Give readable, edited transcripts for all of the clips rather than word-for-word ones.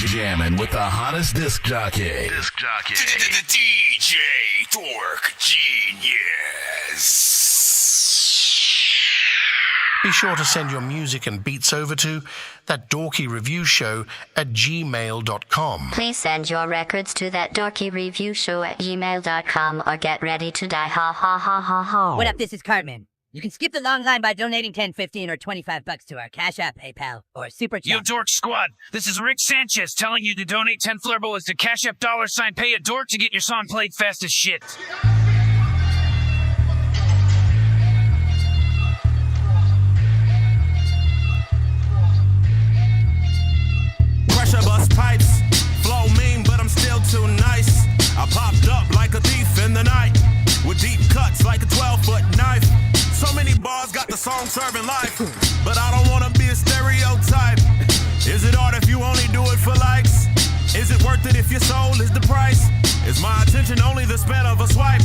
Jamming with the hottest disc jockey. DJ Dork Genius. Be sure to send your music and beats over to ThatDorkyReviewShow at gmail.com. Please send your records to ThatDorkyReviewShow at gmail.com or get ready to die. Ha ha ha ha ha. What up, this is Cartman. You can skip the long line by donating $10, $15, or $25 to our Cash App, PayPal, or Super Chat. Yo, Dork Squad, this is Rick Sanchez telling you to donate 10 flurballs to Cash App $ pay a dork to get your song played fast as shit. Pressure bust pipes, flow mean, but I'm still too nice. I popped up like a thief in the night, with deep cuts like a 12-foot knife. So many bars got the song serving life, but I don't wanna be a stereotype. Is it art if you only do it for likes? Is it worth it if your soul is the price? Is my attention only the span of a swipe?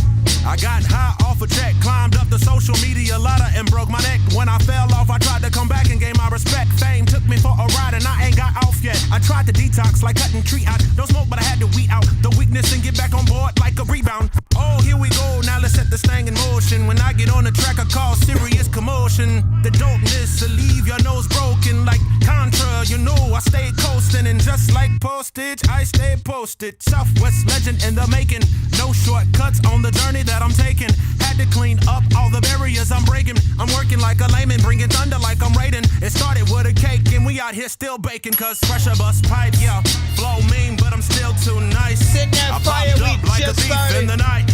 I got high off a check, climbed up the social media ladder and broke my neck. When I fell off, I tried to come back and gain my respect. Fame took me for a ride and I ain't got off yet. I tried to detox like cutting tree out. Don't smoke, but I had to weed out the weakness and get back on board like a rebound. Oh, here we go, now let's set this thing in motion. When I get on the track, I call serious commotion. The dopeness will leave your nose broken like Contra. You know I stay coasting, and just like postage, I stay posted. Southwest legend in the making. No shortcuts on the journey that I'm taking. Had to clean up all the barriers I'm breaking. I'm working like a layman, bringing thunder like I'm raiding. It started with a cake and we out here still baking. Cause pressure bust pipe, yeah. Flow mean, but I'm still too nice. Sitting that fire, I popped up like a thief started. in the night,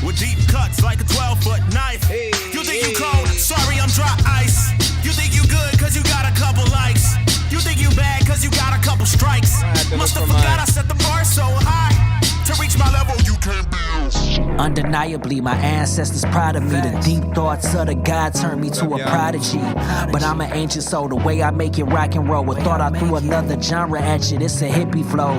with deep cuts like a 12-foot knife. Hey. You think you cold? Sorry, I'm dry ice. You think you good cause you got a couple likes. You think you bad cause you got a couple strikes. Musta forgot I set the bar so high. To reach my level, you can't be. Undeniably, my ancestors proud of me. The deep thoughts of the God turned me to a prodigy. But I'm an ancient soul, the way I make it rock and roll. I thought I threw another genre at you, it's a hippie flow.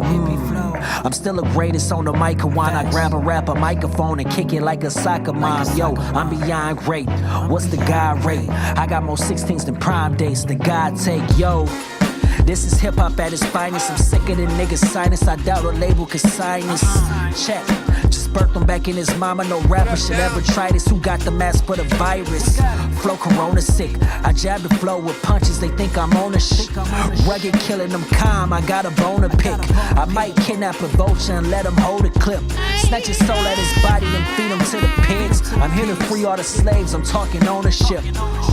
I'm still the greatest on the mic, and when I grab a rapper microphone and kick it like a soccer mom. Yo, I'm beyond great, what's the God rate? I got more 16s than prime dates, the God take, yo. This is hip-hop at its finest. I'm sicker than niggas' sinus. I doubt a label could sign this. Check. Just birthed him back in his mama. No rapper should ever try this. Who got the mask for the virus? Flow corona sick. I jab the flow with punches. They think I'm on a shit. Rugged killing them calm. I got a bone to pick. I might kidnap a vulture and let him hold a clip. Snatch his soul at his body and feed him to the pigs. I'm here to free all the slaves. I'm talking ownership.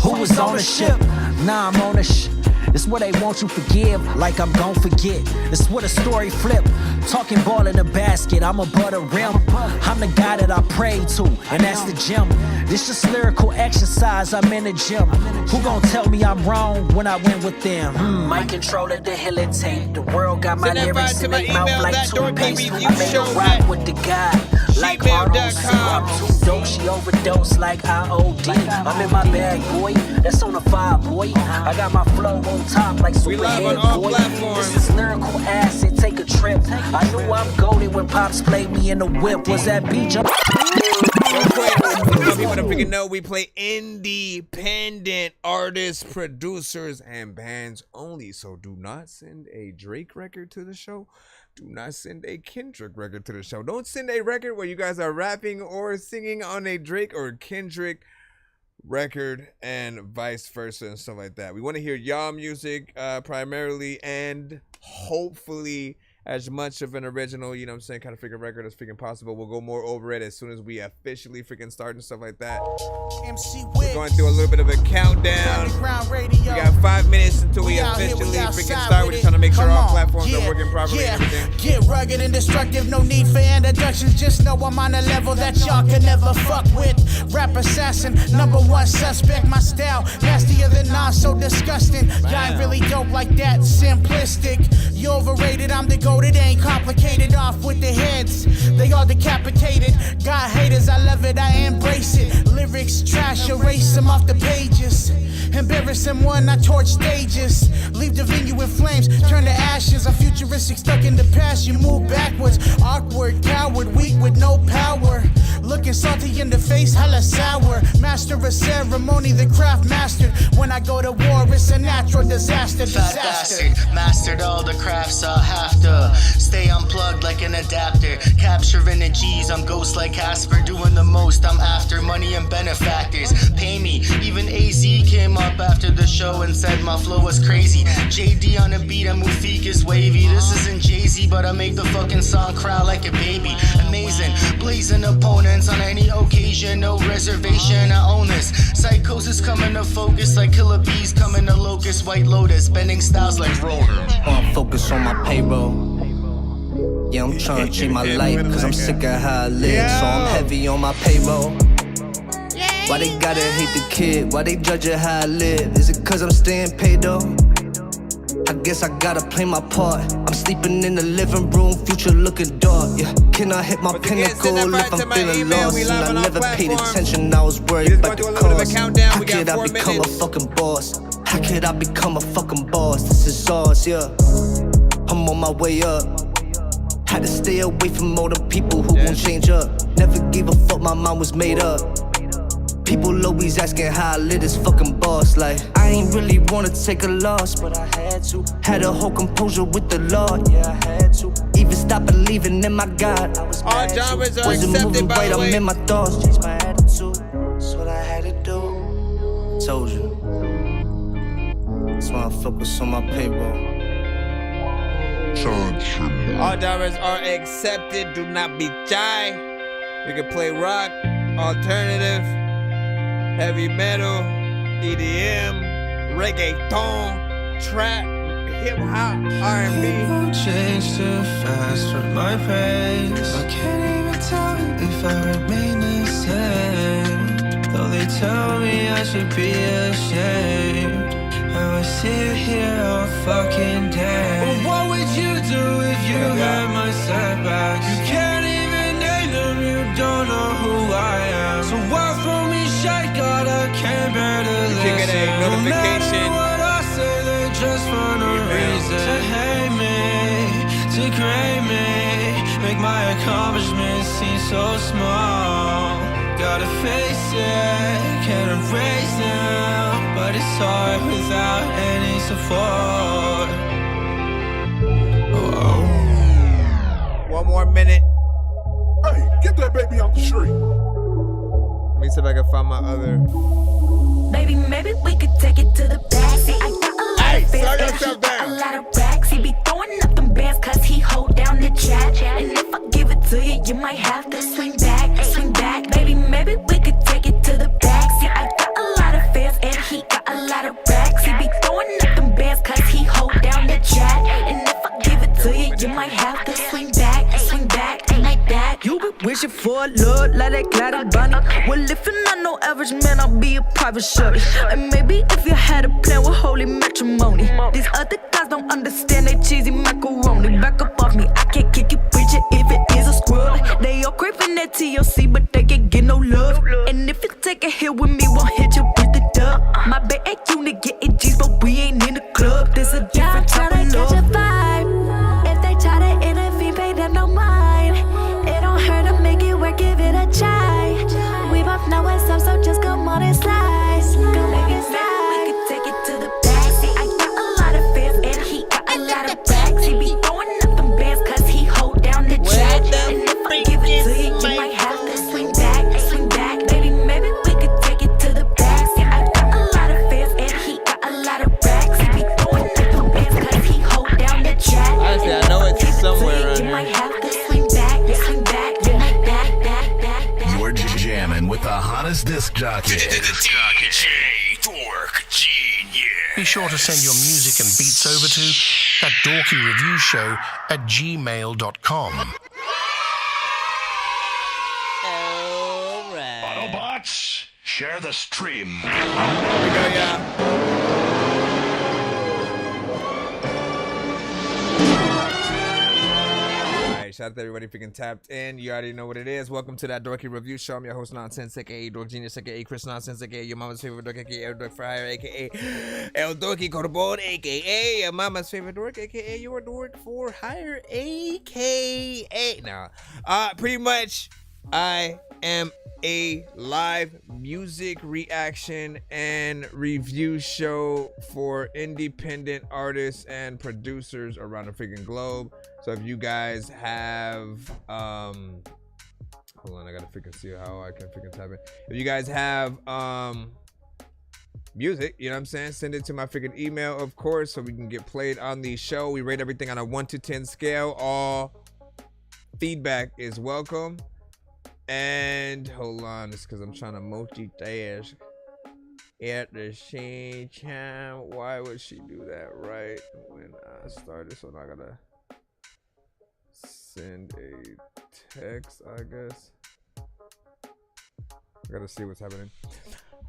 Who was on the ship? Nah, I'm on the ship. It's what they want you forgive, like I'm gon' forget. It's what a story flip. Talking ball in the basket, I'm above the rim. I'm the guy that I pray to, and that's the gym. This just lyrical exercise, I'm in the gym. Who gon' tell me I'm wrong when I went with them? My controller, the hill and tape. The world got my lyrics in their mouth like toothpaste. I made a rap with the guy. Like ROC, I'm too dope, she overdosed like IOD. I'm in my bag, boy, that's on the fire, boy. I got my flow on top like Superhead, boy. This is lyrical acid, take a trip. I knew I'm golden when Pops played me in the whip. Was that beat jump? People don't freaking know we play independent artists, producers, and bands only. So do not send a Drake record to the show. Do not send a Kendrick record to the show. Don't send a record where you guys are rapping or singing on a Drake or Kendrick record and vice versa and stuff like that. We want to hear y'all music primarily, and hopefully as much of an original, you know what I'm saying, kind of freaking record as freaking possible. We'll go more over it as soon as we officially freaking start and stuff like that. We're going through a little bit of a countdown. We got 5 minutes until we officially freaking start. We're just trying to make sure all platforms are working properly and everything. Get rugged and destructive, no need for introductions. Just know I'm on a level that y'all can never fuck with. Rap assassin, #1 suspect. My style, nastier than non, so disgusting. Y'all ain't really dope like that, simplistic. You overrated, I'm the goat. It ain't complicated, off with the heads, they all decapitated. Got haters, I love it, I embrace it. Lyrics trash, erase them off the pages. Embarrass them when I torch stages. Leave the venue in flames, turn to ashes. I'm futuristic, stuck in the past, you move backwards. Awkward, coward, weak with no power. Look looking salty in the face, hella sour. Master of ceremony, the craft mastered. When I go to war, it's a natural disaster. Mastered all the crafts, I'll have to stay unplugged like an adapter. Capturing the G's, I'm ghost like Casper. Doing the most, I'm after money and benefactors. Pay me, even AZ came up after the show and said my flow was crazy. JD on the beat and Mufik is wavy. This isn't Jay-Z, but I make the fucking song cry like a baby. Amazing, blazing opponents on any occasion, no reservation, I own this. Psychosis coming to focus like killer bees coming to locust. White Lotus, bending styles like roller. I'm focused on my payroll. Yeah, I'm trying to treat my life, cause I'm sick of how I live. So I'm heavy on my payroll. Why they gotta hate the kid? Why they judging how I live? Is it cause I'm staying paid though? I guess I gotta play my part. I'm sleeping in the living room, future looking dark. Yeah, can I hit my pinnacle if I'm feeling lost? And I never paid attention, I was worried about the cost. How could I become a fucking boss? How could I become a fucking boss? This is ours, yeah. I'm on my way up. Had to stay away from all the people who won't change up. Never gave a fuck, my mind was made up. People always asking how I live this fucking boss. Like, I ain't really wanna take a loss, but I had to. Had a whole composure with the Lord, yeah, I had to. Even stop believing in my God, I was all genres are wasn't accepted, moving by right, the way. I'm in my thoughts. Changed my attitude, that's what I had to do. Told you. That's why I focus on my payroll. All genres are accepted, do not be shy. You can play rock, alternative, heavy metal, EDM, reggaeton, trap, hip-hop, R&B. People change too fast for my pace. I can't even tell if I remain the same. Though they tell me I should be ashamed. How I sit here all fucking day. But what would you do if you had my setbacks? You can't even name them, you don't know who I am. So why throw me shit, God, I can't bear to listen. Get a notification. No matter what I say, they just find a reason to hate me, to grade me, make my accomplishments seem so small. Gotta face it, can't erase them, but it's hard without any support. One more minute. Hey, get that baby off the street. Let me see if I can find my other. Baby, maybe we could take it to the back. See, I got a lot of slow fans, yourself down. a lot of racks. He be throwing up them bands cause he hold down the chat. And if I give it to you, you might have to swing back, swing back. Baby, maybe we could take it to the back. See, I got a lot of fans and he got a lot of racks. He be throwing up them bands cause he hold down the chat. And if I give it to you, you might have to swing back, like that. You be wishing for a love like that glad bunny. Well, if you're not no average man, I'll be a private shorty. And maybe if you had a plan with holy matrimony. These other guys don't understand they cheesy macaroni. Back up off me, I can't kick you preaching if it is a scrub. They all craving that TLC, but they can't get no love. And if you take a hit with me, won't hit you with the dub. My bad ain't unit getting G's, but we ain't in the club. There's a different type of love. Catch a vibe. If they try to intervene, pay them no mind. It don't hurt to make it work, give it a try. We both know what's up, so just come on and slide. Come make it slide. We could take it to the back. See, I got a lot of fans and he got a lot of racks. He be throwing up them bands cause he hold down the chat. And if I give it to you, you might have to swing back, swing back. Baby, maybe we could take it to the back. See, I got a lot of fans and he got a lot of racks. He be throwing up them bands cause he hold down the chat. Honestly, I know it's somewhere around You might here. have to swing back, You're jamming with the hottest disc jockey. DJ Dork Genius. Be sure to send your music and beats over to ThatDorkyReviewShow@gmail.com. Autobots, share the stream. Here we go, y'all. Alright, shout out to everybody freaking tapped in. You already know what it is. Welcome to That Dorky Review Show. I'm your host, Nonsenze, aka Dork Genius, aka Chris Nonsense, aka your mama's favorite dork, aka El Dork for Hire, aka El Dorky Corbon, aka your mama's favorite dork, aka your dork for hire, aka. Now, pretty much, I am a live music reaction and review show for independent artists and producers around the freaking globe. So if you guys have hold on, I gotta freaking see how I can freaking type it. If you guys have music, you know what I'm saying, send it to my freaking email, of course, so we can get played on the show. We rate everything on a 1 to 10 scale. All feedback is welcome. And hold on, it's because I'm trying to multitask at the same time. Why would she do that right when I started? So now I gotta send a text, I guess. I gotta see what's happening.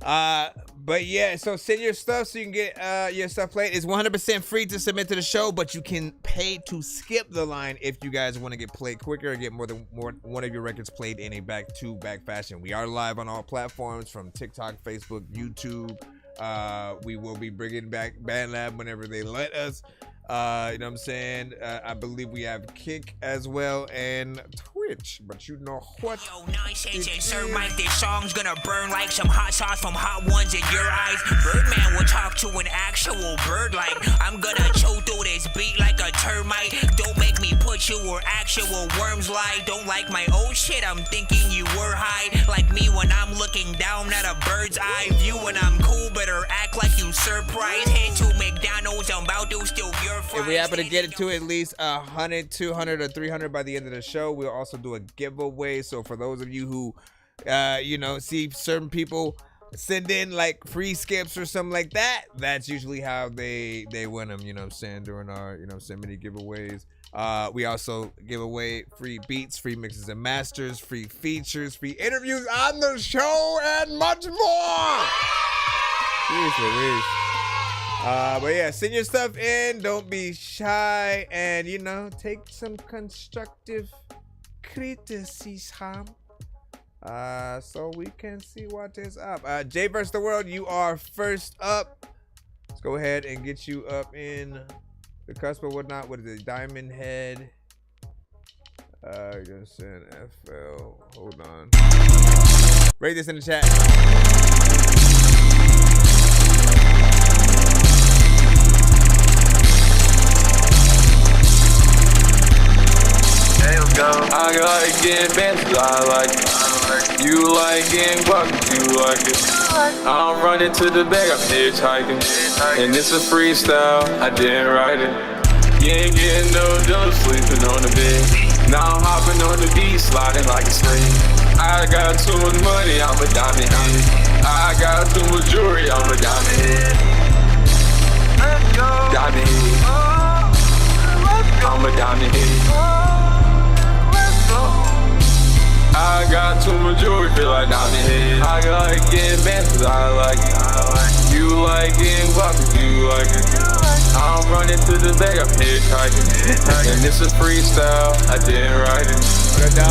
But yeah, so send your stuff so you can get your stuff played. It's 100% free to submit to the show, but you can pay to skip the line if you guys want to get played quicker or get more than one of your records played in a back-to-back fashion. We are live on all platforms from TikTok, Facebook, YouTube. We will be bringing back BandLab whenever they let us. You know what I'm saying? I believe we have Kick as well and Twitch, but you know what? Yo, Nonsenze and Sir Mike, this song's gonna burn like some hot sauce from hot ones in your eyes. Birdman will talk to an actual bird like I'm gonna chew through this beat like a termite. Don't make me put you where actual worms lie. Don't like my old shit, I'm thinking you were high. Like me when I'm looking down at a bird's eye view. When I'm cool, better act like you surprised. Head to McDonald's, I'm about to steal your fries. If we happen to get it to at least 100, 200, or 300 by the end of the show, we'll also do a giveaway. So for those of you who, you know, see certain people send in like free skips or something like that, that's usually how they win them, you know what I'm saying, during our, you know what I'm saying, mini giveaways. We also give away free beats, free mixes and masters, free features, free interviews on the show, and much more. Seriously. But yeah, send your stuff in. Don't be shy, and you know, take some constructive criticism. So we can see what is up. Jay vs. the World, you are first up. Let's go ahead and get you up in the cusp or whatnot. What is it? Diamond Head. You're gonna send FL. Hold on. Rate this in the chat. I like getting bands, I like it. You like getting bucked, you like it. I'm running to the bag, I'm hitchhiking. And it's a freestyle, I didn't write it. You ain't getting no dough, sleeping on the bed. Now I'm hopping on the beat, sliding like a slave. I got too much money, I'm a diamond head. I got too much jewelry, I'm a diamond head. Diamond head. I'm a diamond head. I got too much jewelry, feel like diamond head. I like getting bands, I like it. You like getting buckets, you like it. I'm running to the bag, I'm hitchhiking. And this is freestyle, I didn't write it.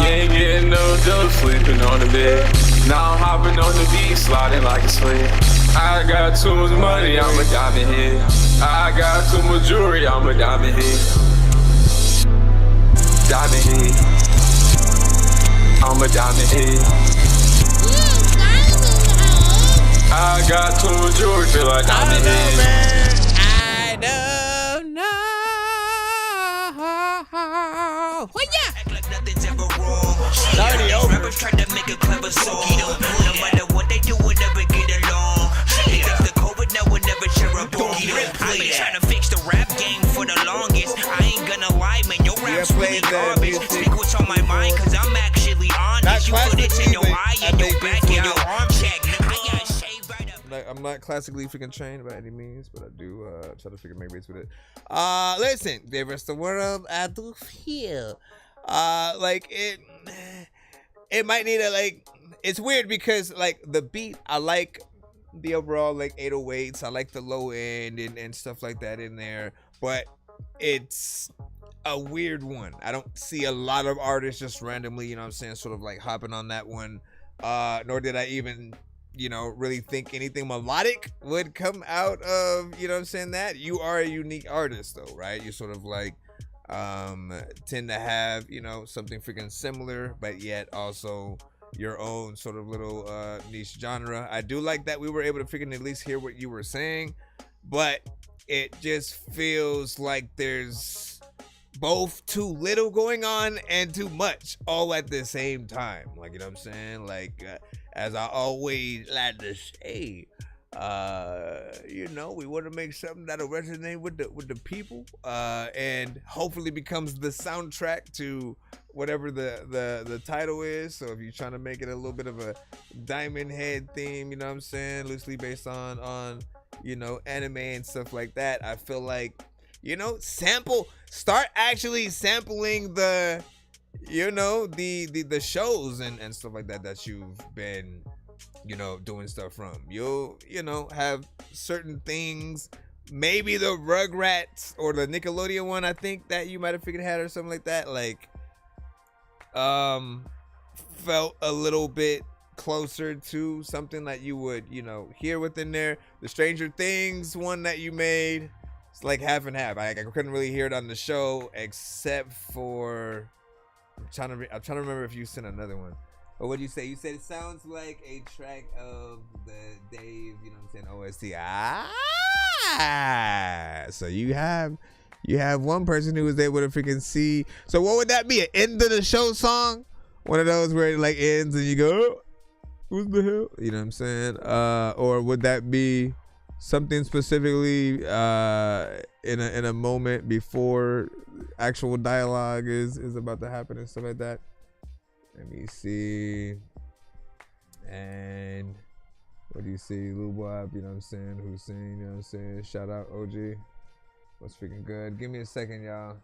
You ain't getting no dough, sleeping on the bed. Now I'm hopping on the beat, sliding like a slave. I got too much money, I'm a diamond head. I got too much jewelry, I'm a diamond head. Diamond head. I'm a diamond head. I got too much jewelry, feel like diamond head. I don't know. What ya? Already over. Rappers try to make a clever song. No matter what they do, we'll never get along. They think the COVID now will never share a bone. I've been trying to fix the rap game for the longest. I ain't gonna lie, man, your rap's really garbage. Speak what's on my mind, cause I'm actually honest. You put it in your eye and your back and your arm check. I got shaved right up. I'm not classically freaking trained by any means, but I do try to figure make beats with it. Listen, Jay vs. the World, I do feel like it might need a, like, it's weird because like the beat, I like the overall like 808s, I like the low end and stuff like that in there, but it's a weird one. I don't see a lot of artists just randomly, you know what I'm saying, sort of like hopping on that one, nor did I even, you know, really think anything melodic would come out of, you know what I'm saying, that. You are a unique artist though, right? You sort of like tend to have, you know, something freaking similar, but yet also, your own sort of little niche genre. I do like that we were able to freaking at least hear what you were saying, but it just feels like there's both too little going on and too much all at the same time. Like, you know what I'm saying? Like, as I always like to say, you know, we want to make something that'll resonate with the people, and hopefully becomes the soundtrack to whatever the title is. So if you're trying to make it a little bit of a Diamond Head theme, you know what I'm saying, loosely based on you know, anime and stuff like that, I feel like, you know, start actually sampling the, you know, the shows and stuff like that you've been, you know, doing stuff from. You'll, you know, have certain things, maybe the Rugrats or the Nickelodeon one, I think that you might have figured out or something like that, like, felt a little bit closer to something that you would, you know, hear within there. The Stranger Things one that you made, it's like half and half. I couldn't really hear it on the show except for, I'm trying to remember if you sent another one. Or what did you say? You said it sounds like a track of the Dave, you know what I'm saying, OST. So you have one person who was able to freaking see. So what would that be? An end of the show song? One of those where it like ends and you go, oh, what the hell? You know what I'm saying? Or would that be something specifically in a moment before actual dialogue is about to happen and stuff like that? Let me see. And what do you see? Lil Bob, you know what I'm saying? Hussein, you know what I'm saying? Shout out OG. What's freaking good? Give me a second, y'all.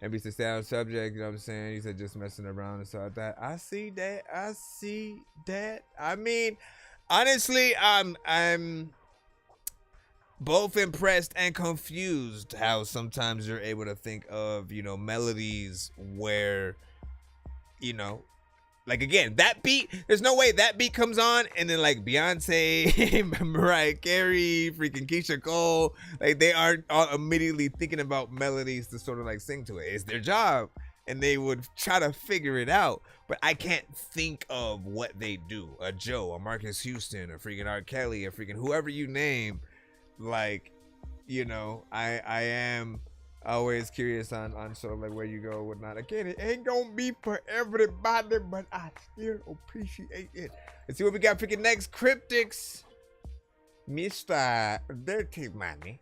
And be to stay on subject, you know what I'm saying? You said just messing around and stuff like that. I see that. I mean, honestly, I'm both impressed and confused how sometimes you're able to think of, you know, melodies where, you know, like, again, that beat, there's no way that beat comes on and then like Beyonce, Mariah Carey, freaking Keisha Cole, like they aren't all immediately thinking about melodies to sort of like sing to it. It's their job and they would try to figure it out, but I can't think of what they do. A Joe, a Marcus Houston, a freaking R. Kelly, a freaking whoever you name. Like, you know, I am always curious on sort of like where you go, whatnot. Again, it ain't gonna be for everybody, but I still appreciate it. Let's see what we got freaking next. Cryptics, Mr. Dirty Money,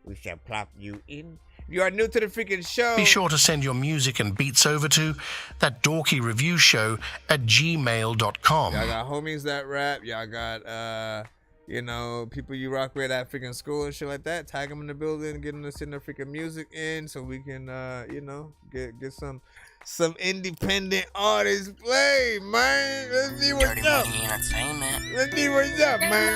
we shall plop you in. If you are new to the freaking show, be sure to send your music and beats over to ThatDorkyReviewShow at gmail.com. Y'all got homies that rap. Y'all got you know, people you rock with at freaking school and shit like that. Tag them in the building, get them to send their freaking music in so we can, you know, get some independent artists play, man. Let's see what's up. Let's see what's up, man.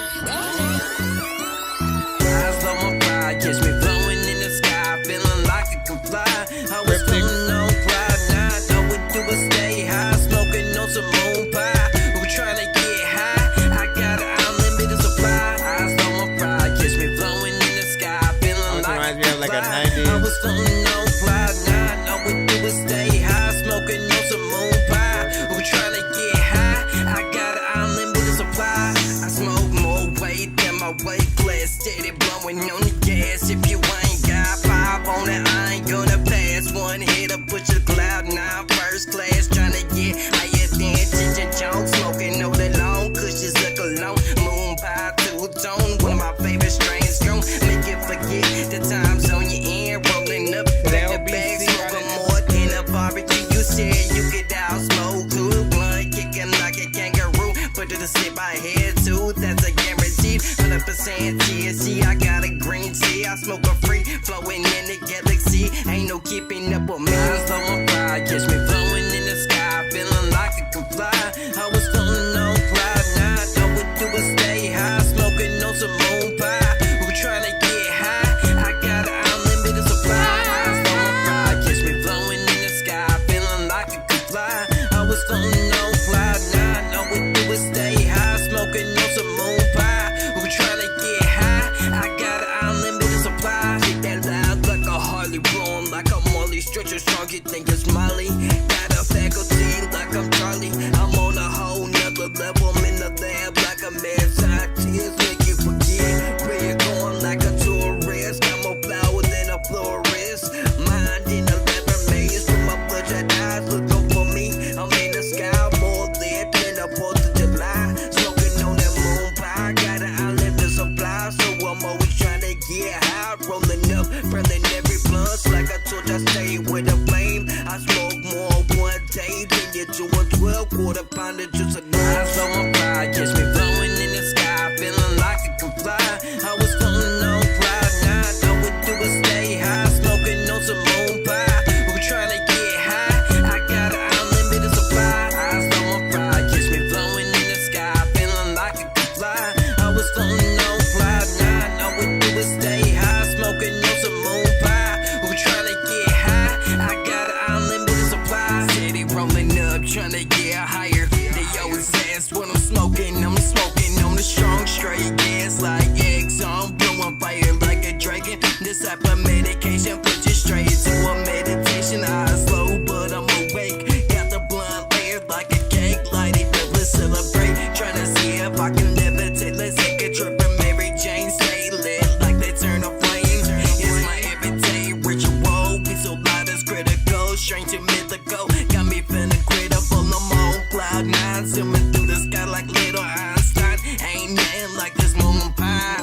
Eyes on my pride, catch me blowing in the sky, feeling like I can fly. I was feeling on cloud nine, all we do is stay high, smoking on some moon pie. We trying to get high. I got an unlimited supply. Eyes on my pride, catch me blowing in the sky, feeling like I can like fly. a 90s. I was feeling on cloud nine, all we do is stay high, smoking on some moon pie. We trying to get high. I got an unlimited supply. I smoke more weight than my weight class, steady blowing on the gas. If you ain't got 5 on it, I ain't gonna pass. One hit up, put your cloud 9 first class, tryna get higher than Chichen Chong, smoking all that long cushions look alone. Moon pie, 2-tone, one of my favorite strains. Grown, make it forget the times on your end, rolling up like the bag, smoking more than a barbecue. You said you could out smoke, cool blunt, kicking like a kangaroo. Put it to sleep, I head too, that's a guarantee. 100% THC, I got a green tea. I smoke a free, flowing in the galaxy. Ain't no keeping up with me. Eyes on my pride, catch me flowing in the sky, feeling like I can fly. I was feeling on cloud nine, all we do is stay high, smoking on some moon pie. We tryna get high. I got an unlimited supply. Eyes on my pride, catch me flowing in the sky, feeling like I can fly. I was feeling on cloud nine, all we do is stay high, smoking on some moon pie. We tryna get high. I got an unlimited supply. Hit that loud like a Harley, blowing like a Molly stretch stronger than your Molly. Got a faculty like I'm Charlie. I'm on a whole nother level. I'm in the lab like a mad scientist. Make you forget where you're going like a tourist. Got more power than a florist. Mind in a leather maze. With my bloodshot eyes looking for me. I'm in the sky more lit than the 4th of July. Smoking on that moon pie. Got an unlimited supply, so I'm always trying to get high. Rolling up, burning every blunt. Like I told you, I stay with a flame. I smoke more one day than you do a 12 quarter pounder just a glass. So my pride gets me blowing in the sky, feeling like I can fly. I was floating on cloud nine. All we do is stay high, smoking on some moon pie. We're trying to get high. I got an unlimited supply. Eyes on my pride gets me blowing in the sky, feeling like I can fly. I was floating on cloud nine. All we do is stay high, smoking on some moon pie. We're trying to get high. I got an unlimited supply. City rolling up, trying to get higher. They always ask what I'm smoking. I'm smoking on the strong straight gas like eggs on blowing fire like a dragon. This type of medication put you straight to a meditation. Eyes slow, but I'm awake. Got the blunt layered like a cake. Light it up, let's celebrate. Trying to see if I can levitate. Let's take a trip and Mary Jane stay lit like they turn a flame. It's my everyday ritual. We so loud as critical, strange and mythical. Got me feeling critical. I'm on cloud nine, zooming through the sky like little Einstein. Ain't nothing like this moon pie.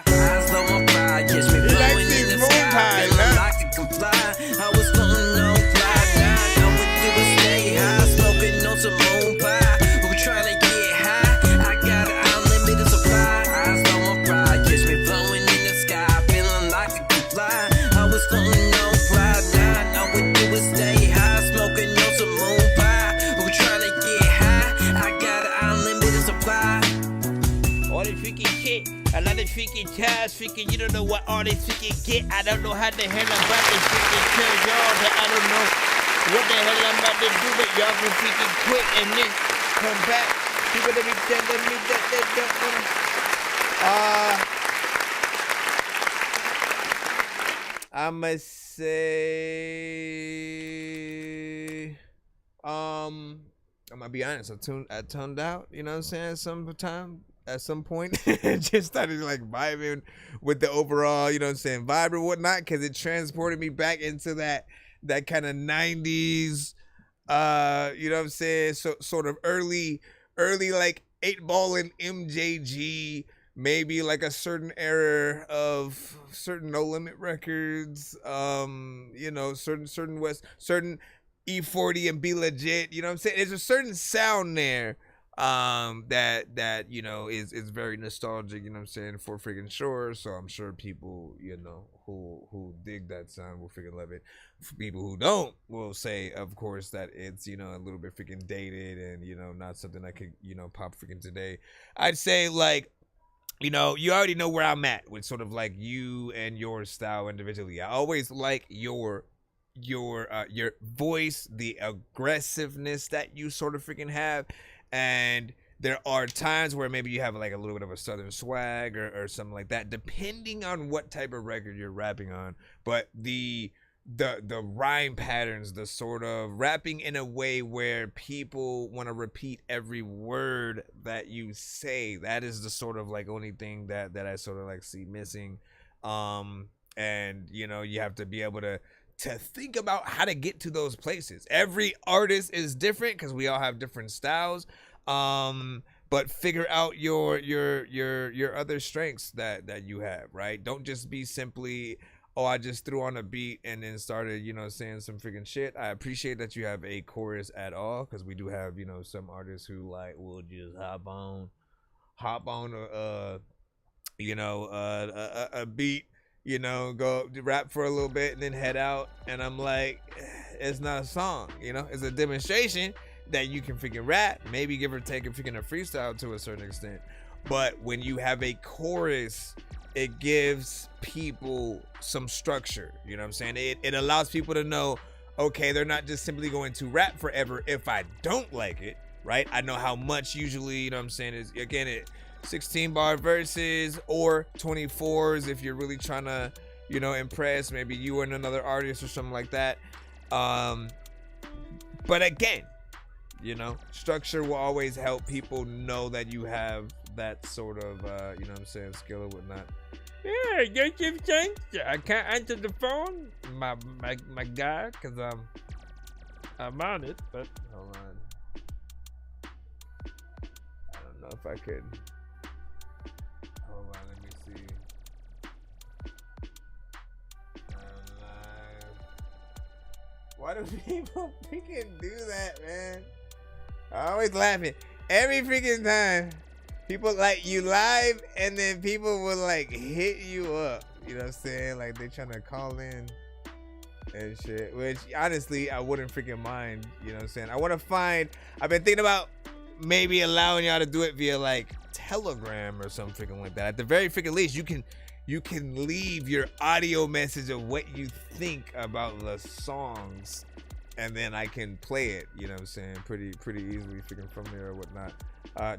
Eyes on my pride, catch me blowing in the sky, feeling like I can fly. I was floating on cloud nine. All we do is stay high, smoking on some moon pie. We're trying to get high. I got an unlimited supply. Eyes on my pride, catch me blowing in the sky, feeling like I can fly. I was floating on cloud nine. All we do is stay high, smoking on some moon pie. We're trying to get high. I got an unlimited supply. All this freaking shit, a lot of freaking cash, freaking, you don't know what all this freaking get. I don't know how the hell I'm about to freaking tell y'all that I don't know what the hell I'm about to do, but y'all can freaking quit and then come back. People that be telling me that they don't know. I'ma say, I'm gonna be honest, I tuned out, you know what I'm saying, at some point. Just started like vibing with the overall, you know what I'm saying, vibe or whatnot, because it transported me back into that kind of 90s, you know what I'm saying, so sort of early like 8-ball and MJG, maybe like a certain era of certain No Limit records, you know, certain E40 and Be Legit, you know what I'm saying? There's a certain sound there that you know is very nostalgic, you know what I'm saying, for freaking sure. So I'm sure people, you know, who dig that sound will freaking love it. For people who don't will say, of course, that it's, you know, a little bit freaking dated and, you know, not something that could, you know, pop freaking today. I'd say, like, you know, you already know where I'm at with sort of like you and your style individually. I always like your voice, the aggressiveness that you sort of freaking have. And there are times where maybe you have like a little bit of a southern swag or something like that, depending on what type of record you're rapping on. But the rhyme patterns, the sort of rapping in a way where people want to repeat every word that you say, that is the sort of like only thing that I sort of like see missing. And you know, you have to be able to think about how to get to those places. Every artist is different because we all have different styles. But figure out your other strengths that you have, right? Don't just be simply, oh, I just threw on a beat and then started, you know, saying some freaking shit. I appreciate that you have a chorus at all, because we do have, you know, some artists who like will just hop on a beat, you know, go rap for a little bit and then head out. And I'm like, it's not a song, you know, it's a demonstration that you can freaking rap, maybe give or take a freestyle to a certain extent. But when you have a chorus, it gives people some structure, you know what I'm saying? It allows people to know, okay, they're not just simply going to rap forever if I don't like it, right? I know how much usually, you know what I'm saying, is, again, it 16 bar verses or 24s if you're really trying to, you know, impress maybe you and another artist or something like that. But again, you know, structure will always help people know that you have that sort of, you know what I'm saying, skill or whatnot. Yeah, don't you think? I can't answer the phone, my guy, because I'm on it, but hold on. I don't know if I could. Hold on, let me see. Why do people freaking do that, man? I always laughing. Every freaking time. People like you live and then people will like hit you up. You know what I'm saying? Like they trying to call in and shit. Which honestly, I wouldn't freaking mind. You know what I'm saying? I've been thinking about maybe allowing y'all to do it via like Telegram or something freaking like that. At the very freaking least, you can leave your audio message of what you think about the songs, and then I can play it, you know what I'm saying, pretty easily freaking from there or whatnot.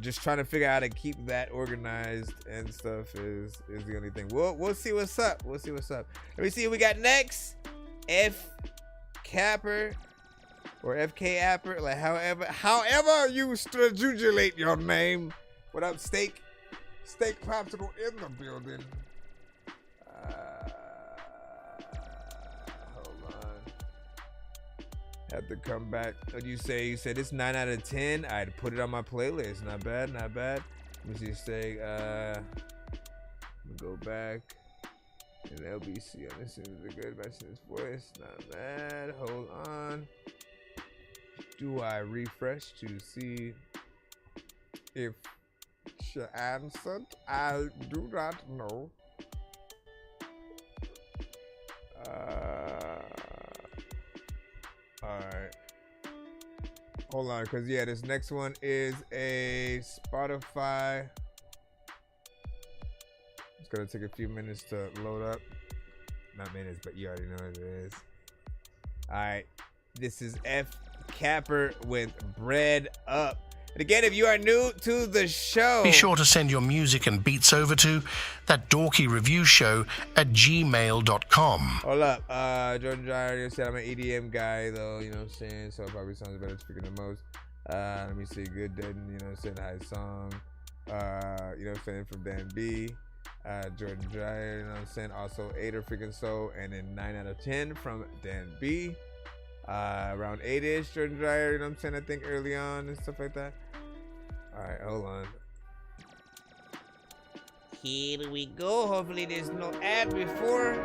Just trying to figure out how to keep that organized and stuff is the only thing. We'll see what's up. We'll see what's up. Let me see what we got next. F Capper or FK Apper, like however you stridulate your name. What up, Steak Popsicle in the building. Hold on. Have to come back. What you say? You said it's 9 out of 10. I'd put it on my playlist. Not bad, not bad. Let me see. Say, I'm gonna go back. And LBC. I listen to the good by his voice. Not bad. Hold on. Do I refresh to see if she answered? I do not know. Alright. Hold on, because yeah, this next one is a Spotify. It's gonna take a few minutes to load up. Not minutes, but you already know what it is. Alright. This is F Capper with Bread Up. And again, if you are new to the show, be sure to send your music and beats over to ThatDorkyReviewShow at gmail.com. Hold up. Jordan Dreyer said I'm an EDM guy, though, you know what I'm saying? So it probably sounds better speaking the most. Let me see. Good Dead, you know what I'm saying? High song. You know what I'm saying? From Dan B. Jordan Dreyer, you know what I'm saying? Also 8 or freaking so. And then 9 out of 10 from Dan B. Around 8-ish, Jordan Dreyer, you know what I'm saying? I think early on and stuff like that. Alright, hold on. Here we go. Hopefully there's no ad before.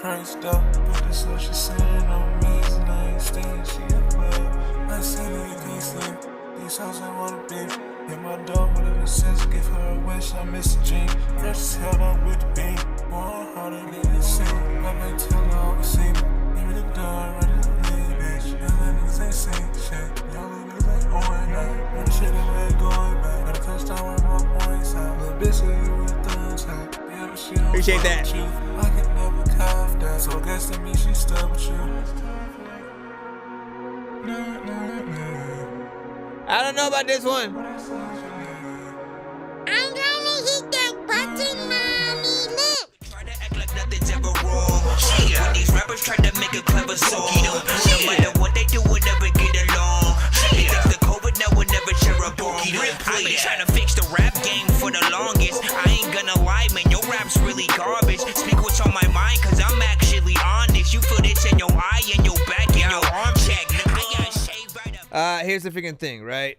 Christ up, but this what she saying on me is and I ain't staying, she above. I said that you can't sleep, these hoes I wanna be. Hit my dog, whatever sense, give her a wish, I miss a G. Fresh as hell up with the beat, more harder than the scene. I been telling her overseen, give me the door, ready to leave, bitch. Young niggas ain't saying shit, young niggas ain't going out. When the shit ain't going back, got a touchdown where my points out. Little bitch, you with thumbs out. Yeah, but she don't appreciate that. I can never cuff that, so I guess that means she stuck with you. I don't know about this one. I'm gonna hit that button, mommy. Look. Try to act like nothing's ever wrong. When these rappers try to make a clever song, no matter what they do, we'll never get along. They think the COVID now will never share a bomb. I've been trying to fix the rap game for the longest. I ain't gonna lie, man, your rap's really garbage. Speak what's on my mind, cause I'm actually honest. You feel this in your eye and your back and your arm check. I got shaved right up. Here's the freaking thing, right?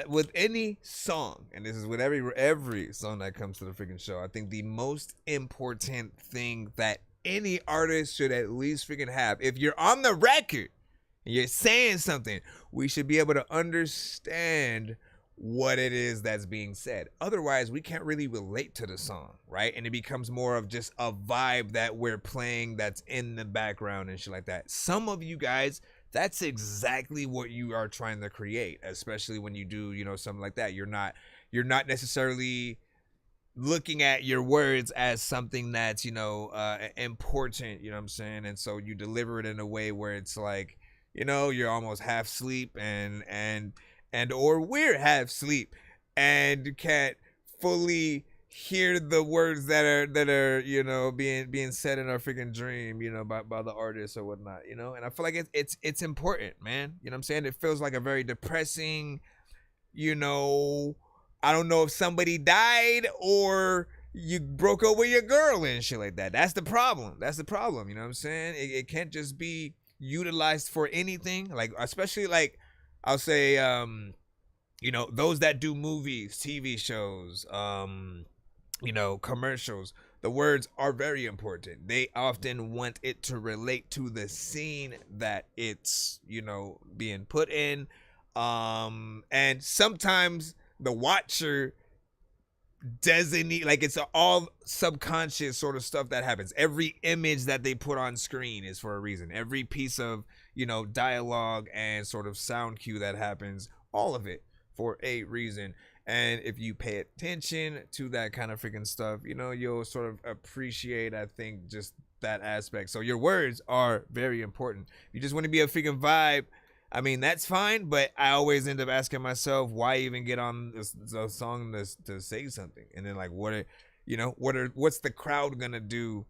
With any song, and this is with every song that comes to the freaking show, I think the most important thing that any artist should at least freaking have, if you're on the record and you're saying something, we should be able to understand what it is that's being said. Otherwise, we can't really relate to the song, right? And it becomes more of just a vibe that we're playing that's in the background and shit like that. Some of you guys, that's exactly what you are trying to create, especially when you do, you know, something like that. You're not you're not necessarily looking at your words as something that's, important, you know what I'm saying? And so you deliver it in a way where it's like, you're almost half asleep and or we're half asleep and you can't fully hear the words that are being said in our freaking dream, by the artist or whatnot, and I feel like it's important, man. You know what I'm saying? It feels like a very depressing, I don't know if somebody died or you broke up with your girl and shit like that. That's the problem. You know what I'm saying? It can't just be utilized for anything. Like, especially like, I'll say, those that do movies, TV shows, commercials, the words are very important. They often want it to relate to the scene that it's, being put in. And sometimes the watcher doesn't need, like, it's all subconscious sort of stuff that happens. Every image that they put on screen is for a reason. Every piece of, dialogue and sort of sound cue that happens, all of it for a reason. And if you pay attention to that kind of freaking stuff, you'll sort of appreciate, I think, just that aspect. So your words are very important. If you just want to be a freaking vibe, I mean, that's fine, but I always end up asking myself, why even get on the song to say something? And then, like, what's the crowd gonna do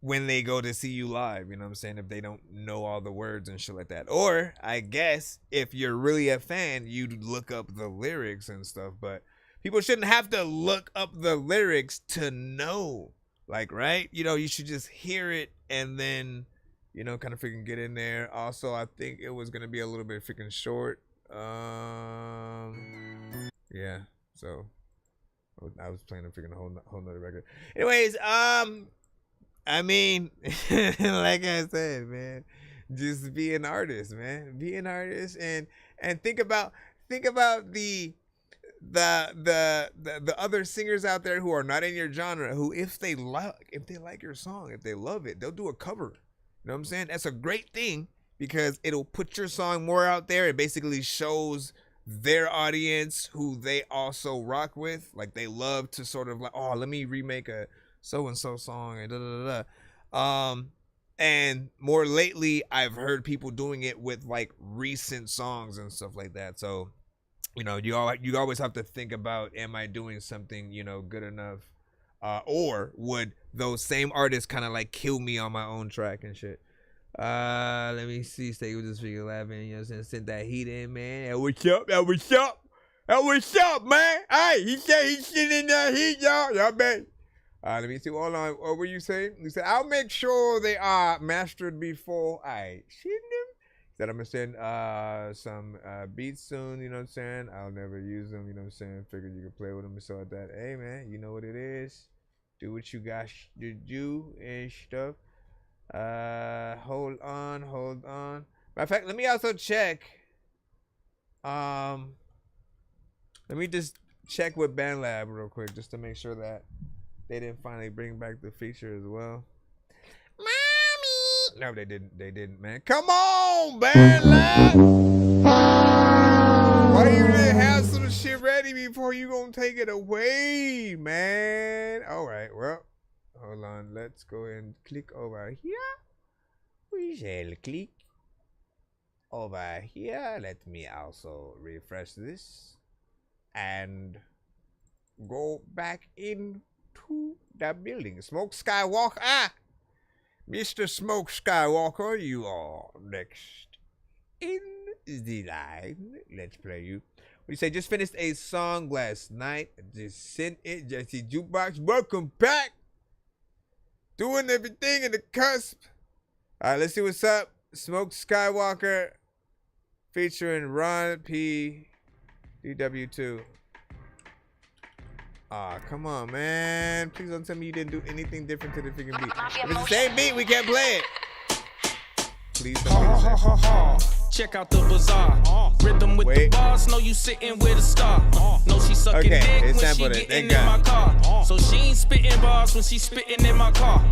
when they go to see you live? You know what I'm saying? If they don't know all the words and shit like that. Or, I guess, if you're really a fan, you'd look up the lyrics and stuff. But people shouldn't have to look up the lyrics to know. Like, right? You should just hear it and then, kind of freaking get in there. Also, I think it was going to be a little bit freaking short. Yeah. So, I was playing a freaking whole nother record. Anyways, I mean, like I said, man, just be an artist, man. Be an artist and think about the other singers out there who are not in your genre, who if they like your song, if they love it, they'll do a cover. You know what I'm saying? That's a great thing because it'll put your song more out there. It basically shows their audience who they also rock with. Like, they love to sort of like, oh, let me remake a so-and-so song and da-da-da-da. And more lately, I've heard people doing it with like recent songs and stuff like that. So, you always have to think about, am I doing something, good enough? Or would those same artists kind of like kill me on my own track and shit? Let me see. Stay with this figure laughing. You know what I'm saying? Send that heat in, man. Hey, what's up? What's up, man? Hey, he said he's sitting in that heat, y'all. Y'all bet. Let me see. Hold on. What were you saying? You said, I'll make sure they are mastered before I send them. That I'm going to send some beats soon, you know what I'm saying? I'll never use them, you know what I'm saying? Figured you could play with them and stuff like that. Hey, man, you know what it is. Do what you got to do and stuff. Hold on. Matter of fact, let me also check. Let me just check with BandLab real quick just to make sure that they didn't finally bring back the feature as well. Mommy! No, they didn't, man. Come on, BandLab! Why you didn't have some shit ready before you gonna take it away, man? Alright, well, hold on. Let's go and click over here. We shall click over here. Let me also refresh this and go back into the building. Smoke Skywalker. Mr. Smoke Skywalker, you are next in the line. Let's play you. What do you say? Just finished a song last night. Just sent it. Jesse Jukebox. Welcome back. Doing everything in the cusp. All right, let's see what's up. Smoke Skywalker featuring Ron P. DW2. Aw, come on, man. Please don't tell me you didn't do anything different to the freaking beat. If it's the same beat, we can't play it. Please don't be the same. Check out the bazaar. Rhythm with the bars. Know you sitting with a star. Know she sucking dick when she getting in my car. So she ain't spitting bars when she spitting in my car.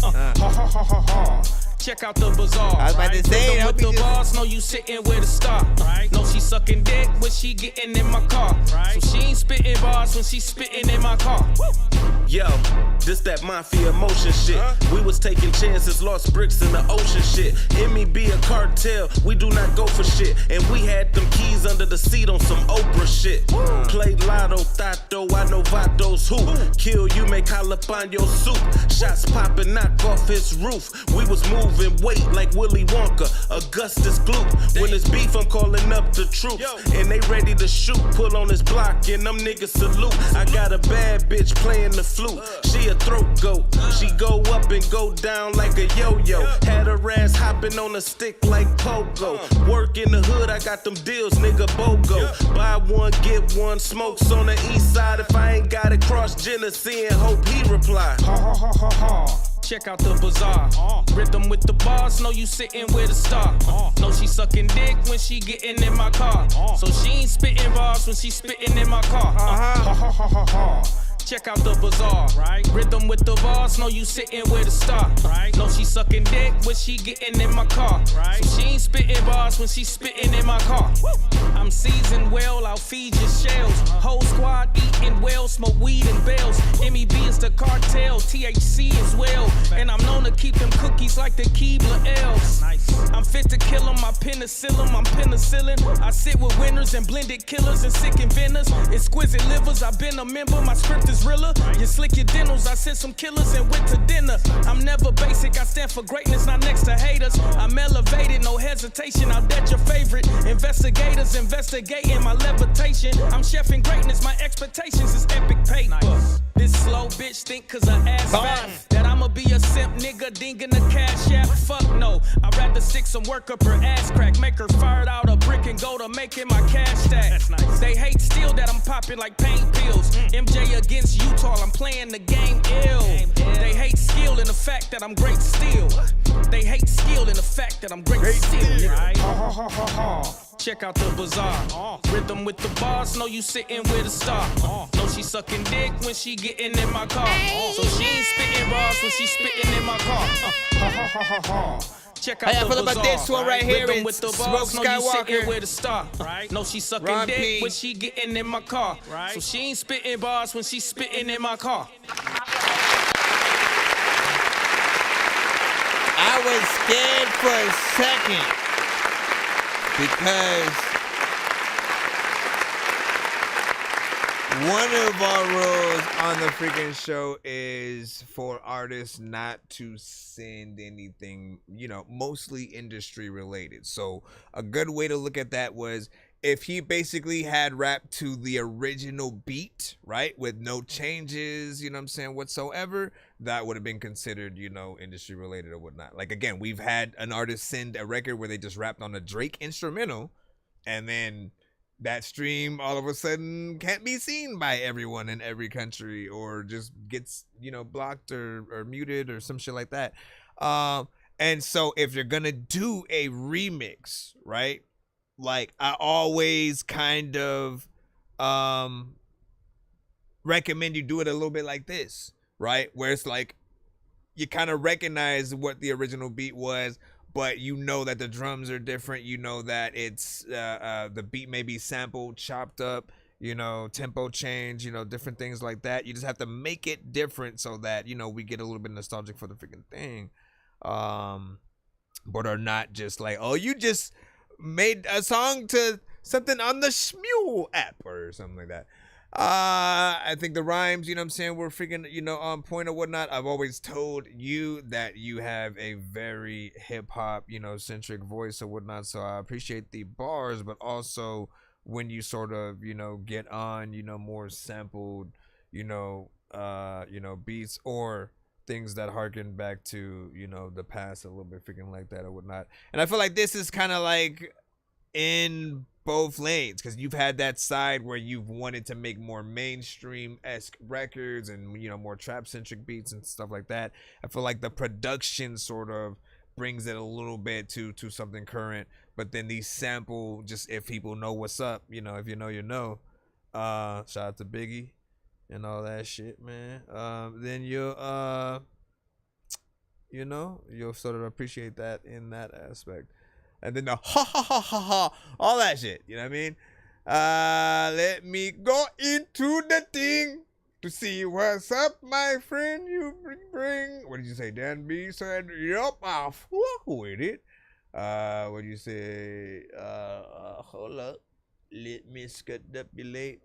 Check out the bazaar. I was about to say, Rhythm with the boss, know you sitting with a star. Right. Know she sucking dick when she getting in my car. Right. So she ain't spitting bars when she spitting in my car. Yo, this that mafia motion shit. We was taking chances, lost bricks in the ocean shit. MEB a cartel, we do not go for shit. And we had them keys under the seat on some Oprah shit. Played lotto, Tato, I know Vatos who. Kill you, make jalapeno soup. Shots popping, knock off his roof. We was moving weight like Willy Wonka, Augustus Gloop. When it's beef, I'm calling up the troops. And they ready to shoot, pull on his block, and them niggas salute. I got a bad bitch playing the flute. She a throat goat. She go up and go down like a yo-yo. Had her ass hopping on a stick like pogo. Work in the hood, I got them deals, nigga, BOGO. Buy one, get one, smokes on the east side. If I ain't got it, cross Genesee and hope he reply. Ha ha ha ha ha. Check out the bazaar. Rhythm with the boss, know you sitting with a star. Know she sucking dick when she getting in my car. So she ain't spitting bars when she spitting in my car. Ha ha ha ha ha. Check out the bazaar. Right. Rhythm with the boss, know you sitting with a star. Right. Know she sucking dick when she getting in my car. Right. So she ain't spitting bars when she spitting in my car. I'm seasoned well, I'll feed your shells. Whole squad eating well, smoke weed and bells. MEB is the cartel, THC as well. And I'm known to keep them cookies like the Keebler elves. I'm fit to kill them, I penicillin, I'm penicillin. I sit with winners and blended killers and sick inventors. Exquisite livers, I've been a member, my script is realer. You slick your dentals, I sent some killers and went to dinner. I'm never basic, I stand for greatness, not next to haters. I'm elevated, no hesitation, I'll bet your favorite. Investigators investigating my levitation. I'm chefing greatness, my expectations is epic paper. This slow bitch think cause her ass fat that I'ma be a simp nigga dinging the cash app. Fuck no, I'd rather stick some work up her ass crack. Make her fired out a brick and go to making my cash stack. That's nice. They hate still that I'm popping like pain pills. MJ against Utah, I'm playing the game ill. They hate skill in the fact that I'm great still. They hate skill in the fact that I'm great still. Right? Ha ha ha ha ha. Check out the bazaar. Rhythm with the boss, know you sitting with a star. Know she sucking dick when she getting in my car. So she ain't spitting bars when she spitting in my car. Ha ha ha ha ha. Check out the bazaar. This one right here Rhythm is with the Smoke boss, know you sitting Skywalker. with a star. Right? Know she sucking Ron dick P. when she getting in my car. Right? So she ain't spitting bars when she spitting in my car. I was scared for a second because one of our rules on the freaking show is for artists not to send anything, mostly industry related. So a good way to look at that was if he basically had rapped to the original beat, right, with no changes, whatsoever, that would have been considered, industry related or whatnot. Like, again, we've had an artist send a record where they just rapped on a Drake instrumental, and then that stream all of a sudden can't be seen by everyone in every country, or just gets, blocked or muted or some shit like that. And so if you're gonna do a remix, right, like I always kind of recommend you do it a little bit like this, right? Where it's like you kind of recognize what the original beat was, but you know that the drums are different. You know that it's the beat may be sampled, chopped up, tempo change, different things like that. You just have to make it different so that, we get a little bit nostalgic for the freaking thing. But are not just like, oh, you just made a song to something on the Shmule app or something like that. I think the rhymes, were freaking, on point or whatnot. I've always told you that you have a very hip hop, centric voice or whatnot. So I appreciate the bars, but also when you sort of, get on, more sampled, beats or things that harken back to, the past a little bit, freaking like that or whatnot. And I feel like this is kind of like in both lanes, because you've had that side where you've wanted to make more mainstream-esque records and, more trap-centric beats and stuff like that. I feel like the production sort of brings it a little bit to something current, but then these sample, just if people know what's up, if you know, you know. Shout out to Biggie and all that shit, man. Then you'll you know, you'll sort of appreciate that in that aspect. And then the ha ha ha ha ha, all that shit, you know what I mean? Let me go into the thing to see what's up, my friend. You bring. What did you say? Dan B said, yup, I'll fuck with it. What did you say? Hold up. Let me scapulate.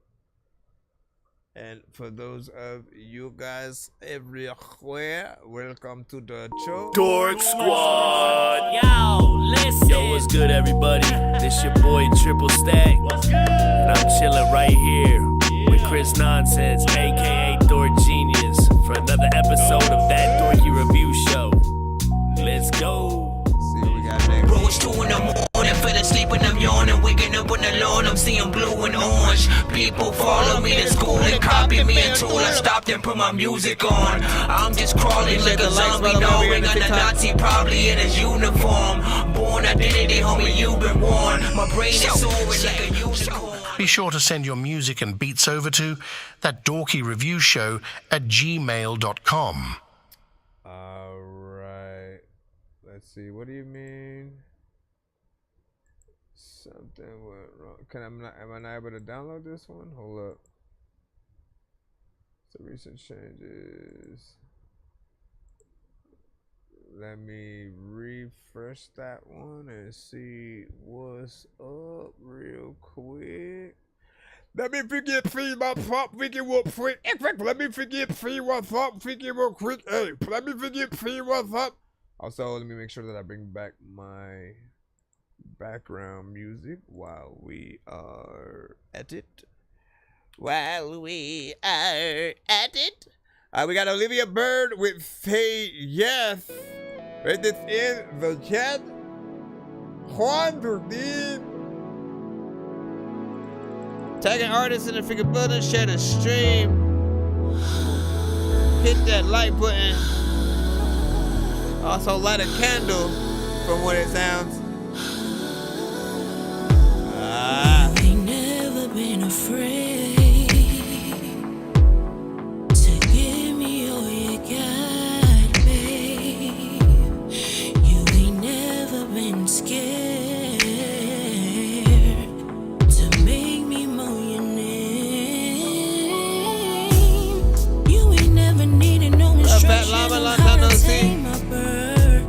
And for those of you guys everywhere, welcome to the show. Dork Squad. Yo, listen. Yo, what's good, everybody? This your boy Triple Stack. And I'm chilling right here with Chris Nonsenze, aka Dork Genius, for another episode of That Dorky Review Show. Let's go. See what we got next. Bro, it's 2 in the morning, fell asleep when I'm yawning, waking up on the lawn, I'm seeing blue and orange. People follow me to school and copy me until I stopped and put my music on. I'm just crawling like a zombie, knowing I'm a Nazi, probably in his uniform. Born identity, homie, you've been warned. My brain is soaring like a unicorn. Be sure to send your music and beats over to ThatDorkyReviewShow at gmail.com. All right. Let's see. What do you mean? Something went wrong. Am I not able to download this one? Hold up. So recent changes. Let me refresh that one and see what's up real quick. Let me forget free my pop Vicky real quick. Let me forget free what's up Vicky real quick. Hey, let me forget free what's up. Also, let me make sure that I bring back my background music while we are at it. We got Olivia Bird with Say Yes. Right, this in the chat. Juan Durdin. Tagging artists in the freaking building, share the stream. Hit that like button. Also light a candle from what it sounds. You ain't never been afraid to give me all you got, babe. You ain't never been scared to make me moan your name. You ain't never needed no instruction on how to tame my bird.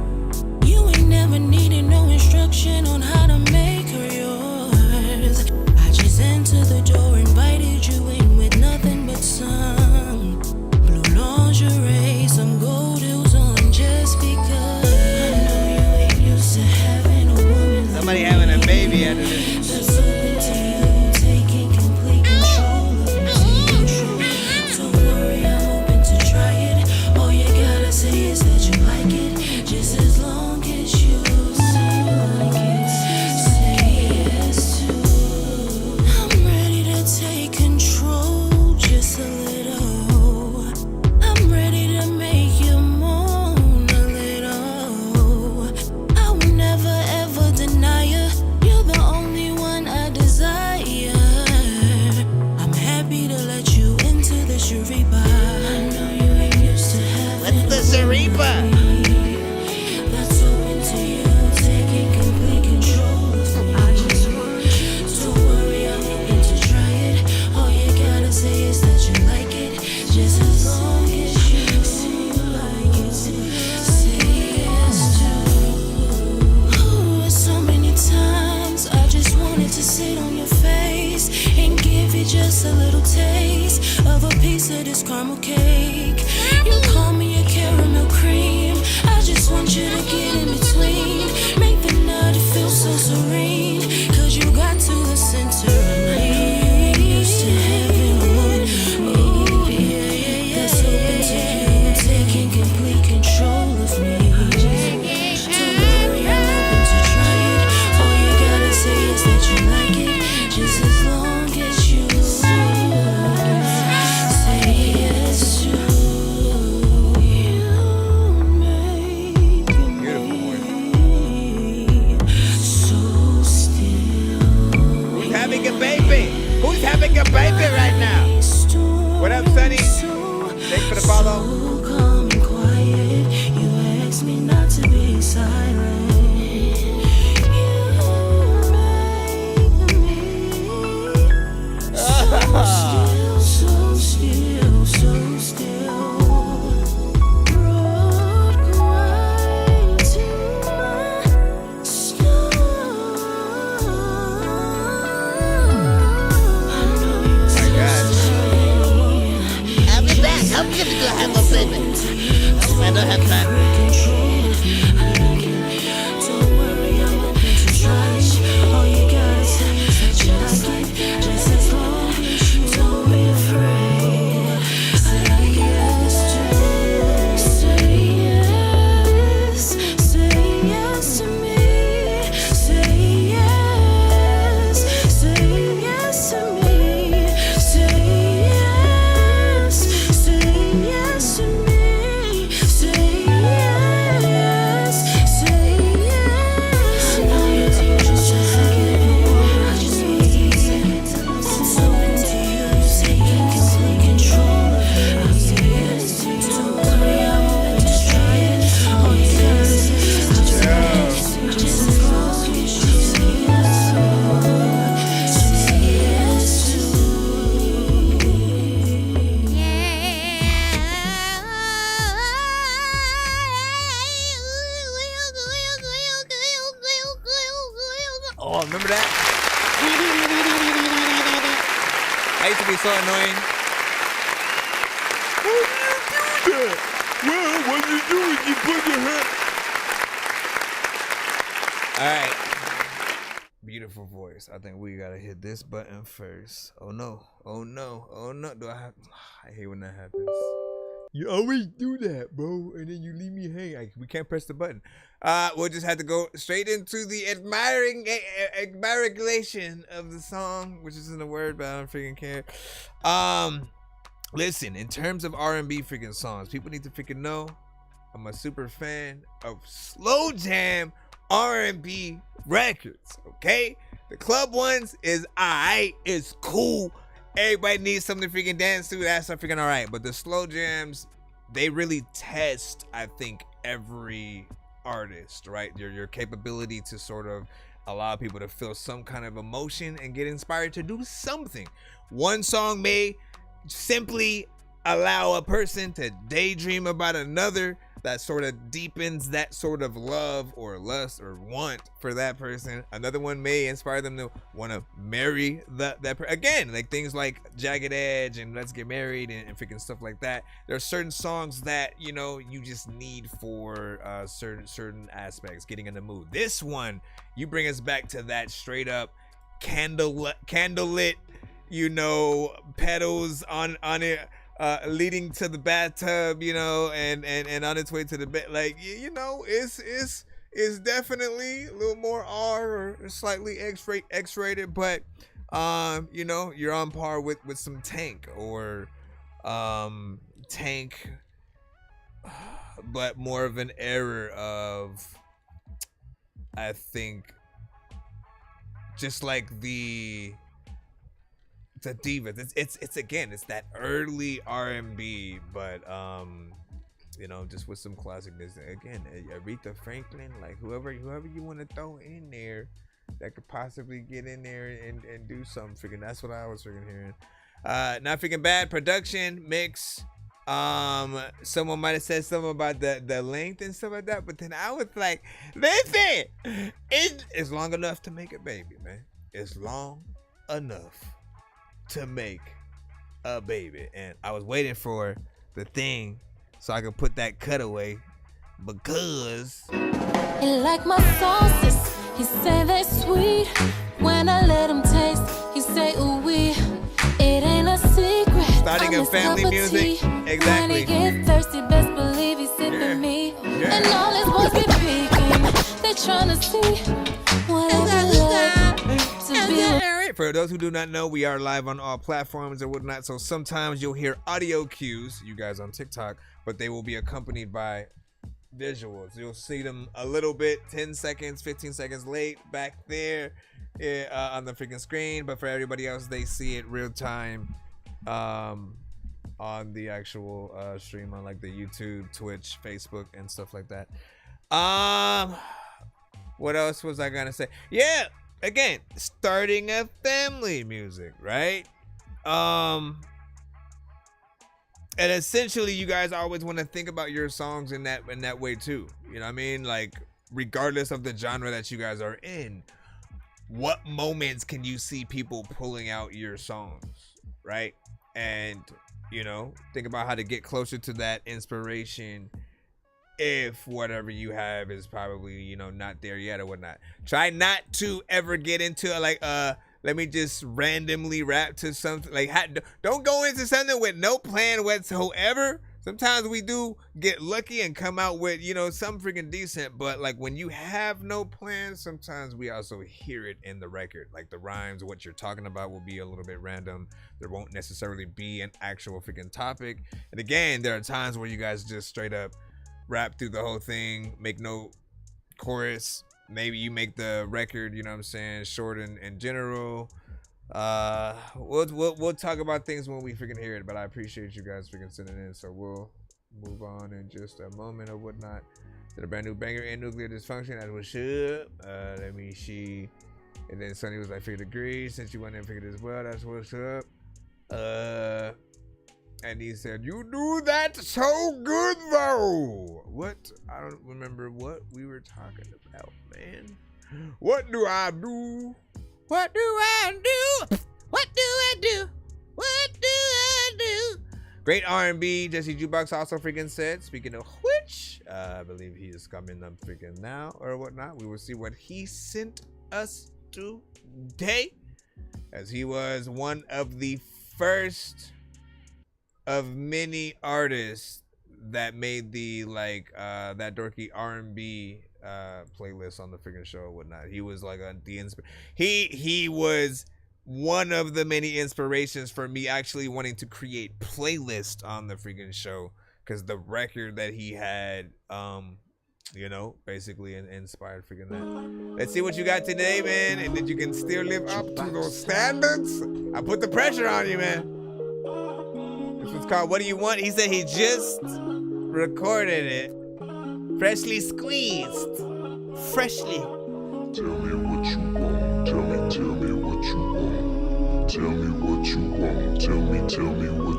You ain't never needed no instruction on how to make her yours. I just entered the door, invited you in with nothing but some blue lingerie, some gold heels on just because. I know you ain't used to having a woman. Somebody having a baby out of this. That's open to you, taking complete control of me. Don't worry, I'm open to try it. All you gotta say is that you like it, just as long as you like it. Say yes to. I'm ready to take control just a little. I'm ready to make you moan a little. I will never ever deny you. You're the only one I desire. I'm happy to let you into the Shariba. I know you ain't used to having. What's the Shariba? That's open to you, taking complete control of me. I just want you. Don't worry, I'm open to try it. All you gotta say is that you like it, just as long as you like it. Say yes to. Ooh, so many times I just wanted to sit on your face and give you just a little taste of a piece of this caramel cake. You call me a caramel cream. I just want you to get in between. Make the night feel so serene. Cause you got to the center of me. Used to having a woman. Oh, yeah. That's open to you, taking complete control of me. Don't worry, I'm open to try it. All you gotta say is that you like it, just as long as you say yes to. so annoying. How do you do that? Well, what you do is you put your hand. All right. Beautiful voice. I think we gotta hit this button first. Oh no. Oh no. Oh no. Do I have? I hate when that happens. You always do that, bro, and then you leave me hanging. We can't press the button. We'll just have to go straight into the admiration of the song, which isn't a word, but I don't freaking care. Listen, in terms of R&B freaking songs, people need to freaking know I'm a super fan of slow jam R&B records, okay? The club ones is alright, it's cool. Everybody needs something to freaking dance to, that's not freaking alright. But the slow jams, they really test, I think, every artist, right? Your capability to sort of allow people to feel some kind of emotion and get inspired to do something. One song may simply allow a person to daydream about another that sort of deepens that sort of love or lust or want for that person. Another one may inspire them to want to marry again, like things like Jagged Edge and Let's Get Married and freaking stuff like that. There are certain songs that, you know, you just need for certain aspects, getting in the mood. This one, you bring us back to that straight up candlelit, you know, pedals on it, leading to the bathtub, you know, and on its way to the bed. Like, you know, it's definitely a little more R or slightly X-rated, but you know, you're on par with some Tank or Tank, but more of an era of, I think, just like the divas. It's again, it's that early R&B, but you know, just with some classicness. Again, Aretha Franklin, like whoever you want to throw in there that could possibly get in there and do something. Freaking, that's what I was freaking hearing. Not freaking bad production mix. Someone might have said something about the length and stuff like that, but then I was like, listen, it's long enough to make a baby, man. It's long enough to make a baby. And I was waiting for the thing so I could put that cutaway, because He like my sauces, he say they sweet. When I let him taste, he say ooh wee. It ain't a secret, starting a family music. Exactly. When he get thirsty, best believe he's sipping me. And all his boys be peeking, they tryna see what I like to be. For those who do not know, we are live on all platforms and whatnot, so sometimes you'll hear audio cues, you guys on TikTok, but they will be accompanied by visuals. You'll see them a little bit, 10 seconds, 15 seconds late back there on the freaking screen, but for everybody else, they see it real time on the actual stream on like the YouTube, Twitch, Facebook, and stuff like that. What else was I gonna say? Yeah, again, starting a family music, right? And essentially, you guys always want to think about your songs in that way too. You know what I mean? Like, regardless of the genre that you guys are in, what moments can you see people pulling out your songs, right? And, you know, think about how to get closer to that inspiration if whatever you have is probably, you know, not there yet or whatnot. Try not to ever get into like let me just randomly rap to something. Like, don't go into something with no plan whatsoever. Sometimes we do get lucky and come out with, you know, something freaking decent, but like when you have no plan, sometimes we also hear it in the record. Like the rhymes, what you're talking about will be a little bit random. There won't necessarily be an actual freaking topic. And again, there are times where you guys just straight up rap through the whole thing, make no chorus. Maybe you make the record, you know what I'm saying, short and general. We'll talk about things when we freaking hear it, but I appreciate you guys freaking sending in, so we'll move on in just a moment or whatnot. Did a brand new banger in Nuclear Dysfunction, as was should. Let me see. And then Sonny was like, figured agree, since you went in and figured as well, that's what's up. And he said, you do that so good though. What? I don't remember what we were talking about, man. What do I do? What do I do? What do I do? What Great R&B. Jesse Jukebox also freaking said. Speaking of which, I believe he is coming up freaking now or whatnot. We will see what he sent us today, as he was one of the first of many artists that made the that dorky R&B playlist on the freaking show or whatnot. He was like he was one of the many inspirations for me actually wanting to create playlists on the freaking show, because the record that he had basically inspired freaking that. Let's see what you got today, man, and that you can still live up to those standards. I put the pressure on you, man. This one's called What Do You Want? He said he just recorded it. Freshly squeezed. Freshly. Tell me what you want. Tell me what you want. Tell me what you want. Tell me what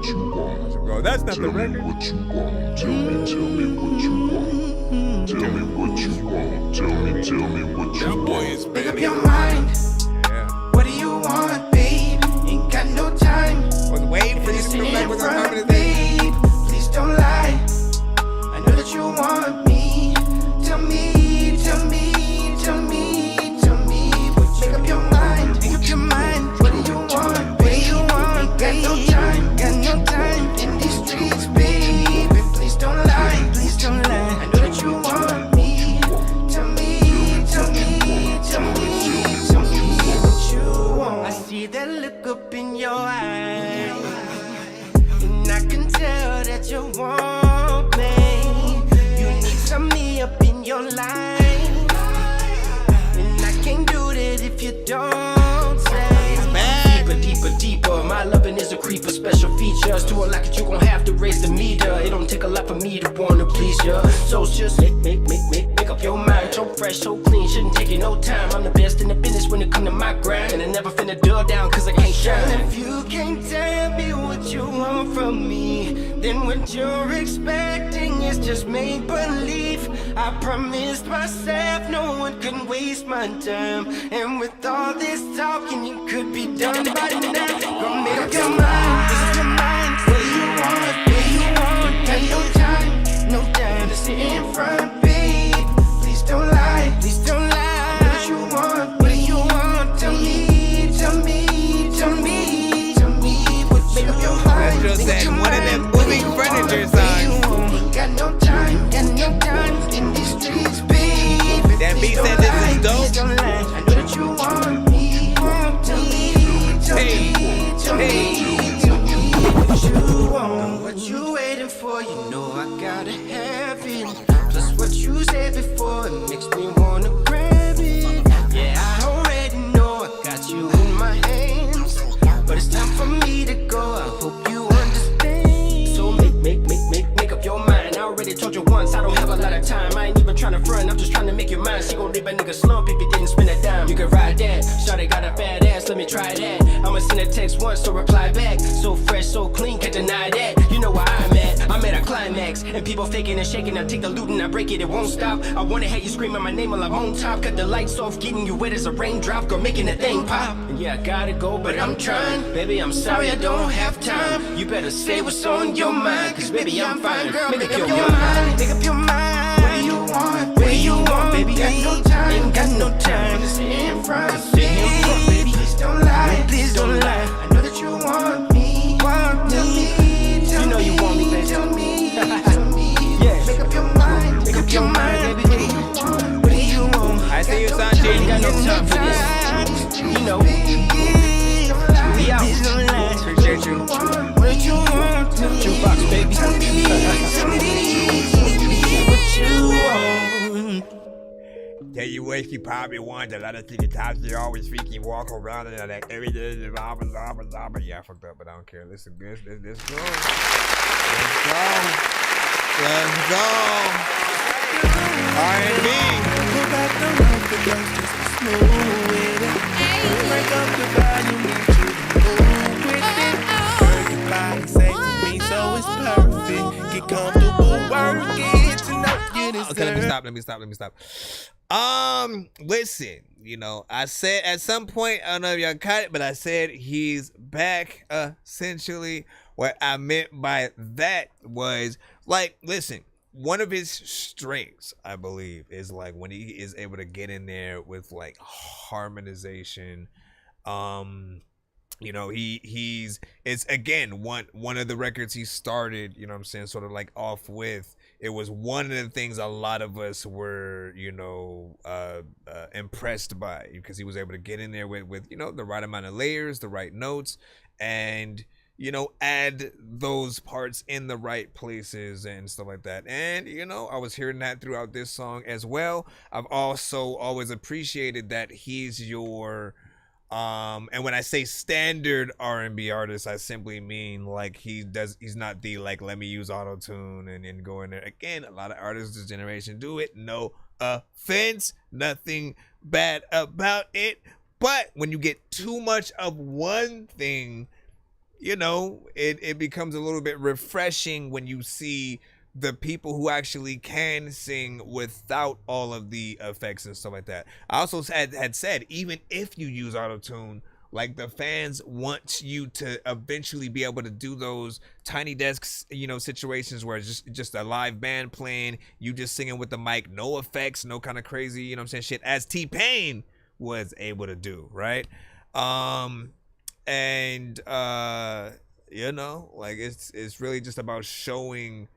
you want. Bro, that's not the record. What you want. Tell me what you want. Tell me what you want. Tell me what you want. Make up your mind. Yeah. What do you want, babe? Ain't got no time. I was waiting for you to come back with a comment, babe. Please don't lie. I know that you want me. Tell me. Make up your mind. Make up your mind. What do you want, babe? Got no time in these streets, babe. Please don't lie. I know that you want me. Tell me what you want. I see that look up in your eyes, and I can tell that you want me. You need some me up in your life, and I can't do that if you don't say. Deeper. My loving is a creeper. Special features to unlock it, you gon' have to raise the meter. It don't take a lot for me to wanna please ya. So just make up your mind. So fresh, so clean, shouldn't take you no time. I'm the best in the business when it come to my grind, and I never finna dull down cause I can't shine. If you can't tell me what you want from me, then what you're expecting is just make believe. I promised myself no one can waste my time, and with all this talking it could be done by now. Gonna make up your mind. This is your mind. What do you want? What do you want? Got no time to sit in front, babe. Please don't lie. What do you want? What do you want? Tell me. Make up your mind. Metro said one of them moving furniture songs. Got no time in these streets, babe. That beat said this is dope. I know that you want me. Tell me what you want. What you waiting for? You know I gotta have it. Plus what you said before, it makes me wanna grab it. Yeah, I already know I got you in my hands, but it's time for me to go. I hope you understand. So make up your mind. I already told you once, I don't have a lot of time. I ain't even trying to front, I'm just trying to make your mind. She gon' leave a nigga slump if he didn't spend a dime. You can ride that, shawty got a fat ass, let me try that. I'ma send a text once, so reply back. So fresh, so clean, can't deny that. You know where I'm at a climax, and people faking and shaking. I take the loot and I break it, it won't stop. I wanna hear you screaming my name while I'm on top. Cut the lights off, getting you wet as a raindrop. Girl, making that thing pop. And yeah, I gotta go, but I'm trying. Baby, I'm sorry, I don't have time. You better say what's on your mind, cause baby, I'm fine. Girl, make up your mind. Make up your mind. What do you want? What do you want? Baby, ain't got no time to sit in front. Baby, please don't lie. I know that you want me. Tell me. You know you want me, baby. Tell me. Yeah. Make up your mind. Make up your mind, baby. What do you want? I see you, Sanji. Ain't got no time for this. You know. We out. Appreciate you. What do you want? Jukebox, baby. Tell me what you want. Tell you what, she probably wants a lot of ticket tops. She always freaking walk around and like every day. Yeah, I fucked up, but I don't care. Listen, let's go. Let's go. R&B. Pull back the roof, the girls just smooth with it. Break up the volume, need you to move with it. Heard your body say to me, so it's perfect. Get comfortable, work it tonight. You deserve. Okay, let me stop. Listen, I said at some point, I don't know if y'all caught it, but I said he's back essentially What I meant by that was, like, listen, one of his strengths, I believe, is like when he is able to get in there with like harmonization. You know, it's again one of the records he started, you know what I'm saying, sort of like off with. It was one of the things a lot of us were, you know, impressed by, because he was able to get in there with, you know, the right amount of layers, the right notes, and, you know, add those parts in the right places and stuff like that. And, you know, I was hearing that throughout this song as well. I've also always appreciated that he's your and when I say standard R&B artist, I simply mean like he's not the like, let me use auto-tune and go in there. Again, a lot of artists this generation do it. No offense, nothing bad about it. But when you get too much of one thing, you know, it becomes a little bit refreshing when you see the people who actually can sing without all of the effects and stuff like that. I also had said, even if you use auto-tune, like, the fans want you to eventually be able to do those tiny desks, you know, situations where it's just a live band playing, you just singing with the mic, no effects, no kind of crazy, you know what I'm saying, shit, as T-Pain was able to do, right? You know, like, it's really just about showing,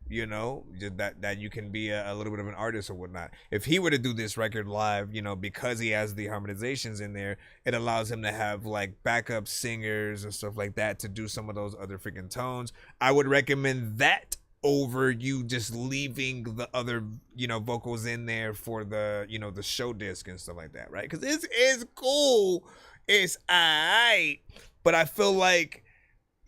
you know, that you can be a little bit of an artist or whatnot. If he were to do this record live, you know, because he has the harmonizations in there, it allows him to have like backup singers and stuff like that to do some of those other freaking tones. I would recommend that over you just leaving the other, you know, vocals in there for the, you know, the show disc and stuff like that, right? Because it's cool, it's alright, but I feel like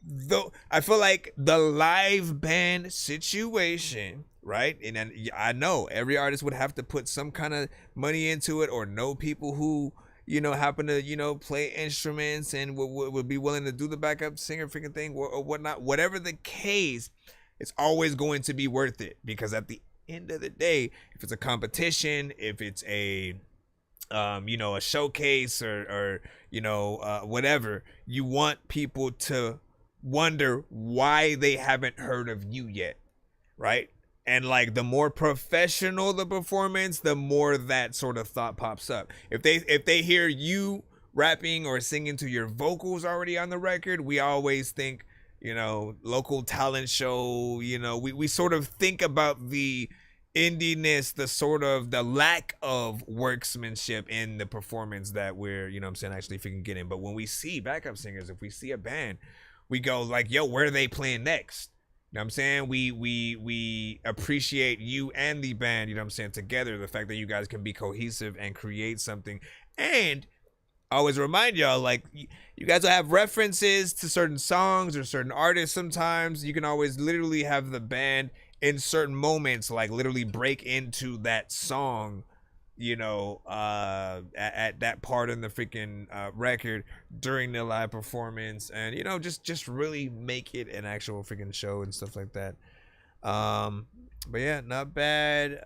the live band situation, right? And then I know every artist would have to put some kind of money into it, or know people who, you know, happen to, you know, play instruments and would be willing to do the backup singer freaking thing or whatnot. Whatever the case, it's always going to be worth it, because at the end of the day, if it's a competition, if it's a you know, a showcase or you know, whatever, you want people to wonder why they haven't heard of you yet, right? And like, the more professional the performance, the more that sort of thought pops up. If they hear you rapping or singing to your vocals already on the record, we always think, you know, local talent show, you know, we sort of think about the indiness, the sort of the lack of workmanship in the performance that we're, you know what I'm saying, actually freaking getting. But when we see backup singers, if we see a band, we go like, yo, where are they playing next? You know what I'm saying? We appreciate you and the band, you know what I'm saying, together, the fact that you guys can be cohesive and create something. And I always remind y'all, like, you guys will have references to certain songs or certain artists. Sometimes you can always literally have the band in certain moments, like, literally break into that song, you know, at that part in the freaking record during the live performance, and, you know, just really make it an actual freaking show and stuff like that. But yeah, not bad.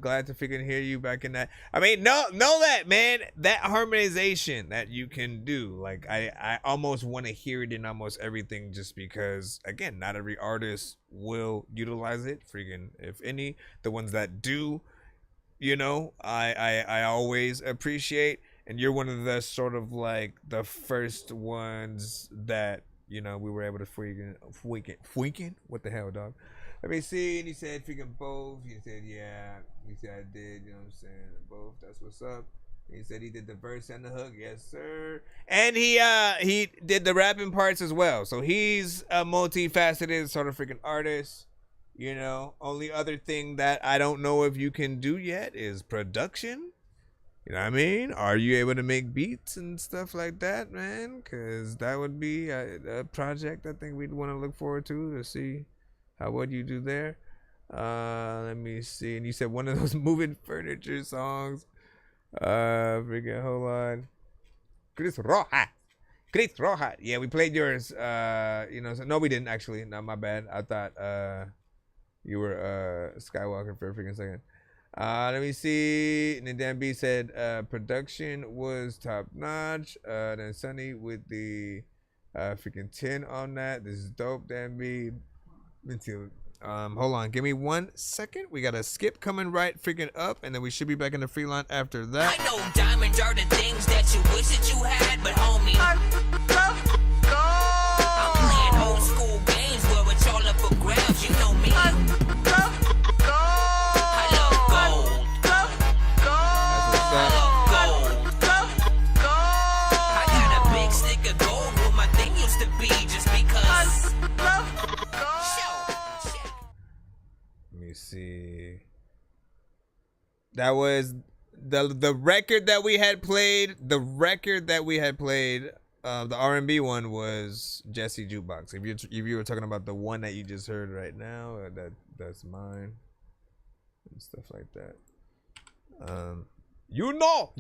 Glad to freaking hear you back in that. I mean, know that, man, that harmonization that you can do, like, I almost want to hear it in almost everything, just because, again, not every artist will utilize it. Freaking, if any, the ones that do, you know, I always appreciate, and you're one of the sort of like the first ones that, you know, we were able to freaking what the hell, dog? Let me see. And he said freaking both. He said, yeah. He said, I did, you know what I'm saying, both. That's what's up. He said he did the verse and the hook. Yes, sir. And he did the rapping parts as well. So he's a multifaceted sort of freaking artist. You know, only other thing that I don't know if you can do yet is production. You know what I mean? Are you able to make beats and stuff like that, man? Because that would be a project I think we'd want to look forward to see how what you do there. Let me see. And you said one of those moving furniture songs. Freaking, hold on. Chris Rojas. Yeah, we played yours. You know, so, no, we didn't actually. No, my bad. I thought you were Skywalker for a freaking second. Let me see. And then Dan B said production was top notch. Then Sunny with the Freaking 10 on that. This is dope, damn me. Hold on, give me 1 second. We got a skip coming right freaking up, and then we should be back in the free line after that. I know diamonds are the things that you wish that you had, but homie, I'm playing old school games where it's all up for grabs. You know me. I love gold. I got a big stick of gold where my thing used to be just because. Let me see. That was the record that we had played. The record that we had played, the R&B one, was Jesse Jukebox. If you were talking about the one that you just heard right now, that's mine and stuff like that. You will know.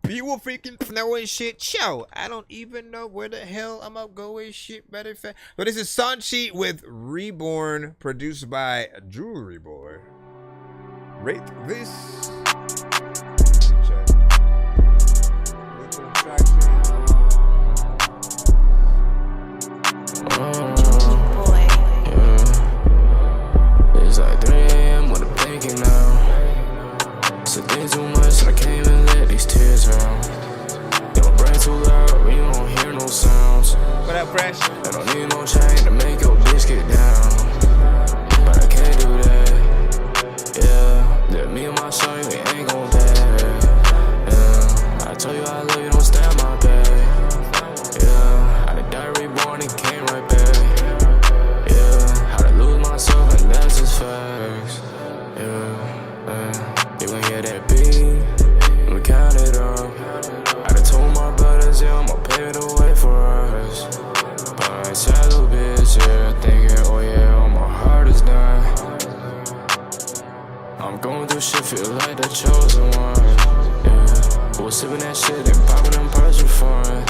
People freaking knowing shit. Show. I don't even know where the hell I'm up going. Shit better fast. But this is Sanchi with Reborn, produced by Jewelry Boy. Rate this. It's like 3 a.m. with a blanket now. Said they too much, I can't even let these tears out. Your brain too loud, we don't hear no sounds. What up, Fresh? I don't need no chain to make your bitch get down. But I can't do that. Yeah, me and my son, we ain't gon' bad. Yeah, I told you I love you, don't stand my back. Yeah, I done died reborn and came right back. Yeah, how to lose myself and that's just facts. Yeah, you gon' hear that beat, we count it up. I done told my brothers, yeah, I'ma pave the way for us. But I ain't sad little bitch, yeah, thinking, oh yeah, all my heart is done. I'm going through shit, feel like the chosen one. Yeah, was sipping that shit and popping them perks for fun.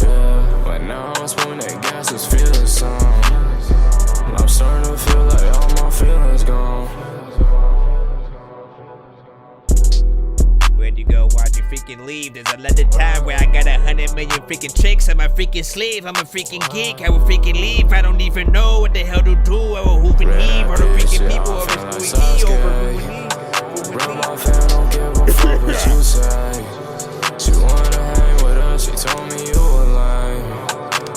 Yeah, but now I'm smoking that gas, just feeling some. I'm starting to feel like all my feelings gone. Where'd you go? Why'd you freaking leave? There's another time where I got 100 million freaking tricks on my freaking sleeve. I'm a freaking geek. I will freaking leave. I don't even know what the hell to do. I will hoop and heave. Or the freaking people over Squeaky over me. Bro, my fan don't give a fuck what you say. She wanna hang with us, she told me you were lying.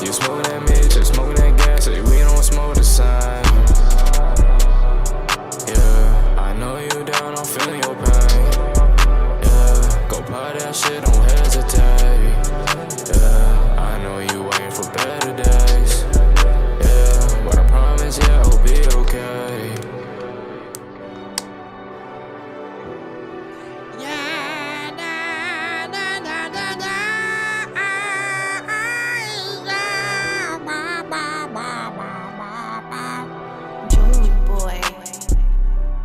You smoking that bitch, just smoking that gas, say we don't smoke the same. Yeah, I know you down, I'm feeling your pain. Yeah, go buy that shit, don't hesitate. Yeah, I know you waiting for better days. Yeah, but I promise, yeah, I'll be okay.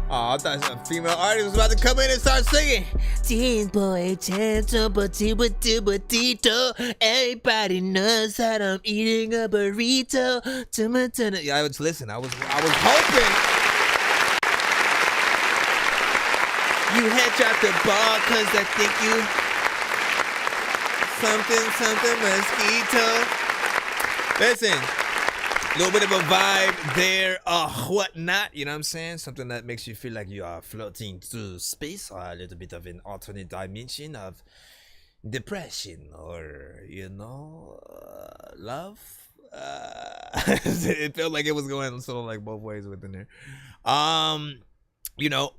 Oh, I thought some female artist was about to come in and start singing. Teen boy, everybody knows that I'm eating a burrito. Yeah, I was listen. I was hoping you had dropped the ball because I think you something mosquito. Listen. A little bit of a vibe there, whatnot, you know what I'm saying? Something that makes you feel like you are floating through space, or a little bit of an alternate dimension of depression, or, you know, love. It felt like it was going sort of like both ways within there. You know,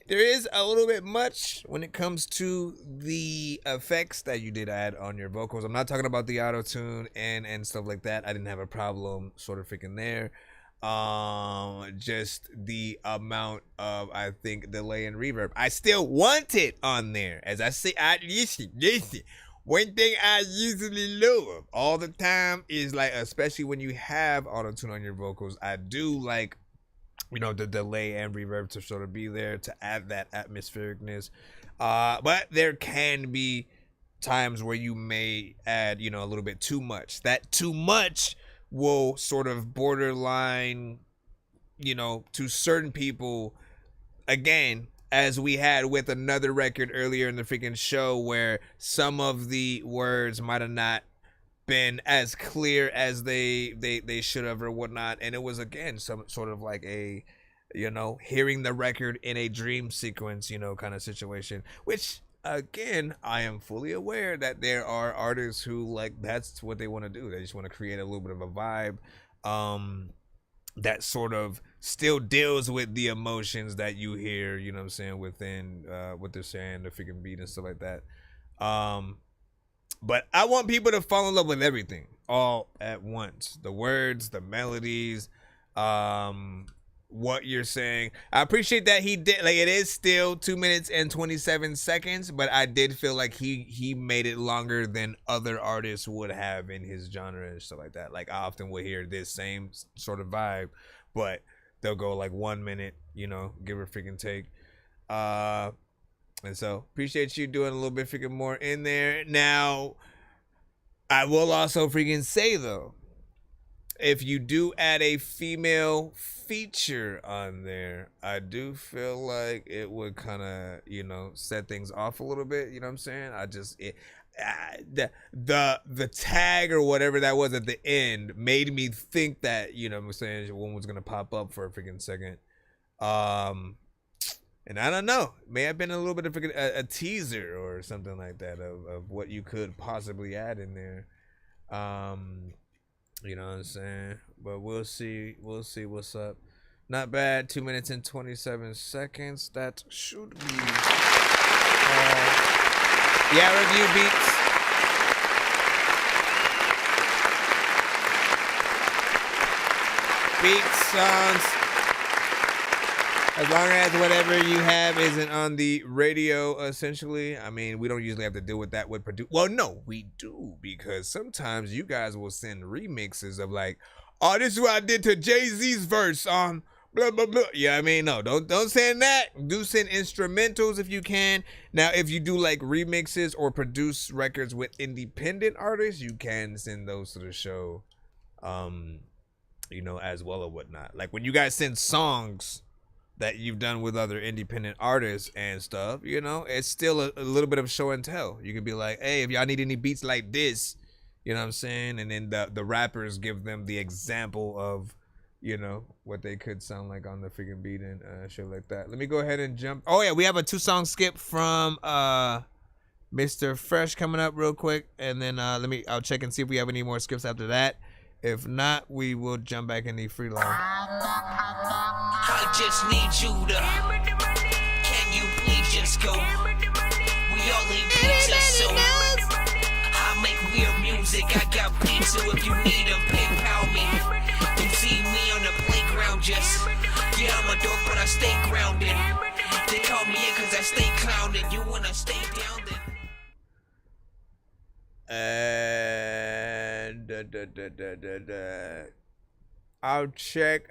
there is a little bit much when it comes to the effects that you did add on your vocals. I'm not talking about the auto-tune and stuff like that. I didn't have a problem sort of freaking there. Just the amount of, I think, delay and reverb. I still want it on there. As I say, listen. One thing I usually love all the time is, like, especially when you have auto-tune on your vocals, I do like, you know, the delay and reverb to sort of be there to add that atmosphericness. But there can be times where you may add, you know, a little bit too much. That too much will sort of borderline, you know, to certain people, again, as we had with another record earlier in the freaking show where some of the words might have not been as clear as they should have or whatnot. And it was, again, some sort of like a, you know, hearing the record in a dream sequence, you know, kind of situation, which, again, I am fully aware that there are artists who, like, that's what they want to do. They just want to create a little bit of a vibe that sort of still deals with the emotions that you hear, you know what I'm saying, within what they're saying, the freaking beat and stuff like that. But I want people to fall in love with everything all at once. The words, the melodies, what you're saying. I appreciate that he did, like, it is still 2 minutes and 27 seconds, but I did feel like he made it longer than other artists would have in his genre and stuff like that. Like, I often would hear this same sort of vibe, but they'll go like 1 minute, you know, give a freaking take. And so appreciate you doing a little bit freaking more in there. Now, I will also freaking say though, if you do add a female feature on there, I do feel like it would kind of, you know, set things off a little bit. You know what I'm saying? The tag or whatever that was at the end made me think that, you know what I'm saying, one was gonna pop up for a freaking second. And I don't know, may have been a little bit of a teaser or something like that of what you could possibly add in there. You know what I'm saying? But we'll see what's up. Not bad. 2 minutes and 27 seconds. That should be review beats. Beats, songs. As long as whatever you have isn't on the radio, essentially. I mean, we don't usually have to deal with that with produce. Well, no, we do, because sometimes you guys will send remixes of like, oh, this is what I did to Jay-Z's verse on blah, blah, blah. Yeah, I mean, no, don't send that. Do send instrumentals if you can. Now, if you do like remixes or produce records with independent artists, you can send those to the show, you know, as well or whatnot. Like when you guys send songs that you've done with other independent artists and stuff, you know, it's still a little bit of show and tell. You can be like, hey, if y'all need any beats like this, you know what I'm saying? And then the rappers give them the example of, you know, what they could sound like on the freaking beat and shit like that. Let me go ahead and jump. Oh yeah, we have a 2-song skip from Mr. Fresh coming up real quick. And then I'll check and see if we have any more skips after that. If not, we will jump back in the free line. I just need you to. Can you please just go? We all need pizza, so I make weird music. I got pizza if you need them. PayPal me. You see me on the playground, just yeah, I'm a dork, but I stay grounded. They call me in 'cause I stay clowned. You wanna stay down then? And I'll check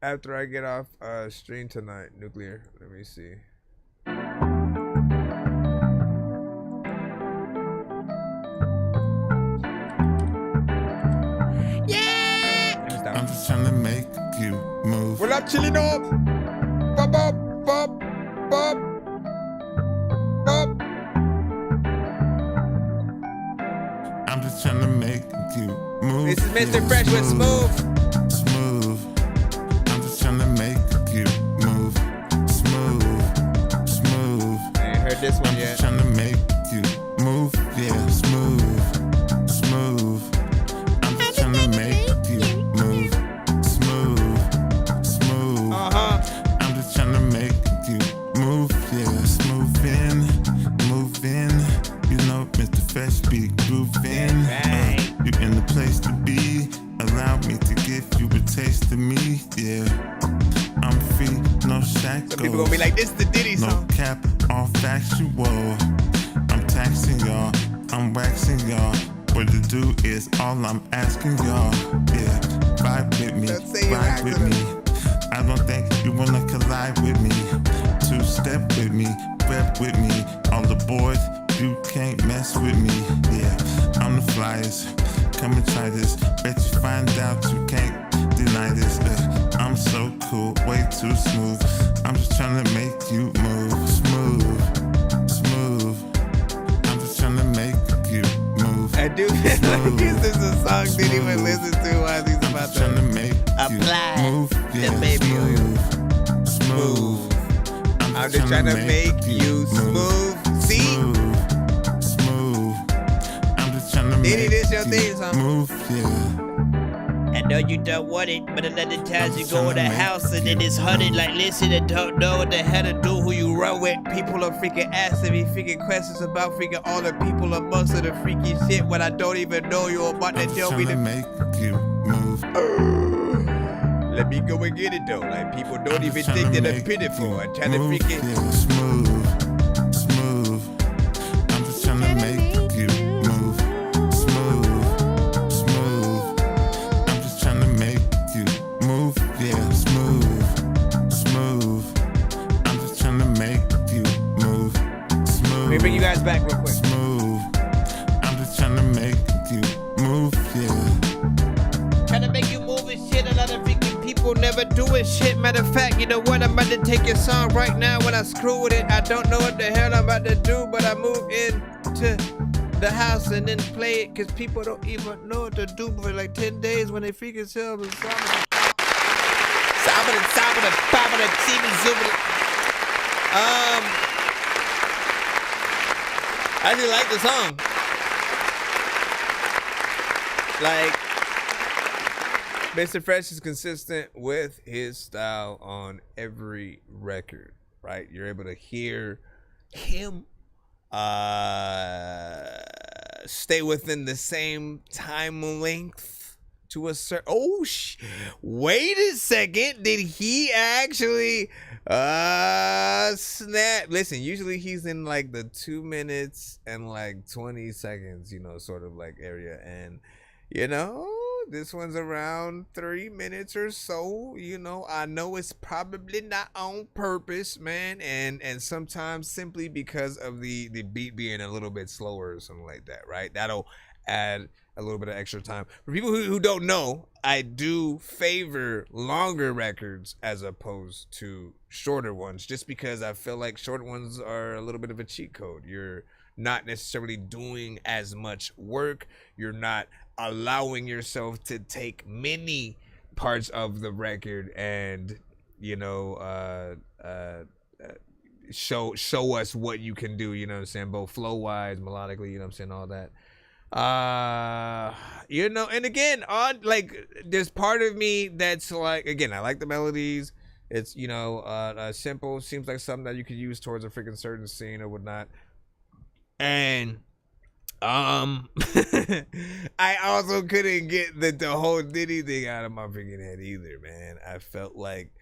after I get off stream tonight. Nuclear, let me see. Yeah, I'm just trying to make you move. What up, chilling up? Bop bop bop bop bop. I'm just trying to make you move. This is Mr. Fresh with Smooth. Smooth. I'm just trying to make you move. Smooth. Smooth. I ain't heard this one yet. I'm just trying to make you move. Yeah, smooth. Smooth. I'm just trying to make you move. Smooth. Smooth. I'm just trying to make you move. Yeah, smooth in. Move in. You know, Mr. Fresh be grooving. You in the place to be. Allow me to give you a taste of me. Yeah, I'm free, no shackles. Some people gonna be like, this is the Diddy song. No cap, all factual. I'm taxing y'all, I'm waxing y'all. What to do is all I'm asking y'all. Yeah, vibe with me, ride with me. I don't think you wanna collide with me. 2-step with me, rep with me. All the boys, you can't mess with me. Yeah, I'm the flyest. Come and try this. Bet you find out you can't deny this. I'm I'm so cool, way too smooth. I'm just trying to make you move, smooth. I'm just trying to make you move. I do feel like this is a song Diddy would listen to while he's about to apply the baby oil. Smooth. I'm just trying to make you smooth. See? Smooth. I'm just trying to Diddy, make this your you theme song. move, yeah. I know you don't want it, but a lot of times you go in the house and then it's hunted. Like, listen, and don't know what the hell to do, who you run with. People are freaking asking me freaking questions about freaking all the people amongst the freaky shit when I don't even know you about to tell me to make you move. Let me go and get it though. Like people don't even think that I'm pitiful. I'm trying to freaking smooth. I'm just trying to make you move. Smooth. I'm just trying to make you move. Yeah, smooth. I'm just trying to make you move. Smooth. Let me bring you guys back real quick. Smooth. I'm just trying to make you move. Yeah. Trying to make you move and shit. A lot of freaking people never doing shit. Matter of fact, you know what? I'm about to take your song right now. When I screw with it, I don't know what the hell I'm about to do, but I move into the house and then play it because people don't even know what to do for like 10 days when they freaking sell the song. I just like the song. Like, Mr. Fresh is consistent with his style on every record, right? You're able to hear him stay within the same time length to a certain... wait a second. Did he actually snap? Listen, usually he's in like the 2 minutes and like 20 seconds, sort of like area. And, this one's around 3 minutes or so. I know it's probably not on purpose, man. And sometimes simply because of the beat being a little bit slower or something like that, right? That'll add a little bit of extra time. For people who don't know, I do favor longer records as opposed to shorter ones, just because I feel like short ones are a little bit of a cheat code. You're not necessarily doing as much work. You're not allowing yourself to take many parts of the record and show us what you can do, what I'm saying, both flow wise, melodically, what I'm saying, all that. And again, there's part of me that's like, again, I like the melodies. It's simple, seems like something that you could use towards a freaking certain scene or whatnot. And I also couldn't get the whole Diddy thing out of my freaking head either, man. I felt like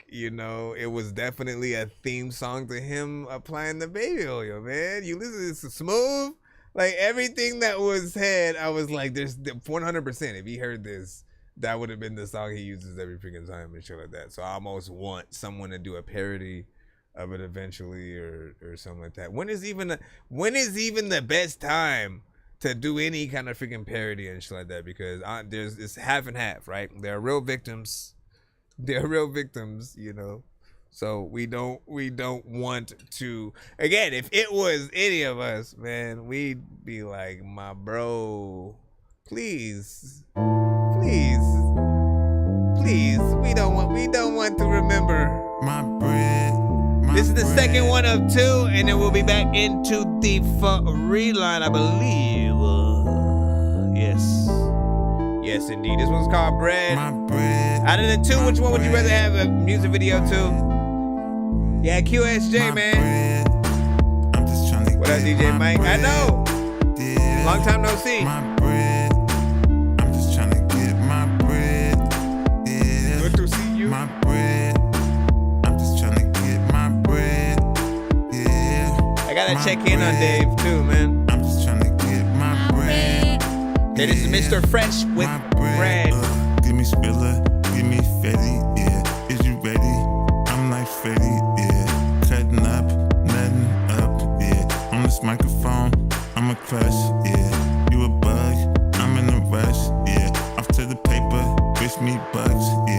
it was definitely a theme song to him applying the baby oil, man. You listen to this Smooth, like everything that was said, I was like, there's 100%. If he heard this, that would have been the song he uses every freaking time and shit like that. So I almost want someone to do a parody of it eventually or something like that. When is even the best time to do any kind of freaking parody and shit like that? Because it's half and half, right? There are real victims. So we don't want to. Again, if it was any of us, man, we'd be like, my bro, please, we don't want to remember my bread. This is the second one of 2, and then we'll be back into the reline, I believe. Yes, indeed. This one's called Bread. Out of the 2, which one would you rather have a music video to? Yeah, QSJ, man. What up, DJ Mike? I know. Long time no see. I'm just trying to get my bread. Yeah. Good to see you. My bread. I'm just trying to get my bread. Yeah. I gotta check in on Dave too, man. I'm just trying to get my bread. This is Mr. Fresh with bread. Give me Spiller, give me Fetty, yeah. Is you ready? I'm like Fetty, yeah. Cutting up, nutting up, yeah. On this microphone, I'm a crush, yeah. You a bug, I'm in a rush, yeah. Off to the paper, wish me bugs, yeah.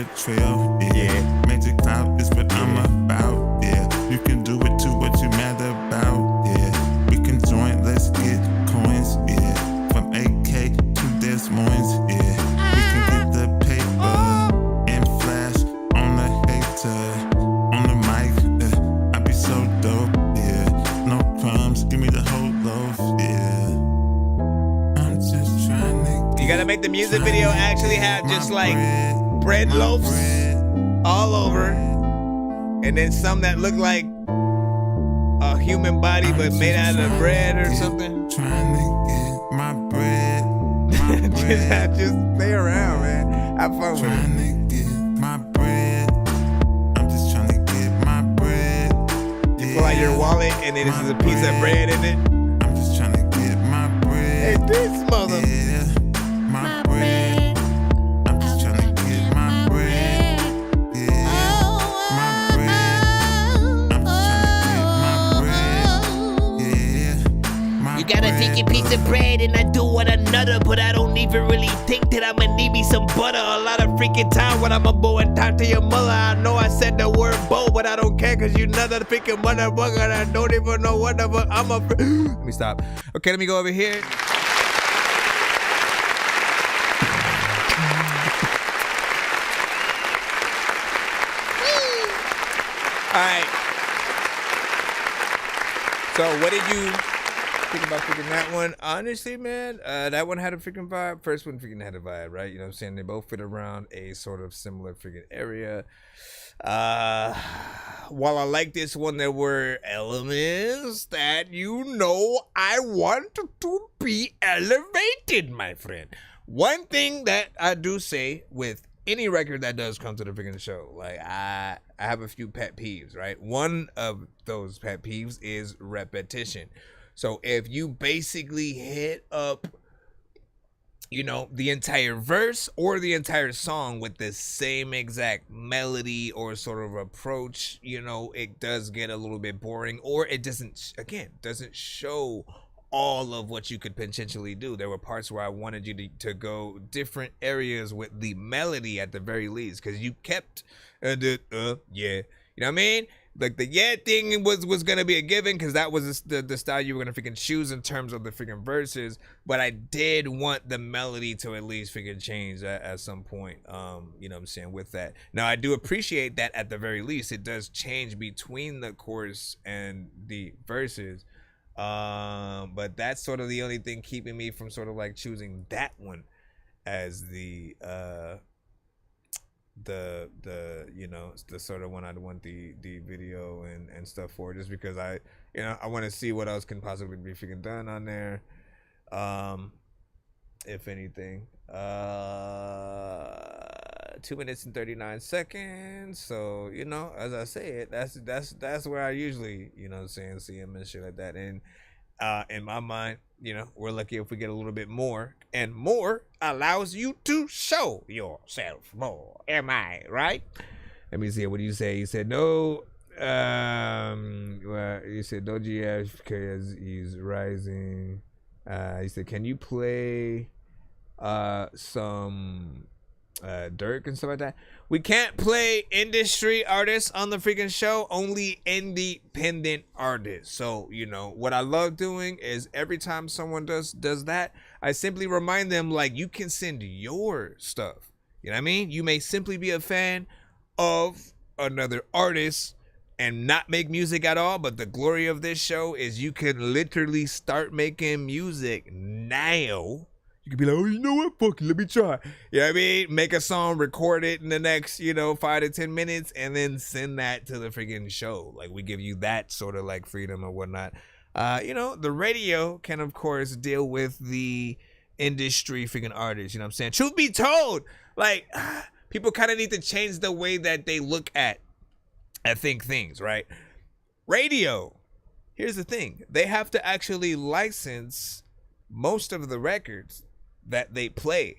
a trail, yeah. Magic cloud is what I'm about, yeah. You can do it too, what you mad about, yeah. We can join, let's get coins, yeah. From AK to Des Moines, yeah. We can get the paper and flash on the hater. On the mic, I be so dope, yeah. No crumbs, give me the whole loaf, yeah. I'm just trying to. You gotta make the music video actually have just like bread loaves all over, and then some that look like a human body but made out of bread or something. Trying to get my bread. just play around, man. Have fun with it. Trying to get my bread. I'm just trying to get my bread. You pull out your wallet and then this is a piece of bread in it. I'm just trying to get my bread. Hey, this mother. My bread. I'm just trying to get my bread. Yeah. My bread. I'm just trying to get my bread. Yeah. You gotta take your piece of bread and I do what another, but I don't even really think that I'ma need me some butter. A lot of freaking time when I'ma go and talk to your mother. I know I said the word bow, but I don't care cause you another freaking motherfucker and I don't even know what the fuck I'm a Let me stop. Okay, let me go over here. All right. So what did you think about freaking that one? Honestly, man, that one had a freaking vibe. First one freaking had a vibe, right? You know what I'm saying? They both fit around a sort of similar freaking area. While I like this one, there were elements that, you know, I want to be elevated, my friend. One thing that I do say with any record that does come to the freaking show, like I have a few pet peeves, right? One of those pet peeves is repetition. So if you basically hit up, you know, the entire verse or the entire song with the same exact melody or sort of approach, you know, it does get a little bit boring, or it doesn't show all of what you could potentially do. There were parts where I wanted you to go different areas with the melody at the very least, because you kept yeah, you know what I mean? Like the yeah thing was gonna be a given because that was the style you were gonna freaking choose in terms of the freaking verses, but I did want the melody to at least freaking change at some point. You know what I'm saying, with that. Now I do appreciate that at the very least it does change between the chorus and the verses. But that's sort of the only thing keeping me from sort of like choosing that one as the you know, the sort of one I'd want the video and stuff for, just because I want to see what else can possibly be freaking done on there, if anything. 2 minutes and 39 seconds, so you know, as I say it, that's where I usually, you know what I'm saying, see him and shit like that. And in my mind, you know, we're lucky if we get a little bit more, and more allows you to show yourself more. Am I right? Let me see. What do you say? You said no. Well, you said no GF because he's rising. He said, can you play some Dirk and stuff like that? We can't play industry artists on the freaking show, only independent artists. So, you know, what I love doing is every time someone does that, I simply remind them, like, you can send your stuff. You know what I mean? You may simply be a fan of another artist and not make music at all, but the glory of this show is you can literally start making music now. You could be like, oh, you know what? Fuck it, let me try. You know what I mean? Make a song, record it in the next, 5 to 10 minutes, and then send that to the freaking show. Like, we give you that sort of like freedom or whatnot. The radio can, of course, deal with the industry freaking artists. You know what I'm saying? Truth be told, like, people kind of need to change the way that they look at things, right? Radio, here's the thing. They have to actually license most of the records that they play,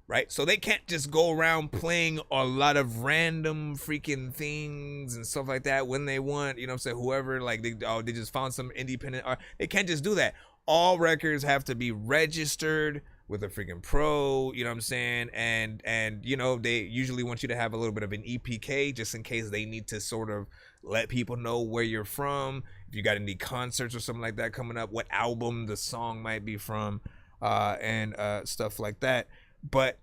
right? So they can't just go around playing a lot of random freaking things and stuff like that when they want, you know what I'm saying? Whoever, like, they just found some independent art. They can't just do that. All records have to be registered with a freaking pro, you know what I'm saying? And you know, they usually want you to have a little bit of an EPK just in case they need to sort of let people know where you're from, if you got any concerts or something like that coming up, what album the song might be from, and stuff like that. But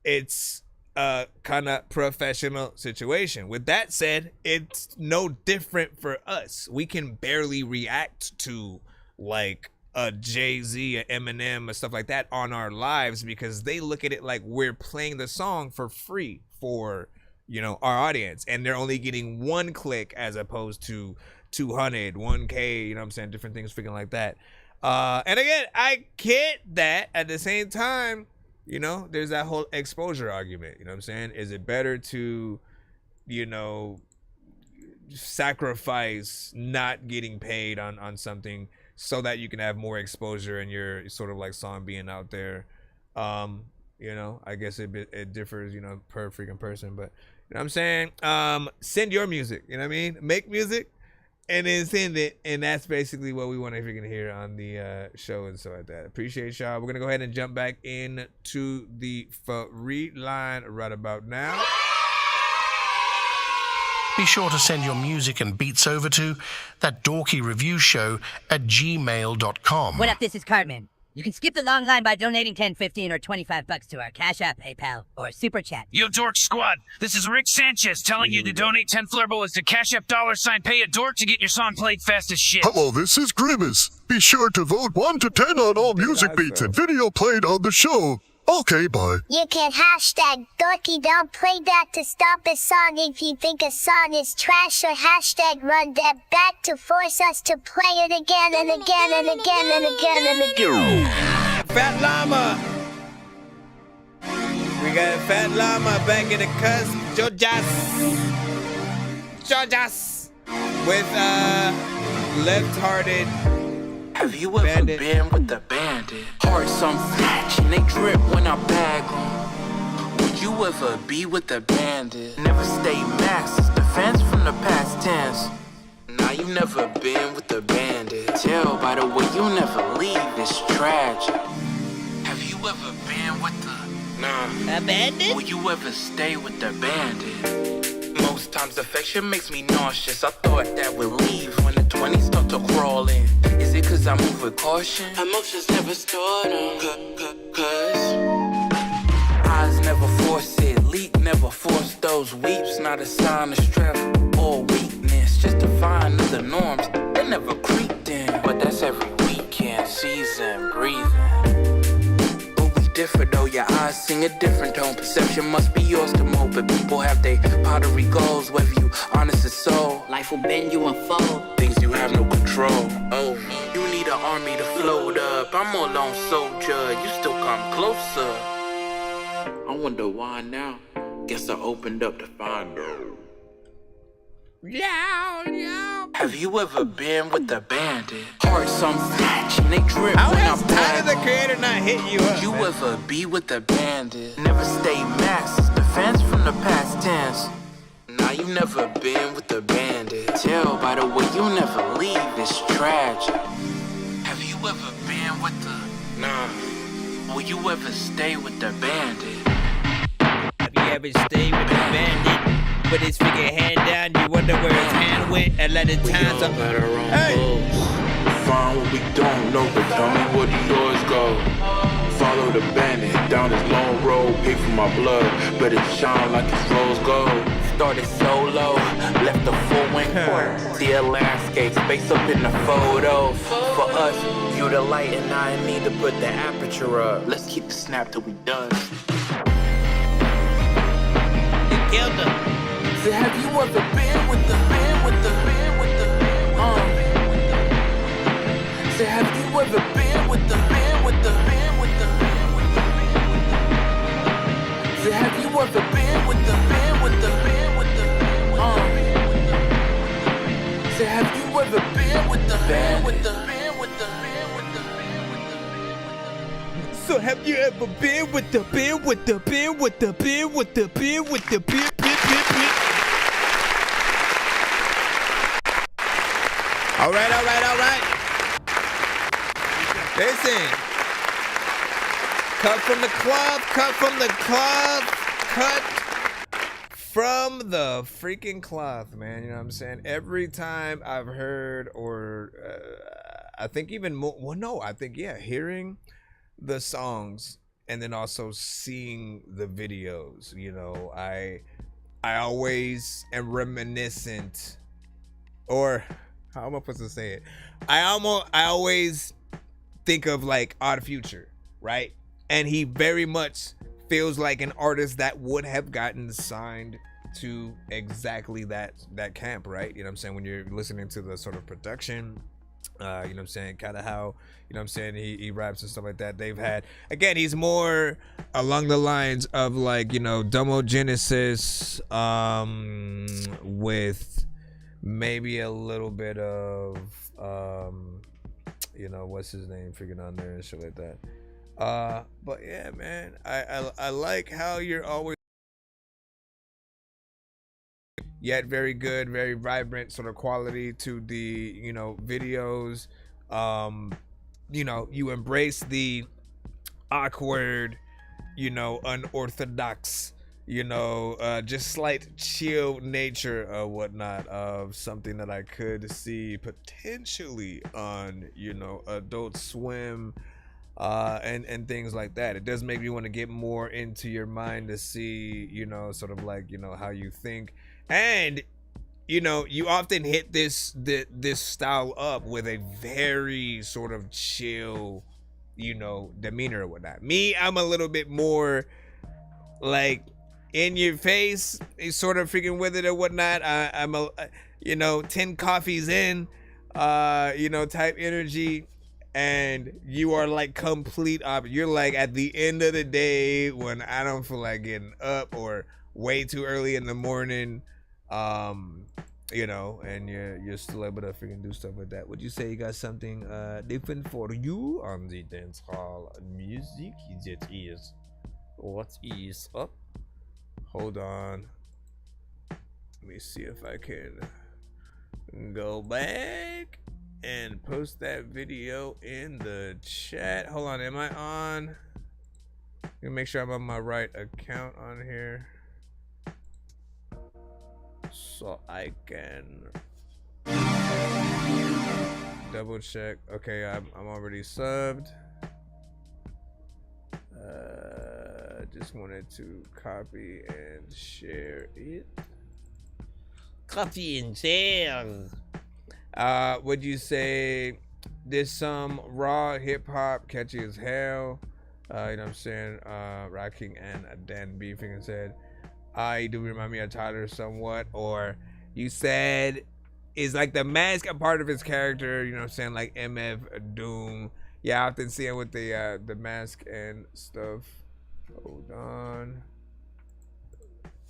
it's a kind of professional situation. With that said, it's no different for us. We can barely react to like a Jay-Z, a Eminem, and stuff like that on our lives because they look at it like we're playing the song for free for, you know, our audience, and they're only getting 1 click as opposed to 200, 1K, you know what I'm saying, different things freaking like that. And again, I get that. At the same time, you know, there's that whole exposure argument, you know what I'm saying? Is it better to, you know, sacrifice not getting paid on something so that you can have more exposure and your sort of like song being out there? You know, I guess it differs, you know, per freaking person, but you know what I'm saying? Send your music, you know what I mean? Make music and then send it, and that's basically what we want to freaking hear on the show and stuff like that. Appreciate y'all. We're gonna go ahead and jump back into the free line right about now. Be sure to send your music and beats over to ThatDorkyReviewShow at gmail.com. What up, this is Cartman. You can skip the long line by donating $10, $15, or $25 to our Cash App, PayPal, or Super Chat. Yo, Dork Squad, this is Rick Sanchez telling you to donate 10 flurbles to Cash App $pay a dork to get your song played fast as shit. Hello, this is Grimace. Be sure to vote 1 to 10 on all music beats and video played on the show. Okay, bye. You can hashtag Dorky don't play that to stop a song if you think a song is trash, or hashtag run that back to force us to play it again and again and again and again and again. Fat Llama. We got Fat Llama back in the cusp. Jojas. With left-hearted. Have you ever been with the bandit? Hearts I'm snatching, they drip when I bag them. Would you ever be with the bandit? Never stay masked, it's defense from the past tense. Now you never been with the bandit. Tell by the way you never leave, it's tragic. Have you ever been with the a bandit? Will you ever stay with the bandit? Most times affection makes me nauseous. I thought that would leave when the 20s start to crawl in. Is it cause I move with caution? Emotions never store them. Cause eyes never force it. Leak never force those weeps. Not a sign of strength or weakness. Just define the norms. They never creeped in. But that's every weekend. Season, breathing. Different though, your eyes sing a different tone. Perception must be yours to mold, but people have their pottery goals. Whether you honest as soul, life will bend you and fold. Things you have no control. Oh, you need an army to float up. I'm a lone soldier, you still come closer. I wonder why now. Guess I opened up to find out. Have you ever been with the bandit? Hearts I'm snatching, they drip when I bag. How did the creator not hit you up? You ever be with the bandit? Never stay masked, it's defense from the past tense. Now you never been with the bandit. Tell by the way you never leave, it's tragic. Have you ever been with the Will you ever stay with the bandit? Have you ever stayed with the bandit? Put his freaking hand down, you wonder where his hand went. A lot of times I'm hey. Find what we don't know, but tell me where the doors go. Follow the bandit down this long road, pay for my blood, but it shine like it's rose gold. Started solo, left the full wing port. See a landscape, space up in the photo. For us, view the light and I need to put the aperture up. Let's keep the snap till we done. You killed him. So have you ever been with the So have you ever been with the So have you ever been with the So have you ever been with the So have you ever been with the All right. Listen. Cut from the cloth, cut from the cloth, cut from the freaking cloth, man. You know what I'm saying? Every time I've heard, or I think even more, well, no, I think, yeah, hearing the songs and then also seeing the videos, you know, I always am reminiscent, or how am I supposed to say it? I always think of like Odd Future, right? And he very much feels like an artist that would have gotten signed to exactly that camp, right? You know what I'm saying? When you're listening to the sort of production, you know what I'm saying, kind of how, you know what I'm saying, he raps and stuff like that. They've had, again, he's more along the lines of like, you know, Domo Genesis, with maybe a little bit of, you know, what's his name freaking on there and shit like that. But yeah, man, I like how you're always yet very good, very vibrant sort of quality to the, you know, videos. You know, you embrace the awkward, you know, unorthodox, you know, just slight chill nature or whatnot of something that I could see potentially on, you know, Adult Swim, and things like that. It does make me want to get more into your mind to see, you know, sort of like, you know, how you think. And, you know, you often hit this style up with a very sort of chill, you know, demeanor or whatnot. Me, I'm a little bit more like in your face, sort of freaking with it or whatnot. I'm a, you know, 10 coffees in, you know, type energy. And you are like complete opposite. You're like at the end of the day when I don't feel like getting up or way too early in the morning, you know, and you're still able to freaking do stuff like that. Would you say you got something different for you on the dance hall music? It is. What is up? Hold on. Let me see if I can go back and post that video in the chat. Hold on, am I on? Let me make sure I'm on my right account on here, so I can double check. Okay, I'm already subbed. Just wanted to copy and share it. Copy and share. Would you say there's some raw hip hop, catchy as hell? You know what I'm saying? Rocking and Dan Beefing said, you do remind me of Tyler somewhat. Or you said, is like the mask a part of his character? You know what I'm saying? Like MF Doom. Yeah, I often see him with the mask and stuff. Hold on.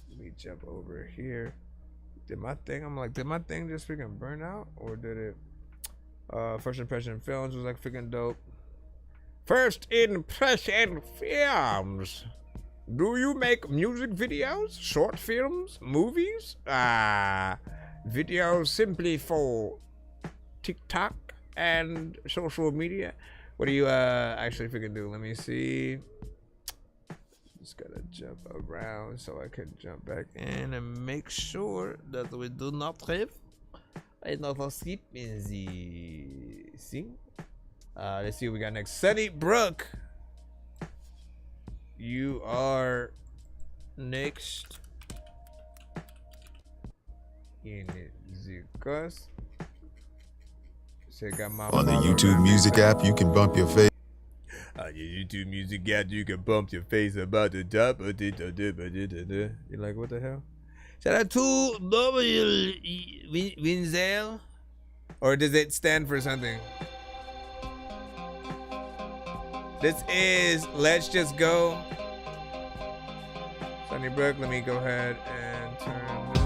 Let me jump over here. Did my thing just freaking burn out? Or did it? First Impression Films was like freaking dope. First Impression Films. Do you make music videos, short films, movies? Videos simply for TikTok and social media. What do you actually freaking do? Let me see. Just gotta jump around so I can jump back in and make sure that we do not have another skip in the thing. Let's see what we got next. Sunny Brook, you are next in the course. On the YouTube Music app, you can bump your face. On your YouTube Music app, you can bump your face about the top. You're like, what the hell? Shout out to W. Winzel. Or does it stand for something? This is Let's Just Go. Sunny Brook, let me go ahead and turn this.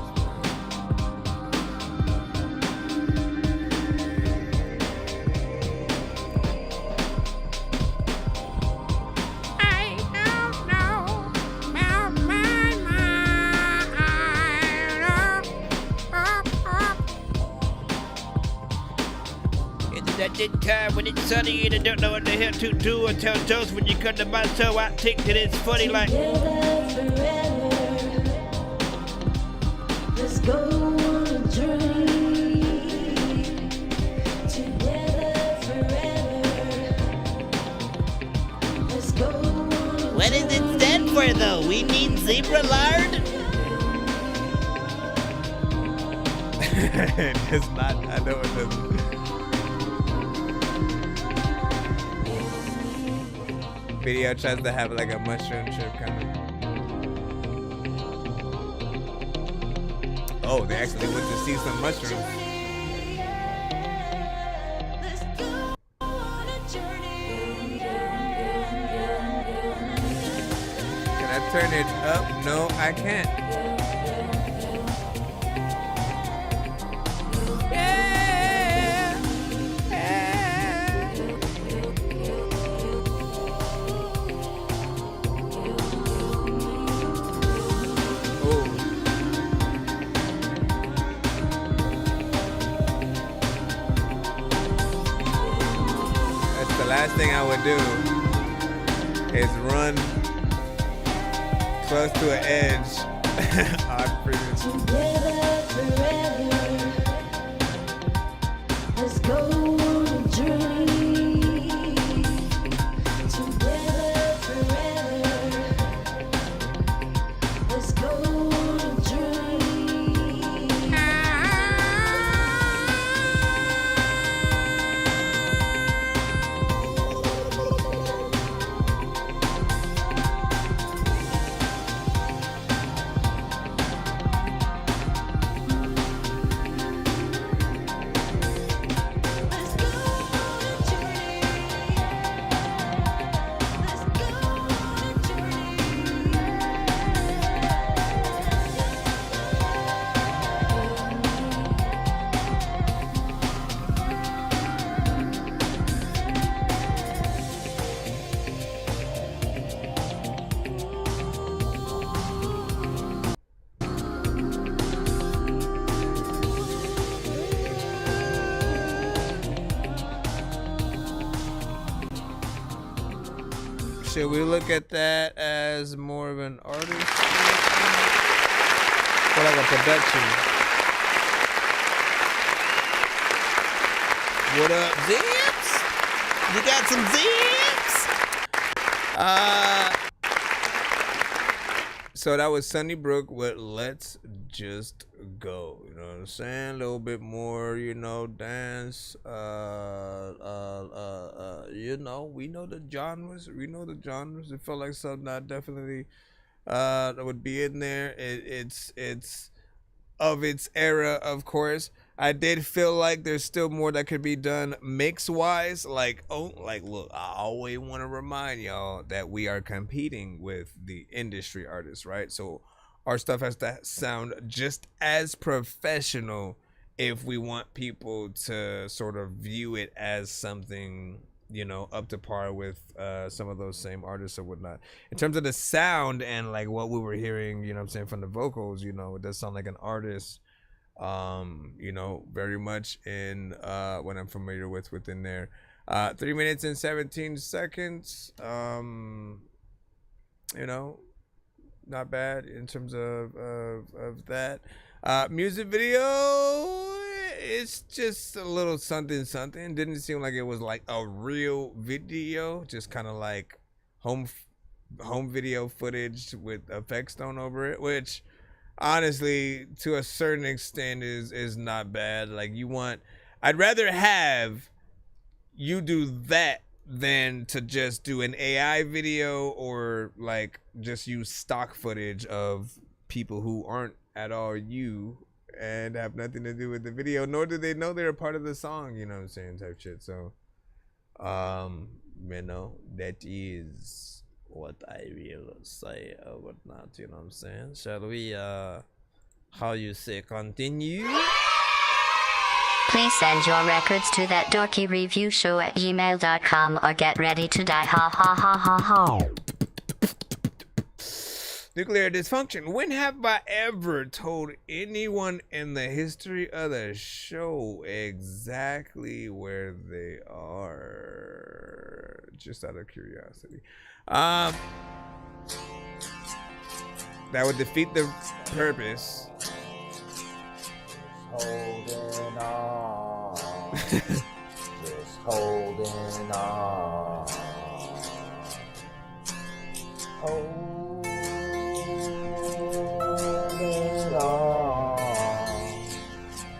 That did time when it's sunny and I don't know what the hell to do. I tell jokes when you come to my show. I think that it's funny like. Let's go on a journey together forever. Let's go. What does it stand for though? We mean zebra lard? It's not. I know it doesn't. Video tries to have like a mushroom trip kind of. Oh, they actually went to see some mushrooms. Can I turn it up? No, I can't. Last thing I would do is run close to an edge on previous. Together forever. Let's go on a journey together forever. Let's go on a journey. Should we look at that as more of an artist? Or like a production? What up, Zips? You got some Zips? So that was Sunnybrook with Let's Just Go. You know what I'm saying? A little bit more, you know, dance. You know, we know the genres. It felt like something that definitely that would be in there. It's of its era, of course. I did feel like there's still more that could be done mix-wise. Look, I always want to remind y'all that we are competing with the industry artists, right? So our stuff has to sound just as professional if we want people to sort of view it as something, you know, up to par with some of those same artists or whatnot. In terms of the sound and like what we were hearing, you know what I'm saying, from the vocals, you know, it does sound like an artist, you know, very much in what I'm familiar with within there. 3 minutes and 17 seconds, you know, not bad in terms of that. Music video, it's just a little something. Didn't seem like it was like a real video, just kind of like home video footage with effects thrown over it, which honestly to a certain extent is not bad. Like, I'd rather have you do that than to just do an AI video or like just use stock footage of people who aren't at all you and have nothing to do with the video, nor do they know they're a part of the song, you know what I'm saying, type shit. So you know, that is what I will say or whatnot, you know what I'm saying. Shall we how you say continue? Please send your records to ThatDorkyReviewShow@gmail.com or get ready to die. Ha ha ha ha ha. Nuclear dysfunction. When have I ever told anyone in the history of the show exactly where they are? Just out of curiosity. That would defeat the purpose. Holding on. Just holding on. Holding on.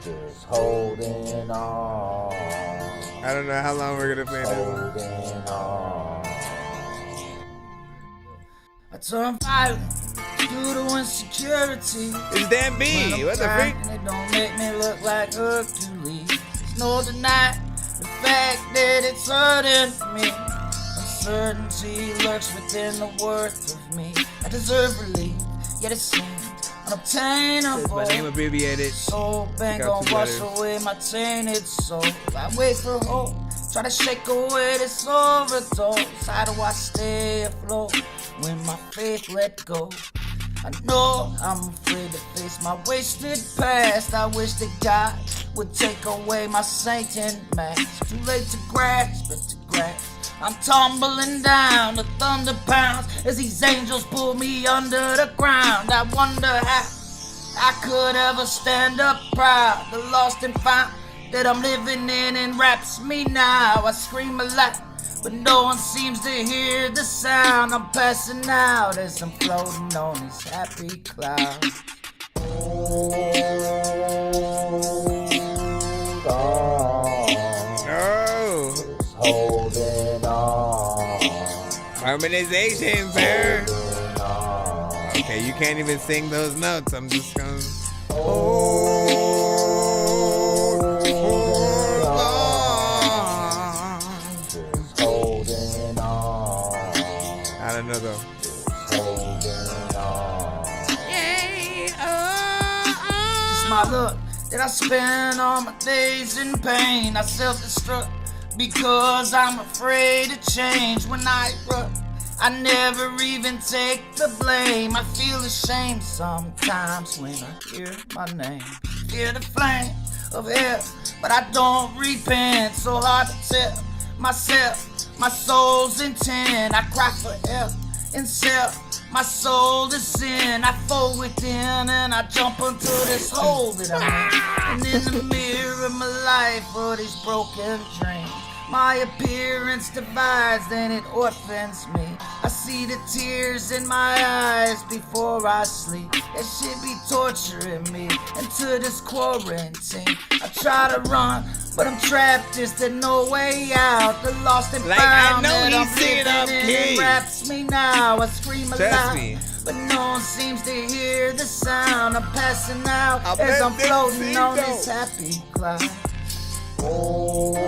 Just holding on. I don't know how long we're gonna play this. Holding on. I turn violent due to insecurity. It's Dan B. What the freak? And it don't make me look like Hercules. There's no denying the fact that it's hurting me. Uncertainty lurks within the worth of me. I deserve relief, yet it seems unobtainable. My name abbreviated. Soul bank gon' wash away my tainted soul. I wait for hope, try to shake away this overdose. How do I stay afloat when my faith let go? I know I'm afraid to face my wasted past. I wish that God would take away my Satan mask. Too late to grasp, but to grasp. I'm tumbling down, the thunder pounds as these angels pull me under the ground. I wonder how I could ever stand up proud. The lost and found that I'm living in enwraps me now. I scream a lot, but no one seems to hear the sound. I'm passing out as I'm floating on these happy clouds. Holding on. Harmonization, sir. Okay, you can't even sing those notes. I'm just gonna hold on. Just holding on. I don't know though. Holding on. It's my luck that I spend all my days in pain. I self-destruct because I'm afraid to change. When I erupt, I never even take the blame. I feel ashamed sometimes when I hear my name. Fear the flame of hell, but I don't repent. So hard to tell myself, my soul's intent. I cry for help in self, my soul is sin. I fall within and I jump into this hole that I'm in. And in the mirror of my life are these broken dreams. My appearance divides, then it orphans me. I see the tears in my eyes before I sleep. That shit be torturing me into this quarantine. I try to run, but I'm trapped. Is there no way out? The lost and Like, found I know that he's I'm singing up living key. in wraps me now. I scream Trust aloud, me. but no one seems to hear the sound. I'm passing out I as bet I'm they floating sing on though. this happy cloud. Holding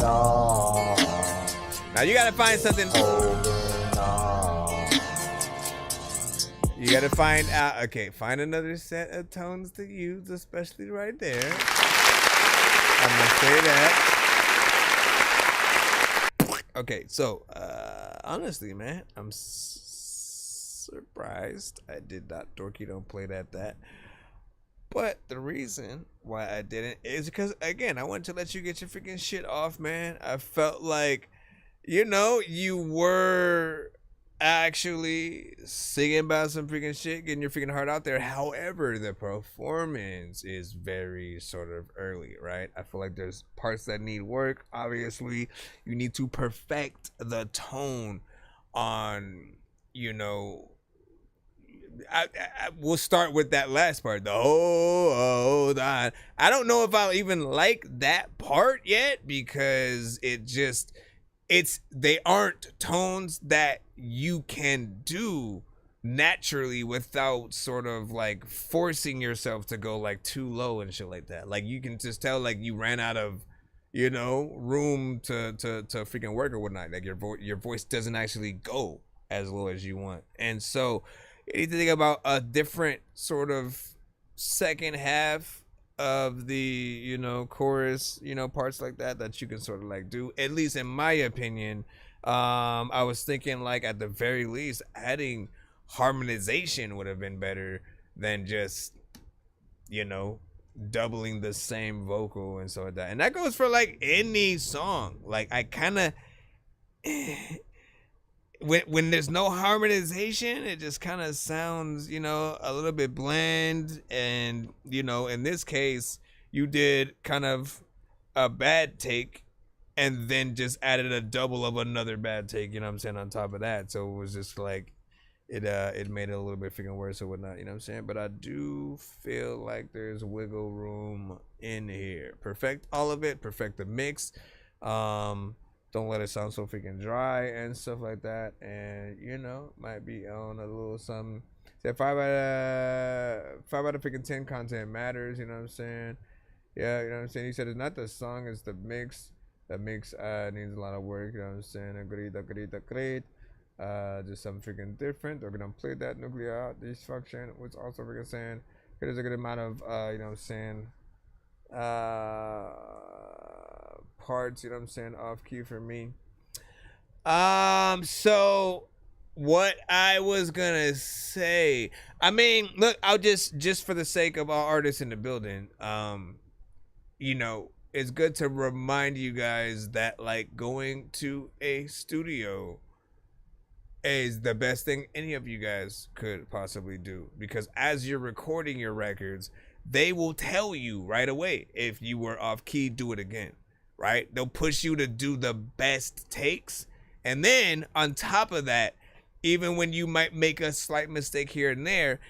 on. Now you gotta find something. Holding on. You gotta find out. Okay, find another set of tones to use, especially right there. I'm gonna say that. Okay, so honestly, man, I'm surprised I did not. Dorky don't play that. But the reason why I didn't is because, again, I wanted to let you get your freaking shit off, man. I felt like, you were actually singing about some freaking shit, getting your freaking heart out there. However, the performance is very sort of early, right? I feel like there's parts that need work. Obviously, you need to perfect the tone on, we'll start with that last part. The hold on. I don't know if I'll even like that part yet, because they aren't tones that you can do naturally without sort of like forcing yourself to go like too low and shit like that. Like you can just tell like you ran out of room to freaking work or whatnot. Like your voice doesn't actually go as low as you want. And so you need to think about a different sort of second half of the, you know, chorus, you know, parts like that you can sort of like do, at least in my opinion. I was thinking like at the very least adding harmonization would have been better than just, you know, doubling the same vocal and so like that. And that goes for like any song. Like I kind of when there's no harmonization, it just kind of sounds, you know, a little bit bland. And, you know, in this case, you did kind of a bad take and then just added a double of another bad take, you know what I'm saying, on top of that. So it was just like, it made it a little bit freaking worse or whatnot, you know what I'm saying? But I do feel like there's wiggle room in here. Perfect all of it, perfect the mix. Don't let it sound so freaking dry and stuff like that. And, you know, might be on a little something. Say 5 out of freaking 10 content matters, you know what I'm saying? Yeah, you know what I'm saying? He said it's not the song, it's the mix. The mix needs a lot of work, you know what I'm saying? Agreed. Just something freaking different. They're gonna play that nuclear dysfunction, which also freaking saying there's a good amount of you know what I'm saying, parts, you know what I'm saying, off key for me. So what I was gonna say, I mean, look, I'll just for the sake of all artists in the building, you know, it's good to remind you guys that like going to a studio is the best thing any of you guys could possibly do, because as you're recording your records, they will tell you right away if you were off key, do it again, right? They'll push you to do the best takes, and then on top of that, even when you might make a slight mistake here and there,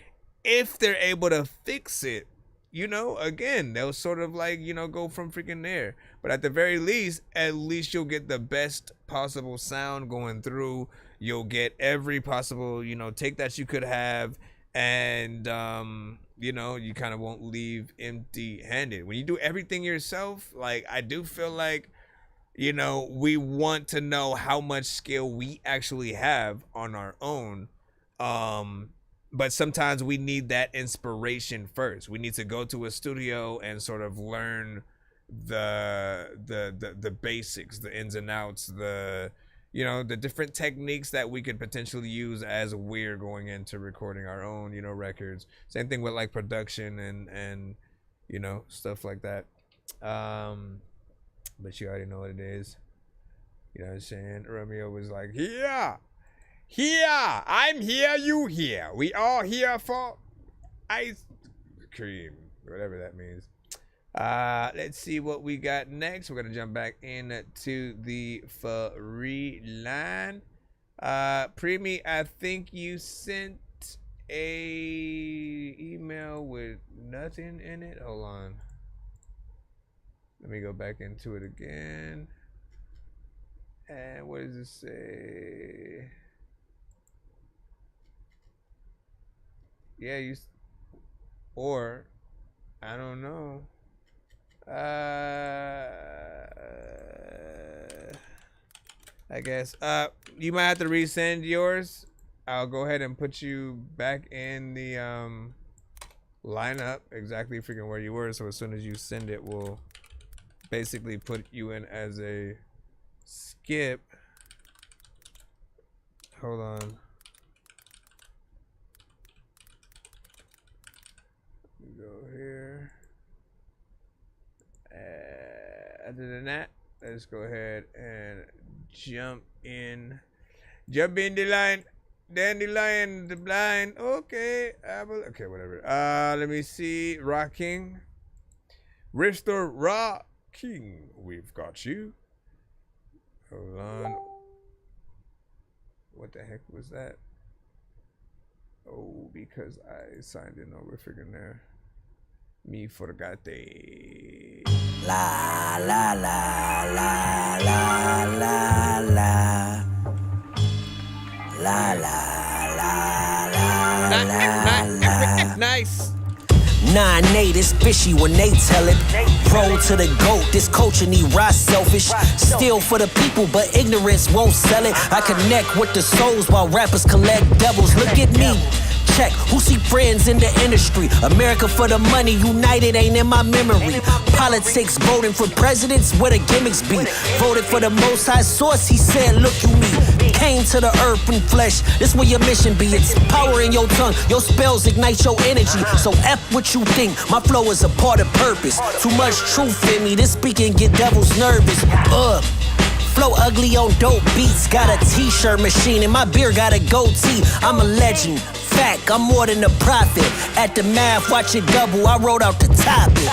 if they're able to fix it, you know, again, they'll sort of like, you know, go from freaking there. But at the very least, at least you'll get the best possible sound going through. You'll get every possible, you know, take that you could have. And, you know, you kind of won't leave empty handed. When you do everything yourself, like, I do feel like, you know, we want to know how much skill we actually have on our own. But sometimes we need that inspiration first. We need to go to a studio and sort of learn the basics, the ins and outs, the, you know, the different techniques that we could potentially use as we're going into recording our own, you know, records. Same thing with like production and you know, stuff like that. But you already know what it is. You know what I'm saying? Romeo was like, yeah. Here, I'm here, you here. We all here for ice cream, whatever that means. Let's see what we got next. We're gonna jump back into the free line. Preemie, I think you sent a email with nothing in it. Hold on. Let me go back into it again. And what does it say? Yeah, or I don't know. I guess you might have to resend yours. I'll go ahead and put you back in the lineup exactly freaking where you were. So as soon as you send it, we'll basically put you in as a skip. Hold on. Go here. Other than that, let's go ahead and jump in the line. Dandelion, the blind. Okay, okay, whatever. Let me see. Rocking, Rister Rocking. We've got you. Hold on. What the heck was that? Oh, because I signed in over freaking there. Me forgate. La la la la la la la. La la la la la la. Nice. 9-8 is fishy when they tell it. Pro to the GOAT, this culture need rise selfish. Still for the people, but ignorance won't sell it. I connect with the souls while rappers collect devils. Look at me. check. Who see friends in the industry? America for the money, united ain't in my memory. Politics, voting for presidents, where the gimmicks be. Voted for the most high source, he said, look you me. Came to the earth in flesh, this where your mission be. It's power in your tongue, your spells ignite your energy. So F what you think, my flow is a part of purpose. Too much truth in me, this speaking get devils nervous. Flow ugly on dope beats, got a t-shirt machine and my beer got a goatee. I'm a legend, fact, I'm more than a prophet. At the math, watch it double, I wrote out the topic.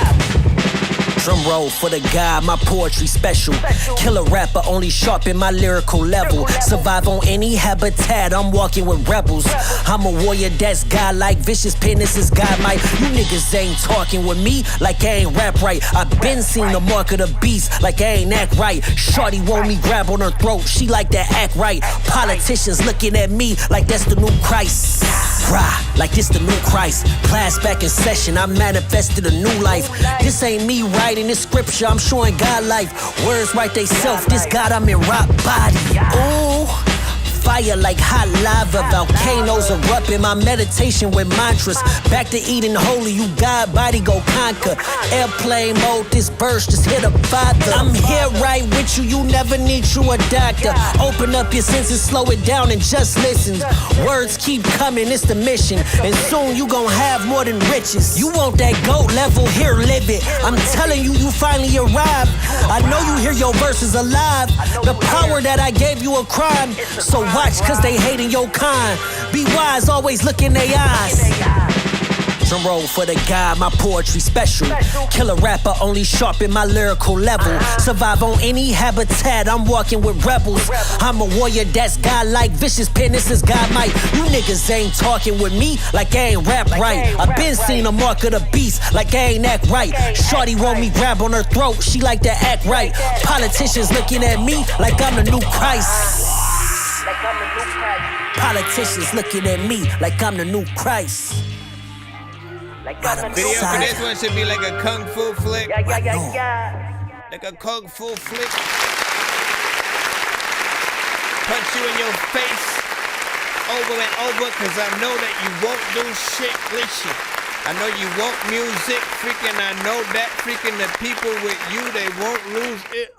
Drum roll for the guy, my poetry special. Killer rapper, only sharpen my lyrical level. Survive on any habitat, I'm walking with rebels. I'm a warrior that's godlike, vicious penis is God might. You niggas ain't talking with me like I ain't rap right. I been seen the mark of the beast like I ain't act right. Shorty want me grab on her throat, she like that act right. Politicians looking at me like that's the new Christ. Rah, like this the new Christ. Class back in session, I manifested a new life. This ain't me writing this scripture, I'm showing God life. Words write they self, this God I'm in rock body. Ooh, fire like hot lava, volcanoes erupting. My meditation with mantras. Back to eating holy, you God body go conquer. Airplane mode, this verse just hit a father. I'm here right with you, you never need you a doctor. Open up your senses, slow it down and just listen. Words keep coming, it's the mission. And soon you gon' have more than riches. You want that GOAT level, here live it. I'm telling you, you finally arrived. I know you hear your verses alive. The power that I gave you a crime. So watch, cause they hating your kind. Be wise, always look in their eyes. Drum roll for the guy, my poetry special. Killer rapper, only sharpen my lyrical level. Survive on any habitat, I'm walking with rebels. I'm a warrior that's godlike, vicious penis is God might. You niggas ain't talking with me like I ain't rap right. I been seen the mark of the beast like I ain't act right. Shorty want me grab on her throat, she like to act right. Politicians looking at me like I'm the new Christ. Politicians looking at me like I'm the new Christ. Video for this one should be like a kung fu flick. Like a kung fu flick. Punch you in your face over and over, cause I know that you won't do shit with shit. I know you want music, freaking I know that freaking the people with you, they won't lose it.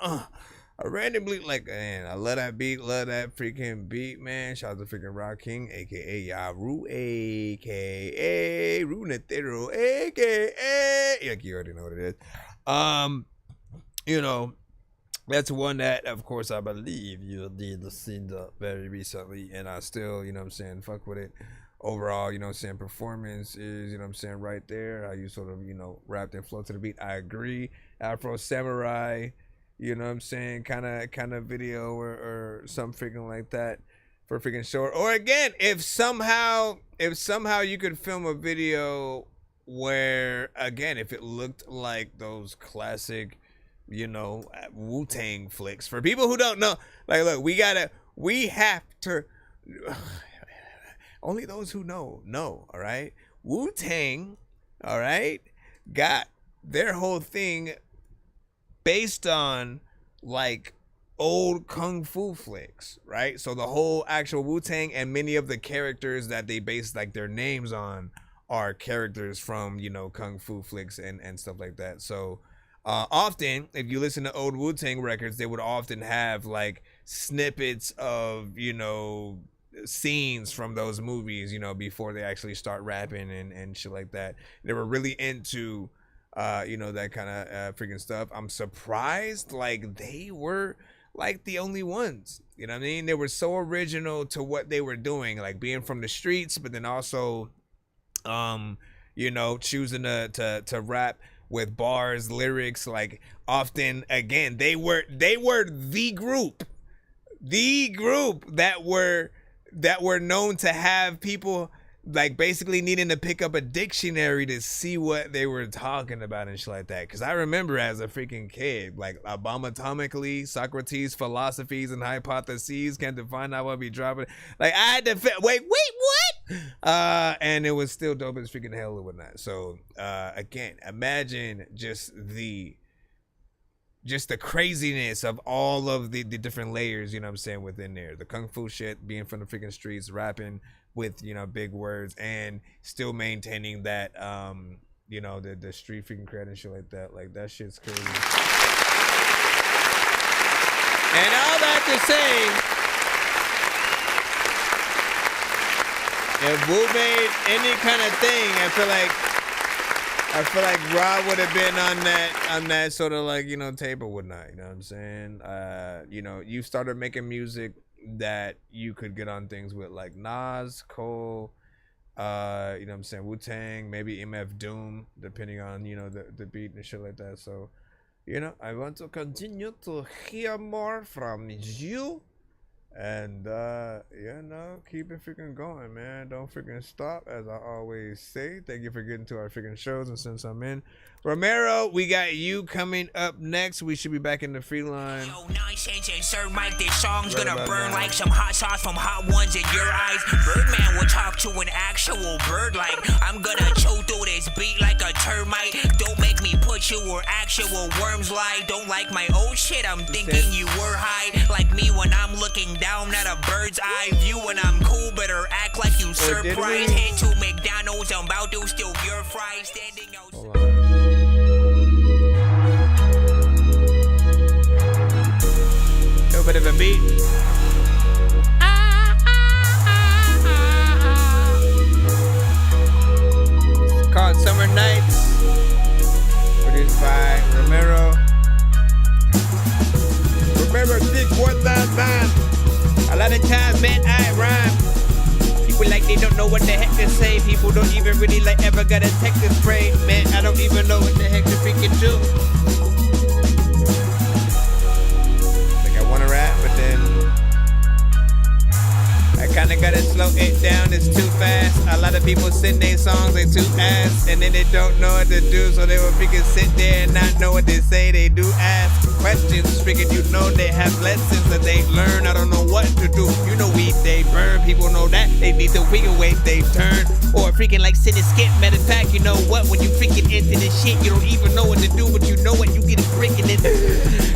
I randomly, like, man, I love that beat, love that freaking beat, man. Shout out to freaking Rock King, aka Yaru, aka Runetero, aka, like you already know what it is. You know, that's one that, of course, I believe you did listen to very recently, and I still, you know what I'm saying, fuck with it. Overall, you know what I'm saying, performance is, you know what I'm saying, right there. How you sort of, you know, rapped and flow to the beat. I agree. Afro Samurai, you know what I'm saying, kind of video or something freaking like that for freaking short. Or again, if somehow you could film a video where, again, if it looked like those classic, you know, Wu-Tang flicks. For people who don't know, like, look, we have to, only those who know, all right? Wu-Tang, all right, got their whole thing based on like old kung fu flicks, right? So the whole actual Wu-Tang and many of the characters that they base like their names on are characters from, you know, kung fu flicks and stuff like that. So often, if you listen to old Wu-Tang records, they would often have like snippets of, you know, scenes from those movies, you know, before they actually start rapping and shit like that. They were really into you know, that kind of freaking stuff. I'm surprised like they were like the only ones, you know what I mean? They were so original to what they were doing, like being from the streets, but then also you know, choosing to rap with bars, lyrics. Like often, again, they were the group that were known to have people like basically needing to pick up a dictionary to see what they were talking about and shit like that. Because I remember as a freaking kid, like abomatomically, Socrates' philosophies and hypotheses can define how I be dropping. Like I had to wait, what? And it was still dope as freaking hell and whatnot. So again, imagine just the craziness of all of the different layers, you know what I'm saying, within there. The kung fu shit, being from the freaking streets, rapping, with, you know, big words and still maintaining that, you know, the street freaking cred and shit like that. Like, that shit's crazy. And all that to say, if Wu made any kind of thing, I feel like Rob would have been on that sort of like, you know, tape or whatnot. You know what I'm saying? You know, you started making music that you could get on things with, like Nas, Cole, you know what I'm saying, Wu-Tang, maybe MF Doom, depending on, you know, the beat and shit like that. So, you know, I want to continue to hear more from you. And, you know, keep it freaking going, man. Don't freaking stop, as I always say. Thank you for getting to our freaking shows. And since I'm in, Romero, we got you coming up next. We should be back in the free line. Yo, Nonsenze and Sir Mike, this song's gonna burn like some hot sauce from hot ones in your eyes. Birdman will talk to an actual bird like I'm gonna chew through this beat like a termite. Don't make me put you where actual worms lie. Don't like my old shit, I'm thinking you were high. Like me when I'm looking down at a bird's eye view. When I'm cool, better act like you surprised. Head to McDonald's, I'm about to steal your fries. Standing outside. A bit of a beat. It's called Summer Nights. Produced by Romero. Romero 6199. A lot of times, man, I rhyme. People like they don't know what the heck to say. People don't even really like ever got a text to spray. Man, I don't even know what the heck to freaking do. Want to rap, but then I kind of gotta slow it down. It's too fast. A lot of people sing their songs, they too ass, and then they don't know what to do, so they will freaking sit there and not know what they say. They do ask questions, freaking, you know they have lessons that they learn. I don't know what to do. You know they burn. People know that they need to wiggle wait they turn, or freaking like sit and skip. Matter of fact, you know what? When you freaking into this shit, you don't even know what to do, but you know what? You get a brick and then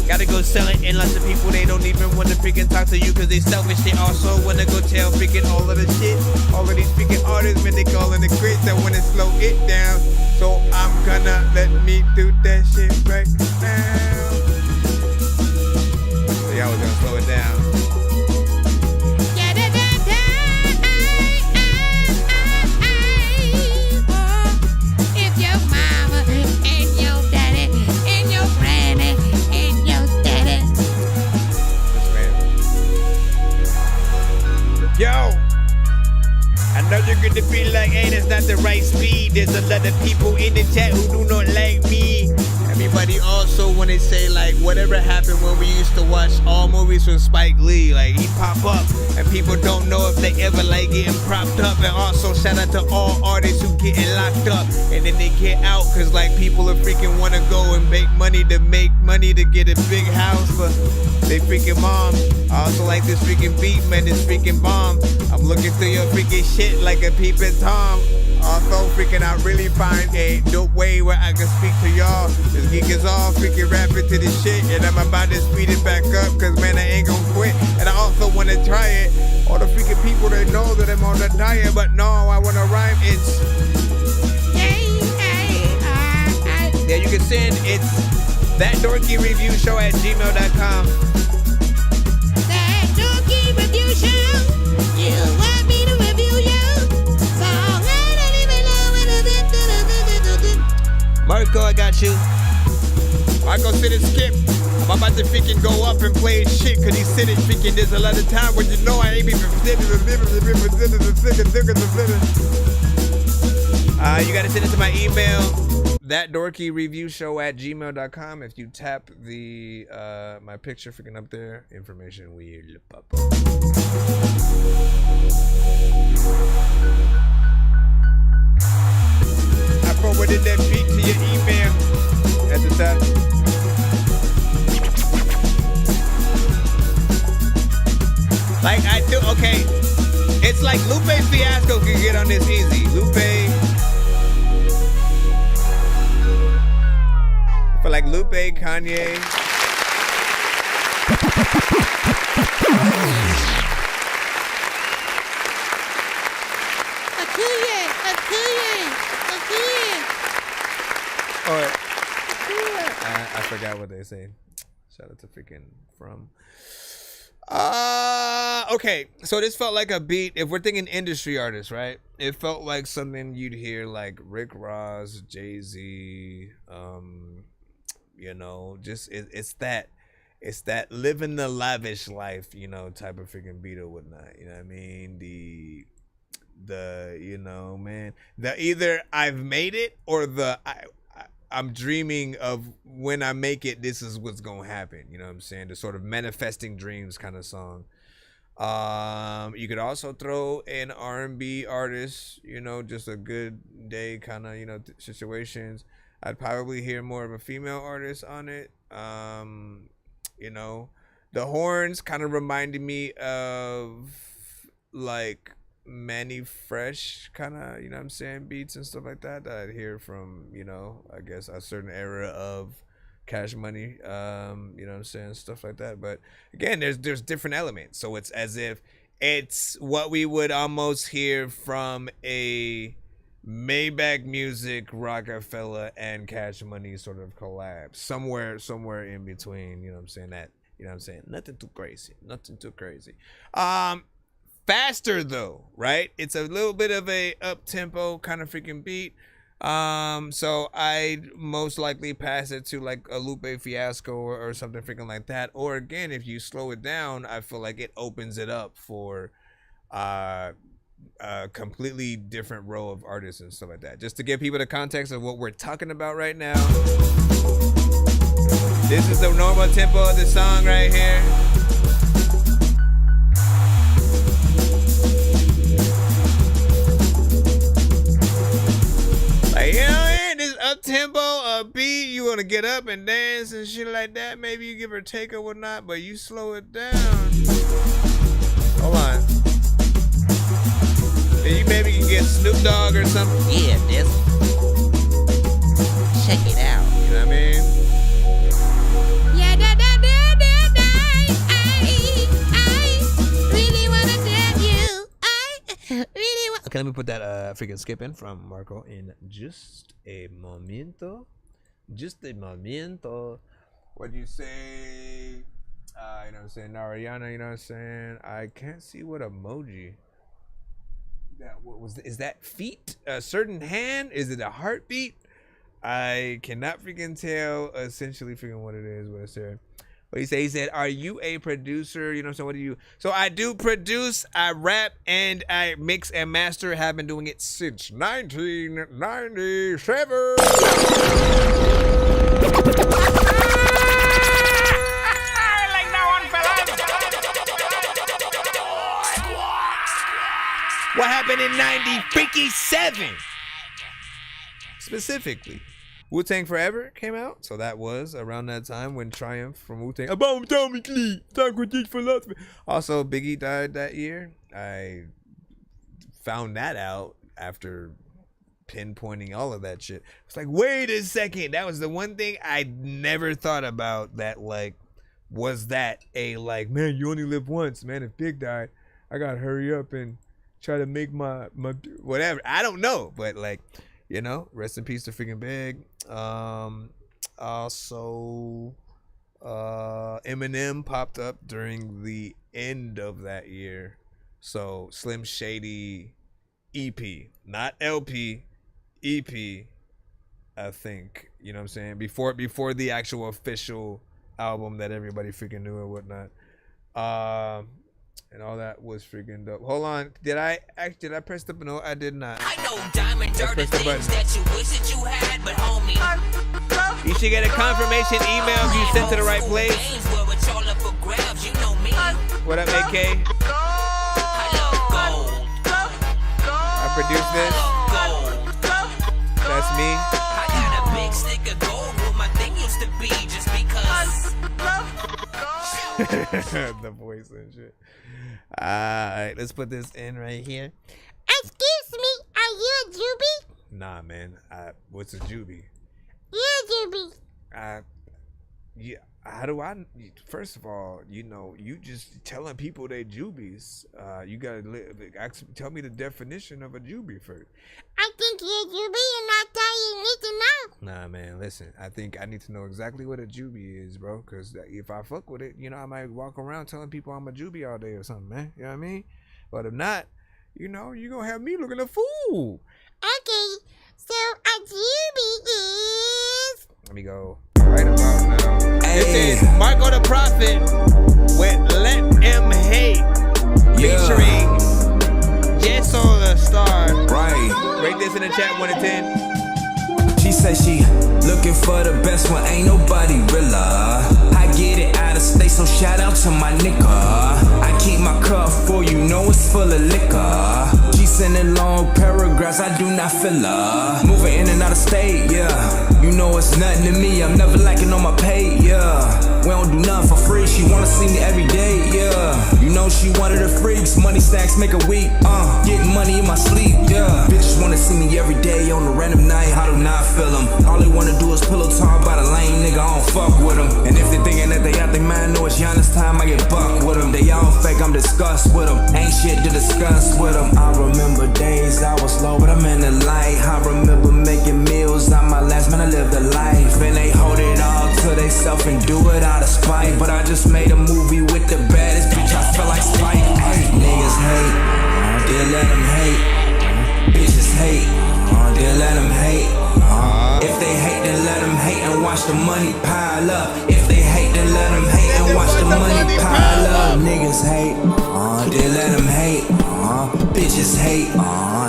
gotta go sell it. And lots of people, they don't even want to freaking talk to you because they selfish. They also want to go tell freaking all of the shit. All of these freaking artists, man, they calling the crits. I want to slow it down, so I'm gonna let me do that shit right now. So y'all was gonna slow it down. If your mama and your daddy and your granny and your daddy. Yo, I know you're gonna be like, hey, that's not the right speed. There's a lot of people in the chat who do not like me. Everybody also when they say like whatever happened when we used to watch all movies from Spike Lee, like he pop up and people don't know if they ever like getting propped up. And also shout out to all artists who getting locked up and then they get out cause like people are freaking want to go and make money to get a big house for they freaking mom. I also like this freaking beat, man, this freaking bomb. I'm looking through your freaking shit like a peeping Tom. Also freaking I really find a dope way where I can speak to y'all. This geek is all freaking rapping to this shit and I'm about to speed it back up cause man I ain't gonna quit. And I also wanna try it. All the freaking people that know that I'm on the diet, but no, I wanna rhyme. It's yeah, you can send it's ThatDorkyReviewShow at gmail.com. That Dorky Review Show. You want me to review you? So I don't even know Marco, I got you. Marco sit and skip. I'm about to freaking go up and play shit cause he said it freaking there's a lot of time when you know I ain't even you gotta send it to my email, ThatDorkyReviewShow at gmail.com. If you tap the my picture freaking up there, information will pop up. I forwarded that beat to your email at the top. Like I do, okay. It's like Lupe Fiasco can get on this easy. Lupe. For like Lupe, Kanye. I forgot what they say. Shout out to freaking From. Okay, so this felt like a beat. If we're thinking industry artists, right? It felt like something you'd hear like Rick Ross, Jay-Z, you know, just it's that living the lavish life, you know, type of freaking beat or whatnot. You know what I mean? The you know, man, the either I've made it or I'm dreaming of when I make it, this is what's gonna happen. You know what I'm saying? The sort of manifesting dreams kind of song. You could also throw an R&B artist, you know, just a good day kind of, you know, situations. I'd probably hear more of a female artist on it. You know, the horns kind of reminded me of like Manny Fresh kind of, you know what I'm saying, beats and stuff like that I'd hear from, you know, I guess a certain era of Cash Money, you know what I'm saying, stuff like that. But again, there's different elements, so it's as if it's what we would almost hear from a Maybach Music, Rockefeller, and Cash Money sort of collab, somewhere in between, you know what I'm saying, that, you know what I'm saying, nothing too crazy. Faster though, right? It's a little bit of a up-tempo kind of freaking beat. So I'd most likely pass it to like a Lupe Fiasco or something freaking like that. Or again, if you slow it down, I feel like it opens it up for a completely different row of artists and stuff like that. Just to give people the context of what we're talking about right now. This is the normal tempo of the song right here. Like, you know, this up-tempo beat, you want to get up and dance and shit like that. Maybe you give or take or whatnot, but you slow it down. Hold on. Then you maybe can get Snoop Dogg or something. Yeah, this. Check it out. You know what I mean? Yeah, I really wanna tell you. I really want. Okay, let me put that freaking skip in from Marco in just a momento. What do you say? You know what I'm saying? Narayana, you know what I'm saying? I can't see what emoji. Is that feet? A certain hand? Is it a heartbeat? I cannot freaking tell essentially freaking what it is, what it said. What he said? He said, are you a producer? You know what I'm saying? What do you? So I do produce, I rap, and I mix and master. Have been doing it since 1997. What happened in 97? Specifically, Wu-Tang Forever came out, so that was around that time when Triumph from Wu-Tang. Also, Biggie died that year. I found that out after pinpointing all of that shit. It's like, wait a second, that was the one thing I never thought about. That like, was that a like, man, you only live once, man. If Big died, I gotta hurry up and try to make my whatever. I don't know, but like, you know, rest in peace to freaking Big. Also, Eminem popped up during the end of that year. So Slim Shady EP, not LP, EP, I think. You know what I'm saying? Before the actual official album that everybody freaking knew or whatnot. And all that was freaking dope. Hold on, did I press the button? No, I did not. I know diamonds are the things that you wish that you had, but homie, you should get a confirmation email if you sent to the right place. What up, AK? I produced this. That's me. I got a big stick of gold where my thing used to be, just because. The voice and shit. Alright, let's put this in right here. Excuse me, are you a Juby? Nah, man. What's a Juby? You're a Juby. Yeah. How do I? First of all, you know, you just telling people they Jubies. You gotta tell me the definition of a Juby first. I think you're a Juby, and I tell you need to know. Nah, man, listen. I think I need to know exactly what a juvie is, bro. Because if I fuck with it, you know, I might walk around telling people I'm a juvie all day or something, man. You know what I mean? But if not, you know, you're going to have me looking a fool. Okay, so a juvie is... Let me go right about now. This is Marco the Prophet with Let Em Hate featuring Jesso the Star. Right. Rate this in the chat 1 to 10. She said she looking for the best one, ain't nobody realer. I get it out of state, so shout out to my nigga. I keep my cup full, you know it's full of liquor. She sending long paragraphs, I do not feel her. Moving in and out of state, yeah. You know it's nothing to me, I'm never lacking on my pay, yeah. We don't do nothing for free, she wanna see me every day, yeah. You know she one of the freaks, money stacks make a week, getting money in my sleep, yeah. Bitches wanna see me every day on a random night, I do not feel them. All they wanna do is pillow talk about a lame nigga, I don't fuck with them. And if they thinking that they out their mind, know it's Giannis time, I get buck with them. They all fake, I'm disgust with them. Ain't shit to discuss with them. I remember days I was low, but I'm in the light. I remember making meals on my last man, I lived a life. And they hold it all to they self and do it out of spite. But I just made a movie with the baddest bitch, I feel like Spike. Niggas hate, they let them hate. Bitches hate, they let them hate. If they hate, then let them hate and watch the money pile up. If they hate, then let them hate and watch the money pile up. Niggas hate, they let them hate. Bitches hate,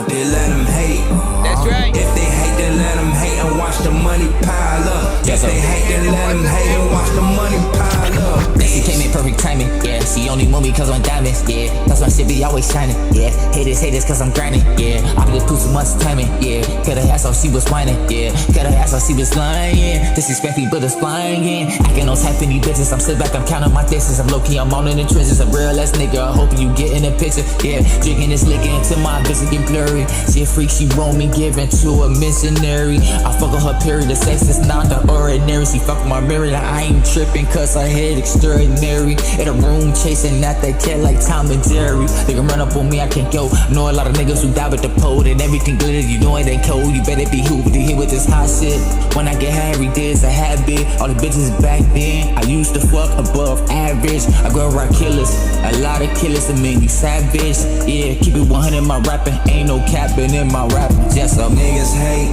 they let them hate. That's right. If they hate, then let them hate and watch the money pile up. If they hate, then let them hate and watch the money pile up. She came in perfect timing, yeah. She only want me cause I'm diamonds, yeah. That's why shit be always shining, yeah. Haters cause I'm grinding, yeah. I just put too much timing, yeah. Cut her ass off, she was whining, yeah. Cut her ass off, she was lying, yeah. Disrespect me, but it's flying, yeah. Acting on type any bitches, I'm sit back, I'm counting my distance. I'm low-key, I'm on in the trenches, a real ass nigga. I hope you get in the picture, yeah. Drinking this liquor until my vision get blurry. She a freak, she want me giving to a missionary. I fuck with her period, the sex is not the ordinary. She fuck with my mirror, I ain't tripping cause her head extraordinary. In a room chasing at that cat like Tom and Jerry. They can run up on me, I can't go. Know a lot of niggas who die with the pole and everything glitter, you know it ain't cold. You better be who to hit with this hot shit. When I get high every day, it's a habit. All the bitches back then, I used to fuck above average. I go around killers, a lot of killers, I mean you savage. Yeah, keep it 100 in my rapping, ain't no capping in my rapping. Just some niggas hate,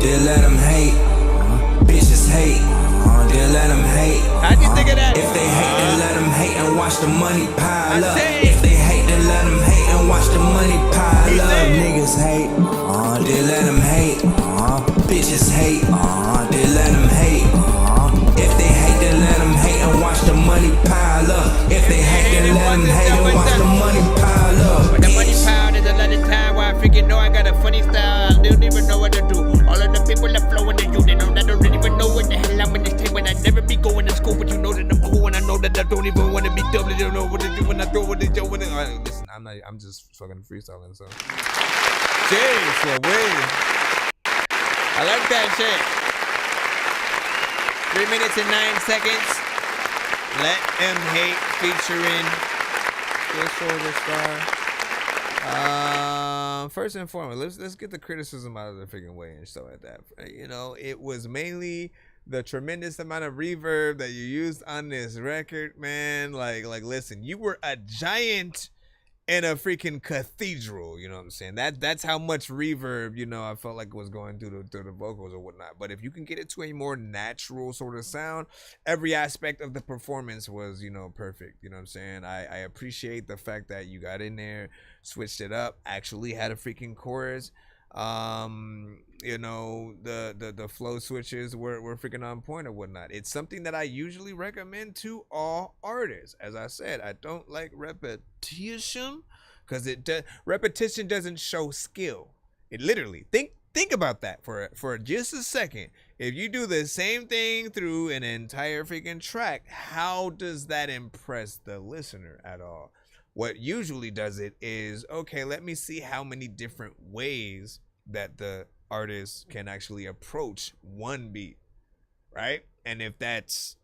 they let them hate. Bitches hate, they let them hate. How'd you think of that? If they hate, then let them hate and watch the money pile up. If they hate, then let them hate and watch the money pile up. Niggas hate, they let them hate. Bitches hate, they let them hate. If they hate, then let them hate and watch the money pile up. If they hate, then let them hate and watch the money pile up. When the money pile is a lot of time where I freaking know I got a funny style. I don't even know what to do. All of the people that flow in the youth, they don't even know what the hell I'm in this tape. When I never be going to school, but you know that I'm cool. And I know that I don't even want to be double. They don't know what to do when I throw with the joke. Listen, I'm just fucking freestyling, so. Jeez, way. I like that shit. 3 minutes and 9 seconds. Let Em Hate featuring Jesso the Star. First and foremost, let's get the criticism out of the freaking way and stuff like that. You know, it was mainly the tremendous amount of reverb that you used on this record, man. Like, listen, you were a giant in a freaking cathedral, you know what I'm saying? That's how much reverb, you know, I felt like was going through the vocals or whatnot. But if you can get it to a more natural sort of sound, every aspect of the performance was, you know, perfect. You know what I'm saying? I appreciate the fact that you got in there, switched it up, actually had a freaking chorus. You know, the flow switches were freaking on point or whatnot. It's something that I usually recommend to all artists. As I said, I don't like repetition because repetition doesn't show skill. It literally think about that for just a second. If you do the same thing through an entire freaking track, how does that impress the listener at all? What usually does it is, okay, let me see how many different ways that the artist can actually approach one beat, right? And if that's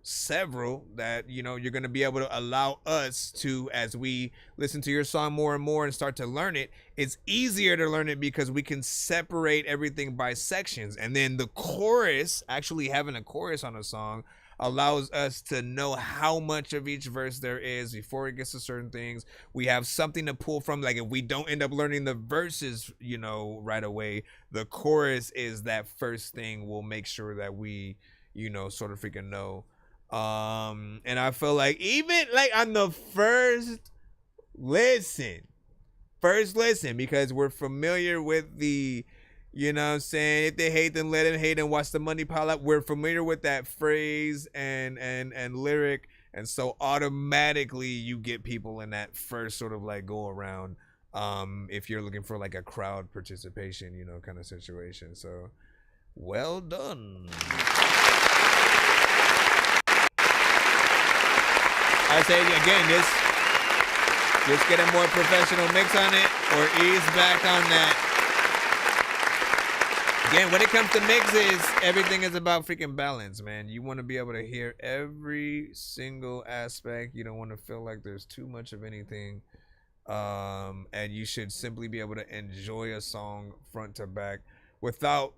several that, you're going to be able to allow us to, as we listen to your song more and more and start to learn it, it's easier to learn it because we can separate everything by sections. And then the chorus, actually having a chorus on a song, allows us to know how much of each verse there is before it gets to certain things. We have something to pull from. Like if we don't end up learning the verses, right away, the chorus is that first thing we'll make sure that we, sort of freaking know. And I feel like even like on the first listen, because we're familiar with the, if they hate, then let them hate and watch the money pile up. We're familiar with that phrase and lyric. And so automatically you get people in that first sort of like go around. If you're looking for like a crowd participation, kind of situation. So well done. I say again, just get a more professional mix on it or ease back on that. Again, when it comes to mixes, everything is about freaking balance, man. You want to be able to hear every single aspect. You don't want to feel like there's too much of anything. And you should simply be able to enjoy a song front to back without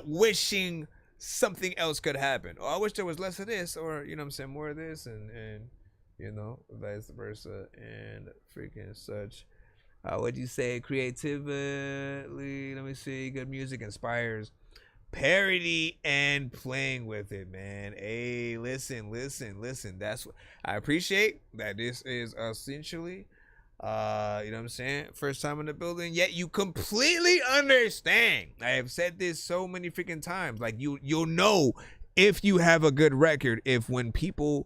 wishing something else could happen. Oh, I wish there was less of this, or more of this, and vice versa, and freaking such. What'd you say? Creatively, let me see. Good music inspires parody and playing with it, man. Hey, listen. That's what I appreciate. That this is essentially, first time in the building. Yet you completely understand. I have said this so many freaking times. Like you'll know if you have a good record when people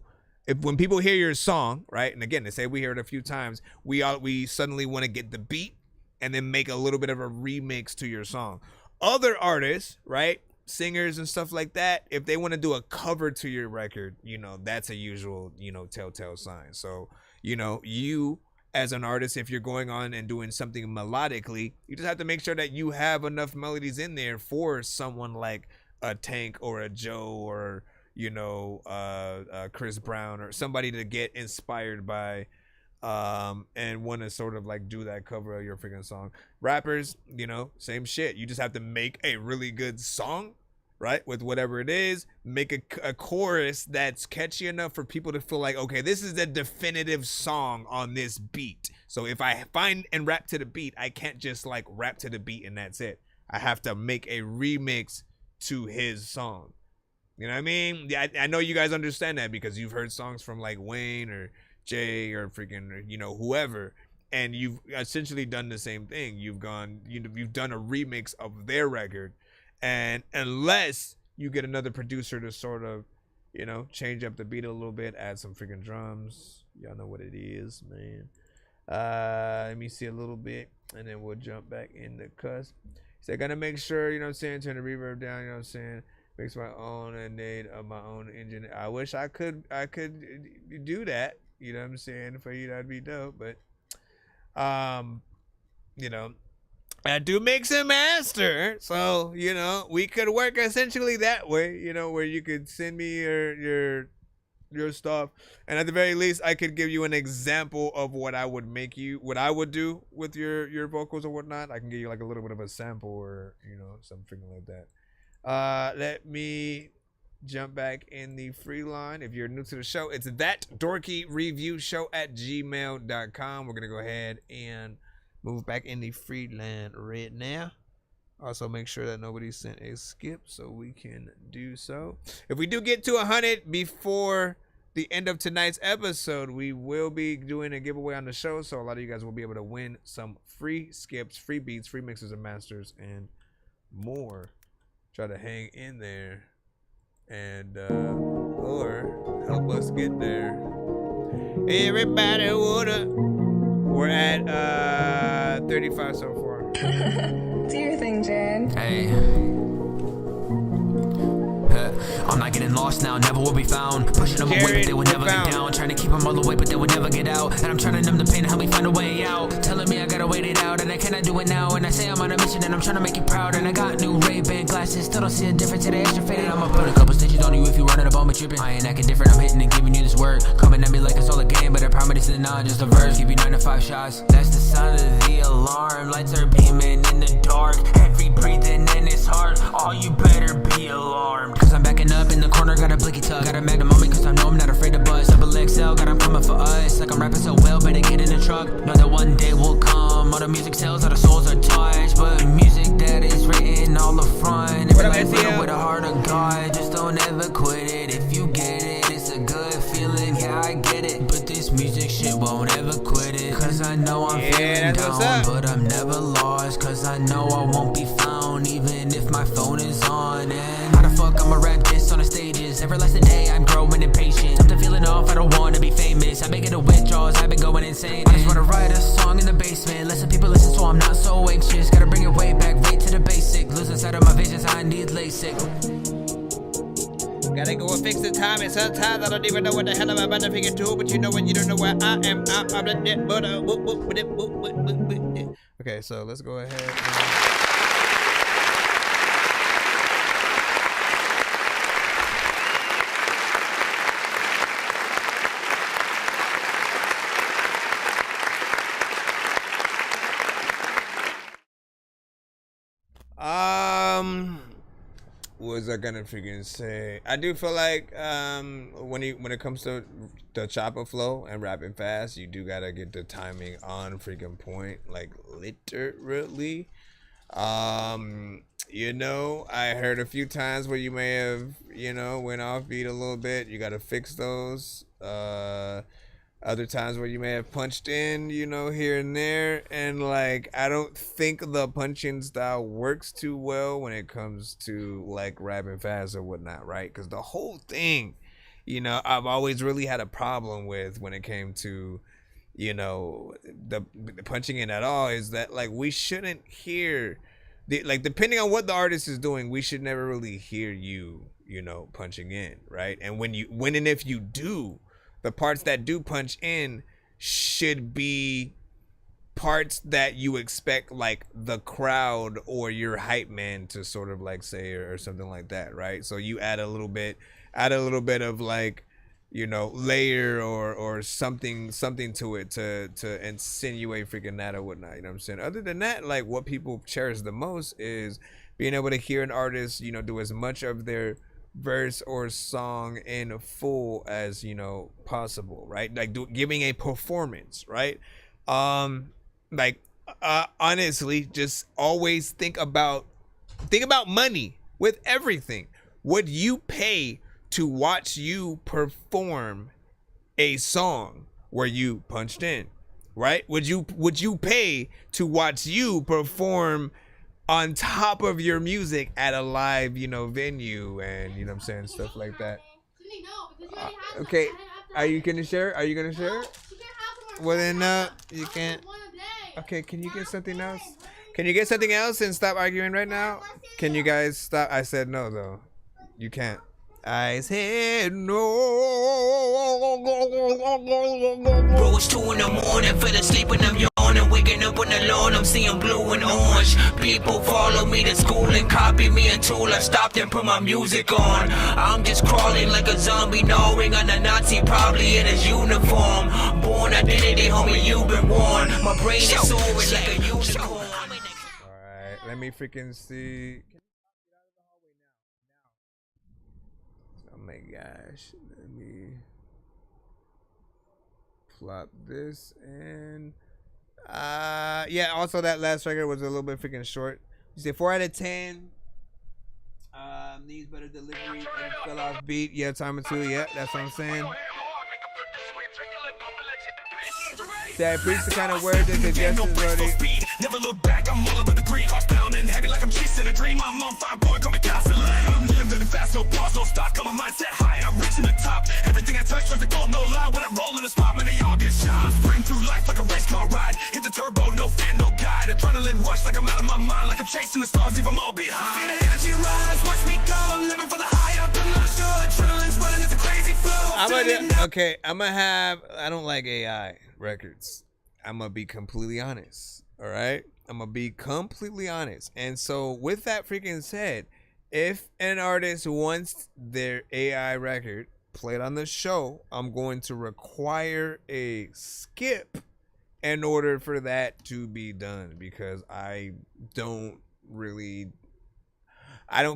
hear your song, right? And again, they say we hear it a few times, we suddenly want to get the beat and then make a little bit of a remix to your song. Other artists, right? Singers and stuff like that, if they want to do a cover to your record, that's a usual, telltale sign. So, you as an artist, if you're going on and doing something melodically, you just have to make sure that you have enough melodies in there for someone like a Tank or a Joe or Chris Brown or somebody to get inspired by and want to sort of like do that cover of your freaking song. Rappers, same shit. You just have to make a really good song, right? With whatever it is, make a chorus that's catchy enough for people to feel like, okay, this is the definitive song on this beat. So if I find and rap to the beat, I can't just like rap to the beat and that's it. I have to make a remix to his song. You know what I mean? I know you guys understand that because you've heard songs from like Wayne or Jay or freaking, whoever, and you've essentially done the same thing. You've done a remix of their record, and unless you get another producer to sort of, change up the beat a little bit, add some freaking drums. Y'all know what it is, man. Let me see a little bit, and then we'll jump back in the cusp. So I gotta make sure, turn the reverb down, Makes my own and made of my own engine. I wish I could do that. You know what I'm saying? For you, that'd be dope. But, I do mix and master. So, we could work essentially that way, where you could send me your stuff. And at the very least, I could give you an example of what I would do with your vocals or whatnot. I can give you like a little bit of a sample or, something like that. Let me jump back in the free line. If you're new to the show, it's ThatDorkyReviewShow at gmail.com. We're gonna go ahead and move back in the free line right now. Also, make sure that nobody sent a skip so we can do so. If we do get to 100 before the end of tonight's episode, we will be doing a giveaway on the show. So a lot of you guys will be able to win some free skips, free beats, free mixes and masters, and more. Try to hang in there and or help us get there. Everybody we're at 35 so far. Do your thing, Jan. Hey. I'm not getting lost now, never will be found. Pushing them away, but they will never get down. Trying to keep them all away, but they will never get out. And I'm trying to numb the pain and help me find a way out. Telling me I gotta wait it out, and I cannot do it now. And I say I'm on a mission, and I'm trying to make you proud. And I got new Ray-Ban glasses, still don't see a difference. Today extra faded. I'ma put a couple stitches on you if you running up on me tripping. I ain't acting different, I'm hitting and giving you this work. Coming at me like it's all a game, but I promise it's not just a verse. Give you 9 to 5 shots. That's the sound of the alarm. Lights are beaming in the dark. Heavy breathing and it's hard. All you better be alarmed. Cause I'm backing up in the corner, got a blicky tuck. Got a magnum on me cause I know I'm not afraid to bust. Double XL, got I'm coming for us. Like I'm rapping so well, better get in the truck. Know that one day will come. All the music sells, all the souls are touched. But music that is written all the front. Every life written with a heart of God. Just don't ever quit it. If you get it, it's a good feeling. Yeah, I get it. But this music shit won't ever quit it. Cause I know I'm feeling down. But I'm never lost. Cause I know I won't be found. Even if my phone is on. And how the fuck I'ma rap this on the stages? Every last day I'm growing impatient. Something feeling off, I don't wanna be famous. I've been getting withdrawals, I've been going insane. I just wanna write a song in the basement. Let some people listen so I'm not so anxious. Gotta bring it way back, right to the basic. Losing sight of my visions, I need LASIK. Gotta go and fix the time, and sometimes I don't even know what the hell I'm about to figure to. But you know when you don't know where I am, okay, so let's go ahead. What was I gonna freaking say? I do feel like when it comes to the chopper flow and rapping fast, you do gotta get the timing on freaking point, like literally. You know, I heard a few times where you may have, you know, went off beat a little bit. You gotta fix those. Other times where you may have punched in, you know, here and there. And like, I don't think the punching style works too well when it comes to like rapping fast or whatnot, right? Because the whole thing, you know, I've always really had a problem with when it came to, you know, the punching in at all is that like we shouldn't hear, like depending on what the artist is doing, we should never really hear you, you know, punching in, right? And when and if you do, the parts that do punch in should be parts that you expect like the crowd or your hype man to sort of like say or something like that, right? So you add a little bit of like, you know, layer or something to it to insinuate freaking that or whatnot, you know what I'm saying? Other than that, like what people cherish the most is being able to hear an artist, you know, do as much of their verse or song in full as, you know, possible, right? Like giving a performance, right? Honestly, just always think about money with everything. Would you pay to watch you perform a song where you punched in, right? Would you pay to watch you perform on top of your music at a live, you know, venue and, you know what I'm saying, stuff like that? Okay, are you gonna share? Well then, you can't. Okay, can you get something else? Can you get something else and stop arguing right now? Can you guys stop? I said no though. You can't. I said no. Bro, it's 2 in the morning, fell asleep and I'm yawning, waking up on the lawn, I'm seeing blue and orange. People follow me to school and copy me until I stopped and put my music on. I'm just crawling like a zombie, gnawing on a Nazi, probably in his uniform. Born identity, homie, you've been warned. My brain is soaring like a unicorn. Alright, let me freaking see. Oh my gosh, let me plop this in. Yeah, also that last record was a little bit freaking short. You say 4 out of 10. Needs better delivery and fell off beat. Yeah, time or 2. Yeah, that's what I'm saying. See, I appreciate the kind of word that suggestions already. Never look back, I'm all over the green. Heart down and heavy like I'm chasing a dream. I'm on fire, boy, call me Castle. I'm living fast, no pause, no stop. Got my mindset high, I'm reaching the top. Everything I touch turns to gold, no lie. When I'm rolling the spot, man, they all get shot. Spring through life like a race car ride. Hit the turbo, no fan, no guide. Adrenaline rush like I'm out of my mind. Like I'm chasing the stars, leave them all behind. Feel the energy rise, watch me go. Living for the high up in the show. Okay, I'm gonna have. I don't like AI records. I'm gonna be completely honest. All right, I'm gonna be completely honest. And so, with that freaking said, if an artist wants their AI record played on the show, I'm going to require a skip in order for that to be done, because I don't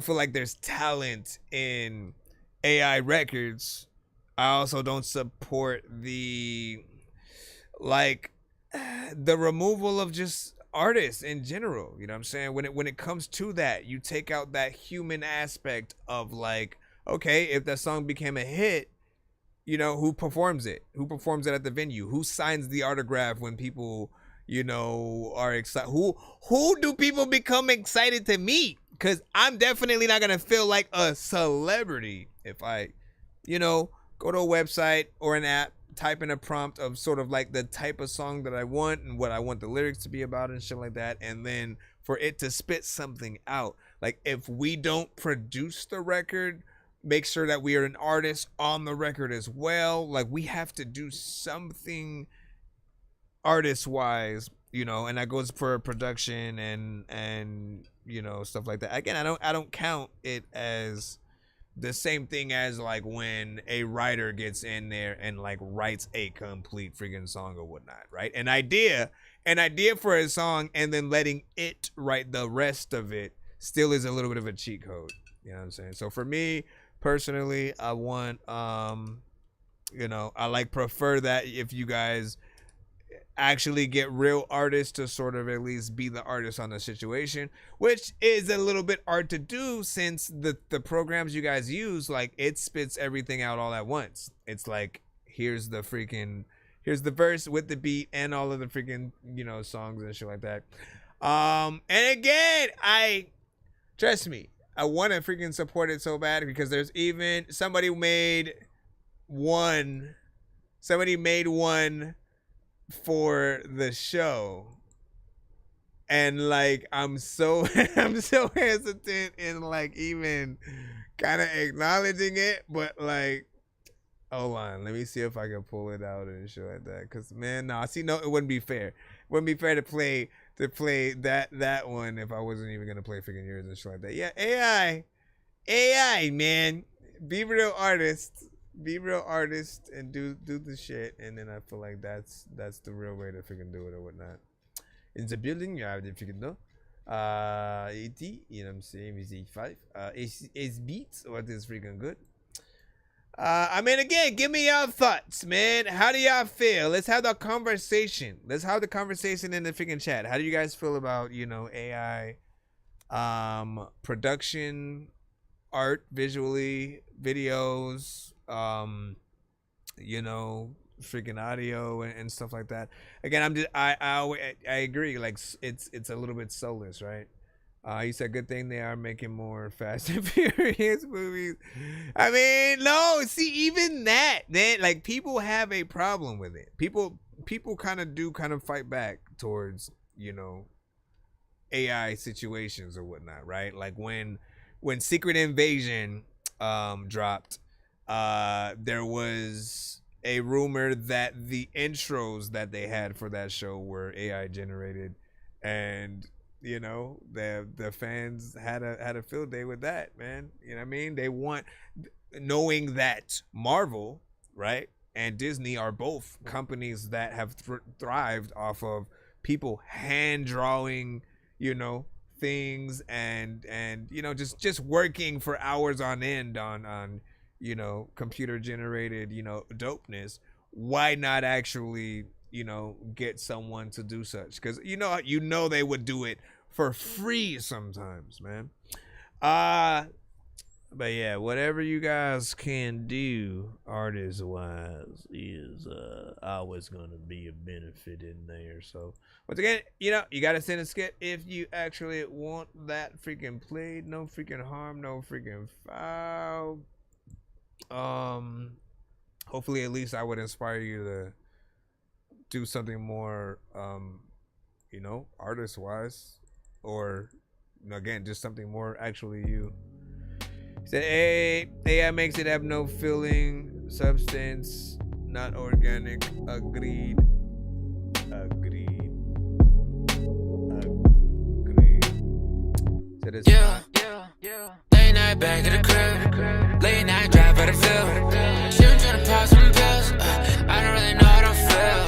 feel like there's talent in AI records. I also don't support the removal of just artists in general. You know what I'm saying? When it comes to that, you take out that human aspect of like, okay, if that song became a hit, you know, who performs it? Who performs it at the venue? Who signs the autograph when people, you know, are excited? Who do people become excited to meet? Because I'm definitely not going to feel like a celebrity if I, you know, go to a website or an app, type in a prompt of sort of like the type of song that I want and what I want the lyrics to be about and shit like that, and then for it to spit something out. Like, if we don't produce the record, make sure that we are an artist on the record as well. Like, we have to do something artist-wise, you know, and that goes for production and you know, stuff like that. Again, I don't count it as the same thing as like when a writer gets in there and like writes a complete freaking song or whatnot, right? An idea for a song and then letting it write the rest of it still is a little bit of a cheat code. You know what I'm saying? So for me personally, I want you know, I prefer that if you guys actually get real artists to sort of at least be the artist on the situation, which is a little bit hard to do since the programs you guys use, like, it spits everything out all at once. It's like, here's the verse with the beat and all of the freaking, you know, songs and shit like that. And again, trust me, I want to freaking support it so bad, because there's even somebody made one for the show, and like I'm so hesitant in like even kind of acknowledging it, but like, hold on, let me see if I can pull it out and shit like that, because man, no, it wouldn't be fair. It wouldn't be fair to play that one if I wasn't even gonna play freaking yours and shit like that. Yeah, AI, man, be real artists. Be real artist and do the shit, and then I feel like that's the real way to freaking do it or whatnot. In the building, you have the freaking know. 80, you know what I'm saying? Music 5. It's beats. What is freaking good? I mean, again, give me your thoughts, man. How do y'all feel? Let's have the conversation. Let's have the conversation in the freaking chat. How do you guys feel about, you know, AI production, art, visually, videos, you know, freaking audio and stuff like that? Again, I agree, like, it's a little bit soulless, right? You said good thing they are making more Fast and Furious movies. I mean, no, see, even that, then, like, people have a problem with it. People kind of fight back towards, you know, AI situations or whatnot, right? Like when Secret Invasion dropped, there was a rumor that the intros that they had for that show were AI generated, and you know, the fans had a field day with that, man. You know what I mean? They want, knowing that Marvel, right, and Disney are both companies that have thrived off of people hand drawing, you know, things and you know, just working for hours on end on you know, computer generated, you know, dopeness. Why not actually, you know, get someone to do such? Because you know they would do it for free sometimes, man. But yeah, whatever you guys can do artist wise is always gonna be a benefit in there. So once again, you know, you gotta send a skit if you actually want that freaking played. No freaking harm, no freaking foul. Hopefully at least I would inspire you to do something more you know, artist wise, or, you know, again, just something more actually you. Said AI makes it have no feeling, substance, not organic. Agreed. Said it's Yeah. Late night back at the crib. Late night drive at the field. Shooting trying to pop some pills. I don't really know how to feel.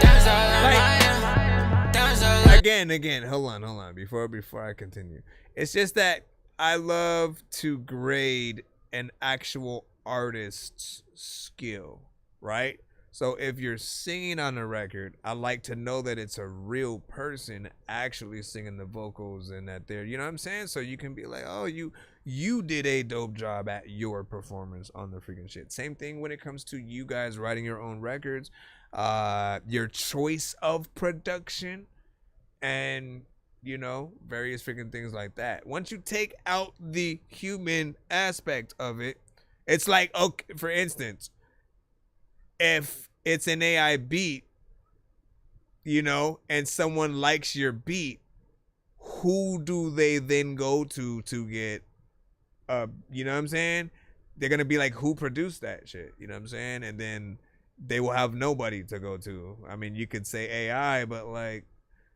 That's all I am. That's all I Again, hold on. Before I continue. It's just that I love to grade an actual artist's skill, right? So if you're singing on a record, I like to know that it's a real person actually singing the vocals and that they're, you know what I'm saying? So you can be like, oh, you did a dope job at your performance on the freaking shit. Same thing when it comes to you guys writing your own records, your choice of production, and you know, various freaking things like that. Once you take out the human aspect of it, it's like, okay, for instance, if it's an AI beat, you know, and someone likes your beat, who do they then go to get, you know what I'm saying? They're going to be like, who produced that shit? You know what I'm saying? And then they will have nobody to go to. I mean, you could say AI, but like,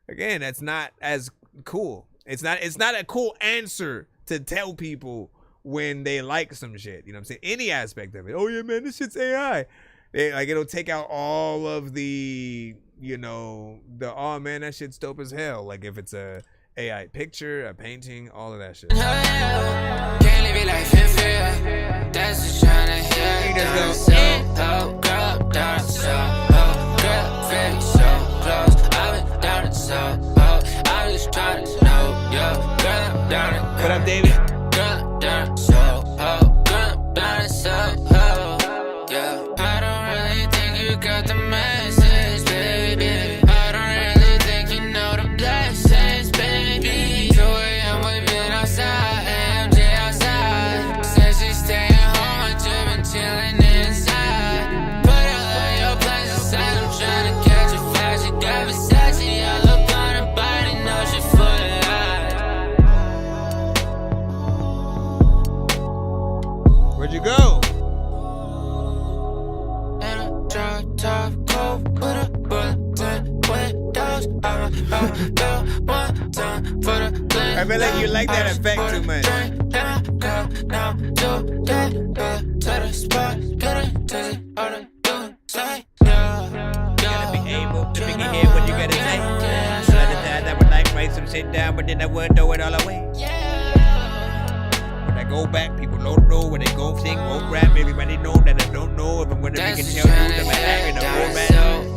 again, that's not as cool. It's not a cool answer to tell people when they like some shit. You know what I'm saying? Any aspect of it. Oh yeah, man, this shit's AI. It'll take out all of the, you know, oh man, that shit's dope as hell. Like if it's a AI picture, a painting, all of that shit. can't live your life in fear. That's what trying to hear. Down so, oh, girl, down so, oh, girl, very so close. I've been down and so, oh, I'm just trying to know, yo, girl, I'm down and what up, David? Girl, down so, oh, girl, down and so, oh, yeah. I don't really think you got the message, baby. I don't really think you know the blessings, baby. 2 a.m. we've been outside, AMJ outside. Says she's staying home, but you've been chilling inside. Put all of your plans aside, I'm trying to catch a flash. You got Versace all up on her body, know she full of lies. Where'd you go? Drop top coat with a bulletin windows. I'm a bill one time for the blend. I feel like you like that effect too much. Now do that to the spot. Get it dizzy all the do say yeah. You gotta be able to figure out what you gotta say. A lot of times I would like write some shit down, but then I would throw it all away. When I go back, people don't know when they go sing, won't rap. Everybody know that I don't know if I'm gonna make it tell you that I'm having a whole rap.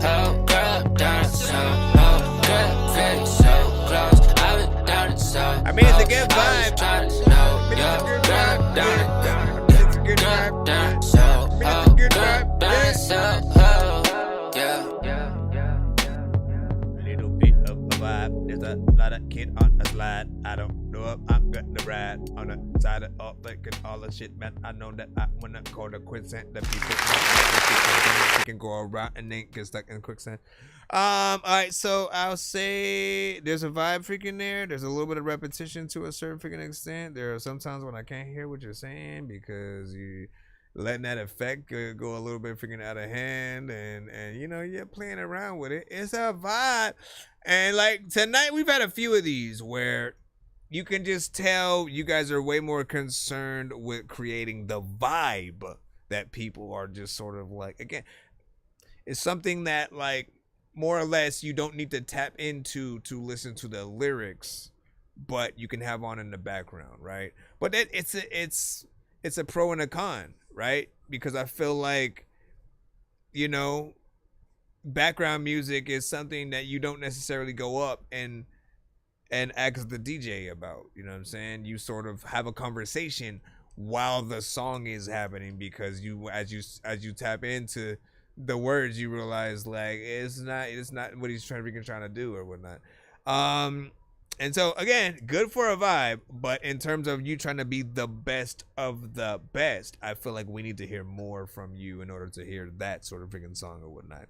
Oh, girl, down so, oh, girl, very so close. I've been down and so. I mean, it's a good vibe. Trying to know, yo, girl, down It's a good vibe. down so, oh, girl, down so, oh, yeah. A little bit of a vibe. There's a lot of kid on a slide. I don't know if I'm gonna ride on the side of all the shit, man. I know that I wanna call the quicksand. The people can go around and then get stuck in quicksand. All right, so I'll say there's a vibe freaking there. There's a little bit of repetition to a certain freaking extent. There are some times when I can't hear what you're saying because you letting that effect go a little bit freaking out of hand, and you know, you're playing around with it. It's a vibe. And like tonight we've had a few of these where you can just tell you guys are way more concerned with creating the vibe that people are just sort of like, again, it's something that like more or less you don't need to tap into to listen to the lyrics, but you can have on in the background, right? But it's a pro and a con, right? Because I feel like, you know, background music is something that you don't necessarily go up and ask the DJ about, you know what I'm saying? You sort of have a conversation while the song is happening, because you as you tap into the words, you realize like it's not what he's trying to do or whatnot. And so again, good for a vibe, but in terms of you trying to be the best of the best, I feel like we need to hear more from you in order to hear that sort of freaking song or whatnot.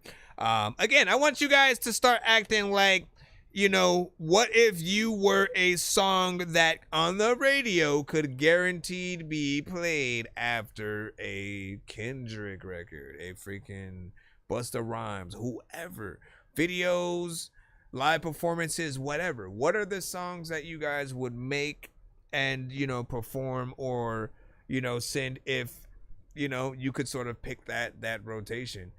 Again, I want you guys to start acting like you know, what if you were a song that on the radio could guaranteed be played after a Kendrick record, a freaking Busta Rhymes, whoever, videos, live performances, whatever. What are the songs that you guys would make and, you know, perform or, you know, send if, you know, you could sort of pick that rotation?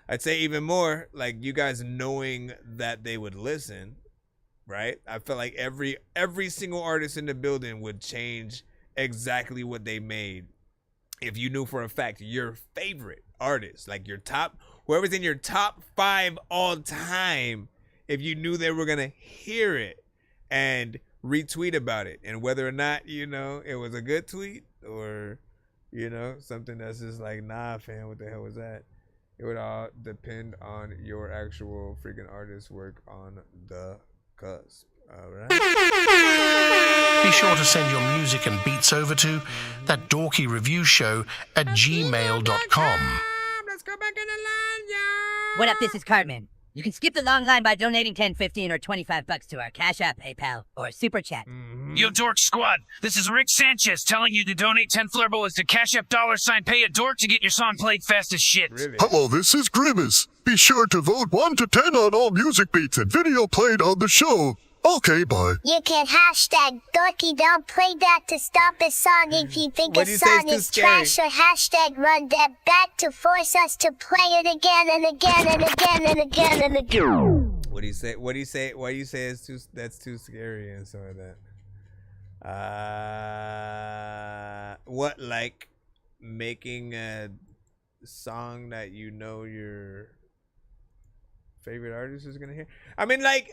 I'd say even more, like, you guys knowing that they would listen, right? I feel like every single artist in the building would change exactly what they made if you knew for a fact your favorite artist, like your top, whoever's in your top 5 all time, if you knew they were gonna hear it and retweet about it, and whether or not, you know, it was a good tweet or, you know, something that's just like, nah, fam, what the hell was that? It would all depend on your actual freaking artist work on the cusp. All right. Be sure to send your music and beats over to ThatDorkyReviewShow at gmail.com. Let's go back in the line, y'all. What up, this is Cartman. You can skip the long line by donating $10, $15, or $25 to our Cash App, PayPal, or Super Chat. Yo, Dork Squad, this is Rick Sanchez telling you to donate 10 flurbles to Cash App $pay a dork to get your song played fast as shit. Really? Hello, this is Grimace. Be sure to vote 1 to 10 on all music beats and video played on the show. Okay, bye. You can hashtag dorky don't play that to stop a song if you think a song is trash, or hashtag run that back to force us to play it again and again and again and again and again. What do you say? What do you say? Why do you say that's too scary and some of that? What, like making a song that you know your favorite artist is gonna hear? I mean, like,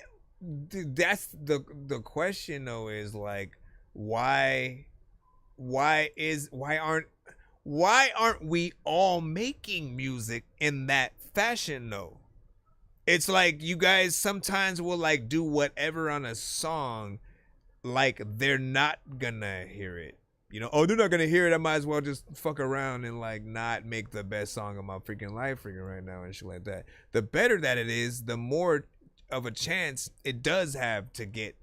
dude, that's the question though, is like, why aren't we all making music in that fashion though? It's like you guys sometimes will like do whatever on a song, like they're not gonna hear it. You know, oh, they're not gonna hear it, I might as well just fuck around and like not make the best song of my freaking life freaking right now and shit like that. The better that it is, the more of a chance it does have to get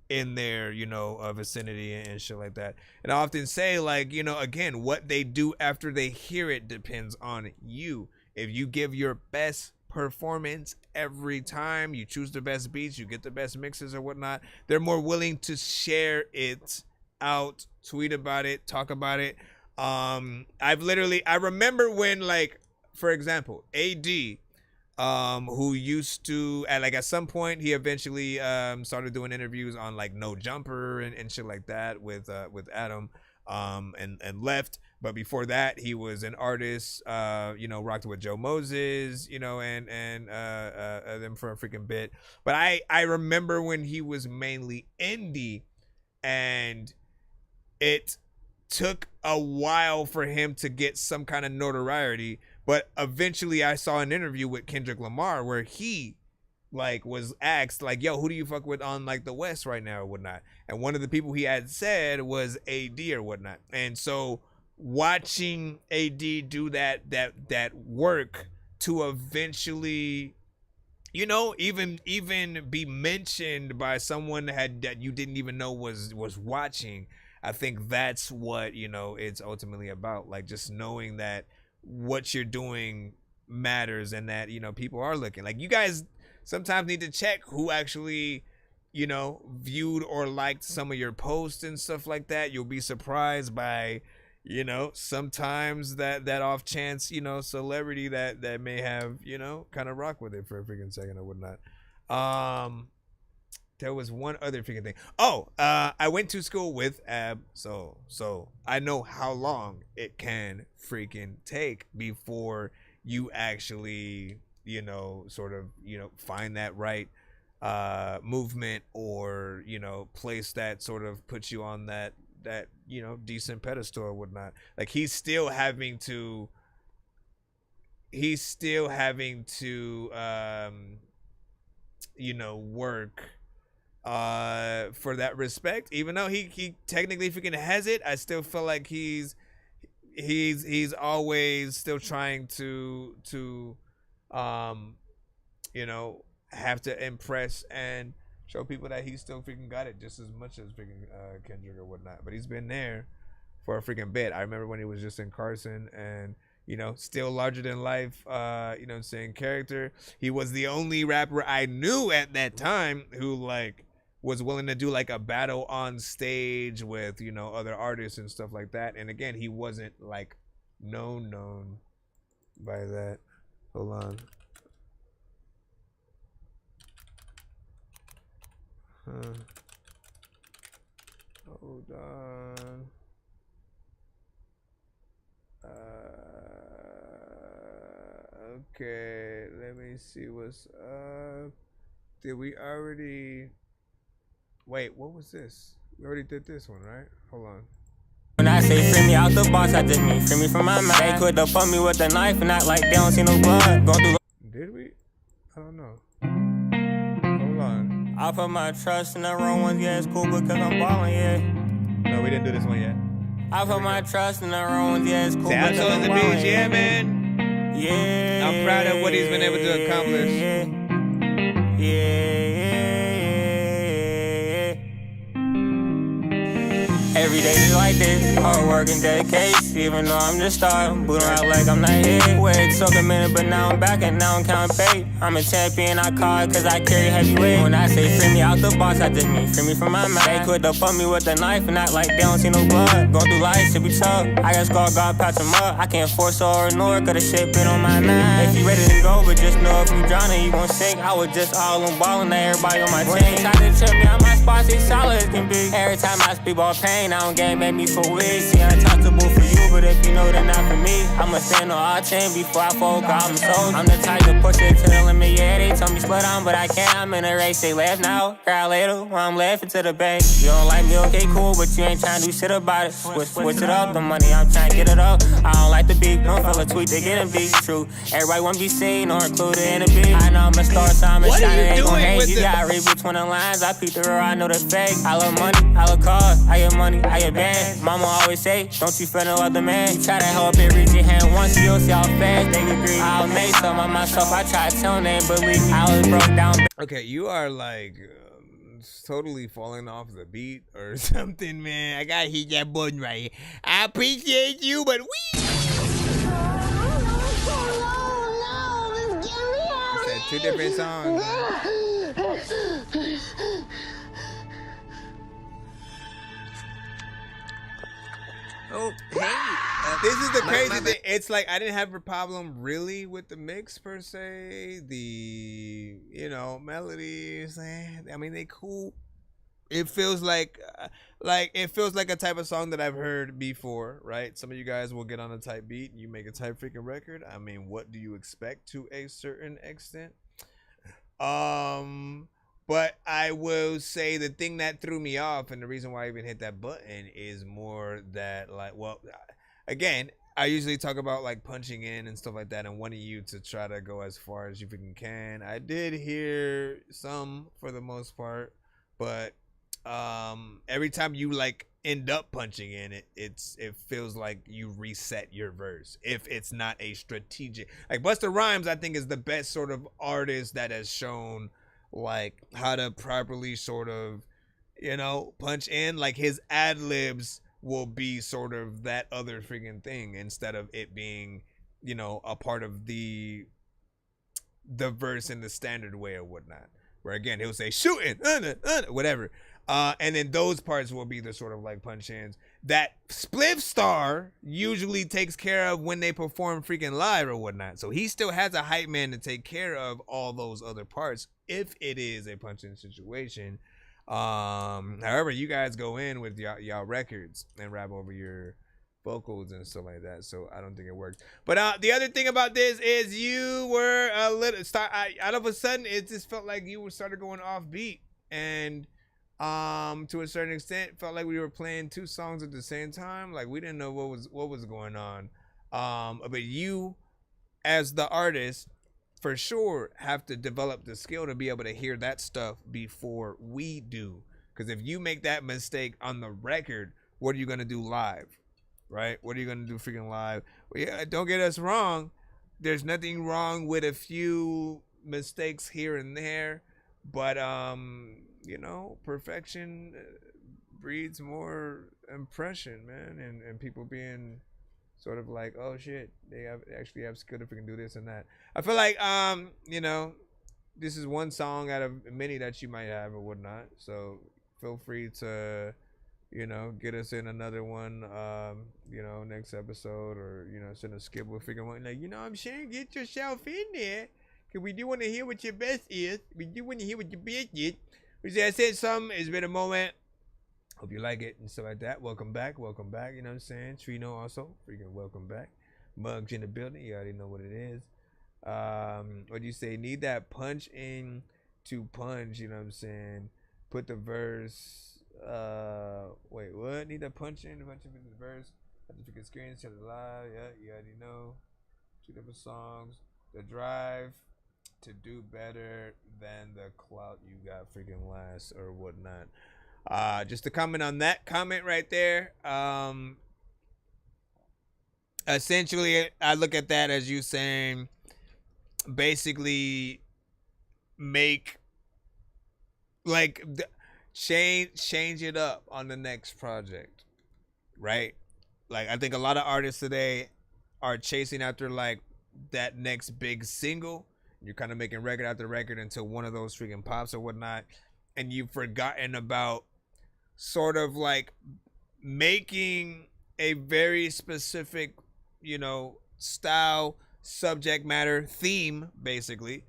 in their, you know, vicinity and shit like that. And I often say, like, you know, again, what they do after they hear it depends on you. If you give your best performance every time, you choose the best beats, you get the best mixes or whatnot, they're more willing to share it out, tweet about it, talk about it. I remember when, like, for example, AD, who used to, at some point he eventually started doing interviews on like No Jumper and shit like that with Adam, and left. But before that, he was an artist, you know, rocked with Joe Moses, you know, and them for a freaking bit. But I remember when he was mainly indie, and it took a while for him to get some kind of notoriety. But eventually I saw an interview with Kendrick Lamar where he like was asked like, yo, who do you fuck with on like the West right now or whatnot? And one of the people he had said was AD or whatnot. And so watching AD do that work to eventually, you know, even be mentioned by someone that you didn't even know was watching, I think that's what, you know, it's ultimately about. Like, just knowing that what you're doing matters and that, you know, people are looking. Like, you guys sometimes need to check who actually, you know, viewed or liked some of your posts and stuff like that. You'll be surprised by, you know, sometimes that off chance, you know, celebrity that may have, you know, kind of rock with it for a freaking second or whatnot. There was one other freaking thing. Oh, I went to school with Ab, so I know how long it can freaking take before you actually, you know, sort of, you know, find that right movement, or, you know, place that sort of puts you on that, you know, decent pedestal or whatnot. Like, he's still having to you know, work for that respect. Even though he technically freaking has it, I still feel like he's always still trying to you know, have to impress and show people that he still freaking got it just as much as freaking Kendrick or whatnot. But he's been there for a freaking bit. I remember when he was just in Carson and, you know, still larger than life, you know what I'm saying, character. He was the only rapper I knew at that time who, like, was willing to do, like, a battle on stage with, you know, other artists and stuff like that. And again, he wasn't, like, known by that. Hold on. Hold on. Okay, let me see what's up. Did we already... Wait, what was this? We already did this one, right? Hold on. When I say free me out the box, I just mean free me from my mind. They could have put me with a knife and not like they don't see no blood. Gon' do. Did we? I don't know. Hold on. I put my trust in the wrong ones, yeah, it's cool because I'm ballin', yeah. No, we didn't do this one yet. I put my trust in the wrong ones, yeah, it's cool because I'm I'm ballin', ballin', yeah, man. Yeah. I'm proud of what he's been able to accomplish. Yeah. Every day is like this, hard work and dedication. Even though I'm just starting, booting out like I'm not here. Wait, it took a minute, but now I'm back and now I'm counting pay. I'm a champion, I call it cause I carry heavy weight. When I say free me out the box, I just mean free me from my mind. They could have put me with a knife and not like they don't see no blood. Going through life should be tough. I got scar, God patch them up. I can't force or ignore cause the shit been on my mind. If you ready to go, but just know if you drowning, you gon' sink. I was just all on ballin', now everybody on my team. Try to trip me on my spot, they solid as can be. Every time I speak about pain, I don't game made me for weak. See, untouchable for you, but if you know they're not for me, I'ma stand on all 10 before I fall, I'm sold. I'm the type to push it to the limit, yeah, they told me slow down, but I can't, I'm in a race, they laugh now, cry later, when I'm laughing to the bank. You don't like me, okay, cool, but you ain't trying to do shit about it. Switch it up, the money, I'm trying to get it up. I don't like the beat, don't feel a tweet, they getting beat, true. Everybody wanna be seen or included in the beat. I know I'm a star, so I'm a shiner, ain't gon' hate. You gotta read between the lines, I peep the real, I know the fake. I love money, I love cars, I get money, I get bands. Mama always say, don't you feel no other man. You try to help it, reach your hand once, you'll see how fast they agree. I'll make some of myself, I try to tell them, they ain't believe me. I was broke down. Okay, you are like totally falling off the beat or something, man. I gotta hit that button right here. I appreciate you, but we said two different songs. Oh, hey. This is the crazy thing. It's like I didn't have a problem really with the mix per se. The, you know, melodies, I mean, they cool. It feels like it feels like a type of song that I've heard before, right? Some of you guys will get on a type beat and you make a type freaking record. I mean, what do you expect to a certain extent? But I will say the thing that threw me off, and the reason why I even hit that button, is more that, like, well, again, I usually talk about like punching in and stuff like that and wanting you to try to go as far as you freaking can. I did hear some for the most part, but every time you like end up punching in it feels like you reset your verse if it's not a strategic. Like Busta Rhymes, I think, is the best sort of artist that has shown like how to properly sort of, you know, punch in. Like his ad libs will be sort of that other freaking thing instead of it being, you know, a part of the verse in the standard way or whatnot, where again he'll say shooting whatever, and then those parts will be the sort of like punch ins that Spliff Star usually takes care of when they perform freaking live or whatnot. So he still has a hype man to take care of all those other parts if it is a punch-in situation. However, you guys go in with y'all records and rap over your vocals and stuff like that, so I don't think it works. But the other thing about this is you were a little out of a sudden it just felt like you started going off beat, and to a certain extent felt like we were playing two songs at the same time. Like we didn't know what was going on. But you as the artist for sure have to develop the skill to be able to hear that stuff before we do, because if you make that mistake on the record, what are you gonna do live, right? What are you gonna do freaking live? Well, yeah, don't get us wrong, there's nothing wrong with a few mistakes here and there, but you know, perfection breeds more impression, man, and people being sort of like, oh shit, they actually have skill if we can do this and that. I feel like you know, this is one song out of many that you might have or whatnot. So feel free to, you know, get us in another one, you know, next episode, or, you know, send a skip. We'll figure one, like, you know what I'm saying, get yourself in there, because we do want to hear what your best is. We do want to hear what your best is. Which I said something, it's been a moment. Hope you like it and stuff like that. Welcome back, you know what I'm saying? Trino also, freaking welcome back. Mugs in the building, you already know what it is. What do you say? Need that punch in to punch, you know what I'm saying? Put the verse, wait, what? Need that punch in to punch in the verse? Have to freaking screen, set it live, yeah, you already know. 2 different songs. The drive to do better than the clout you got freaking last or whatnot. Just to comment on that comment right there. Essentially, I look at that as you saying, basically, make like change it up on the next project, right? Like, I think a lot of artists today are chasing after like that next big single. You're kind of making record after record until one of those freaking pops or whatnot, and you've forgotten about sort of like making a very specific, you know, style, subject matter, theme, basically,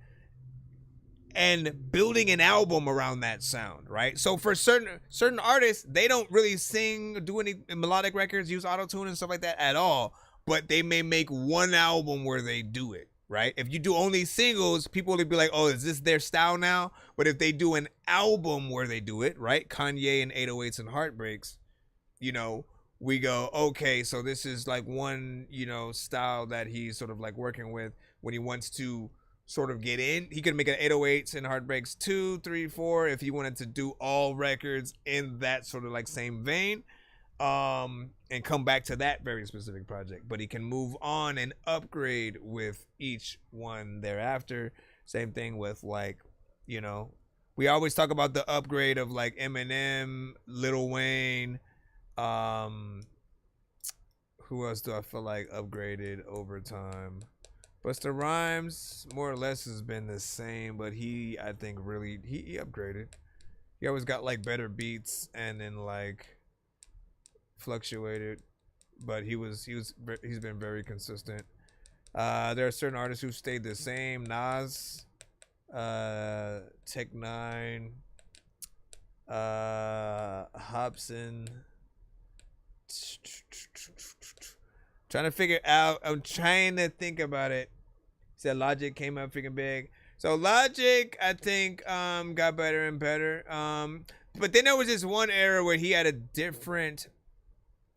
and building an album around that sound, right? So for certain artists, they don't really sing, do any melodic records, use auto-tune and stuff like that at all, but they may make one album where they do it, right? If you do only singles, people will be like, oh, is this their style now? But if they do an album where they do it, right? Kanye and 808s and Heartbreaks, you know, we go, okay, so this is like one, you know, style that he's sort of like working with when he wants to sort of get in. He could make an 808s and Heartbreaks 2, 3, 4 if he wanted to do all records in that sort of like same vein, and come back to that very specific project. But he can move on and upgrade with each one thereafter. Same thing with, like, you know, we always talk about the upgrade of like Eminem, Lil Wayne, who else do I feel like upgraded over time? Busta Rhymes more or less has been the same, but he, I think, really he upgraded. He always got like better beats and then like fluctuated, but he's been very consistent. There are certain artists who stayed the same. Nas, Tech Nine, Hobson. Trying to figure out. I'm trying to think about it. Said Logic came up freaking big. So Logic, I think, got better and better. But then there was this one era where he had a different.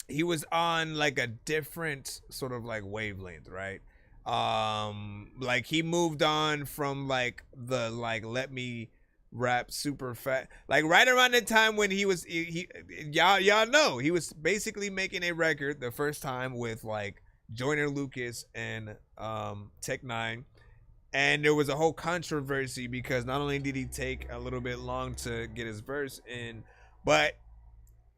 He was on like a different sort of like wavelength, right? Like he moved on from like the like let me rap super fat, like right around the time when he y'all know he was basically making a record the first time with like Joyner Lucas and Tech Nine, and there was a whole controversy because not only did he take a little bit long to get his verse in, but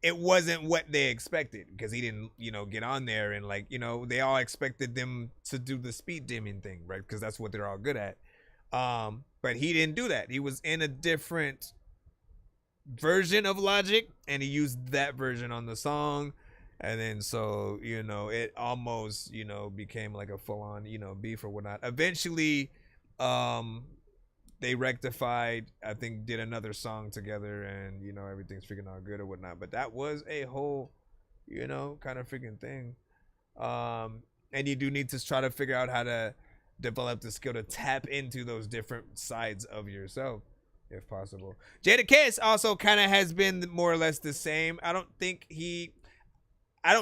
it wasn't what they expected because he didn't, you know, get on there and like, you know, they all expected them to do the speed dimming thing, right? Because that's what they're all good at. But he didn't do that. He was in a different version of Logic and he used that version on the song. And then so, you know, it almost, you know, became like a full on, you know, beef or whatnot. Eventually, they rectified, I think, did another song together and, you know, everything's freaking all good or whatnot. But that was a whole, you know, kind of freaking thing. And you do need to try to figure out how to develop the skill to tap into those different sides of yourself, if possible. Jada Kiss also kind of has been more or less the same. I don't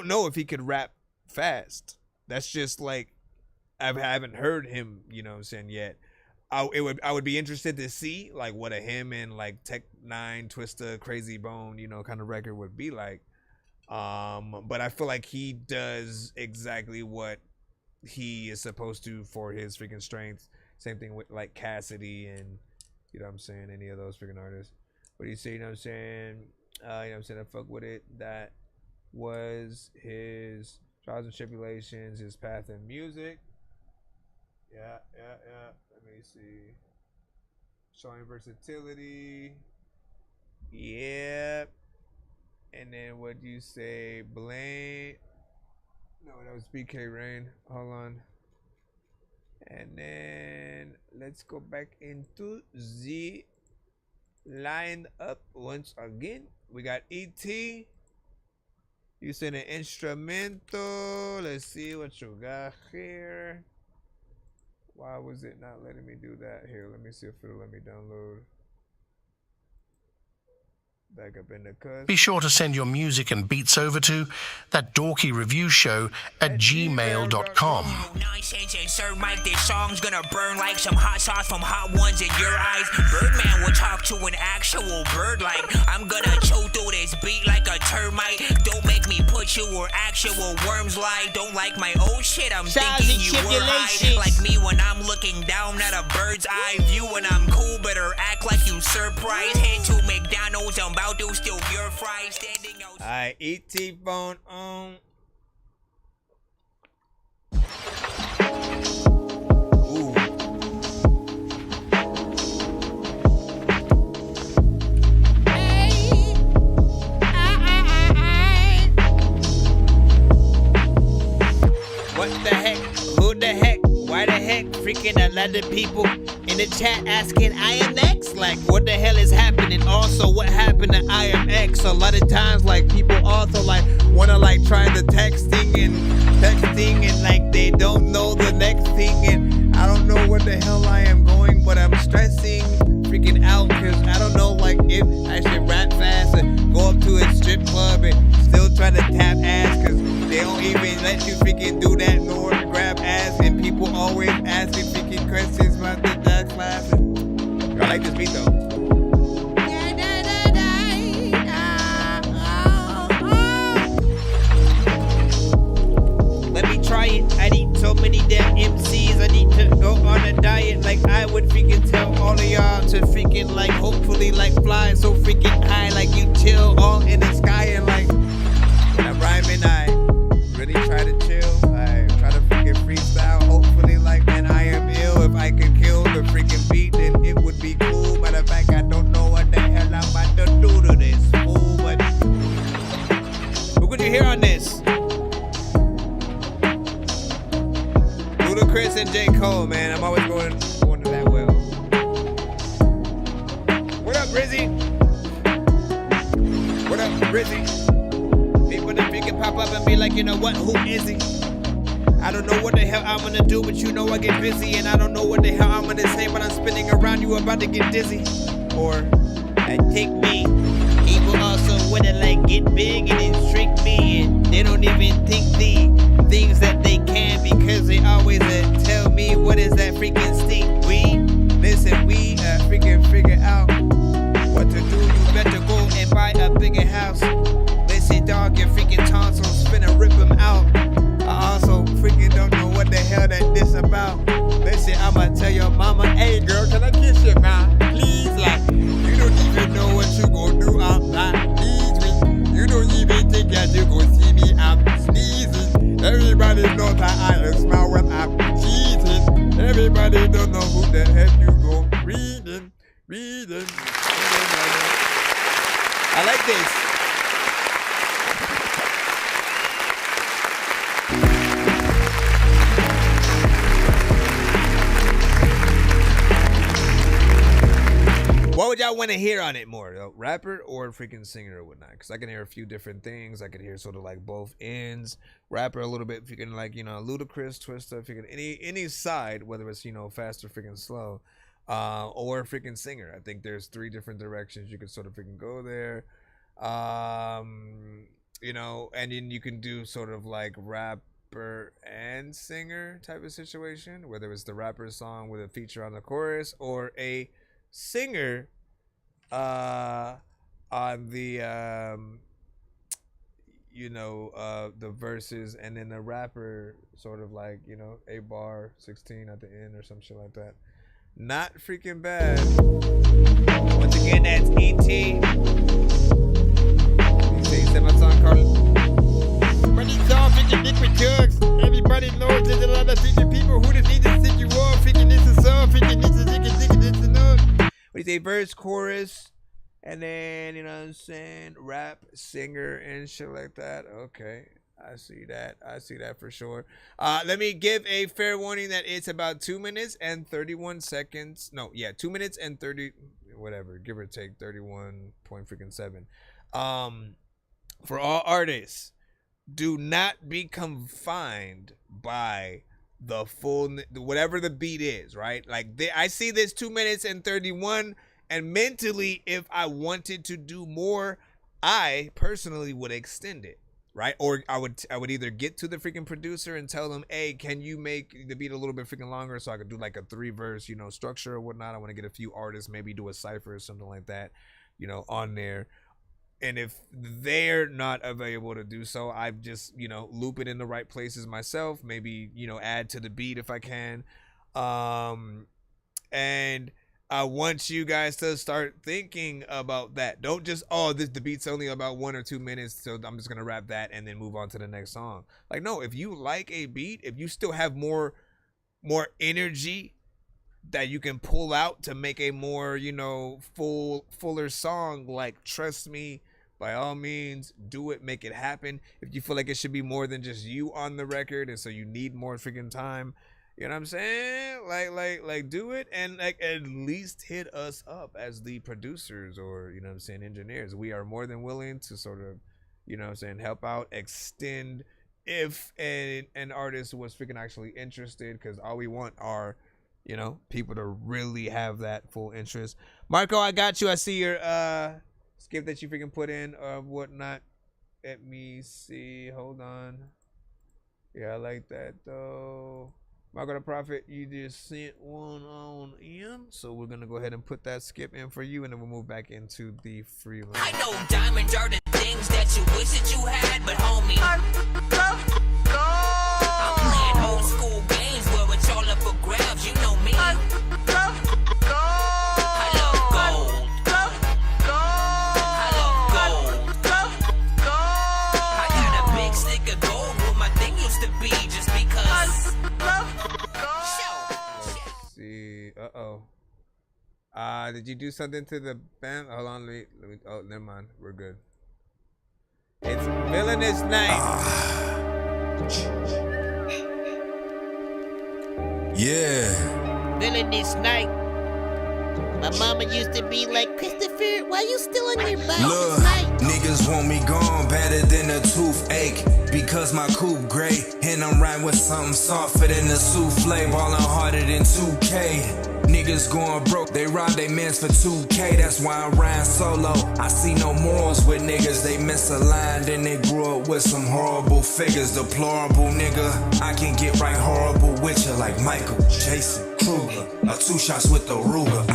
know if he could rap fast. That's just like, I haven't heard him, you know what I'm saying, yet. I would be interested to see like what a him and like Tech Nine, Twista, Crazy Bone, you know, kind of record would be like. But I feel like he does exactly what he is supposed to for his freaking strength. Same thing with like Cassidy and you know what I'm saying, any of those freaking artists. What do you say? You know what I'm saying? You know what I'm saying? I fuck with it. That was his trials and tribulations, his path in music. Yeah. Let me see. Showing versatility. Yep. And then what do you say? Blame. No, that was BK Rain. Hold on. And then let's go back into the line up once again. We got E.T. You said an instrumental. Let's see what you got here. Why was it not letting me do that? Here, let me see if it'll let me download. Back up in the cuss. Be sure to send your music and beats over to ThatDorkyReviewShow at gmail.com. Nonsense and Sir Mike, this song's gonna burn like some hot sauce from hot ones in your eyes. Birdman will talk to an actual bird like I'm gonna chew through this beat like a termite. Don't make me put you where actual worms lie. Don't like my old shit, I'm thinking you were high. Like me when I'm looking down at a bird's eye view. When I'm cool, better act like you surprised. Head to McDonald's, I'm about to steal your fries. Standing out. Alright, ET phone on. Ooh. What the heck? Who the heck? Why the heck? Freaking a lot of people in the chat asking IMX, like what the hell is happening? Also, what happened to IMX? A lot of times, like people also like wanna like try the texting and like they don't know the next thing, and I don't know where the hell I am going, but I'm stressing freaking out because I don't know like if I should rap fast and go up to a strip club and still try to tap ass because they don't even let you freaking do that nor grab ass, and people always asking freaking questions about the dance class. I like this beat though. Let me try it. I need so many damn MCs. I need to go on a diet. Like I would freaking tell all of y'all to freaking like hopefully like fly so freaking high. Like you chill all in the sky and like when I'm rhyming I really try to chill. I try to freaking freestyle. Hopefully like man I am ill. If I could kill the freaking beat then it would be cool. Matter of fact I don't know what the hell I'm about to do to this fool. But who could you hear on this? Chris and J. Cole, man. I'm always going to that well. What up, Rizzy? What up, Rizzy? People that freaking pop up and be like, you know what? Who is he? I don't know what the hell I'm gonna do, but you know I get busy, and I don't know what the hell I'm gonna say, but I'm spinning around you about to get dizzy. Or take me. People also wanna like get big and then trick me, and they don't even think the things that they can because they always tell me what is that freaking stink. We listen, we freaking figure out what to do. You better go and buy a bigger house. Listen, dog, your freaking tonsils finna rip them out. I also freaking don't know what the hell that this about. Listen, I'ma tell your mama, hey girl, can I kiss your mouth? Please, like, you don't even know what you gon' do outside. Please, you don't even think that you gon' see me out sneezing. Everybody knows that I smile when I'm cheating. Everybody don't know who the heck you go reading. I like this. What would y'all want to hear on it more? A rapper or freaking singer or whatnot? Because I can hear a few different things. I can hear sort of like both ends. Rapper a little bit, if you can like, you know, ludicrous, Twista, if you can any side, whether it's, you know, fast or freaking slow, or freaking singer. I think there's 3 different directions you can sort of freaking go there. You know, and then you can do sort of like rapper and singer type of situation, whether it's the rapper song with a feature on the chorus or a singer on the the verses, and then the rapper sort of like, a bar 16 at the end or some shit like that. Not freaking bad. Once again, that's E.T. You say my song, Carl. Money song, freaking liquid jugs. Everybody knows there's a lot of freaking people who just need to sit you off. Freaking this is song, freaking this is this is no. What do you say? Verse, chorus, and then, you know what I'm saying, rap, singer, and shit like that. Okay. I see that for sure. Let me give a fair warning that it's about 2 minutes and 31 seconds. No, yeah, 2 minutes and 30, whatever, give or take 31.7. For all artists, do not be confined by the full, whatever the beat is, right? Like I see this 2 minutes and 31, and mentally, if I wanted to do more, I personally would extend it. Right? Or I would either get to the freaking producer and tell them, hey, can you make the beat a little bit freaking longer so I could do like a 3-verse, structure or whatnot. I want to get a few artists, maybe do a cypher or something like that, on there. And if they're not available to do so, I just, loop it in the right places myself, maybe, add to the beat if I can. And I want you guys to start thinking about that. Don't just, the beat's only about 1 or 2 minutes, so I'm just gonna rap that and then move on to the next song. Like, no, if you like a beat, if you still have more energy that you can pull out to make a more, fuller song, like, trust me, by all means, do it, make it happen. If you feel like it should be more than just you on the record, and so you need more freaking time, you know what I'm saying? Like do it, and like at least hit us up as the producers or, engineers. We are more than willing to sort of, help out, extend if an artist was freaking actually interested, because all we want are, people to really have that full interest. Marco, I got you. I see your skip that you freaking put in or whatnot. Let me see. Hold on. Yeah, I like that though. Marco the Prophet, you just sent one on in, so we're gonna go ahead and put that skip in for you, and then we'll move back into the free line. I know diamonds are the things that you wish that you had, but homie, I'm playing old school games where it's all up for grabs. You know me. I love gold. I got a big stick of gold where my thing used to be, just because. Did you do something to the band? Hold on, let me. Oh, never mind. We're good. It's Villainous Night. Yeah. Villainous Night. My mama used to be like, Christopher, why you still on your bike? Look, niggas want me gone better than a toothache, because my coupe gray, and I'm riding with something softer than a souffle, ballin' harder than 2K. Niggas going broke, they rob they mans for 2K, that's why I'm riding solo. I see no morals with niggas, they misaligned and they grew up with some horrible figures. Deplorable nigga, I can get right horrible with you like Michael, Jason, Kruger, or 2 shots with the Ruger.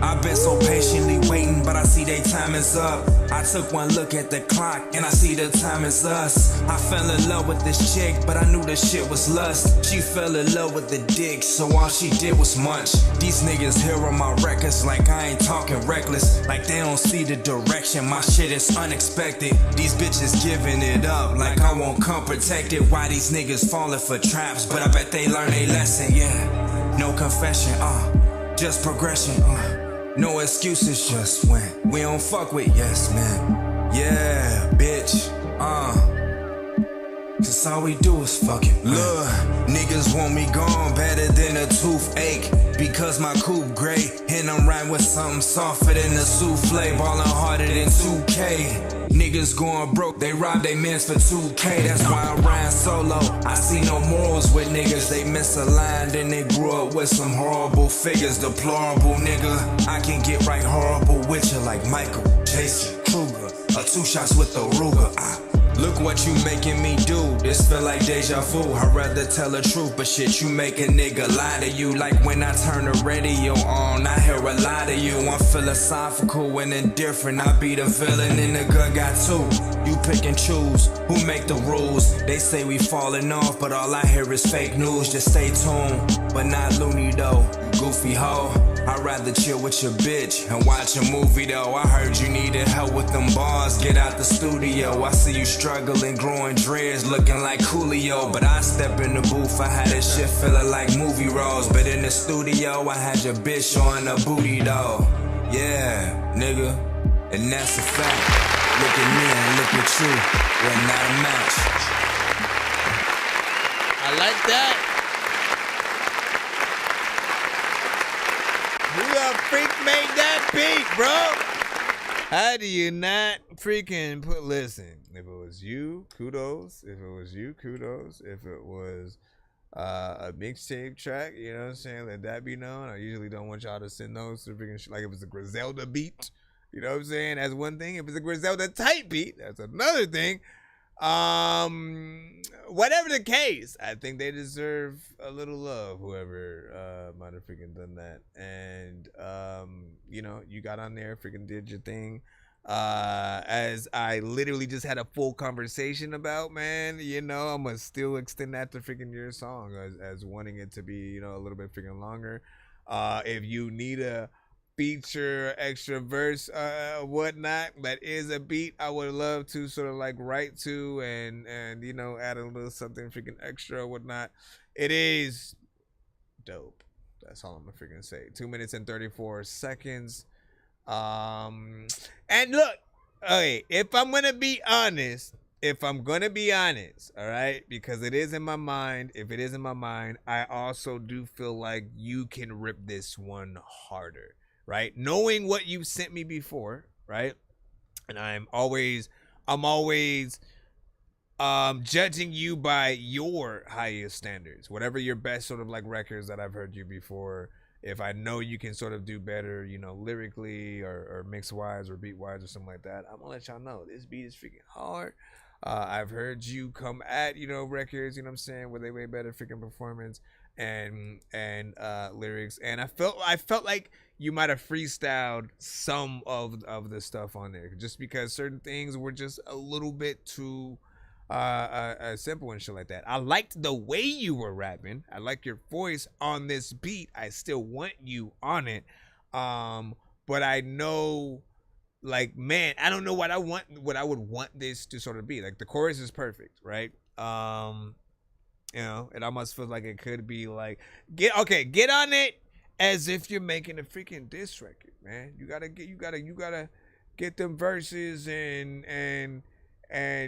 I've been so patiently waiting, but I see they time is up. I took one look at the clock, and I see the time is us. I fell in love with this chick, but I knew the shit was lust. She fell in love with the dick, so all she did was munch. These niggas hear on my records like I ain't talking reckless, like they don't see the direction, my shit is unexpected. These bitches giving it up, like I won't come protected. Why these niggas falling for traps, but I bet they learn a lesson, yeah. No confession, just progression, no excuses, just when we don't fuck with yes man. Yeah, bitch, cause all we do is fucking. Look, niggas want me gone better than a toothache, because my coupe gray, and I'm riding with something softer than a souffle, ballin' harder than 2K. Niggas going broke, they rob they mans for 2K, that's why I'm riding solo. I see no morals with niggas, they misaligned and they grew up with some horrible figures. Deplorable nigga, I can get right horrible with you like Michael, Jason, Kruger, or 2 shots with the Ruger. Look what you making me do, this feel like deja vu. I'd rather tell the truth, but shit, you make a nigga lie to you. Like when I turn the radio on, I hear a lot of you. I'm philosophical and indifferent, I be the villain and the good guy too. You pick and choose who make the rules. They say we falling off, but all I hear is fake news. Just stay tuned, but not loony though. Goofy hoe, I'd rather chill with your bitch and watch a movie though. I heard you needed help with them bars, get out the studio. I see you struggling, growing dreads, looking like Coolio. But I step in the booth, I had this shit feeling like movie roles. But in the studio, I had your bitch showing her booty though. Yeah, nigga, and that's a fact. Look at me and look at you, we're not a match. I like that. Who the freak made that beat, bro? How do you not freaking put, listen, if it was you, kudos. If it was you, kudos. If it was a mixtape track, you know what I'm saying, let that be known. I usually don't want y'all to send those to freaking, like if it's a Griselda beat, you know what I'm saying, that's one thing. If it's a Griselda type beat, that's another thing. Whatever the case, I think they deserve a little love, whoever might have freaking done that. And you know, you got on there, freaking did your thing. As I literally just had a full conversation about, man, you know, I'm gonna still extend that to freaking your song as wanting it to be, you know, a little bit freaking longer. If you need a feature, extra verse, whatnot, that is a beat, I would love to sort of like write to and you know, add a little something freaking extra or whatnot. It is dope. That's all I'm gonna freaking say. 2 minutes and 34 seconds. And look, okay, if I'm gonna be honest, all right, because it is in my mind, if it is in my mind, I also do feel like you can rip this one harder. Right, knowing what you sent me before, right, and I'm always judging you by your highest standards, whatever your best sort of like records that I've heard you before. If I know you can sort of do better, you know, lyrically or mix wise or beat wise or something like that, I'm gonna let y'all know this beat is freaking hard. I've heard you come at, you know, records, you know what I'm saying, with a way better freaking performance and lyrics, and I felt like you might have freestyled some of the stuff on there just because certain things were just a little bit too simple and shit like that. I liked the way you were rapping. I like your voice on this beat. I still want you on it. But I know, like, man, I don't know what I would want this to sort of be. Like, the chorus is perfect, right? You know, it almost feels like it could be like, get on it as if you're making a freaking diss record, man. You gotta get them verses and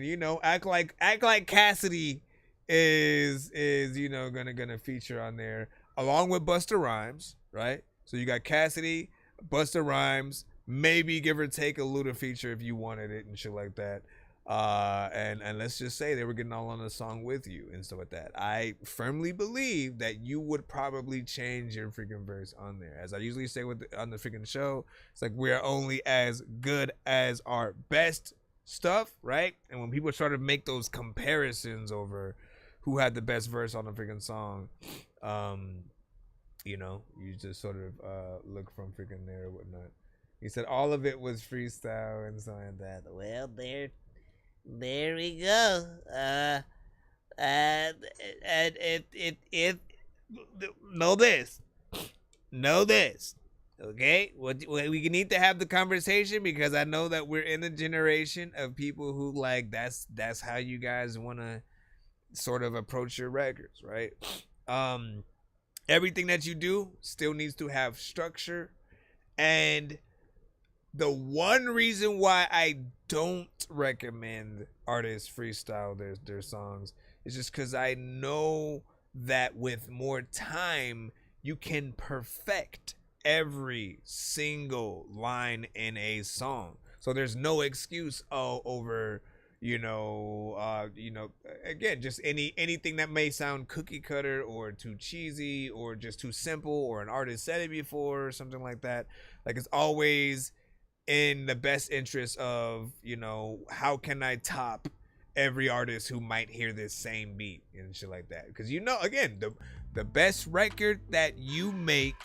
you know, act like Cassidy is you know gonna feature on there along with Busta Rhymes, right? So you got Cassidy, Busta Rhymes, maybe give or take a Luda feature if you wanted it and shit like that. And let's just say they were getting all on the song with you and stuff like that. I firmly believe that you would probably change your freaking verse on there. As I usually say on the freaking show, it's like we're only as good as our best stuff, right? And when people try to make those comparisons over who had the best verse on the freaking song, you know, you just sort of look from freaking there or whatnot. He said all of it was freestyle and something like that. Well, there we go. And it know this. Okay, we need to have the conversation because I know that we're in a generation of people who like that's how you guys want to sort of approach your records, right? Everything that you do still needs to have structure, and the one reason why I don't recommend artists freestyle their songs is just because I know that with more time you can perfect every single line in a song. So there's no excuse over again, just anything that may sound cookie cutter or too cheesy or just too simple or an artist said it before or something like that. Like, it's always in the best interest of, how can I top every artist who might hear this same beat and shit like that. Because, again, the best record that you make,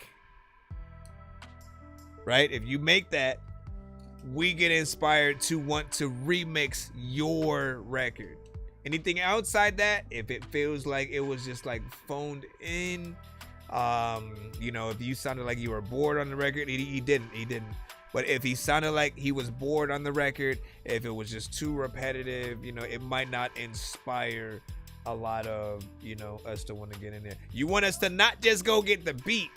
right? If you make that, we get inspired to want to remix your record. Anything outside that, if it feels like it was just like phoned in, you know, if you sounded like you were bored on the record, he didn't. But if he sounded like he was bored on the record, if it was just too repetitive, you know, it might not inspire a lot of, you know, us to want to get in there. You want us to not just go get the beat,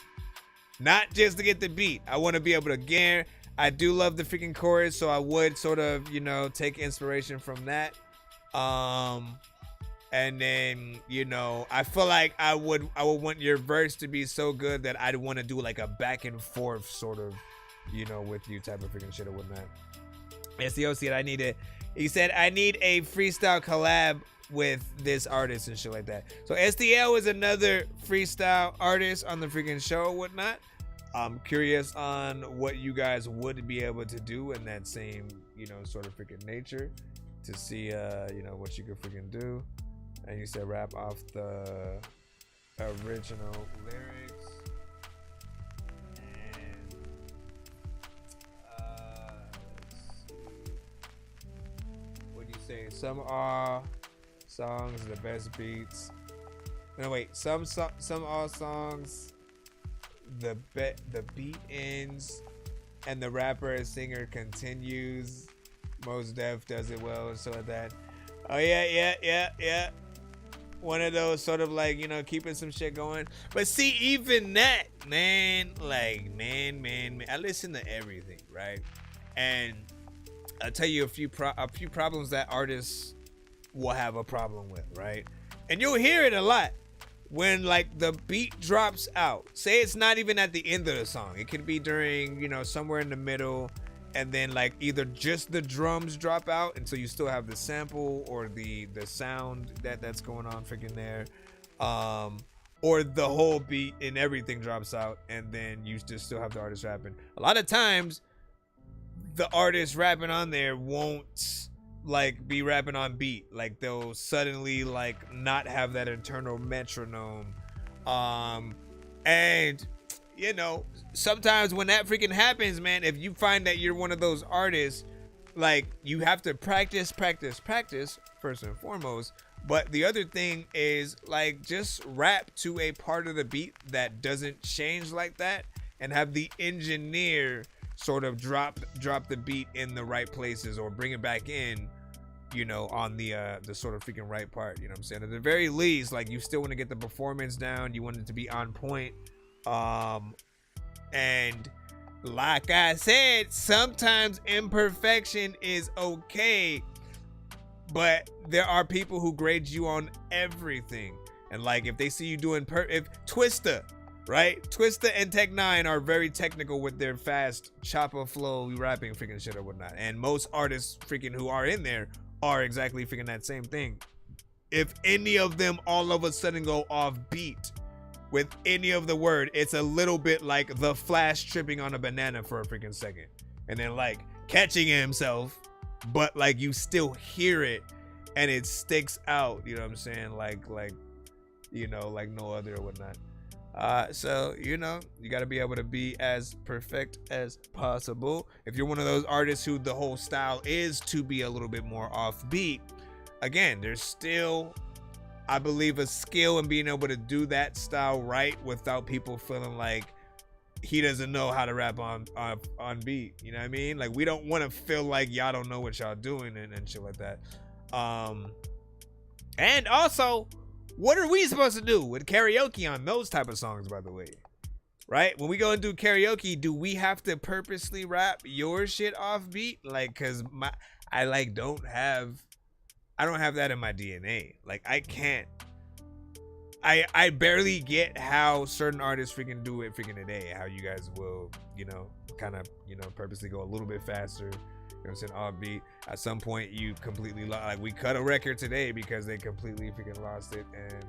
not just to get the beat. I want to be able to I do love the freaking chorus, so I would sort of, you know, take inspiration from that. And then, you know, I feel like I would want your verse to be so good that I'd want to do like a back and forth sort of, you know, with you type of freaking shit or whatnot. SEO said he said I need a freestyle collab with this artist and shit like that. So STL is another freestyle artist on the freaking show or whatnot. I'm curious on what you guys would be able to do in that same, you know, sort of freaking nature to see, you know, what you could freaking do. And you said rap off the original lyrics. And let's see. What do you say? Some are songs the best beats. No wait, some all songs the beat ends and the rapper or singer continues. Most Def does it well and so like that. Oh yeah. One of those sort of like, you know, keeping some shit going. But see, even that, man, like, man, I listen to everything, right? And I'll tell you a few problems that artists will have a problem with, right? And you'll hear it a lot when like the beat drops out. Say it's not even at the end of the song. It could be during, you know, somewhere in the middle. And then like either just the drums drop out and so you still have the sample or the sound that's going on freaking there, or the whole beat and everything drops out and then you just still have the artist rapping. A lot of times the artist rapping on there won't like be rapping on beat. Like they'll suddenly like not have that internal metronome, and you know, sometimes when that freaking happens, man, if you find that you're one of those artists, like you have to practice first and foremost. But the other thing is like just rap to a part of the beat that doesn't change like that and have the engineer sort of drop the beat in the right places or bring it back in, you know, on the sort of freaking right part, you know what I'm saying? At the very least, like you still want to get the performance down, you want it to be on point. And like I said, sometimes imperfection is okay, but there are people who grade you on everything. And like if they see you doing if Twista, right? Twista and Tech 9 are very technical with their fast chopper flow rapping freaking shit or whatnot. And most artists freaking who are in there are exactly freaking that same thing. If any of them all of a sudden go off beat with any of the word, it's a little bit like the Flash tripping on a banana for a freaking second and then like catching himself, but like you still hear it and it sticks out, you know what I'm saying? Like you know, like no other or whatnot. So you know, you got to be able to be as perfect as possible. If you're one of those artists who the whole style is to be a little bit more offbeat, again, there's still, I believe, a skill in being able to do that style right without people feeling like he doesn't know how to rap on beat. You know what I mean? Like we don't want to feel like y'all don't know what y'all doing and shit like that. And also, what are we supposed to do with karaoke on those type of songs, by the way? Right? When we go and do karaoke, do we have to purposely rap your shit off beat? Like, cause I don't have that in my DNA. Like I can't. I barely get how certain artists freaking do it freaking today. How you guys will, you know, kind of, you know, purposely go a little bit faster. You know what I'm saying? Offbeat. At some point, you completely like we cut a record today because they completely freaking lost it and,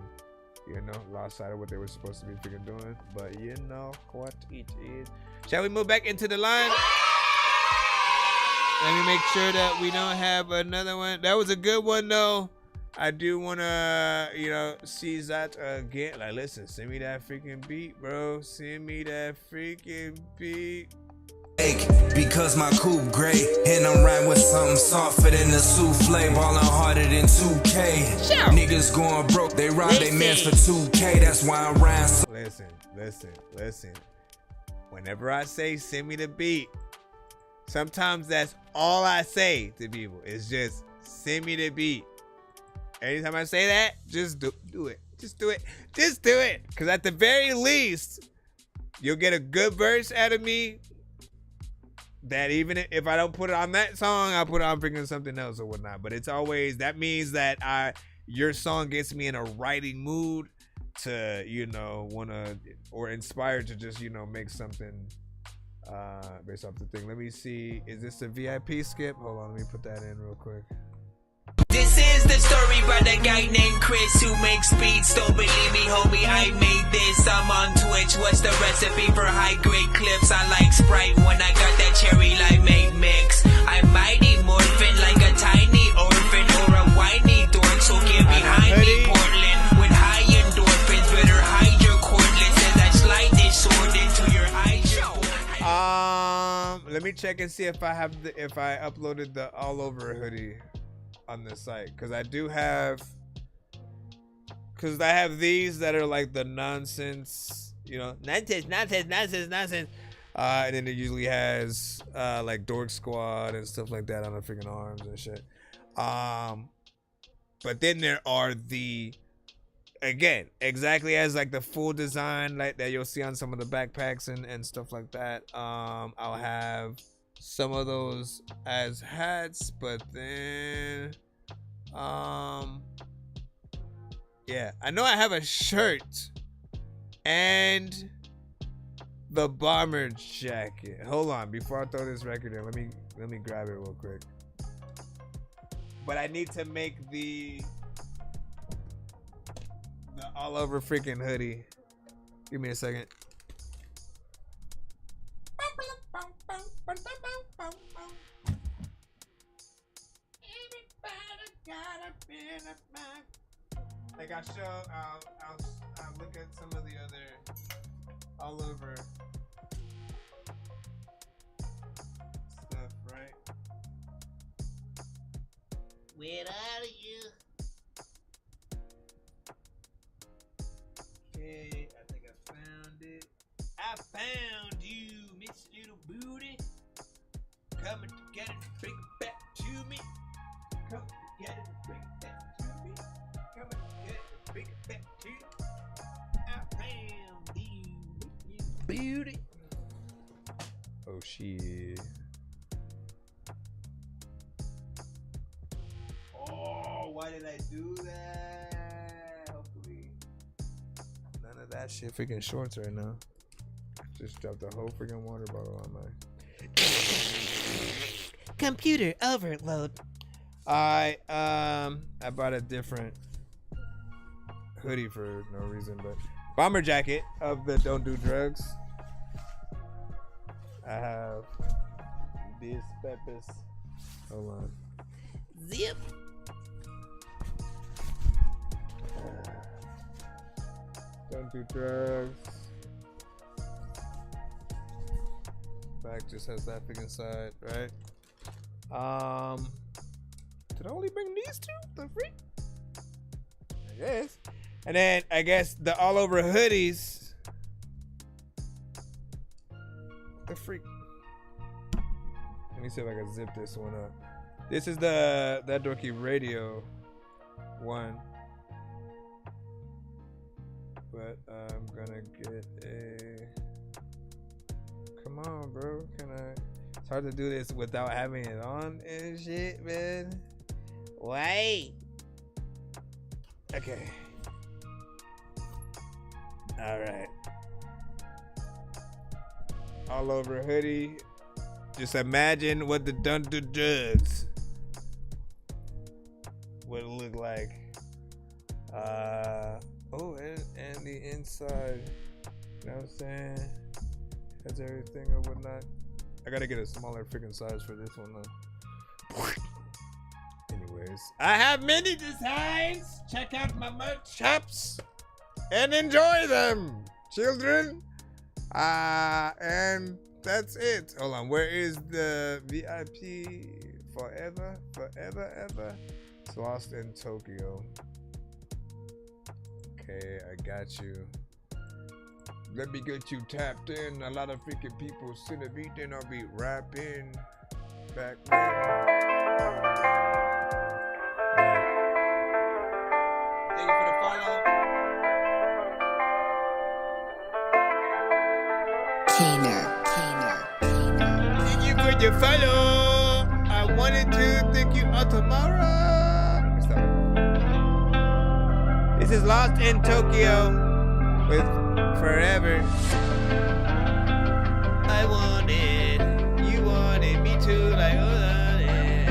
you know, lost sight of what they were supposed to be freaking doing. But you know what it is. Shall we move back into the line? Let me make sure that we don't have another one. That was a good one, though. I do want to, you know, see that again. Like, listen, send me that freaking beat, bro. Send me that freaking beat. Because my coupe great, and I'm riding with something softer than the souffle, ballin' harder than 2K. Sure. Niggas going broke, they rob they mans for 2K. That's why I'm riding. Listen. Whenever I say send me the beat, sometimes that's all I say to people. It's just send me the beat. Anytime I say that, just do it. Just do it. Just do it. Because at the very least, you'll get a good verse out of me. That even if I don't put it on that song, I'll put it on freaking something else or whatnot. But it's always, that means that your song gets me in a writing mood to, wanna, or inspired to just, make something based off the thing. Let me see. Is this a VIP skip? Hold on, let me put that in real quick. This is the story about a guy named Chris who makes beats. Don't believe me, homie, I made this. I'm on Twitch. What's the recipe for high-grade clips? I like Sprite when I got that cherry limeade mix. I'm mighty morphin' like a tiny orphan or a whiny dork. So get behind me, Portland, with high endorphins. Better hide your cordless as I slide this sword into your eye. Let me check and see if I uploaded the all over hoodie on this site, because I have these that are like the nonsense, nonsense. And then it usually has like Dork Squad and stuff like that on the freaking arms and shit. But then there are again, exactly as like the full design like that you'll see on some of the backpacks and stuff like that. I'll have some of those as hats, but then yeah, I know I have a shirt and the bomber jacket. Hold on, before I throw this record in, let me grab it real quick. But I need to make the all over freaking hoodie. Give me a second. Like I'll look at some of the other all over stuff, right? Where are you? Okay, I think I found it. I found you, Miss Little Booty. Coming together to bring it back to me. Coming together to bring it back to me. Coming together to bring it back to me. I found you, Miss Little Booty. Oh shit. Oh, why did I do that? Hopefully none of that shit freaking shorts right now. Just dropped the whole freaking water bottle on my Computer overload. I bought a different hoodie for no reason, but bomber jacket of the Don't Do Drugs. I have this peppers. Hold on. Zip. Don't Do Drugs. Back just has that freaking side, right? Did I only bring these two? The freak? I guess. And then I guess the all over hoodies. The freak. Let me see if I can zip this one up. This is the That Dorky Radio one. But I'm gonna get a. Come on, bro. It's hard to do this without having it on and shit, man. Wait. Okay. All right. All over hoodie. Just imagine what the Don't Do Drugs would look like. Oh, and the inside. You know what I'm saying? Has everything or whatnot. I gotta get a smaller freaking size for this one though. Anyways, I have many designs. Check out my merch shops and enjoy them, children. And That's it. Hold on. Where is the VIP? Forever, ever. It's lost in Tokyo. Okay, I got you. Let me get you tapped in. A lot of freaking people send a beat, then I'll be rapping back then. Thank you for the follow. Thank you for your follow. I wanted to thank you all tomorrow. This is Lost in Tokyo with Forever. I want it, you want it, me too, like hold on it.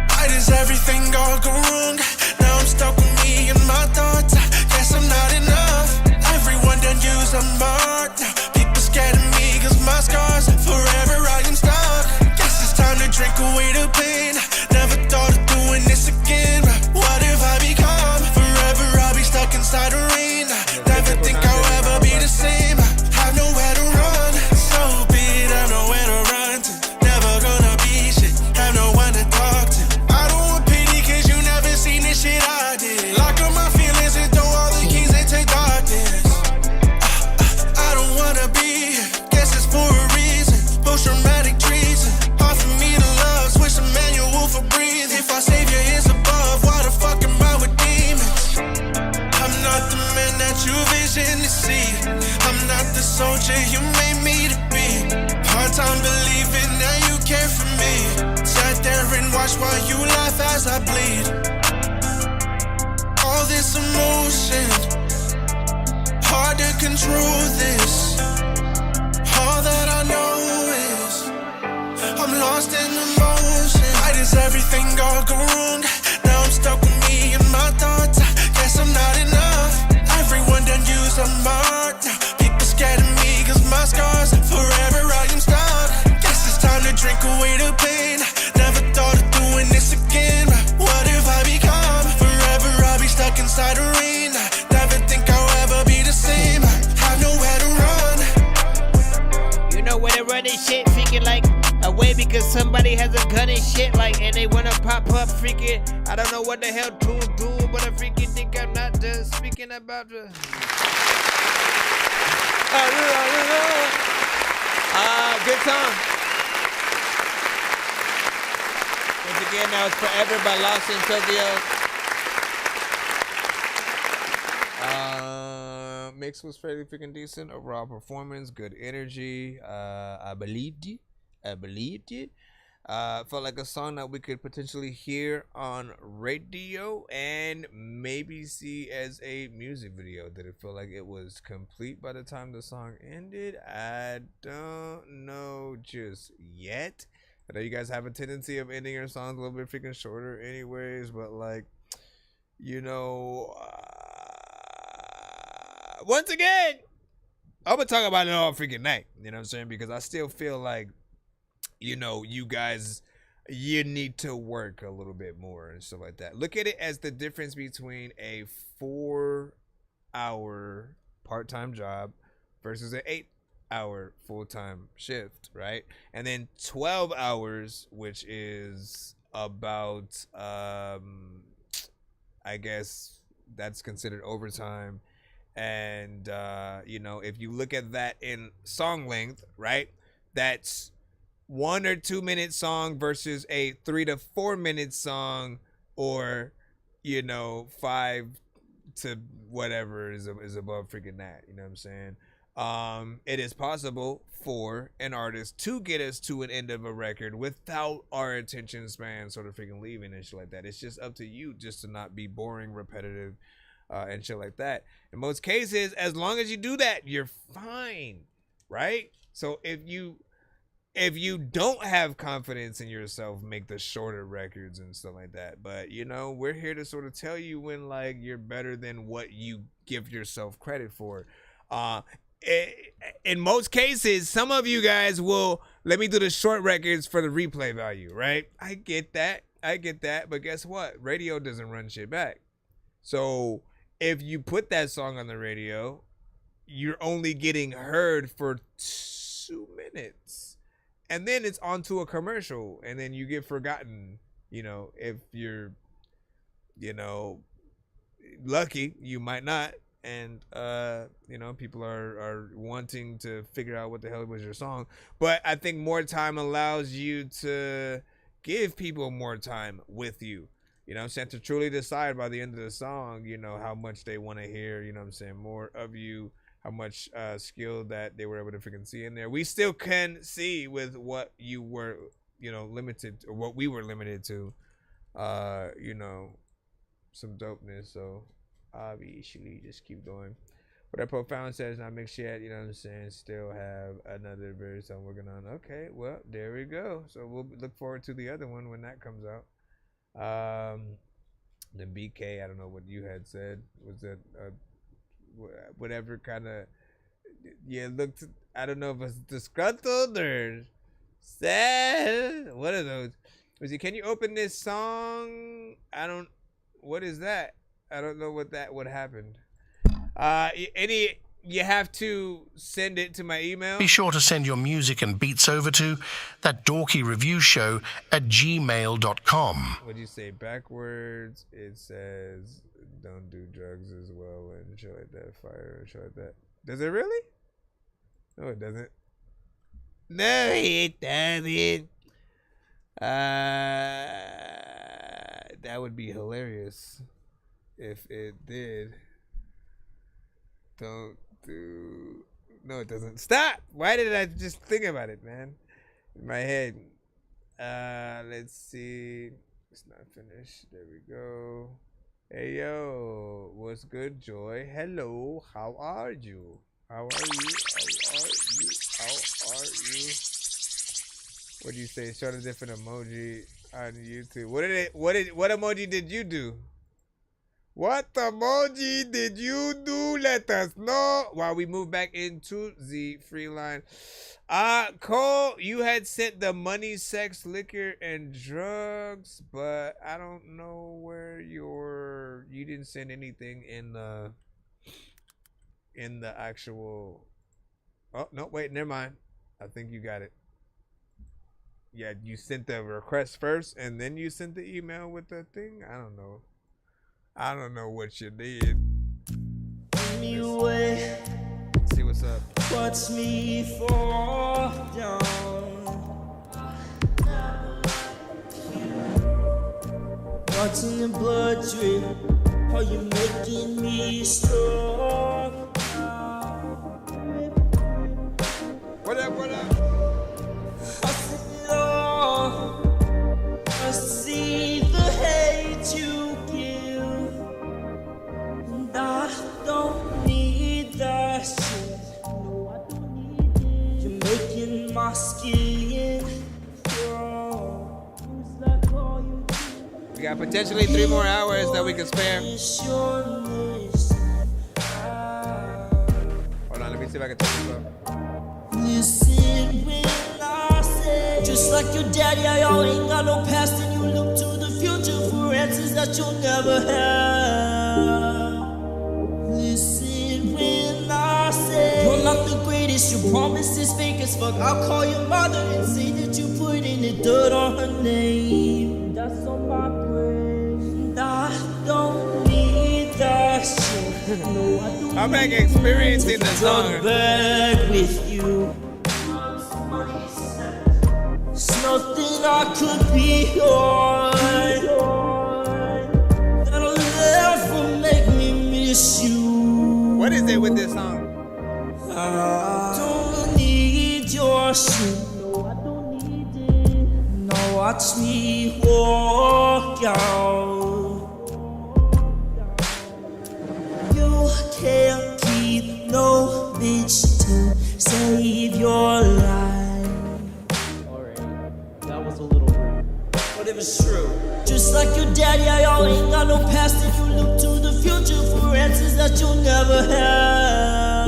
Why does everything all go wrong? Now I'm stuck with me and my thoughts. Guess I'm not enough. Everyone done use a mark. People scared of me cause my scars. Forever I am stuck. Guess it's time to drink away the pain. Never thought of doing this again. What if I become? Forever I'll be stuck inside the rain. Never think I'll ever be the same. Have nowhere to run. So be it, have nowhere to run to. Never gonna be shit. Have no one to talk to. I don't want pity cause you never seen this shit I did. Lock up my feelings and throw all the keys into darkness. I don't wanna be here. Guess it's for a reason. Most dramatic treason. Hard for me to love. Switch the manual for breathing. If our savior is above, why the fuck am I with demons? I'm not the man that you vision to see. I'm not the soldier you made me to be. Hard time believing that you care for me. Sat there and watched while you laugh as I bleed. All this emotion, hard to control this. All that I know is I'm lost in emotion. Why does everything all go wrong? Now I'm stuck with me and my thoughts. Guess I'm not enough. Everyone done use a mark. People scared of me cause my scars. Forever I am stuck. Guess it's time to drink away the pain. Never thought of doing this again. What if I become? Forever I'll be stuck inside the rain. Never think I'll ever be the same. Have nowhere to run. You know where they run this shit, freaking like away because somebody has a gun and shit, like, and they wanna pop up, freaking. I don't know what the hell to do, but I freaking think I'm not just speaking about the. Good song. Once again, that was Forever by Lost in Tokyo. Mix was fairly freaking decent. Overall performance, good energy. I believed you. Felt like a song that we could potentially hear on radio and maybe see as a music video. Did it feel like it was complete by the time the song ended? I don't know just yet. I know you guys have a tendency of ending your songs a little bit freaking shorter anyways, but like, you know, once again, I'm gonna talk about it all freaking night. You know what I'm saying? Because I still feel like, you know, you guys, you need to work a little bit more and stuff like that. Look at it as the difference between a 4-hour part-time job versus an 8-hour full-time shift, right? And then 12 hours, which is about, I guess that's considered overtime. And, you know, if you look at that in song length, right, that's 1 or 2 minute song versus a 3 to 4 minute song, or, you know, 5 to whatever is above freaking that. You know what I'm saying? It is possible for an artist to get us to an end of a record without our attention span sort of freaking leaving and shit like that. It's just up to you just to not be boring, repetitive, and shit like that. In most cases, as long as you do that, you're fine, right? So if you don't have confidence in yourself, make the shorter records and stuff like that. But, you know, we're here to sort of tell you when, like, you're better than what you give yourself credit for. In most cases, some of you guys will let me do the short records for the replay value, right? I get that. But guess what? Radio doesn't run shit back. So if you put that song on the radio, you're only getting heard for 2 minutes. And then it's onto a commercial, and then you get forgotten. You know, if you're, you know, lucky, you might not. And, you know, people are wanting to figure out what the hell was your song. But I think more time allows you to give people more time with you. You know what I'm saying? To truly decide by the end of the song, you know, how much they want to hear, you know what I'm saying, more of you, how much skill that they were able to freaking see in there. We still can see with what you were, you know, limited, or what we were limited to, you know, some dopeness. So obviously just keep going. What that profound says, not mixed yet, you know what I'm saying, still have another verse I'm working on. Okay, well, there we go. So we'll look forward to the other one when that comes out. The BK, I don't know what you had said. Was that whatever kind of, yeah, looked, I don't know if it's disgruntled or sad. What are those? Was it, can you open this song? What is that? I don't know what happened. You have to send it to my email. Be sure to send your music and beats over to ThatDorkyReviewShow at gmail.com. What do you say? Backwards, it says, don't do drugs as well and show it that fire, show it that. Does it really? No, it doesn't. No, it doesn't. That would be hilarious if it did. Don't do. No, it doesn't. Stop! Why did I just think about it, man? In my head. Let's see. It's not finished. There we go. Hey, yo. What's good, Joy? Hello. How are you? How are you? How are you? What do you say? Show a different emoji on YouTube. What emoji did you do? What emoji did you do? Let us know while we move back into the free line. Cole, you had sent the money, sex, liquor, and drugs, but I don't know where you didn't send anything in the actual. Oh no, wait, never mind. I think you got it. Yeah, you sent the request first, and then you sent the email with the thing. I don't know. I don't know what you did. Anyway, see what's up. Watch me fall down. Watching the blood drip. Are you making me strong? What up, what up? I said, Lord, I see the hate you give, and I don't need that shit. No, I don't need it. You're making my skin raw. We got potentially 3 more hours that we can spare. Hold on, let me see if I can turn this up. Listen when I say, just like your daddy, I ain't got no past, and you look to the future for answers that you'll never have. Listen when I say, you're not the greatest, your promise is fake as fuck. I'll call your mother and say that you put in the dirt on her name. That's on my grave, and I don't need that shit. No, I don't. I'm back experiencing the song. Back with you. It's nothing I could be on that'll ever make me miss you. What is it with this song? I don't need your shit. No, I don't need it. Now watch me walk out. You can't keep no bitch to save your life. That was a little rude. But it was true. Just like your daddy, I ain't got no past, and you look to the future for answers that you'll never have.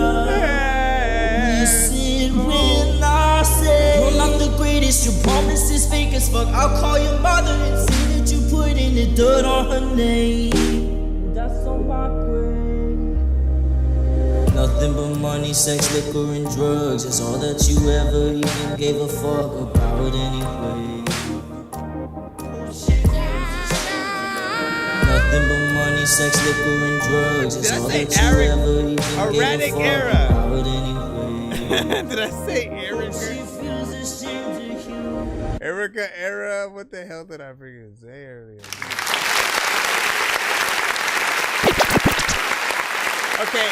Listen when I say, you're not the greatest, your promise is fake as fuck. I'll call your mother and say that you put in the dirt on her name. That's on my grave. Nothing but money, sex, liquor, and drugs. It's all that you ever even gave a fuck about anyway. Nothing but money, sex, liquor, and drugs. It's all that you ever even gave a fuck about anyway. Did I say Erica? Erica era? What the hell did I freaking say earlier? Okay.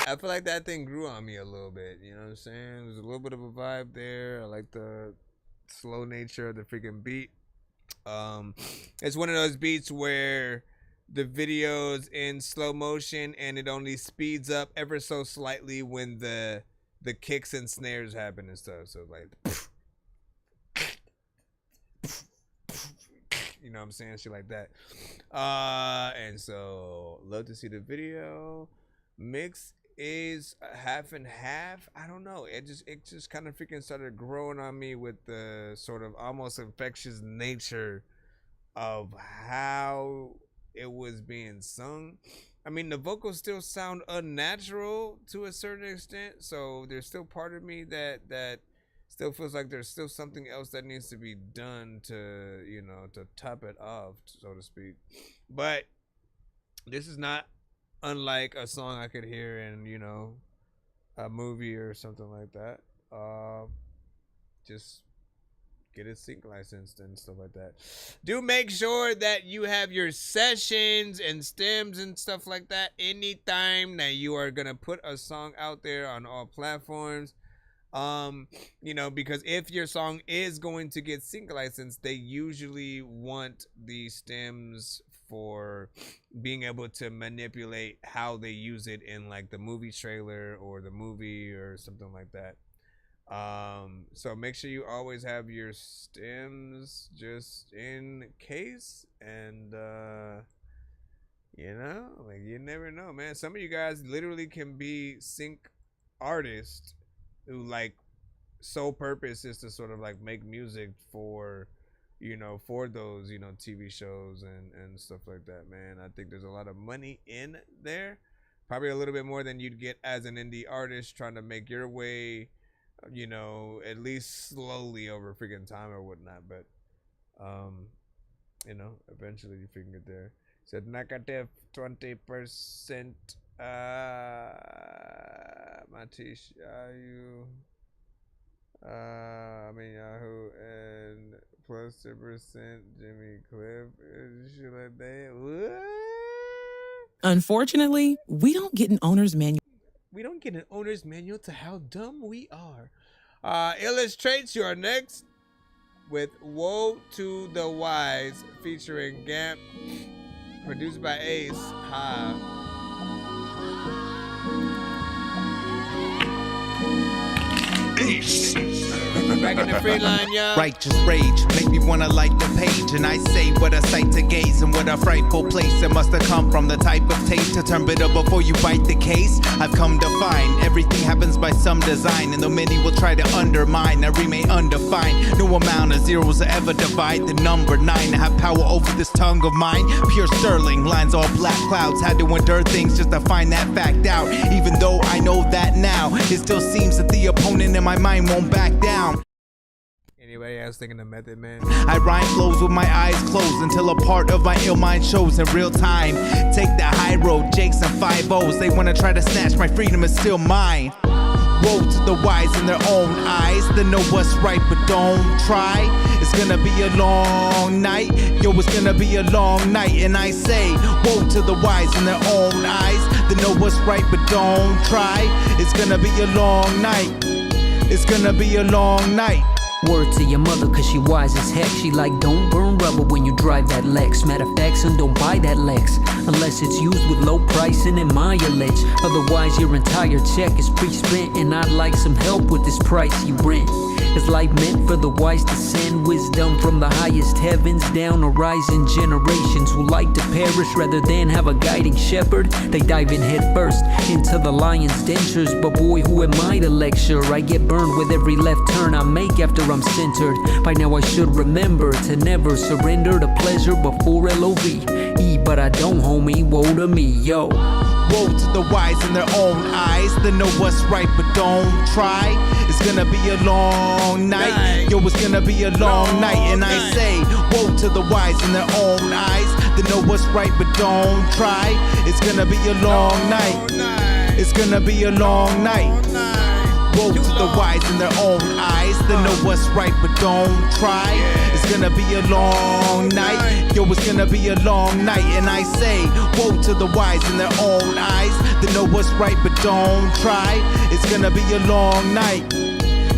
I feel like that thing grew on me a little bit. You know what I'm saying? There's a little bit of a vibe there. I like the slow nature of the freaking beat. It's one of those beats where the video's in slow motion and it only speeds up ever so slightly when the kicks and snares happen and stuff. So like, you know what I'm saying? Shit like that. And so love to see the video. Mix is half and half. I don't know. It just kind of freaking started growing on me with the sort of almost infectious nature of how it was being sung. I mean, the vocals still sound unnatural to a certain extent, so there's still part of me that still feels like there's still something else that needs to be done to, you know, to top it off, so to speak. But this is not unlike a song I could hear in, you know, a movie or something like that. Just get a sync licensed and stuff like that. Do make sure that you have your sessions and stems and stuff like that anytime that you are gonna put a song out there on all platforms. You know, because if your song is going to get sync licensed, they usually want the stems for being able to manipulate how they use it in like the movie trailer or the movie or something like that. So make sure you always have your stems just in case. And you know, like, you never know, man. Some of you guys literally can be sync artists who like sole purpose is to sort of like make music for, you know, for those, you know, TV shows and stuff like that, man. I think there's a lot of money in there, probably a little bit more than you'd get as an indie artist trying to make your way, you know, at least slowly over freaking time or whatnot. But you know, eventually you freaking get there. Said negative 20%. Matish, you I mean Yahoo, and plus 10% Jimmy Cliff. Shit like that. What? Unfortunately, we don't get an owner's manual. We don't get an owner's manual to how dumb we are. Illustrates your next with Woe to the Wise featuring Gamp, produced by Ace. Ha. Ace. Back in the free line, y'all. Righteous rage make me wanna light the page, and I say what a sight to gaze and what a frightful place. It must have come from the type of taste to turn bitter before you bite the case. I've come to find everything happens by some design, and though many will try to undermine, I remain undefined. No amount of zeros will ever divide the number 9. I have power over this tongue of mine, pure sterling. Lines all black clouds, had to endure things just to find that fact out. Even though I know that now, it still seems that the opponent in my mind won't back down. Anybody else thinking of Method Man? I rhyme flows with my eyes closed until a part of my ill mind shows in real time. Take the high road, Jakes and 5-0s. They wanna try to snatch my freedom, it's still mine. Woe to the wise in their own eyes. They know what's right but don't try. It's gonna be a long night. Yo, it's gonna be a long night. And I say, woe to the wise in their own eyes. They know what's right but don't try. It's gonna be a long night. It's gonna be a long night. Word to your mother, cause she wise as heck. She like, don't burn rubber when you drive that Lex. Matter of fact, son, don't buy that Lex unless it's used with low pricing and mileage. Otherwise, your entire check is pre-spent, and I'd like some help with this pricey rent. Is life meant for the wise to send wisdom from the highest heavens down to rising generations who like to perish rather than have a guiding shepherd? They dive in head first into the lion's dentures, but boy, who am I to lecture? I get burned with every left turn I make after I'm centered. By now I should remember to never surrender to pleasure before L-O-V-E. But I don't, homie, woe to me, yo. Woe to the wise in their own eyes. They know what's right but don't try. It's gonna be a long night. Yo, it's gonna be a long night. And I say, woe to the wise in their own eyes. They know what's right but don't try. It's gonna be a long night. It's gonna be a long night. Woe to the wise in their own eyes. They know what's right but don't try. It's gonna be a long night. Yo, it's gonna be a long night. And I say, woe to the wise in their own eyes. They know what's right but don't try. It's gonna be a long night.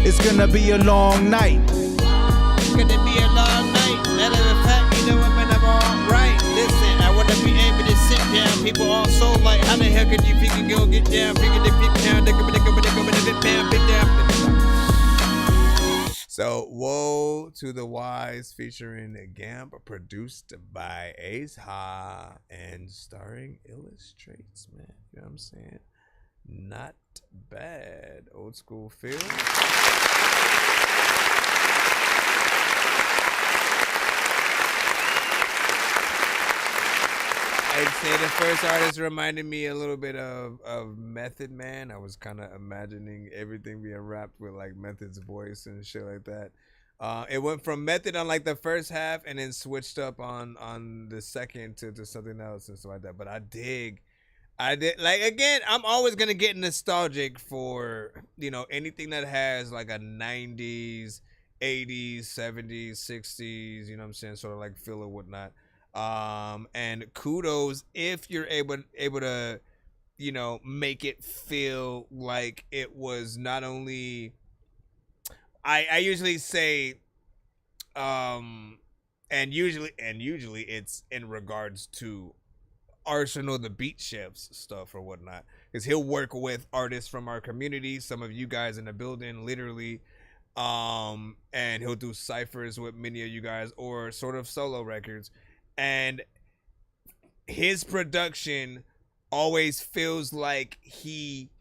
It's gonna be a long night. It's gonna be a long night. Matter of fact, you know I'm alright. Listen, I wanna be able to sit down. People all so like, how the hell can you figure go get down? Figure the pick down, pick down. So, Woe to the Wise featuring Gamp, produced by Ace Ha and starring Illustrates, man. You know what I'm saying? Not bad. Old school feel. I'd say the first artist reminded me a little bit of Method Man. I was kind of imagining everything being rapped with like Method's voice and shit like that. It went from Method on like the first half and then switched up on the second to something else and stuff like that. But I did like, again, I'm always gonna get nostalgic for, you know, anything that has like a 90s, 80s, 70s, 60s, you know what I'm saying, sort of like feel or whatnot. And kudos if you're able to, you know, make it feel like it was not only, I usually say, and usually it's in regards to Arsenal the Beat Chef's stuff or whatnot, because he'll work with artists from our community, some of you guys in the building, literally, and he'll do ciphers with many of you guys or sort of solo records. And his production always feels like he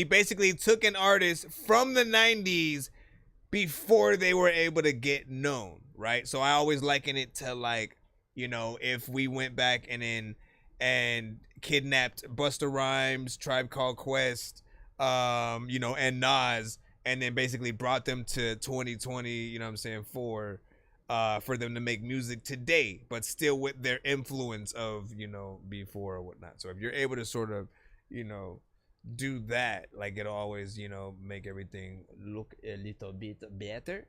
basically took an artist from the 90s before they were able to get known, right? So I always liken it to, like, you know, if we went back and kidnapped Busta Rhymes, Tribe Called Quest, you know, and Nas, and then basically brought them to 2020, you know what I'm saying, for them to make music today, but still with their influence of, you know, before or whatnot. So if you're able to sort of, you know, do that, like, it'll always, you know, make everything look a little bit better.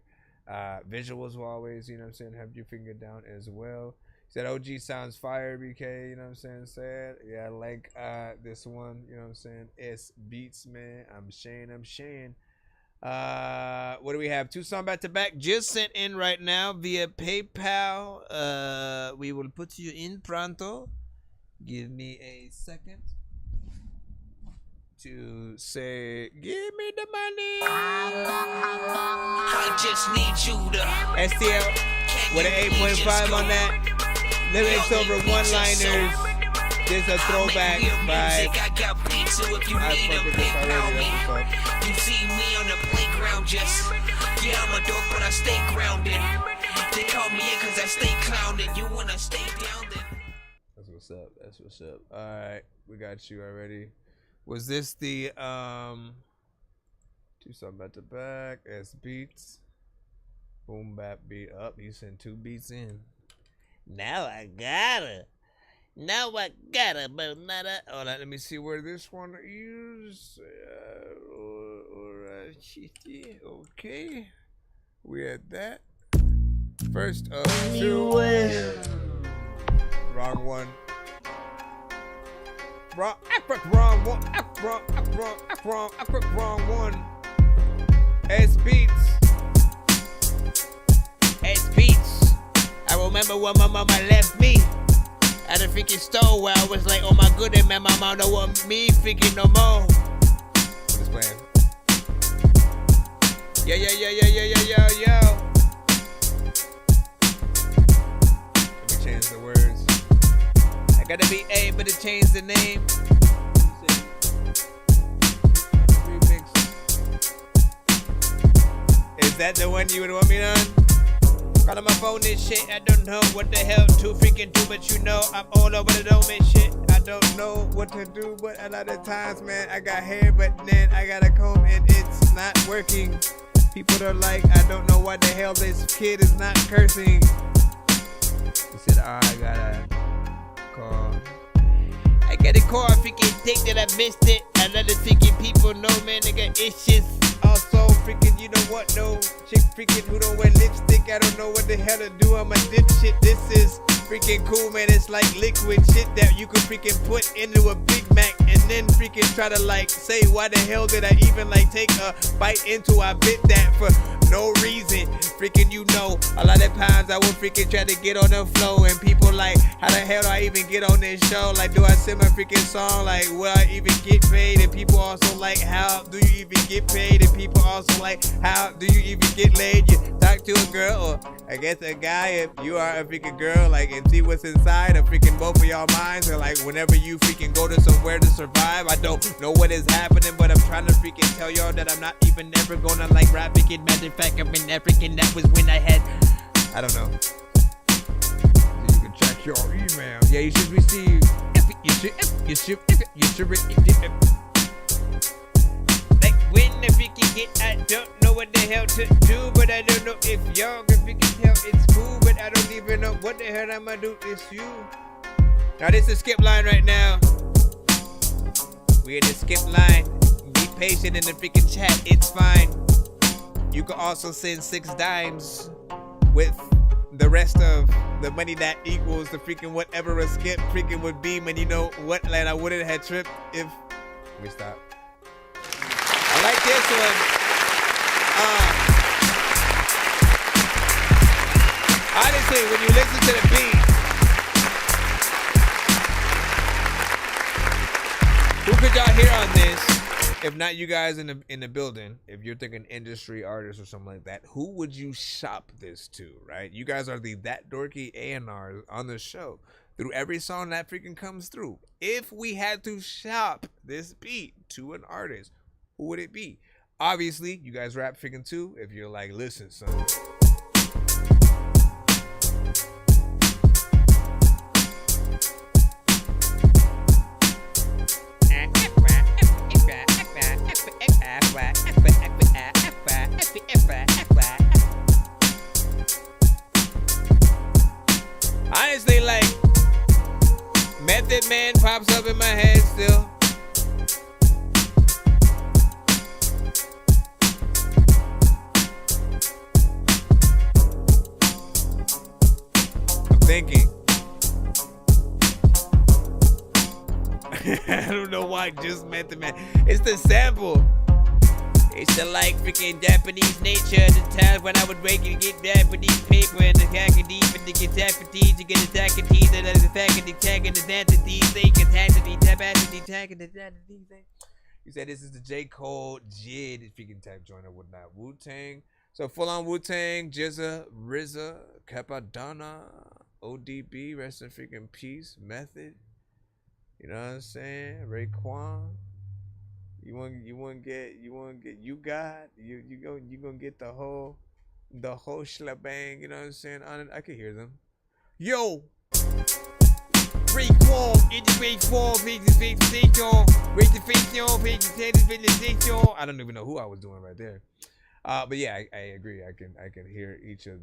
Visuals will always, you know what I'm saying, have your finger down as well. Said OG sounds fire, BK, you know what I'm saying, said, yeah, I like this one, you know what I'm saying, S Beats, man, I'm Shane. What do we have? 2 songs back to back just sent in right now via PayPal. We will put you in pronto. Give me a second to say, give me the money. I just need you to STL with an 8.5 on that. Lyrics over one-liners. This a throwback by. I got beats, so if you need a PayPal me. You see me on the playground, just yeah, I'm a dork, but I stay grounded. They call me in cause I stay clowning. You wanna stay down then? That's what's up. That's what's up. All right, we got you already. Was this the 2 songs back to back? S Beats. Boom bap beat up. You sent 2 beats in. Now I gotta, but not a. Hold on, let me see where this one is. Okay, we had that. First of 2. Wrong one. Wrong one. S Beats. I remember when my mama left me at a freaking store where I was like, oh my goodness, man, my mom don't want me freaking no more. I'm just playing. Yo. Let me change the words. I gotta be able to change the name. Remix. Is that the one you would want me on? Calling my phone and shit, I don't know what the hell to freaking do, but you know I'm all over the dome and shit. I don't know what to do, but a lot of times, man, I got hair, but then I got a comb and it's not working. People are like, I don't know why the hell this kid is not cursing. He said, I gotta call. I gotta call, freaking think that I missed it. A lot of freaking people know, man, nigga, it's just also freaking, you know what, no chick freaking who don't wear lipstick. I don't know what the hell to do, I'm a dipshit. This is freaking cool, man. It's like liquid shit that you could freaking put into a Big Mac and then freaking try to like say, why the hell did I even like take a bite into? I bit that for no reason. Freaking, you know, a lot of times I will freaking try to get on the flow and people like, how the hell do I even get on this show? Like, do I sing my freaking song? Like, will I even get paid? And people also like, how do you even get paid? And people also like, how do you even get laid? You talk to a girl or I guess a guy if you are a freaking girl, like, and see what's inside of freaking both of y'all minds. And like, whenever you freaking go to somewhere to survive, I don't know what is happening, but I'm trying to freaking tell y'all that I'm not even ever gonna like rap freaking. Matter of fact, I'm in African. That was when I had, I don't know. So you can check your email. Yeah, you should receive. You should. Like when the freaking hit, I don't know what the hell to do, but I don't know if y'all can freaking tell it's cool, but I don't even know what the hell I'ma do. It's you. Now this is skip line right now. We're in the skip line. Be patient in the freaking chat. It's fine. You can also send 6 dimes with the rest of the money that equals the freaking whatever a skip freaking would be. Man, you know what? Like, I wouldn't have tripped if. Let me stop. I like this one. Honestly, when you listen to the beat, who could y'all hear on this? If not you guys in the building, if you're thinking industry artists or something like that, who would you shop this to, right? You guys are the That Dorky A&R on the show. Through every song that freaking comes through. If we had to shop this beat to an artist, who would it be? Obviously, you guys rap freaking too. If you're like, listen, son. Honestly, like, Method Man pops up in my head still. I'm thinking. I don't know why just Method Man. It's the sample. It's the like freaking Japanese nature. The times when I would wake and get Japanese paper and the khakidee and the cataphaties. You get a tacatees and the faculty tagging the entities. They can tag the capacity tagging the entities. You said this is the J. Cole Jid freaking type joint or whatnot. Wu-Tang. So full on Wu-Tang, Jizza, RZA, Capadonna, ODB, rest in freaking peace, Method. You know what I'm saying? Raekwon. You gonna get you gonna get the whole shebang, you know what I'm saying? I can hear them. Yo! Raekwon, I don't even know who I was doing right there. But yeah, I agree. I can hear each of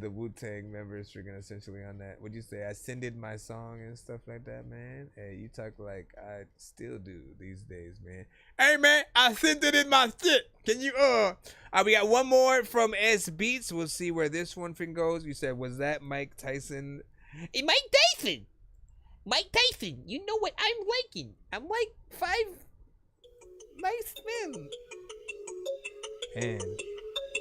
the Wu-Tang members freaking essentially on that. What'd you say? I sended my song and stuff like that, man. Hey, you talk like I still do these days, man. Hey, man, I sent it in my shit. Can you, we got one more from S Beats. We'll see where this one freaking goes. You said, was that Mike Tyson? Hey, Mike Tyson. Mike Tyson, you know what I'm liking. I'm like 5 nice men. And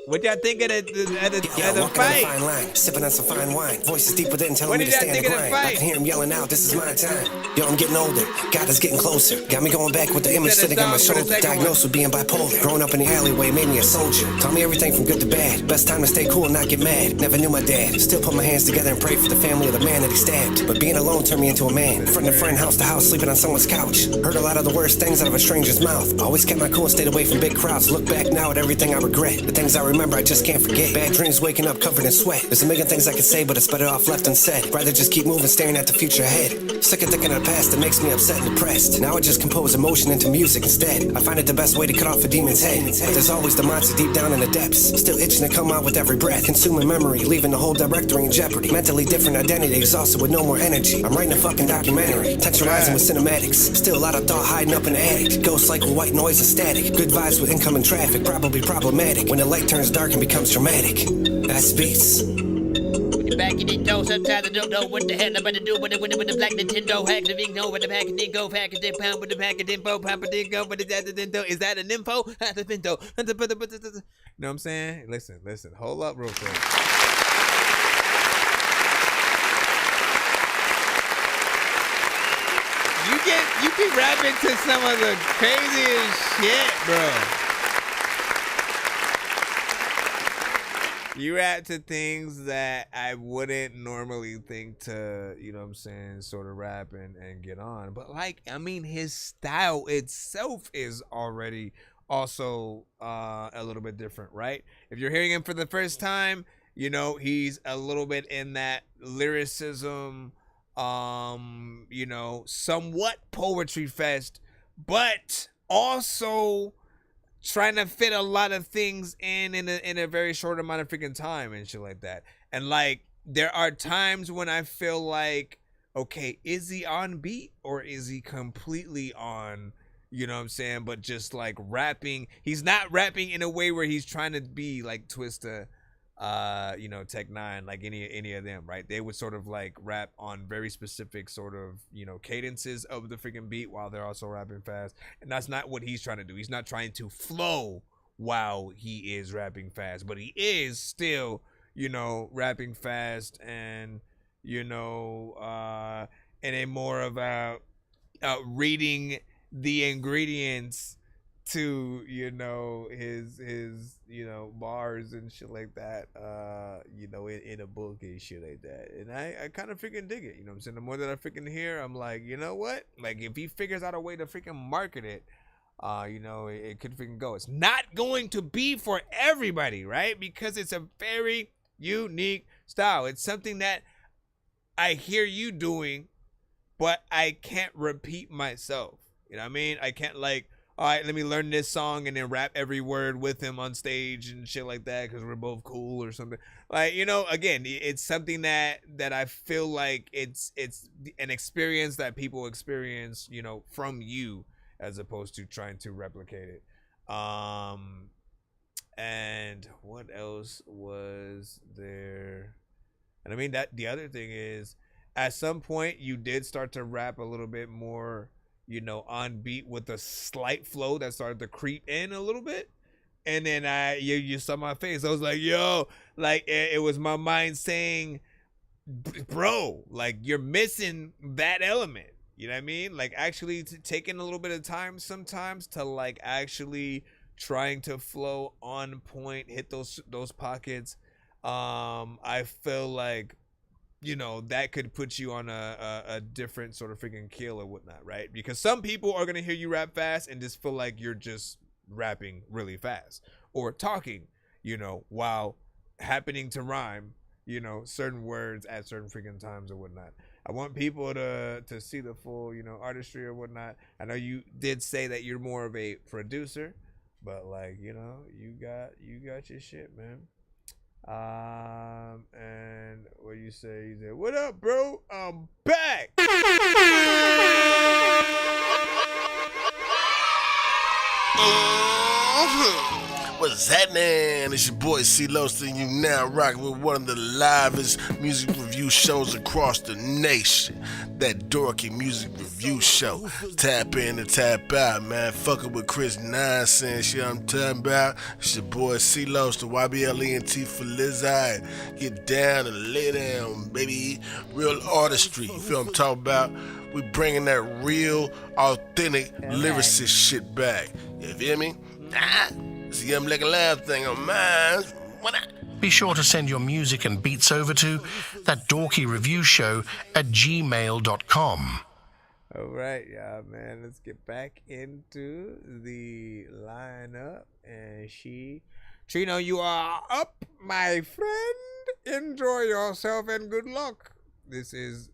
What y'all think of the fight? fight? Line, sipping on some fine wine. Voices deeper than telling What me to did y'all stand think and of the grind. I fight? can hear him yelling out, this is my time. Yo, I'm getting older. God is getting closer. Got me going back with the image sitting on my shoulder. Diagnosed with being bipolar. Growing up in the alleyway made me a soldier. Taught me everything from good to bad. Best time to stay cool and not get mad. Never knew my dad. Still put my hands together and pray for the family of the man that he stabbed. But being alone turned me into a man. Friend to friend, house to house, sleeping on someone's couch. Heard a lot of the worst things out of a stranger's mouth. Always kept my cool and stayed away from big crowds. Look back now at everything I regret. The things I remember I just can't forget. Bad dreams waking up covered in sweat. There's a million things I could say, but it's better off left unsaid. Rather just keep moving, staring at the future ahead. Sick of thinking of the past that makes me upset and depressed. Now I just compose emotion into music instead. I find it the best way to cut off a demon's head. But there's always the monster deep down in the depths. Still itching to come out with every breath. Consuming memory, leaving the whole directory in jeopardy. Mentally different identity, exhausted with no more energy. I'm writing a fucking documentary. Tension rising with cinematics. Still a lot of thought hiding up in the attic. Ghosts like with white noise and static. Good vibes with incoming traffic, probably problematic. When the light turns dark and becomes dramatic. That's beats. When you're back in the door, sometimes I don't know what the hell I'm about to do with the black Nintendo hack the thing, know what the pack and then go pack and then pound with the pack and then pump and then go with the Nintendo. Is that an info? The Pinto. You know what I'm saying? Listen. Hold up real quick. You keep rapping to some of the craziest shit, bro. You rap to things that I wouldn't normally think to, you know what I'm saying, sort of rap and get on. But his style itself is already also a little bit different, right? If you're hearing him for the first time, you know, he's a little bit in that lyricism, you know, somewhat poetry fest, but also trying to fit a lot of things in a very short amount of freaking time and shit like that. And there are times when I feel like, okay, is he on beat or is he completely on, you know what I'm saying, but just rapping. He's not rapping in a way where he's trying to be like Twista, you know, Tech Nine, like any of them, right? They would sort of rap on very specific sort of, you know, cadences of the freaking beat while they're also rapping fast. And that's not what he's trying to do. He's not trying to flow while he is rapping fast, but he is still, you know, rapping fast and, you know, in a more of a reading the ingredients to, you know, his you know, bars and shit like that, you know, in a book and shit like that. And I kind of freaking dig it, you know what I'm saying? The more that I freaking hear, I'm like, you know what? If he figures out a way to freaking market it, you know, it could freaking go. It's not going to be for everybody, right? Because it's a very unique style. It's something that I hear you doing, but I can't repeat myself. You know what I mean? I can't all right, let me learn this song and then rap every word with him on stage and shit like that because we're both cool or something. You know, again, it's something that I feel like it's an experience that people experience, you know, from you as opposed to trying to replicate it. And what else was there? And I mean, that the other thing is, at some point you did start to rap a little bit more, you know, on beat with a slight flow that started to creep in a little bit. And then you saw my face. I was like, yo, it was my mind saying, bro, you're missing that element. You know what I mean? Actually taking a little bit of time sometimes to actually trying to flow on point, hit those pockets. I feel like, you know, that could put you on a different sort of freaking keel or whatnot, right? Because some people are going to hear you rap fast and just feel like you're just rapping really fast or talking, you know, while happening to rhyme, you know, certain words at certain freaking times or whatnot. I want people to see the full, you know, artistry or whatnot. I know you did say that you're more of a producer, but you know, you got your shit, man. And what you say? He said, "What up, bro? I'm back." What's happening? It's your boy C-Lo, and you now rocking with one of the livest music review shows across the nation. That Dorky Music Review Show. Tap in and tap out, man. Fucking with Chris Nonsenze, you know what I'm talking about? It's your boy C-Los, the YBLENT for Lizzie. Get down and lay down, baby. Real artistry, you feel what I'm talking about? We bringing that real, authentic lyricist shit back. You feel me? See, I'm like a loud thing on mine. Be sure to send your music and beats over to ThatDorkyReviewShow at gmail.com. All right, y'all, man. Let's get back into the lineup. And Trino, you are up, my friend. Enjoy yourself and good luck. This is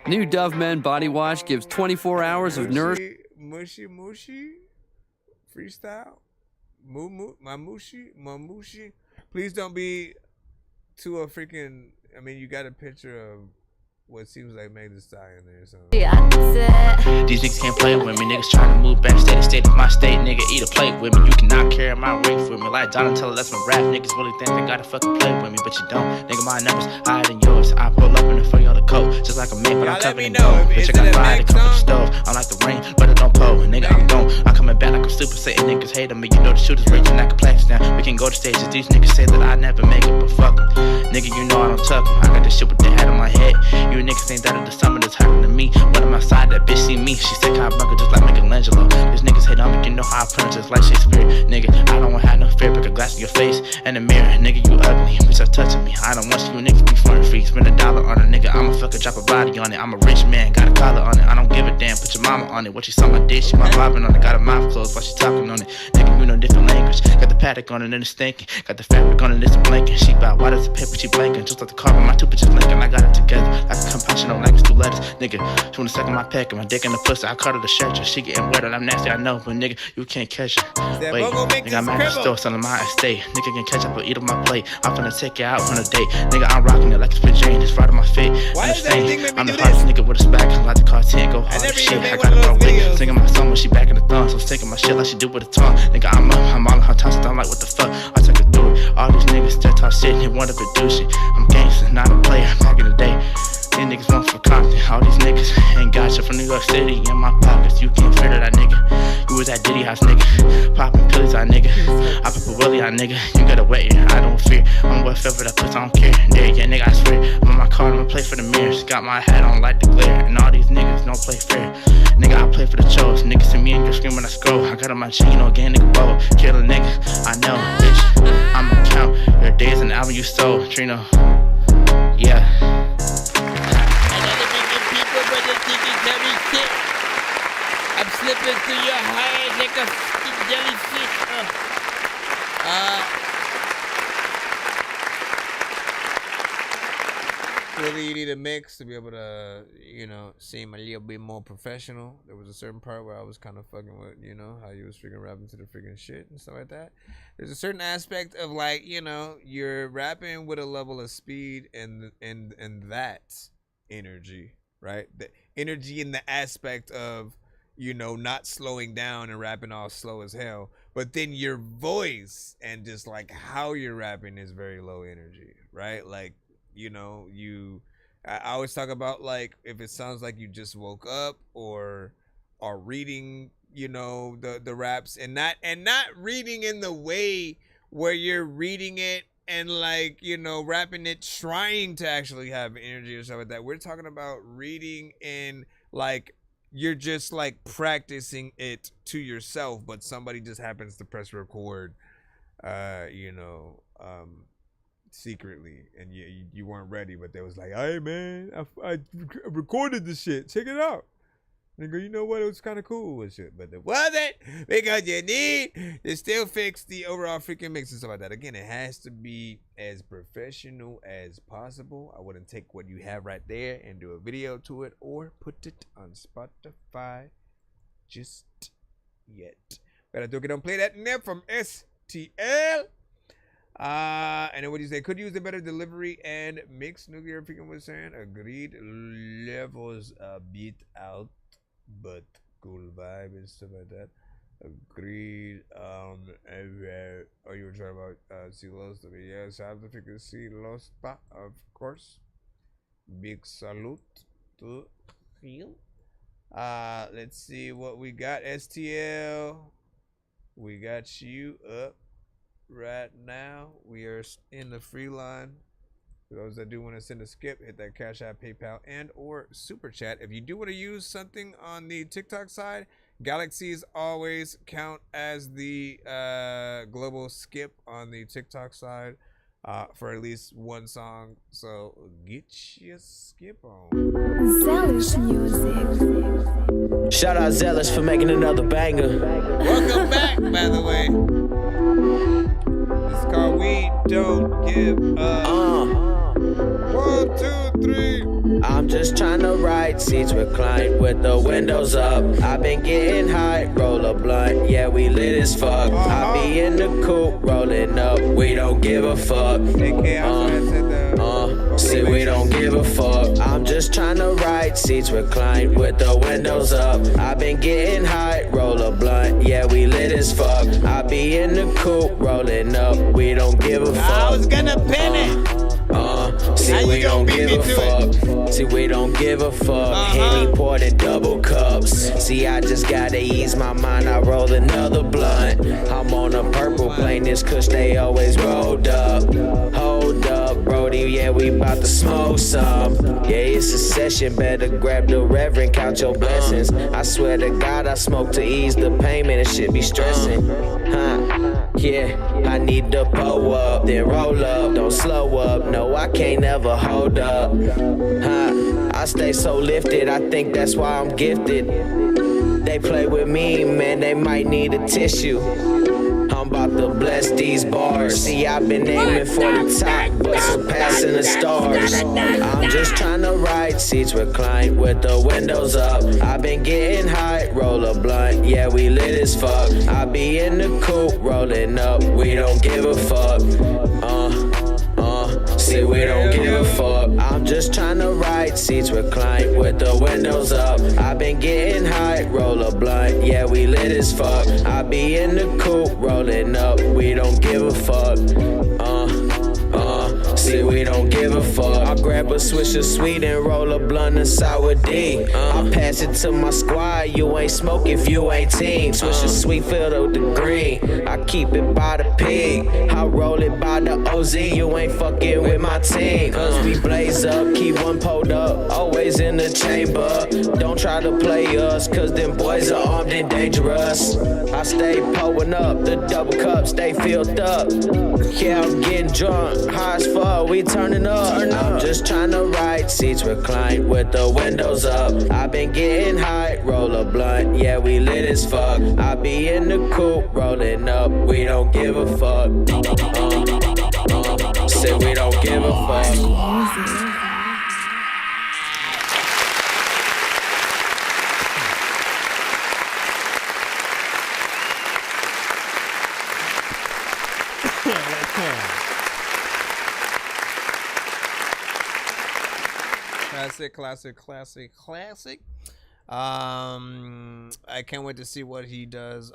New Dove Men Body Wash gives 24 hours of nourishment. Mushy freestyle. Mamushi. Please don't be too a freaking. I mean, you got a picture of what seems like Meg Thee Stallion there. So. These niggas can't play with me. Niggas trying to move back state of my state. Nigga, eat a plate with me. You cannot carry my weight with me. Like Donatello, that's my rap. Niggas really think they gotta fucking play with me, but you don't. Nigga, my numbers higher than yours. I pull up in the for y'all the coat, just like a man, but I'm covered in gold. Bitch, I got fire to come from the stove. I'm like the rain, but it don't pour. Nigga, I'm gone. I'm coming back like I'm super Satan. Niggas hate on me. You know the shooters raging like a plaques now. We can go to stages. These niggas say that I never make it, but fuck them. Nigga, you know I don't tuck them. I got this shit with the head on my head. You niggas ain't that of the summer that's happening to me. When I'm outside, that bitch see me. She said Cowabunga just like Michelangelo. These niggas hate on me, you know how I pronounce just like Shakespeare. Nigga, I don't have no fear, break a glass in your face and a mirror. Nigga, you ugly, bitch, stop touching me. I don't want you niggas be foreign free. Spend $1 on a nigga, I'ma fucking drop a body on it. I'm a rich man, got a collar on it. I don't give a damn, put your mama on it. What you saw my dick, she my bobbing on it. Got her mouth closed while she talking on it. Nigga, you know different language. Got the paddock on it and it's stinking. Got the fabric on it, it's a blanket. She bout why does the paper, she blanking. Just like the car, my two bitches linking. I got it together like a compassion on like it's 2 letters. Nigga, she wanna suck on my peck and my dick in the pussy. I cut her the shirt, she getting wetter. I'm nasty, I know, but nigga, you can't catch it. Wait, nigga, I'm at the store selling my estate. Nigga can catch up or eat on my plate. I'm finna take you out on a date. Nigga, I'm rocking it like it's Jane. It's right on my feet. I'm the hottest nigga with a spec. I'm like the cartoon, go hard as shit. I got a bro with singing my song when she back in the thumb. So taking my shit like she do with a tongue. Nigga, I'm all in her tongue, so I'm like, what the fuck? I took her through it. All these niggas still talk shit and they wanna produce it. I'm gangster, not a player. Back in the day. These niggas want for Compton. All these niggas ain't got shit from New York City in my pockets. You can't fit it, that nigga. You was that Diddy house nigga. Poppin' pills, that nigga. I pop a willy, that nigga. You gotta wait, I don't fear. I'm whatever that puts, I don't care. There, yeah, nigga, I swear. I'm on my car, I'ma play for the mirrors. Got my hat on like the glare. And all these niggas don't play fair. Nigga, I play for the chose. Niggas see me and you scream when I scroll. I got on my chain, again, nigga, bow. Kill a nigga, I know, bitch. I'ma count your days and album you sold, Trino. Yeah. I'm slipping through your head like a fucking jellyfish. Really, you need a mix to be able to, you know, seem a little bit more professional. There was a certain part where I was kind of fucking with, you know, how you was freaking rapping to the freaking shit and stuff like that. There's a certain aspect of like, you know, you're rapping with a level of speed and that energy, right? The energy in the aspect of, you know, not slowing down and rapping all slow as hell, but then your voice and just like how you're rapping is very low energy, right? Like, you know, I always talk about like if it sounds like you just woke up or are reading, you know, the raps and not reading in the way where you're reading it and like, you know, rapping it trying to actually have energy or stuff like that. We're talking about reading in like you're just like practicing it to yourself, but somebody just happens to press record, you know, secretly, and you weren't ready, but they was like, hey man, I recorded this shit, check it out. Nigga, you know what? It was kind of cool and shit, but it wasn't because you need to still fix the overall freaking mix and stuff like that. Again, it has to be as professional as possible. I wouldn't take what you have right there and do a video to it or put it on Spotify just yet. But I don't play that nip from STL. And then what do you say? Could use a better delivery and mix. Nuclear freaking was saying. Agreed. Levels a bit out, but cool vibe and stuff like that. Agreed. Oh, you were talking about C-Los. Yes, I have to freaking C-Los, of course. Big salute to feel. Let's see what we got. STL, we got you up right now. We are in the free line. For those that do want to send a skip, hit that Cash App, PayPal, and or Super Chat. If you do want to use something on the TikTok side, galaxies always count as the global skip on the TikTok side for at least one song. So get your skip on. Zealous music. Shout out Zealous for making another banger. Welcome back, by the way. It's called We Don't Give Up. 1, 2, 3. I'm just trying to ride seats reclined with the windows up. I've been getting high, roll a blunt, yeah, we lit as fuck. I be in the coupe, rolling up, we don't give a fuck. See, we don't give a fuck. I'm just trying to ride seats reclined with the windows up. I've been getting high, roll a blunt, yeah, we lit as fuck. I be in the coupe, rolling up, we don't give a fuck. I was gonna pin it. See, we don't give a fuck. See, we don't give a fuck. Henny poured in double cups. See, I just gotta ease my mind. I roll another blunt. I'm on a purple plane. This kush they always rolled up. Hold up, Brody. Yeah, we bout to smoke some. Yeah, it's a session. Better grab the reverend, count your blessings. I swear to God, I smoke to ease the pain. Man, it should be stressing. Yeah, I need to pull up, then roll up, don't slow up. No, I can't ever hold up. I stay so lifted, I think that's why I'm gifted. They play with me, man, they might need a tissue. I'm about to bless these bars. See, I've been aiming for the top, but surpassing the stars. I'm just trying to ride seats reclined with the windows up. I've been getting high, roll a blunt, yeah, we lit as fuck. I be in the coupe, rolling up, we don't give a fuck. See, we don't give a fuck. I'm just trying to ride seats reclined with the windows up. I've been getting high, roll a blunt, yeah, we lit as fuck. I be in the coupe, rolling up, we don't give a fuck. See, we don't give a fuck. I'll grab a swish of sweet and roll a blunt of sour D. I'll pass it to my squad. You ain't smoke if you ain't team. Swish of sweet filled with the green. I keep it by the pig. I roll it by the OZ. You ain't fucking with my team. Cause we blaze up, keep one pulled up. Always in the chamber. Don't try to play us, cause them boys are armed and dangerous. I stay pulling up, the double cup stay filled up. Yeah, I'm getting drunk, high as fuck. We turning up. I'm just trying to ride seats reclined with the windows up. I've been getting high, roll a blunt, yeah, we lit as fuck. I be in the coupe, rolling up, we don't give a fuck. Say we don't give a fuck. Classic. I can't wait to see what he does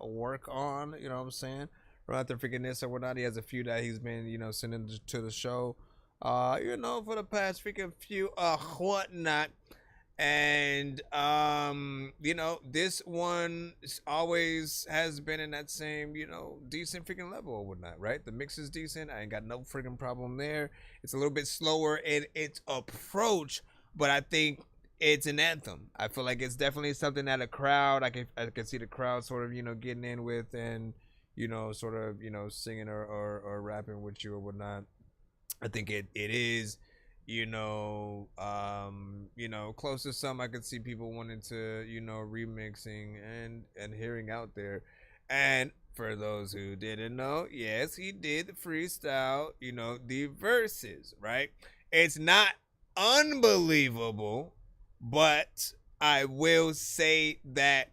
work on, you know what I'm saying? Right after freaking this or whatnot, he has a few that he's been, you know, sending to the show, you know, for the past freaking few whatnot. And you know, this one always has been in that same, you know, decent freaking level or whatnot, right? The mix is decent. I ain't got no freaking problem there. It's a little bit slower in its approach, but I think it's an anthem. I feel like it's definitely something that a crowd, I can see the crowd sort of, you know, getting in with, and, you know, sort of, you know, singing or rapping with you or whatnot. I think it is, you know, close to some I could see people wanting to, you know, remixing and hearing out there. And for those who didn't know, yes, he did freestyle, you know, the verses, right? It's not unbelievable, but I will say that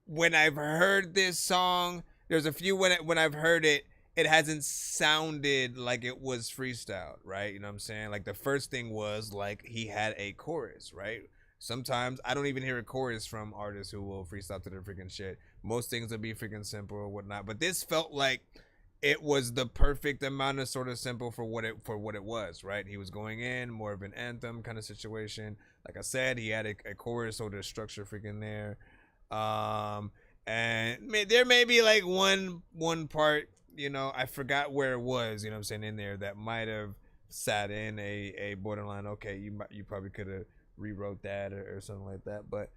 when I've heard this song, there's a few when I've heard it, it hasn't sounded like it was freestyled, right? You know what I'm saying? Like the first thing was like he had a chorus, right? Sometimes I don't even hear a chorus from artists who will freestyle to their freaking shit. Most things will be freaking simple or whatnot, but this felt like it was the perfect amount of sort of simple for what it was, right? He was going in more of an anthem kind of situation, Like I said, he had a chorus or the structure freaking there. And there may be like one part, you know, I forgot where it was, you know what I'm saying, in there that might have sat in a borderline, okay, you probably could have rewrote that or something like that. But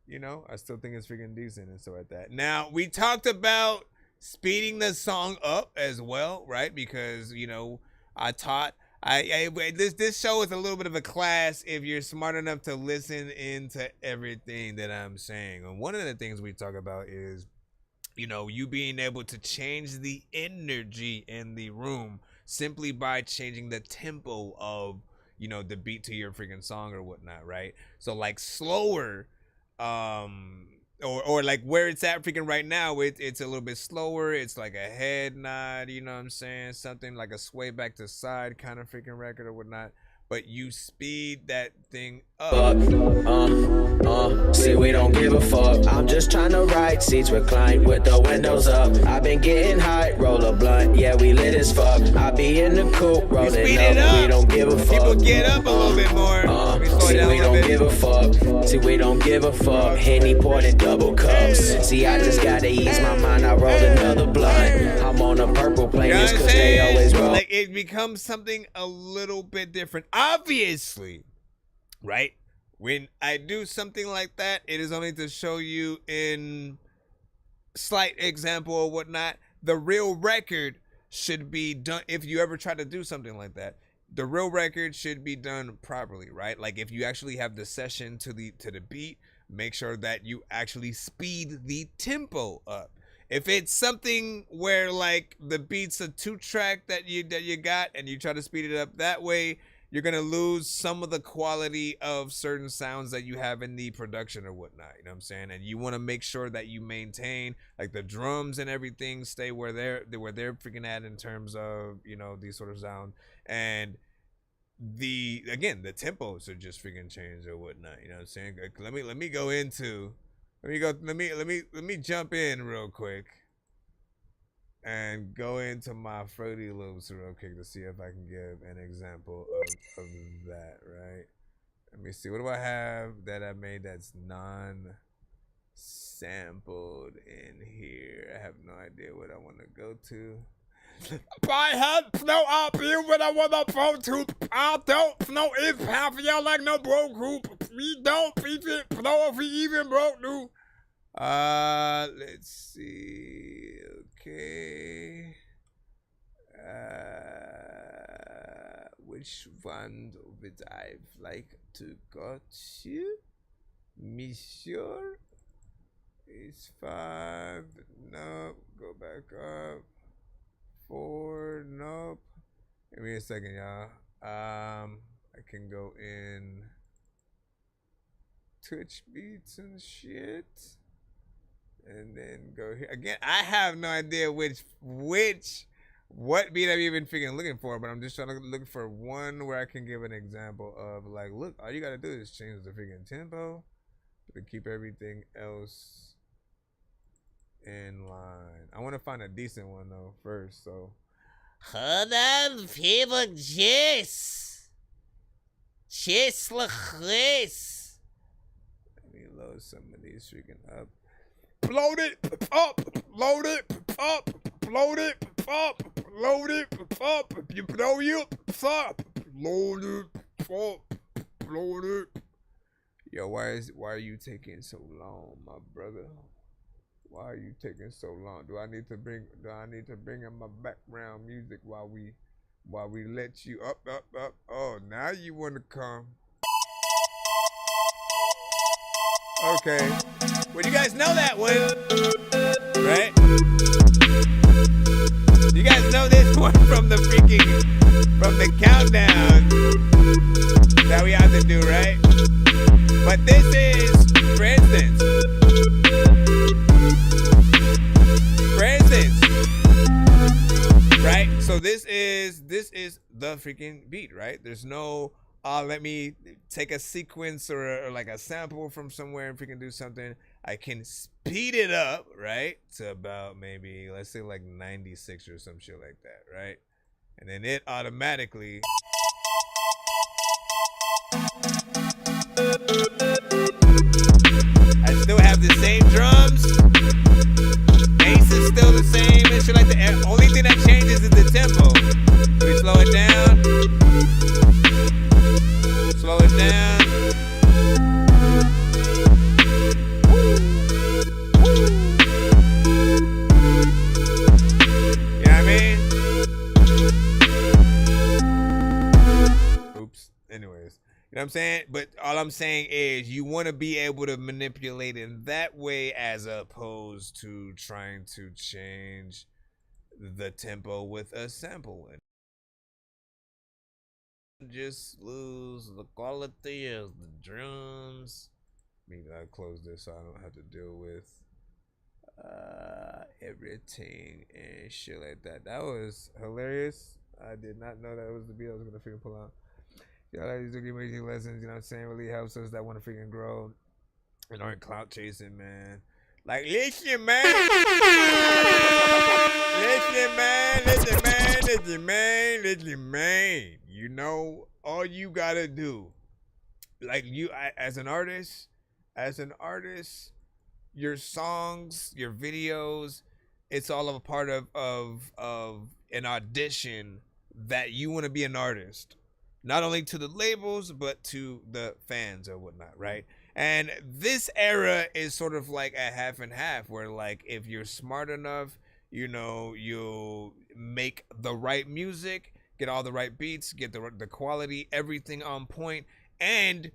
you know, I still think it's freaking decent and stuff like that. Now, we talked about speeding the song up as well, right? Because, you know, I taught this show is a little bit of a class if you're smart enough to listen into everything that I'm saying. And one of the things we talk about is, you know, you being able to change the energy in the room simply by changing the tempo of, you know, the beat to your freaking song or whatnot, right? So like slower, or like where it's at freaking right now, it's a little bit slower. It's like a head nod, you know what I'm saying? Something like a sway back to side kind of freaking record or whatnot. But you speed that thing up. See, we don't give a fuck. I'm just trying to ride, seats reclined with the windows up. I've been getting high, roll a blunt, yeah, we lit as fuck. I be in the coupe, rolling up, we don't give a fuck. People get up a little bit more. See, we don't give a fuck. See, we don't give a fuck. Henny poured in double cups. See, I just gotta ease my mind, I rolled another blunt. I'm on a purple playlist cause they always roll. Like, it becomes something a little bit different. Obviously, right? When I do something like that, it is only to show you in slight example or whatnot. The real record should be done. If you ever try to do something like that, the real record should be done properly, right? Like if you actually have the session to the beat, make sure that you actually speed the tempo up. If it's something where like the beat's a 2-track that you got and you try to speed it up that way, you're gonna lose some of the quality of certain sounds that you have in the production or whatnot. You know what I'm saying? And you want to make sure that you maintain like the drums and everything stay where they're freaking at in terms of, you know, these sort of sound. And the tempo should just freaking change or whatnot. You know what I'm saying? Let me jump in real quick and go into my Fruity Loops real quick to see if I can give an example of that, right? Let me see. What do I have that I made that's non-sampled in here? I have no idea what I want to go to. I have no idea what I want to go to. I don't know if half of y'all like no broke group. We don't even know if we even broke, dude. Let's see. Okay. Which one would I like to go to? Monsieur is 5. Nope. Go back up. 4. Nope. Give me a second, y'all. I can go in Twitch beats and shit. And then go here again. I have no idea what beat I'm even freaking looking for, but I'm just trying to look for one where I can give an example of like, look, all you gotta do is change the freaking tempo to keep everything else in line. I want to find a decent one though first. So hold on, people, just like this. Let me load some of these freaking up. Load it up, load it up, load it up, load it up. You know you stop. Load it up, load it. Yo, why are you taking so long, my brother? Why are you taking so long? Do I need to bring in my background music while we let you up? Oh, now you want to come. Okay. Well, you guys know that one, right? You guys know this one from the countdown that we have to do, right? But this is, for instance, right? So this is the freaking beat, right? There's no let me take a sequence or like a sample from somewhere and freaking do something. I can speed it up, right? To about maybe, let's say like 96 or some shit like that, right? And then it automatically I still have the same drums. Bass is still the same and shit like that. The only thing that changes is the tempo. We slow it down. Slow it down. You know what I mean? Oops. Anyways. You know what I'm saying? But all I'm saying is you want to be able to manipulate in that way as opposed to trying to change the tempo with a sample. Just lose the quality of the drums. Maybe I'll close this so I don't have to deal with everything and shit like that. That was hilarious. I did not know that was the beat I was going to freaking pull out. Y'all like these amazing lessons, you know what I'm saying? Really helps us that want to freaking grow and aren't clout chasing, man. Like, listen, man. Listen, man. You know, all you gotta do, like as an artist, your songs, your videos, it's all of a part of an audition that you want to be an artist. Not only to the labels, but to the fans or whatnot, right? And this era is sort of like a half and half, where like if you're smart enough, you know, you'll make the right music, get all the right beats, get the quality, everything on point, and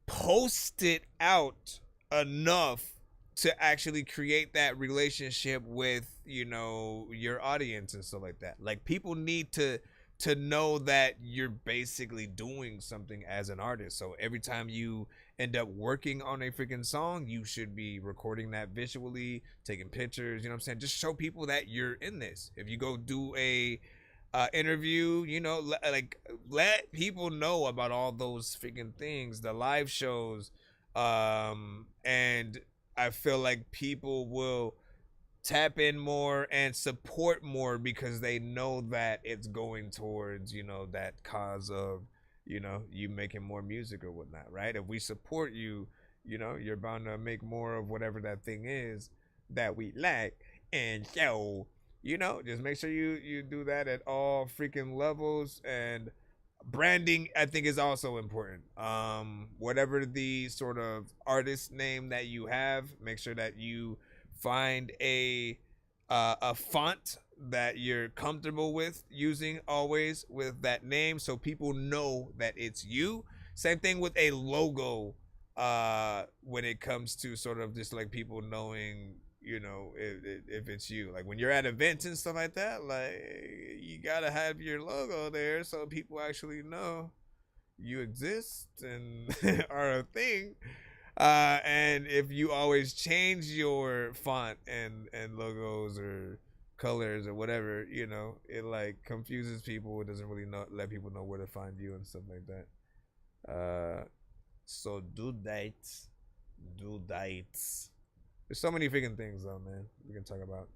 post it out enough to actually create that relationship with, you know, your audience and stuff like that. Like, people need to know that you're basically doing something as an artist. So every time you end up working on a freaking song, you should be recording that visually, taking pictures, you know what I'm saying? Just show people that you're in this. If you go do a interview, you know, let people know about all those freaking things, the live shows, and I feel like people will tap in more and support more because they know that it's going towards, you know, that cause of, you know, you making more music or whatnot, right? If we support you, you know, you're bound to make more of whatever that thing is that we like. And so, you know, just make sure you do that at all freaking levels. And branding, I think, is also important. Whatever the sort of artist name that you have, make sure that you find a font that you're comfortable with using always with that name, so people know that it's you. Same thing with a logo, when it comes to sort of just like people knowing, you know, if it's you. Like when you're at events and stuff like that, like you gotta have your logo there so people actually know you exist and are a thing. And if you always change your font and logos or colors or whatever, you know, it like confuses people. It doesn't really let people know where to find you and stuff like that. So do that. There's so many freaking things though, man, we can talk about.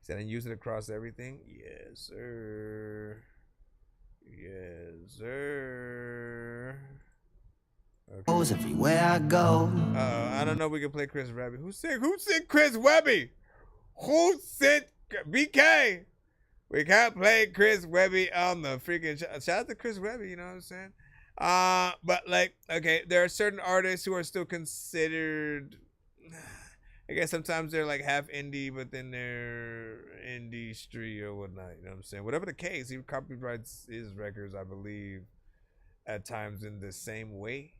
He said, and use it across everything. Yes, sir. Okay. Everywhere I go. I don't know if we can play Chris Webby. Who sent Chris Webby? Who sent BK? We can't play Chris Webby on the freaking show. Shout out to Chris Webby, you know what I'm saying? But like, okay, there are certain artists who are still considered, I guess sometimes they're like half indie, but then they're industry or whatnot, you know what I'm saying? Whatever the case, he copyrights his records, I believe, at times in the same way.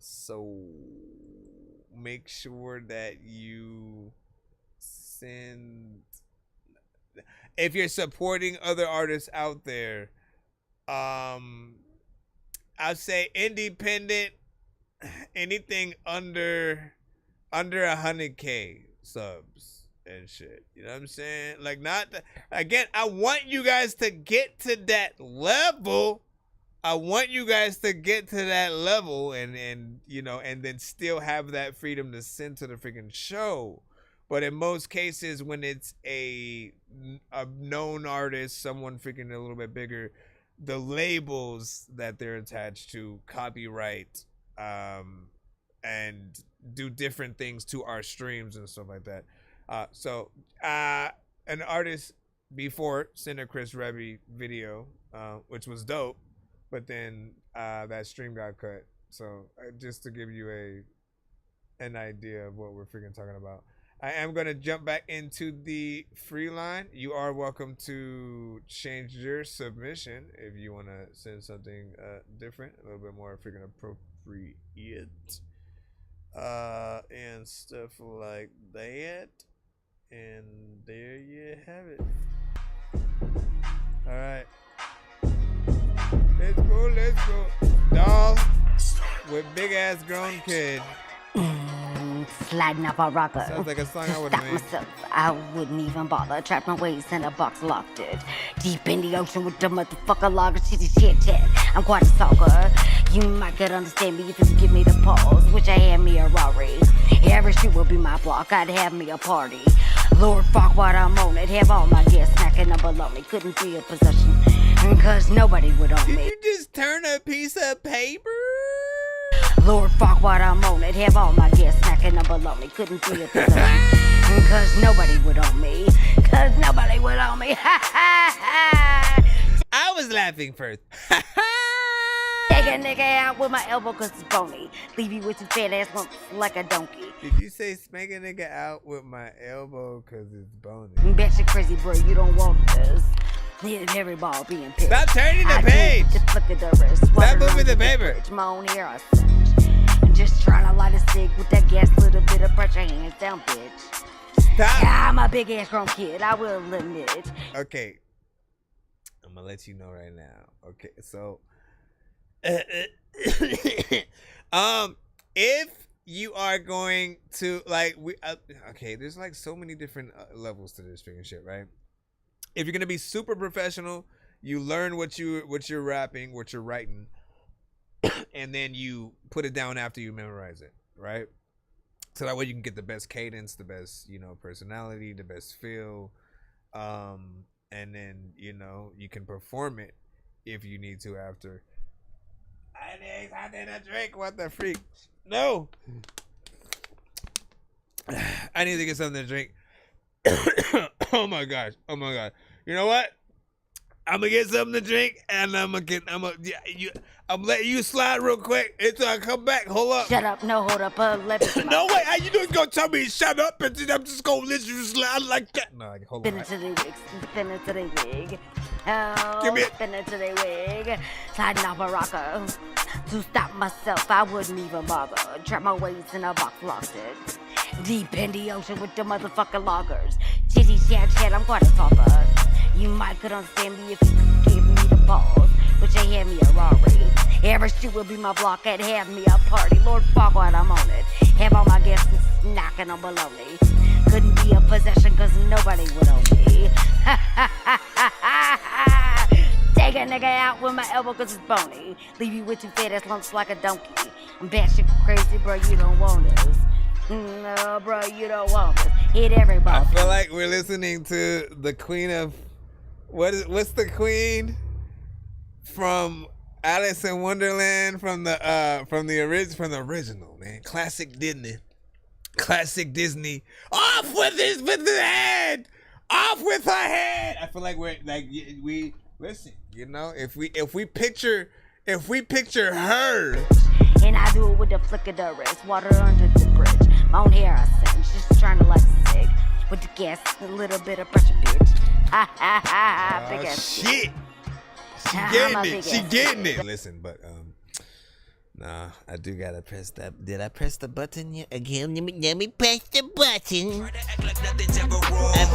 So make sure that you send, if you're supporting other artists out there, I'd say independent, anything under 100K subs and shit, you know what I'm saying? Like, not again, I want you guys to get to that level. And you know, and then still have that freedom to send to the freaking show. But in most cases, when it's a known artist, someone freaking a little bit bigger, the labels that they're attached to copyright and do different things to our streams and stuff like that. So an artist before sent a Chris Rebby video, which was dope, but then that stream got cut. So just to give you an idea of what we're freaking talking about. I am going to jump back into the free line. You are welcome to change your submission if you want to send something different, a little bit more freaking appropriate, and stuff like that. And there you have it. All right. Let's go. Doll with big ass grown kid. Sliding up a rocker. Sounds like a song I would have made. Myself, I wouldn't even bother. Trapped my waist in a box, locked it. Deep in the ocean with the motherfucker logger. Shit. I'm quite a stalker. You might could understand me if you give me the pause. Wish I had me a Rari. Every street will be my block. I'd have me a party. Lord, fuck what I'm on it. Have all my guests snacking up below me. Couldn't be a possession. Cause nobody would own me. Did you just turn a piece of paper? Lord, fuck what I'm on it. Have all my guests snacking up below me. Couldn't be a possession. Cause nobody would own me. I was laughing first. Take a nigga out with my elbow cause it's bony. Leave you with your fat ass lumps like a donkey. Did you say spank a nigga out with my elbow cause it's bony? Bet you crazy bro, you don't want this. Every ball being picked. Stop turning the page. Look at the wrist. Stop moving the paper. My own hair I cinch. I'm just trying to light a cig with that gas, little bit of pressure, hands down, bitch. Stop. Yeah, I'm a big ass grown kid. I will admit. Okay, I'm gonna let you know right now. Okay, so if you are going to like okay, there's like so many different levels to this freaking shit, right? If you're gonna be super professional, you learn what you're rapping, what you're writing, and then you put it down after you memorize it, right? So that way you can get the best cadence, the best, personality, the best feel, and then you can perform it if you need to after. I need something to drink. What the freak? No. I need to get something to drink. Oh my gosh. You know what? I'm gonna get something to drink and I'm gonna let you slide real quick until I come back. Hold up. Shut up. No, hold up. Let me. No way. How you doing? Gonna tell me to shut up and then I'm just gonna let you slide like that? No, hold on. Spin into the wig. Oh, Give me it. Spin into the wig. Sliding off a rocker. To stop myself, I wouldn't even bother. Trap my waist in a box, lost it. Deep in the ocean with the motherfucking loggers. Chitty chat, I'm quite a talker. You might could understand me if you could give me the balls. But you hand me a Rari. Every street will be my block and have me a party. Lord, fuck what I'm on it. Have all my guests knocking on below me. Couldn't be a possession cause nobody would own me. Take a nigga out with my elbow cause it's bony. Leave you with two fat ass lumps like a donkey. I'm batshit crazy, bro, you don't want this. No, bro, you don't want this. Hit everybody. I feel like we're listening to the queen of what's the queen from Alice in Wonderland from the original, man. Classic Disney. Off with the head. Off with her head. I feel like we listen. If we picture her. And I do it with the flick of the wrist. Water under the bridge. My own hair I cinch. Just trying to light a cig. With the gas, a little bit of pressure, bitch. Ha ha ha. Big ass shit. She getting it. Listen, but nah, I do gotta press that. Did I press the button yet? Again, let me press the button. I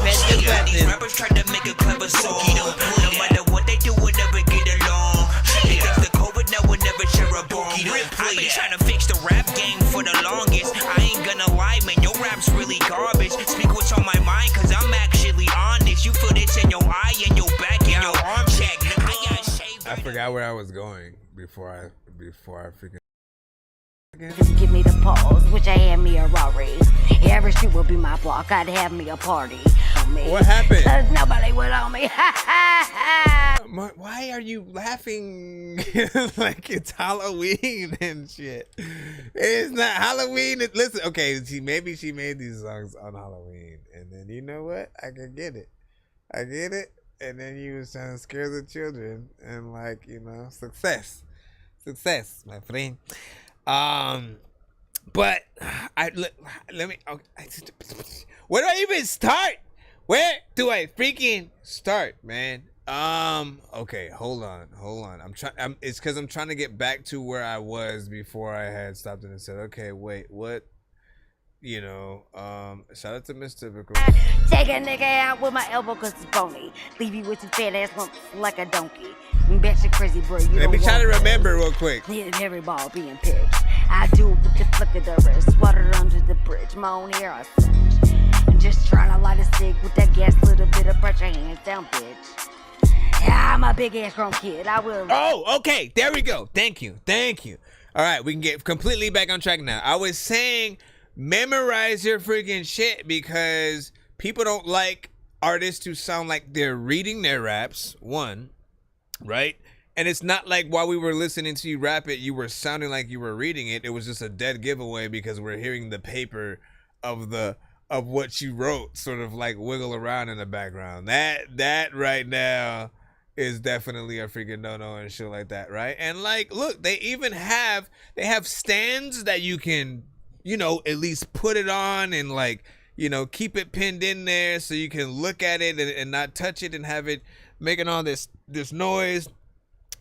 pressed the button. Rappers try to make a clever song. No matter what they do, we'll never get along. They fix the COVID, now we'll never share a bong. I've been trying to fix the rap game for the longest. I ain't gonna lie, man, your rap's really garbage. Speak what's on my mind, cause I'm actually honest. You feel this in your eye, in your back, in your arm check. I forgot where I was going before I freaking. Just give me the pause. Wish I had me a Rari. Every street will be my block. I'd have me a party. What happened? Cause nobody would own me. Why are you laughing like it's Halloween and shit? It's not Halloween. Listen, okay, maybe she made these songs on Halloween, and then you know what? I can get it. I get it. And then you was trying to scare the children, and like, you know, success, my friend. But let me. Okay, where do I even start? Where do I freaking start, man? Okay, hold on. It's because I'm trying to get back to where I was before I had stopped and said, okay, wait, what? You know, shout out to Miss Typical. Take a nigga out with my elbow cause it's bony. Leave you with some fat ass lumps like a donkey. Bet you crazy, bro. Let me try to remember real quick. Need every ball being pitched. I do it with the flick of the wrist. Water under the bridge. My own hair I cinch. I'm just trying to light a cig with that gas, little bit of pressure, hands down, bitch. Yeah, I'm a big ass grown kid. I will. Oh, okay. There we go. Thank you. All right, we can get completely back on track now. I was saying memorize your freaking shit because people don't like artists who sound like they're reading their raps, one, right? And it's not like while we were listening to you rap it, you were sounding like you were reading it. It was just a dead giveaway because we're hearing the paper of what you wrote sort of like wiggle around in the background. That right now is definitely a freaking no-no and shit like that, right? And like, look, they have stands that you can, you know, at least put it on and like, you know, keep it pinned in there so you can look at it and not touch it and have it making all this noise,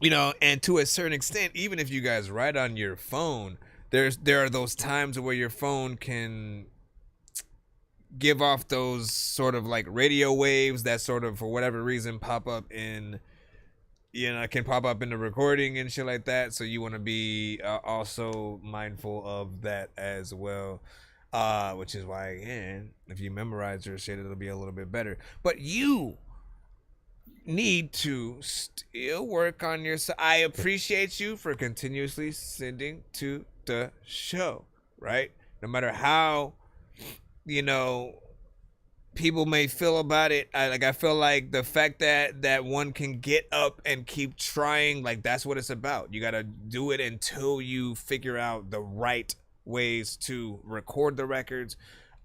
you know. And to a certain extent, even if you guys write on your phone, there are those times where your phone can give off those sort of like radio waves that sort of, for whatever reason, pop up in, you know, can pop up in the recording and shit like that. So you want to be also mindful of that as well, which is why, again, if you memorize your shit, it'll be a little bit better. But you need to still work on yourself. I appreciate you for continuously sending to the show, right? No matter how, you know, people may feel about it. I feel like the fact that one can get up and keep trying, like, that's what it's about. You got to do it until you figure out the right ways to record the records,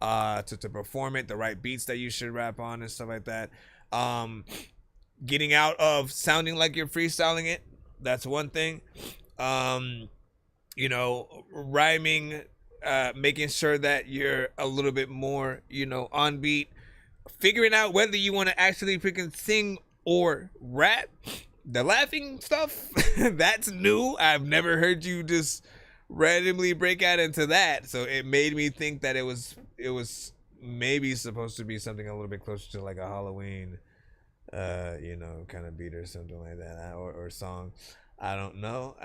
to perform it, the right beats that you should rap on and stuff like that. Getting out of sounding like you're freestyling it, that's one thing. You know, rhyming, making sure that you're a little bit more, you know, on beat. Figuring out whether you want to actually freaking sing or rap. The laughing stuff, that's new. I've never heard you just randomly break out into that. So it made me think that it was maybe supposed to be something a little bit closer to like a Halloween, you know, kind of beat or something like that, or song. I don't know.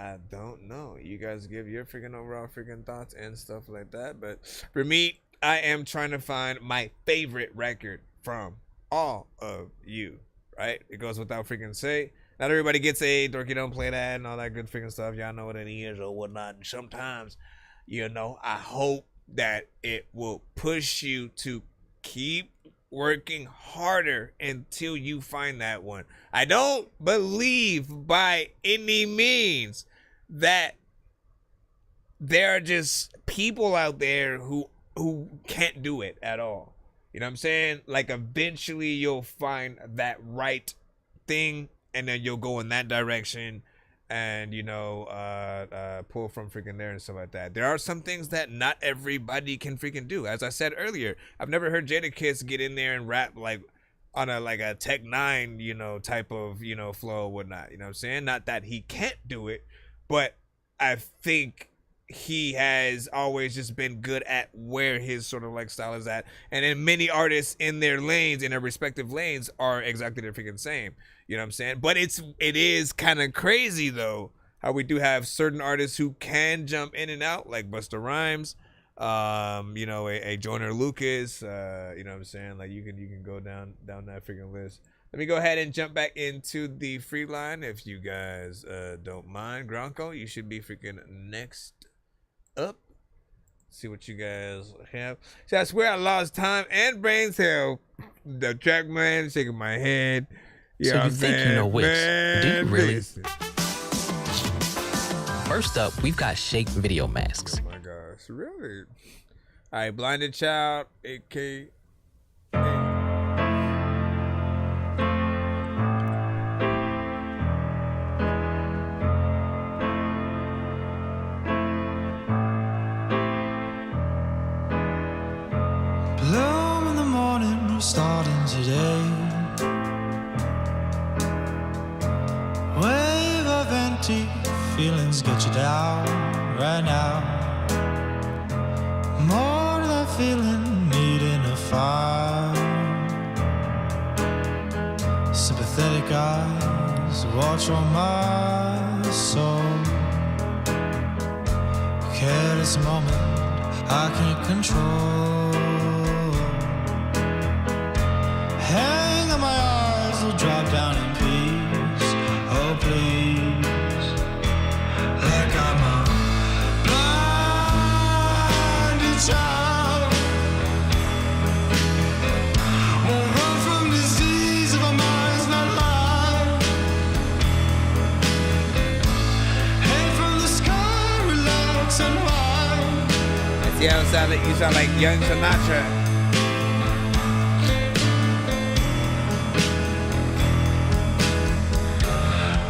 You guys give your freaking overall freaking thoughts and stuff like that. But for me, I am trying to find my favorite record from all of you, right? It goes without freaking say. Not everybody gets a Dorky Don't Play That and all that good freaking stuff. Y'all know what it is or whatnot. And sometimes, you know, I hope that it will push you to keep working harder until you find that one. I don't believe by any means that there are just people out there who can't do it at all. You know what I'm saying? Like, eventually you'll find that right thing and then you'll go in that direction and, you know, pull from freaking there and stuff like that. There are some things that not everybody can freaking do. As I said earlier, I've never heard Jadakiss get in there and rap like on a Tech 9, you know, type of, you know, flow or whatnot. You know what I'm saying? Not that he can't do it, but I think he has always just been good at where his sort of like style is at. And then many artists in their lanes, in their respective lanes, are exactly the freaking same. You know what I'm saying? But it is kind of crazy though, how we do have certain artists who can jump in and out, like Busta Rhymes, you know, a Joyner Lucas, you know what I'm saying? Like you can go down that freaking list. Let me go ahead and jump back into the free line if you guys don't mind. Gronko, you should be freaking next up. See what you guys have. See, I swear I lost time and brain cell. The track man shaking my head. Yeah, So I'm you think you saying, know Wix. Do you man, really? listen. First up, we've got Shake video masks. Oh my gosh, really? All right, Blinded Child, 8K. Bloom in the morning, we're starting today. Wave of empty feelings get you down right now. More than feeling, needing a fire. Sympathetic eyes watch on my soul. Careless moment I can't control. Hang on my eyes, will drop down in peace. Oh please, like I'm a blinded child. Won't run from disease if our mind's not mine. Hang from the sky, relax and wind. See how you sound like young Sinatra.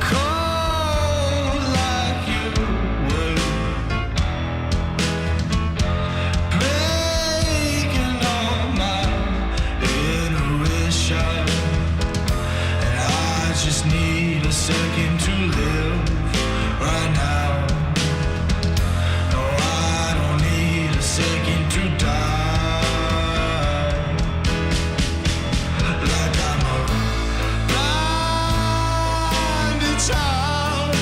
Cold like you would. Breaking all my intuition. And I just need a second to live right now. No, I don't need a second to die. Like I'm a blinded child.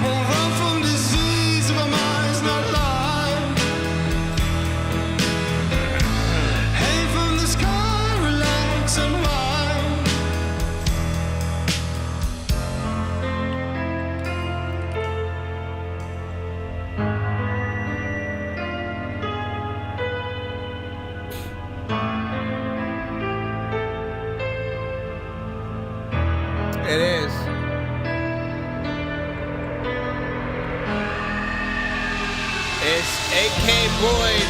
Won't run from disease if our mind's not lined. Hang from the sky, relax and wind. It is. It's AK Boyd.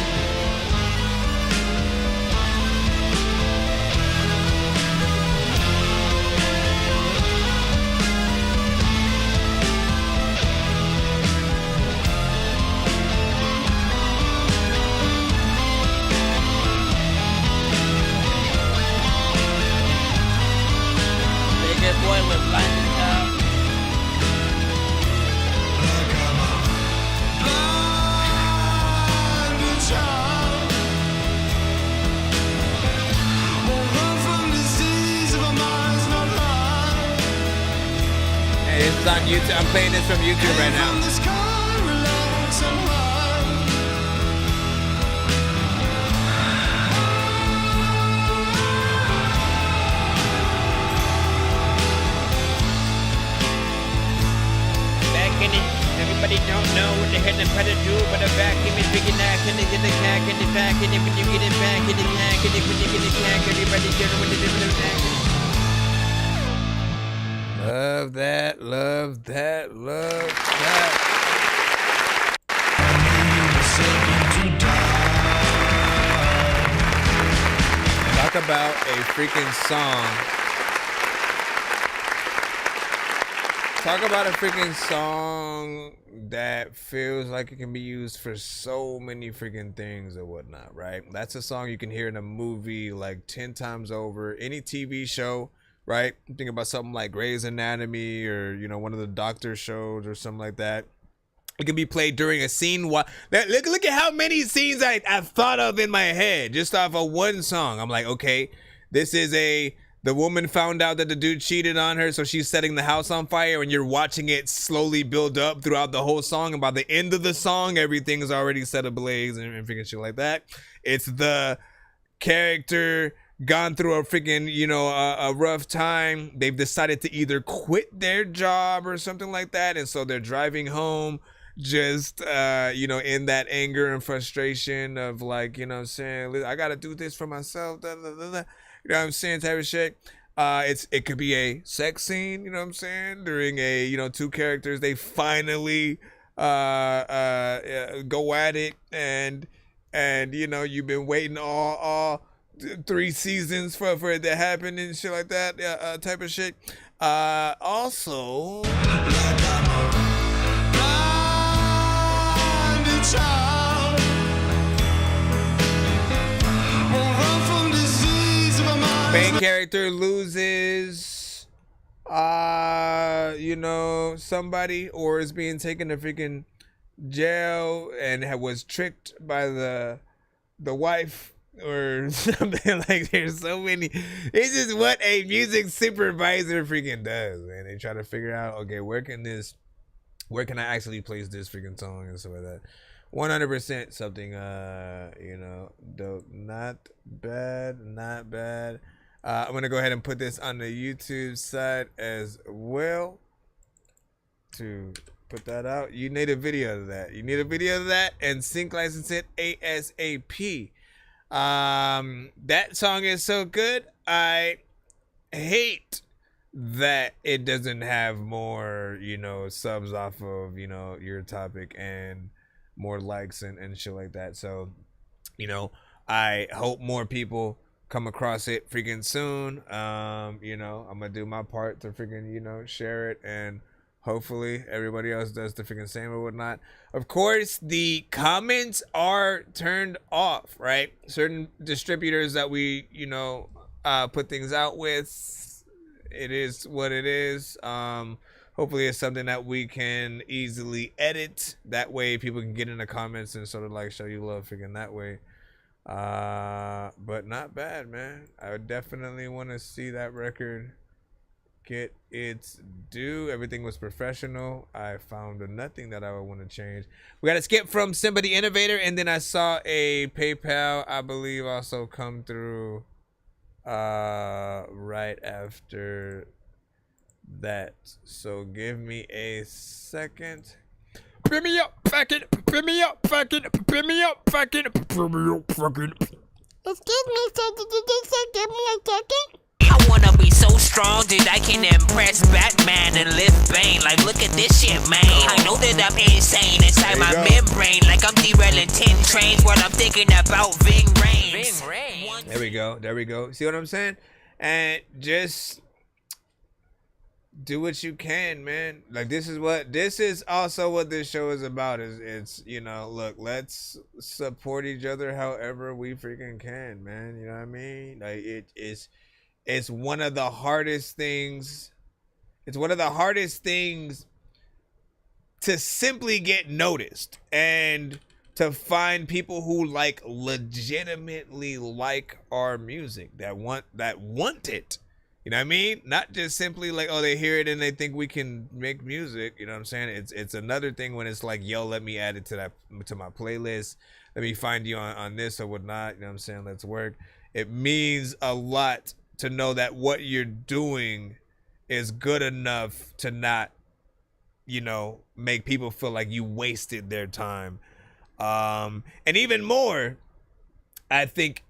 AK Boyd with Blinded Child. Blinded child. Won't run from disease if our mind's not lined. Hey, this is on YouTube. I'm playing this from YouTube right now. From the sky, relax and wind. Back in it. Everybody don't know what the hell I'm trying to do, but a vacuum is big enough. Can they get the cack in the back? And when you get it back in the cack, and when you get it back, everybody get it with the different back. Love that, love that, love that. Talk about a freaking song. Talk about a freaking song that feels like it can be used for so many freaking things or whatnot, right? That's a song you can hear in a movie like 10 times over, any TV show, right? Think about something like Grey's Anatomy or, you know, one of the doctor shows or something like that. It can be played during a scene. Look at how many scenes I've thought of in my head just off of one song. I'm like, okay, this is the woman found out that the dude cheated on her, so she's setting the house on fire, and you're watching it slowly build up throughout the whole song, and by the end of the song, everything's already set ablaze and freaking shit like that. It's the character gone through a freaking, you know, a rough time. They've decided to either quit their job or something like that, and so they're driving home just you know, in that anger and frustration of like, you know what I'm saying, I gotta do this for myself, You know what I'm saying? Type of shit. It could be a sex scene, you know what I'm saying? During a, you know, two characters, they finally go at it, and you know, you've been waiting all 3 seasons for it to happen and shit like that, type of shit. Also, main character loses, you know, somebody, or is being taken to freaking jail and was tricked by the wife or something. Like, there's so many. It's just what a music supervisor freaking does, man. They try to figure out, okay, where can I actually place this freaking song and stuff like that. 100% something, you know, dope. Not bad. I'm gonna go ahead and put this on the YouTube side as well to put that out. You need a video of that. And sync license it ASAP. That song is so good. I hate that it doesn't have more, you know, subs off of, you know, your topic and more likes and shit like that. So, you know, I hope more people come across it freaking soon. You know, I'm gonna do my part to freaking, you know, share it, and hopefully everybody else does the freaking same or whatnot. Of course, the comments are turned off, right? Certain distributors that we, you know, put things out with, it is what it is. Hopefully it's something that we can easily edit. That way people can get in the comments and sort of like show you love freaking that way. But not bad, man. I would definitely want to see that record get its due. Everything was professional. I found nothing that I would want to change. We got a skip from Simba the Innovator, and then I saw a PayPal, I believe, also come through right after that. So give me a second. Bring me up, fucking. Bring me up, fucking. Bring me up, fucking. Bring me up, fucking. Excuse me, sir, did you just say give me a second? I wanna be so strong that I can impress Batman and lift Bane. Like, look at this shit, man. I know that I'm insane inside my membrane. Like I'm derailing 10 trains when I'm thinking about Ving Rhames. There we go. See what I'm saying? And just do what you can, man. Like, this is also what this show is about. It's you know, look, let's support each other however we freaking can, man. You know what I mean? Like, it's one of the hardest things. It's one of the hardest things to simply get noticed and to find people who like legitimately like our music, that want it. You know what I mean? Not just simply like, oh, they hear it and they think we can make music. You know what I'm saying? It's another thing when it's like, yo, let me add it to my playlist. Let me find you on this or whatnot. You know what I'm saying? Let's work. It means a lot to know that what you're doing is good enough to not, you know, make people feel like you wasted their time. And even more, I think,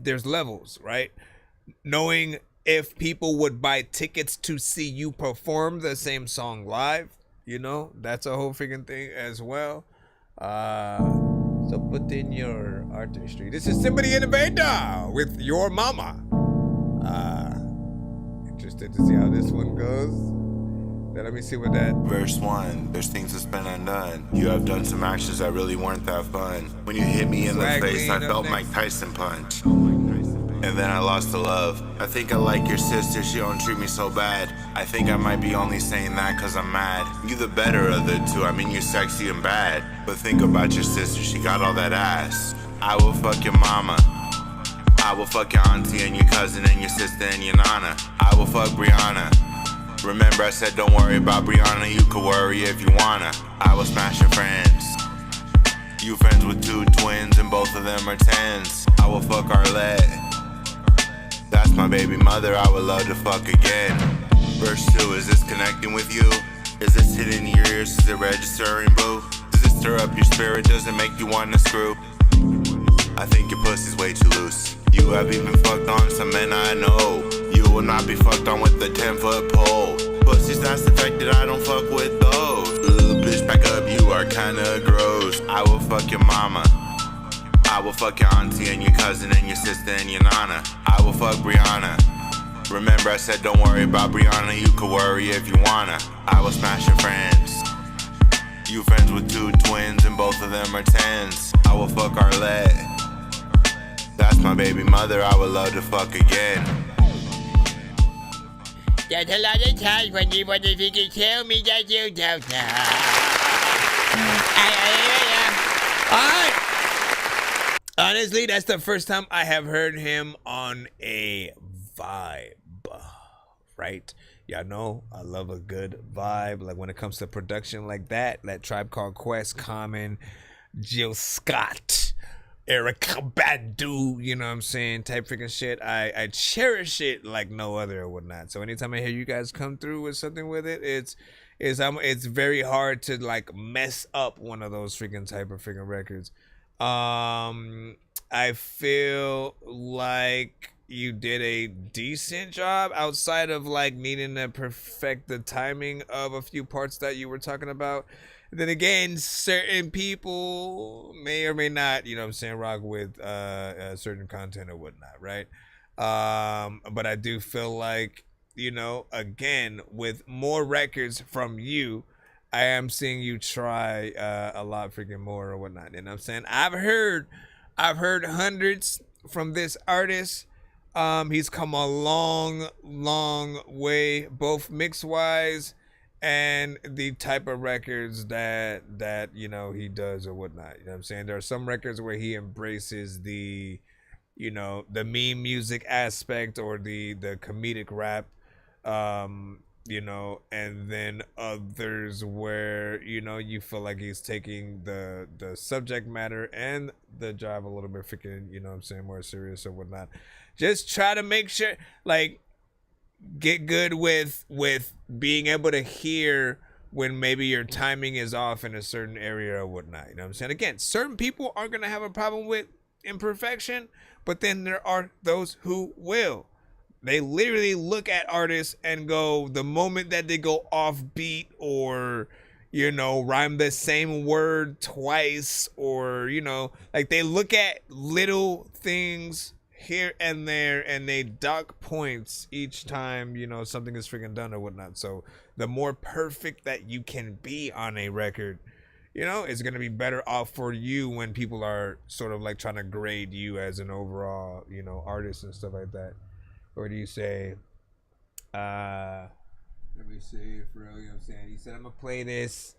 there's levels, right? Knowing if people would buy tickets to see you perform the same song live, you know, that's a whole freaking thing as well. So put in your artistry. This is Simba the Innovator with Your Mama. Interested to see how this one goes. Now let me see what that. Verse 1, there's things that's been undone. You have done some actions that really weren't that fun. When you hit me in the face, I felt Mike Tyson punch. And then I lost the love. I think I like your sister, she don't treat me so bad. I think I might be only saying that cause I'm mad. You the better of the two, I mean you're sexy and bad. But think about your sister, she got all that ass. I will fuck your mama. I will fuck your auntie and your cousin and your sister and your nana. I will fuck Brianna. Remember I said don't worry about Brianna, you could worry if you wanna. I will smash your friends. You friends with 2 twins and both of them are 10s. I will fuck Arlette. That's my baby mother, I would love to fuck again. Verse 2, is this connecting with you? Is this hitting your ears, is it registering, boo? Does this stir up your spirit, does it make you want to screw? I think your pussy's way too loose. You have even fucked on some men I know. You will not be fucked on with a 10-foot pole. Pussy's that's the fact that I don't fuck with those. Ugh, bitch, back up, you are kinda gross. I will fuck your mama. I will fuck your auntie and your cousin and your sister and your nana. I will fuck Brianna. Remember I said don't worry about Brianna, you could worry if you wanna. I will smash your friends. You friends with 2 twins and both of them are 10s. I will fuck Arlette. That's my baby mother, I would love to fuck again. There's a lot of times when you wonder if you can tell me that you don't know. Alright. Honestly, that's the first time I have heard him on a vibe, right? Y'all know I love a good vibe. Like when it comes to production like that Tribe Called Quest, Common, Jill Scott, Erykah Badu, you know what I'm saying, type freaking shit. I cherish it like no other or whatnot. So anytime I hear you guys come through with something with it, it's very hard to like mess up one of those freaking type of freaking records. I feel like you did a decent job outside of like needing to perfect the timing of a few parts that you were talking about. Then again, certain people may or may not, you know what I'm saying, rock with certain content or whatnot, right? But I do feel like, you know, again, with more records from you, I am seeing you try a lot freaking more or whatnot. You know what I'm saying? I've heard hundreds from this artist. He's come a long way, both mix wise and the type of records that you know he does or whatnot. You know what I'm saying? There are some records where he embraces the, you know, the meme music aspect or the comedic rap, you know, and then others where, you know, you feel like he's taking the subject matter and the job a little bit freaking, you know what I'm saying, more serious or whatnot. Just try to make sure, like, get good with being able to hear when maybe your timing is off in a certain area or whatnot. You know what I'm saying? Again, certain people aren't going to have a problem with imperfection, but then there are those who will. They literally look at artists and go, the moment that they go off beat or, you know, rhyme the same word twice or, you know, like they look at little things here and there and they dock points each time, you know, something is freaking done or whatnot. So the more perfect that you can be on a record, you know, it's going to be better off for you when people are sort of like trying to grade you as an overall, you know, artist and stuff like that. Or do you say, let me see, for real, you know what I'm saying? You said, I'm going to play this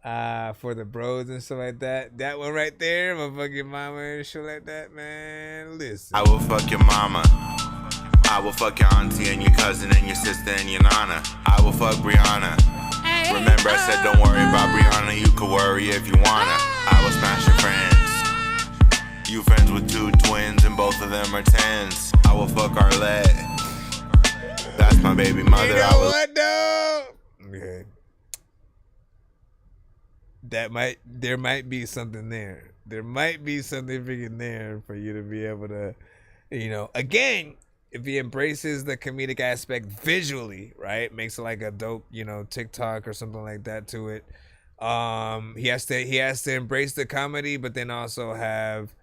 for the bros and stuff like that. That one right there, my fucking mama and shit like that, man. Listen. I will fuck your mama. I will fuck your auntie and your cousin and your sister and your nana. I will fuck Brianna. Remember I said don't worry about Brianna, you could worry if you wanna. I will smash your friends. You friends with 2 twins and both of them are 10s. I will fuck Arlette. That's my baby mother. You know what, though? Okay. There might be something there. There might be something freaking there for you to be able to, you know, again, if he embraces the comedic aspect visually, right, makes it like a dope, you know, TikTok or something like that to it. He has to embrace the comedy, but then also have,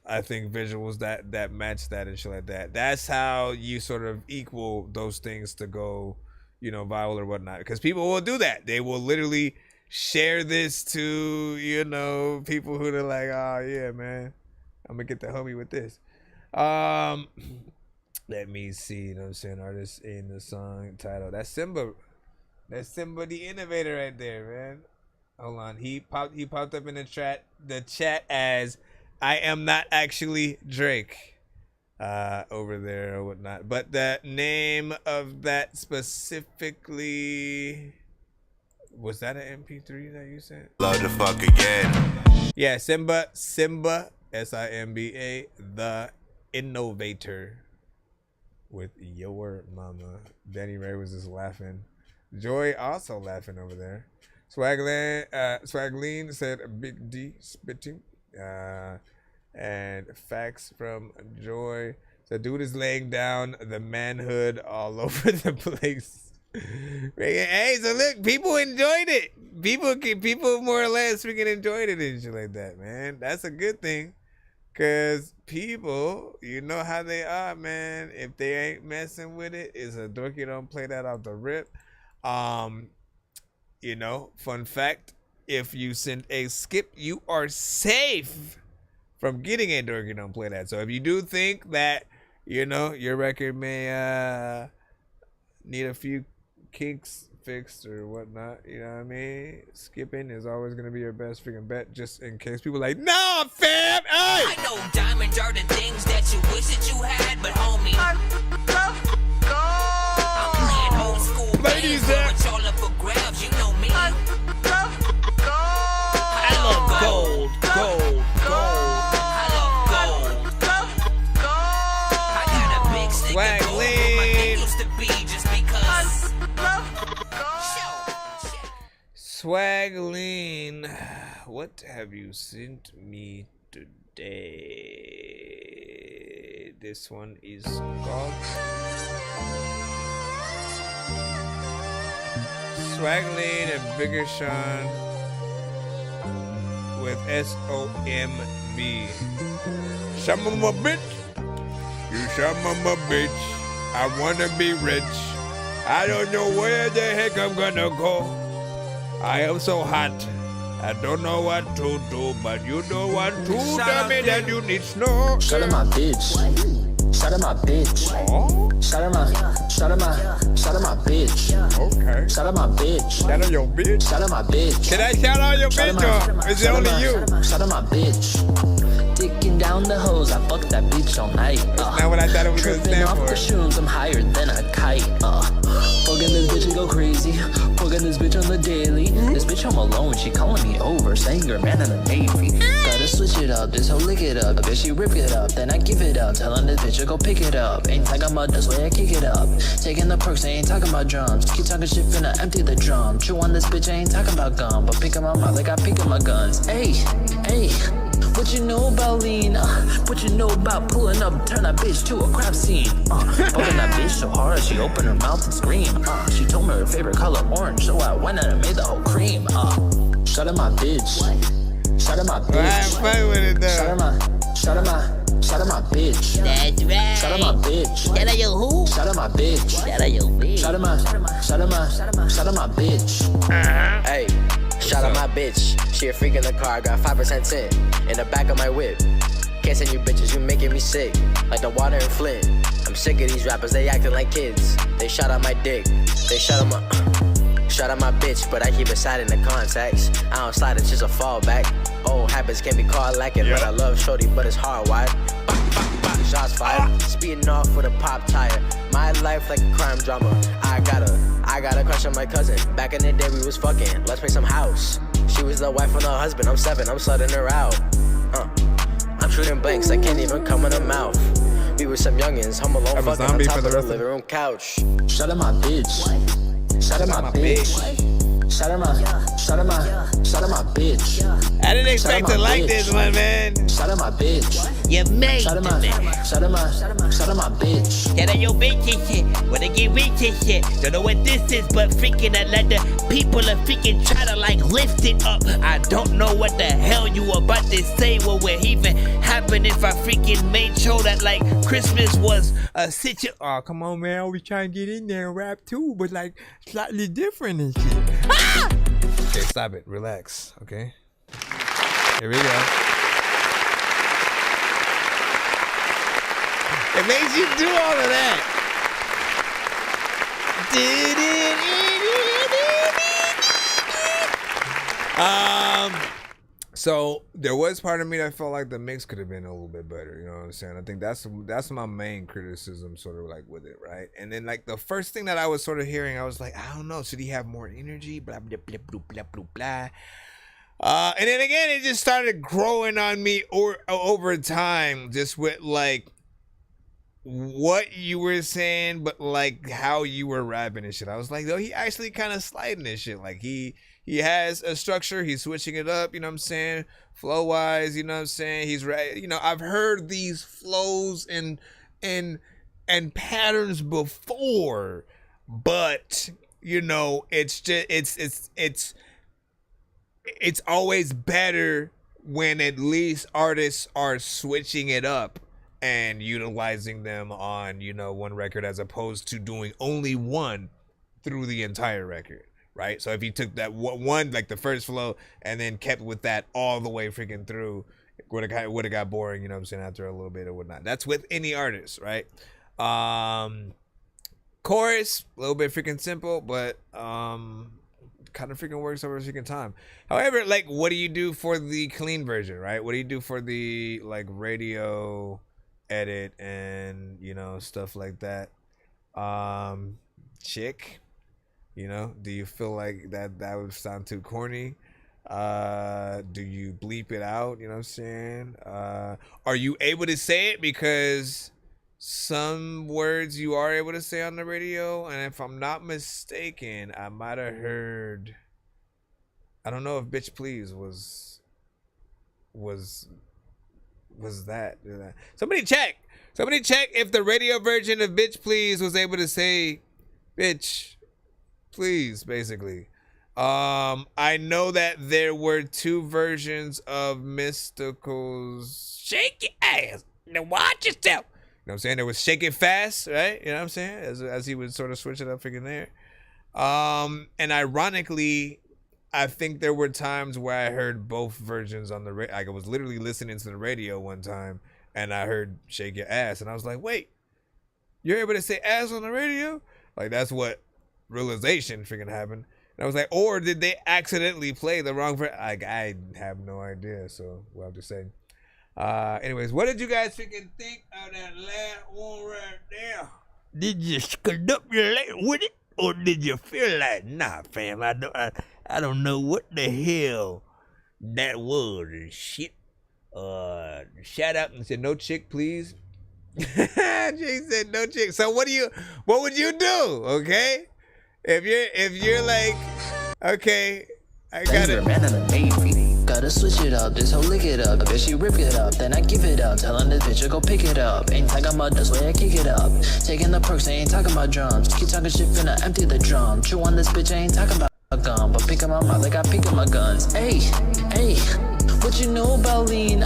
I think visuals that match that and shit like that. That's how you sort of equal those things to go, you know, viral or whatnot. Because people will do that. They will literally share this to, you know, people who are like, oh yeah, man, I'm gonna get the homie with this. Let me see, you know what I'm saying, artist in the song title. That's Simba. That's Simba the Innovator right there, man. Hold on. He popped up in the chat as I am not actually Drake over there or whatnot. But the name of that specifically, was that an MP3 that you sent? Love to fuck again. Yeah, Simba, Simba, the Innovator with Your Mama. Danny Ray was just laughing. Joy also laughing over there. Swagleen said Big D spitting. And facts from Joy. The dude is laying down the manhood all over the place. Hey, so look, people enjoyed it. People more or less freaking enjoyed it and shit like that, man. That's a good thing. Cause people, you know how they are, man. If they ain't messing with it, it's a dorky don't play that off the rip. You know, fun fact, if you send a skip, you are safe from getting a dorky don't play that. So if you do think that, you know, your record may need a few kinks fixed or whatnot, you know what I mean? Skipping is always gonna be your best freaking bet, just in case people like, nah, fam, hey! I know diamonds are the things that you wish that you had, but homie, I'm playing old school ladies, it's all up for grabs, you know me. I love gold. I love gold. I got a big stick of gold where my dick used to be just because. Swagleen, what have you sent me today? This one is called Swagleen and Bigger Sean with SOMB. Some of my bitch, you some of my bitch. I wanna be rich. I don't know where the heck I'm gonna go. I am so hot. I don't know what to do, but you don't want to tell me that you need snow. Shout out my bitch. Shout out my bitch. Shout out my bitch. Okay. Shout out my bitch. Shout out your bitch. Shout out my bitch. Can I shout out your bitch or is it only you? Shout out my bitch. Dicking down the hose, I fucked that bitch all night. That's not what I thought it was gonna stand off for. the shrooms, I'm higher than a kite. Fucking this bitch and go crazy. Fucking this bitch on the daily. This bitch home alone, she calling me over, saying you're a man in the Navy. Gotta switch it up, this hoe lick it up. Bitch, she rip it up, then I give it up. Telling this bitch to go pick it up. Ain't talking about this way, I kick it up. Taking the perks, I ain't talking about drums. Keep talking shit, finna empty the drum. Chew on this bitch, I ain't talking about gum. But pick 'em up like I pick 'em my guns. Hey, hey. What you know about lean? What you know about pulling up, turn that bitch to a crap scene? Fucking that bitch so hard, she opened her mouth and screamed. She told me her favorite color orange, so I went and made the whole cream. Shout out my bitch. Shout out my bitch. Shout out my bitch. That's right. Shout out my bitch. Shout out your who? Shout out my bitch. Shout out your bitch. Shout out my bitch. Hey, shout out my bitch. She a freak in the car, got 5% tint in the back of my whip. Can't send you bitches, you making me sick, like the water in Flint. I'm sick of these rappers, they acting like kids. They shout out my dick, they shout out my bitch, but I keep it side in the contacts. I don't slide, it's just a fallback. Old habits can be called lacking, but I love shorty, but it's hardwired. Shots fired, speeding off with a pop tire. My life like a crime drama. I got a crush on my cousin. Back in the day we was fucking. Let's play some house. She was the wife of the husband. I'm 7, I'm slutting her out. I'm shooting blanks, I can't even come in her mouth. We were some youngins, home alone, fucking on top of the living room couch. Shout out my bitch. Shout out my bitch. Shout out my bitch. I didn't expect to like this one, man. Shout out my bitch. You made Shout out my bitch. Shout out your bitch and shit. Wanna get rich and shit. Don't know what this is, but freaking I let the people are freaking try to like lift it up. I don't know what the hell you about to say. What would even happen if I freaking made sure that like Christmas was a situation? Oh, come on, man. We trying to get in there and rap too, but like slightly different and shit. Okay, stop it. Relax, okay? Here we go. It makes you do all of that. So there was part of me that felt like the mix could have been a little bit better. You know what I'm saying? I think that's my main criticism, sort of like with it, right? And then like the first thing that I was sort of hearing, I was like, I don't know, should he have more energy? Blah blah blah blah blah blah blah. And then again, it just started growing on me over time, just with like what you were saying, but like how you were rapping and shit. I was like, though, he actually kind of sliding this shit. Like he has a structure, he's switching it up, you know what I'm saying? Flow wise, you know what I'm saying? He's right. You know, I've heard these flows and patterns before, but you know, it's just it's always better when at least artists are switching it up and utilizing them on, you know, one record as opposed to doing only one through the entire record, right? So if you took that one, like the first flow, and then kept with that all the way freaking through, it would have got boring, you know what I'm saying, after a little bit or whatnot. That's with any artist, right? Chorus, a little bit freaking simple, but kind of freaking works over a freaking time. However, like, what do you do for the clean version, right? What do you do for the like radio edit and, you know, stuff like that? Chick, you know, do you feel like that would sound too corny? Do you bleep it out? You know what I'm saying? Are you able to say it? Because some words you are able to say on the radio, and if I'm not mistaken, I might have heard, I don't know if "bitch please" was that. Somebody check if the radio version of "bitch please" was able to say "bitch please," basically. I know that there were two versions of Mystikal's "shake your ass, now watch yourself." You know what I'm saying? There was "shake it fast," right? You know what I'm saying? As he would sort of switch it up freaking there. And ironically, I think there were times where I heard both versions on the radio. Like I was literally listening to the radio one time and I heard "shake your ass," and I was like, wait, you're able to say ass on the radio? Like that's what realization freaking happened. And I was like, or did they accidentally play the wrong version? Like I have no idea, so we'll have to say. Anyways, what did you guys freaking think of that last one right there? Did you scalupulate with it, or did you feel like, nah, fam, I don't know what the hell that was and shit. Shout out and said no chick, please. Jay said no chick. So what would you do? Okay, if you're like, okay, I got it. Gotta switch it up, this hoe lick it up. Bitch, she rip it up, then I give it up. Telling this bitch to go pick it up. Ain't talking about this way, I kick it up. Taking the perks, I ain't talking about drums. Keep talking shit, finna empty the drum. Chew on this bitch, I ain't talking about a gun. But pick up my mouth like I pick up my guns. Hey, what you know about lean?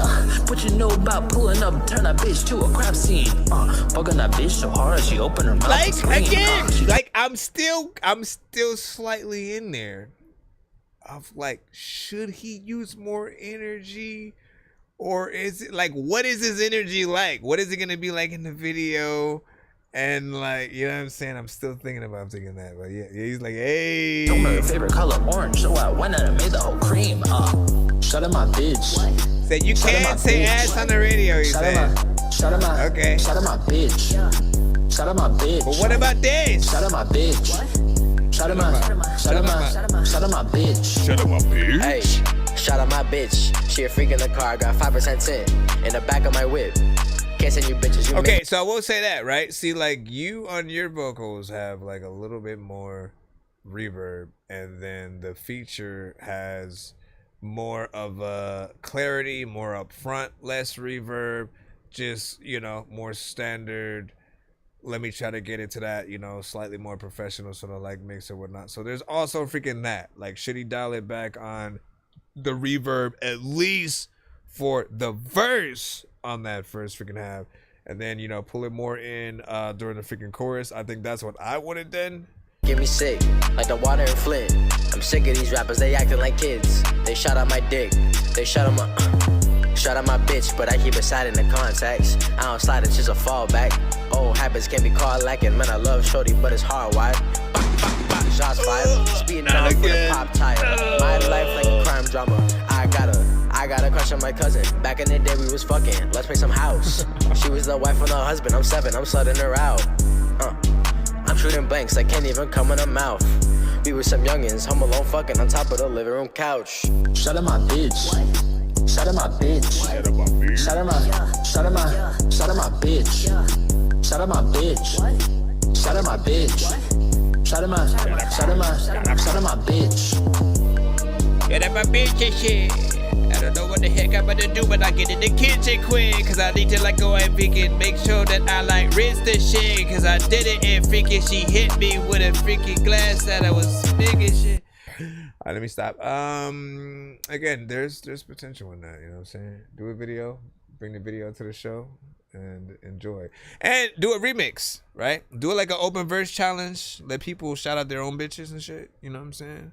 What you know about pulling up, turn that bitch to a crap scene? Fucking that bitch so hard, she open her mouth. Like, again, like, I'm still slightly in there. Of like, should he use more energy, or is it like, what is his energy like? What is it gonna be like in the video? And like, you know what I'm saying? I'm still thinking that, but yeah, he's like, hey. Don't my favorite color orange, so I went and made the whole cream. Shut up my bitch. Said you can't say ass on the radio. You said. Shut up my. Okay. Shut up my bitch. Shut up my bitch. But what about this? Shut up my bitch. Shut up my bitch. Shut up my bitch. Hey, shout out my bitch. She a freak in the car, got 5% tint in the back of my whip. Can't send you bitches. Okay, so I will say that, right? See, like you on your vocals have like a little bit more reverb, and then the feature has more of a clarity, more upfront, less reverb, just, you know, more standard. Let me try to get into that, you know, slightly more professional sort of like mix or whatnot. So there's also freaking that. Like, should he dial it back on the reverb at least for the verse on that first freaking half, and then, you know, pull it more in during the freaking chorus? I think that's what I would have done. Get me sick, like the water in Flint. I'm sick of these rappers, they acting like kids. They shot out my dick, they shot out my bitch, but I keep it side in the contacts. I don't slide, it's just a fallback. Old habits can be called lacking. Man, I love shorty, but it's hardwired. Shots fired, speeding off with a pop tire. My life like a crime drama. I got a crush on my cousin. Back in the day we was fucking. Let's play some house. She was the wife of the husband. I'm 7, I'm slutting her out. I'm shooting blanks, I can't even come in her mouth. We were some youngins, home alone fucking on top of the living room couch. Shut up my bitch. Shut up my bitch. Shut up my bitch. Shut up my bitch. Shout out my bitch. Shout out my bitch. Shout out my bitch. Yeah, that my bitch and shit. I don't know what the heck I'm gonna do, but I get in the kitchen quick. Cause I need to like go and freaking make sure that I like rinse the shit. Cause I did it and freaking she hit me with a freaking glass that I was big and shit. Alright, let me stop. Again, there's potential in that, you know what I'm saying? Do a video, bring the video to the show, and enjoy. And do a remix, right? Do it like an open verse challenge. Let people shout out their own bitches and shit. You know what I'm saying?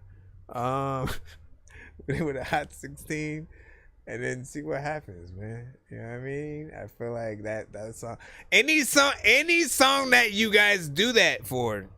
With a hot 16, and then see what happens, man. You know what I mean? I feel like that song, any song that you guys do that for,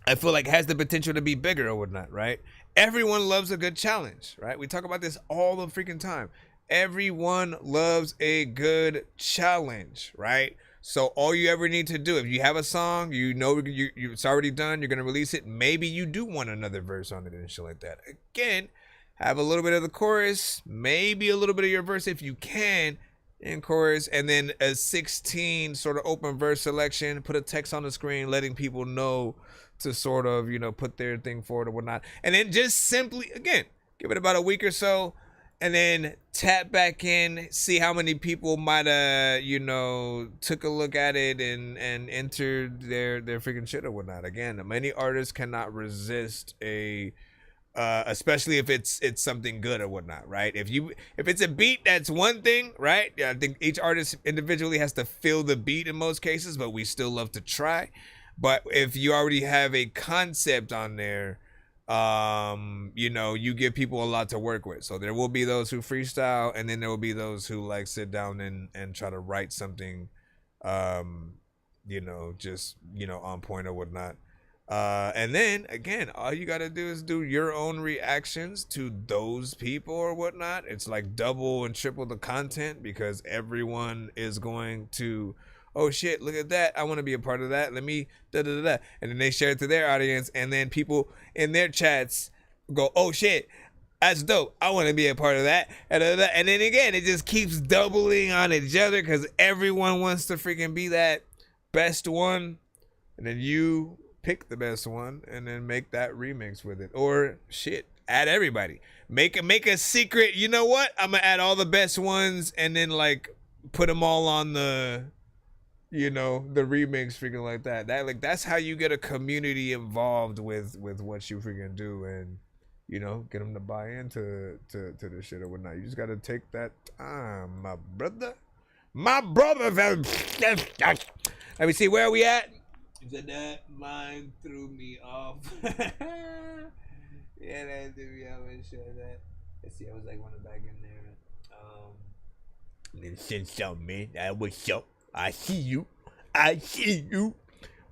I feel like has the potential to be bigger or whatnot, right? Everyone loves a good challenge, right? We talk about this all the freaking time. Everyone loves a good challenge, right? So all you ever need to do, if you have a song, you know it's already done, you're gonna release it. Maybe you do want another verse on it and shit like that. Again, have a little bit of the chorus, maybe a little bit of your verse if you can in chorus, and then a 16 sort of open verse selection. Put a text on the screen letting people know to sort of, you know, put their thing forward or whatnot. And then just simply, again, give it about a week or so, and then tap back in, see how many people might have, you know, took a look at it and entered their freaking shit or whatnot. Again, many artists cannot resist a especially if it's something good or whatnot, right? If it's a beat, that's one thing, right? I think each artist individually has to feel the beat in most cases, but we still love to try. But if you already have a concept on there, you know, you give people a lot to work with. So there will be those who freestyle, and then there will be those who like sit down and try to write something, you know, just, you know, on point or whatnot. And then again, all you gotta do is do your own reactions to those people or whatnot. It's like double and triple the content, because everyone is going to, oh shit, look at that, I want to be a part of that, let me da da da da, and then they share it to their audience, and then people in their chats go, oh shit, that's dope, I want to be a part of that, and then again it just keeps doubling on each other, because everyone wants to freaking be that best one, and then you pick the best one and then make that remix with it. Or shit, add everybody, make a secret, you know what, I'm gonna add all the best ones and then like put them all on the, you know, the remix, freaking like that. That's how you get a community involved with what you freaking do, and you know, get them to buy into to the shit or whatnot. You just gotta take that time, my brother. Let me see, where are we at? That mine threw me off. Yeah, that threw me off and shit. That. Let's see, I was like one back in there. Then send something, man. That was up. I see you. What do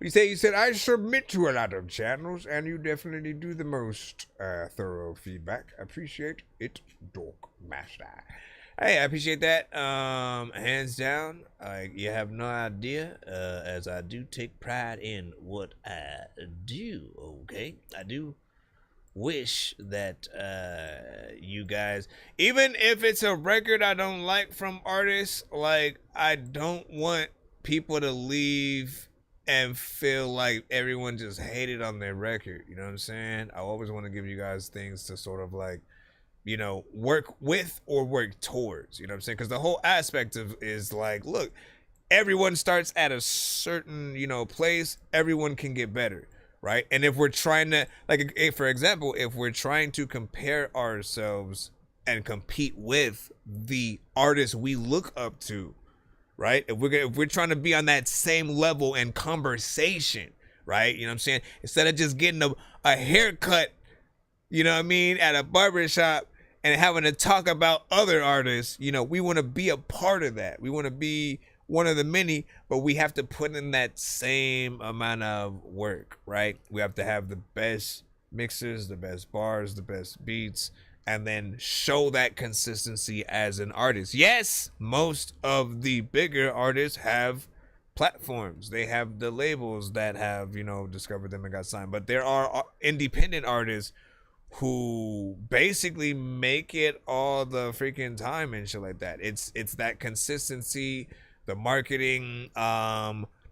you say? You said I submit to a lot of channels, and you definitely do the most thorough feedback. I appreciate it, Dork Master. Hey, I appreciate that. Hands down. You have no idea, as I do take pride in what I do, okay? I do wish that you guys, even if it's a record I don't like from artists, like, I don't want people to leave and feel like everyone just hated on their record. You know what I'm saying? I always want to give you guys things to sort of like, you know, work with or work towards, you know what I'm saying? Because the whole aspect of is like, look, everyone starts at a certain, you know, place. Everyone can get better, right? And if we're trying to, like, for example, if we're trying to compare ourselves and compete with the artists we look up to, right? If we're trying to be on that same level in conversation, right? You know what I'm saying? Instead of just getting a haircut, you know what I mean, at a barbershop and having to talk about other artists, you know, we want to be a part of that. We want to be one of the many, but we have to put in that same amount of work, right? We have to have the best mixers, the best bars, the best beats, and then show that consistency as an artist. Yes, most of the bigger artists have platforms. They have the labels that have, you know, discovered them and got signed. But there are independent artists who basically make it all the freaking time and shit like that. It's that consistency, the marketing,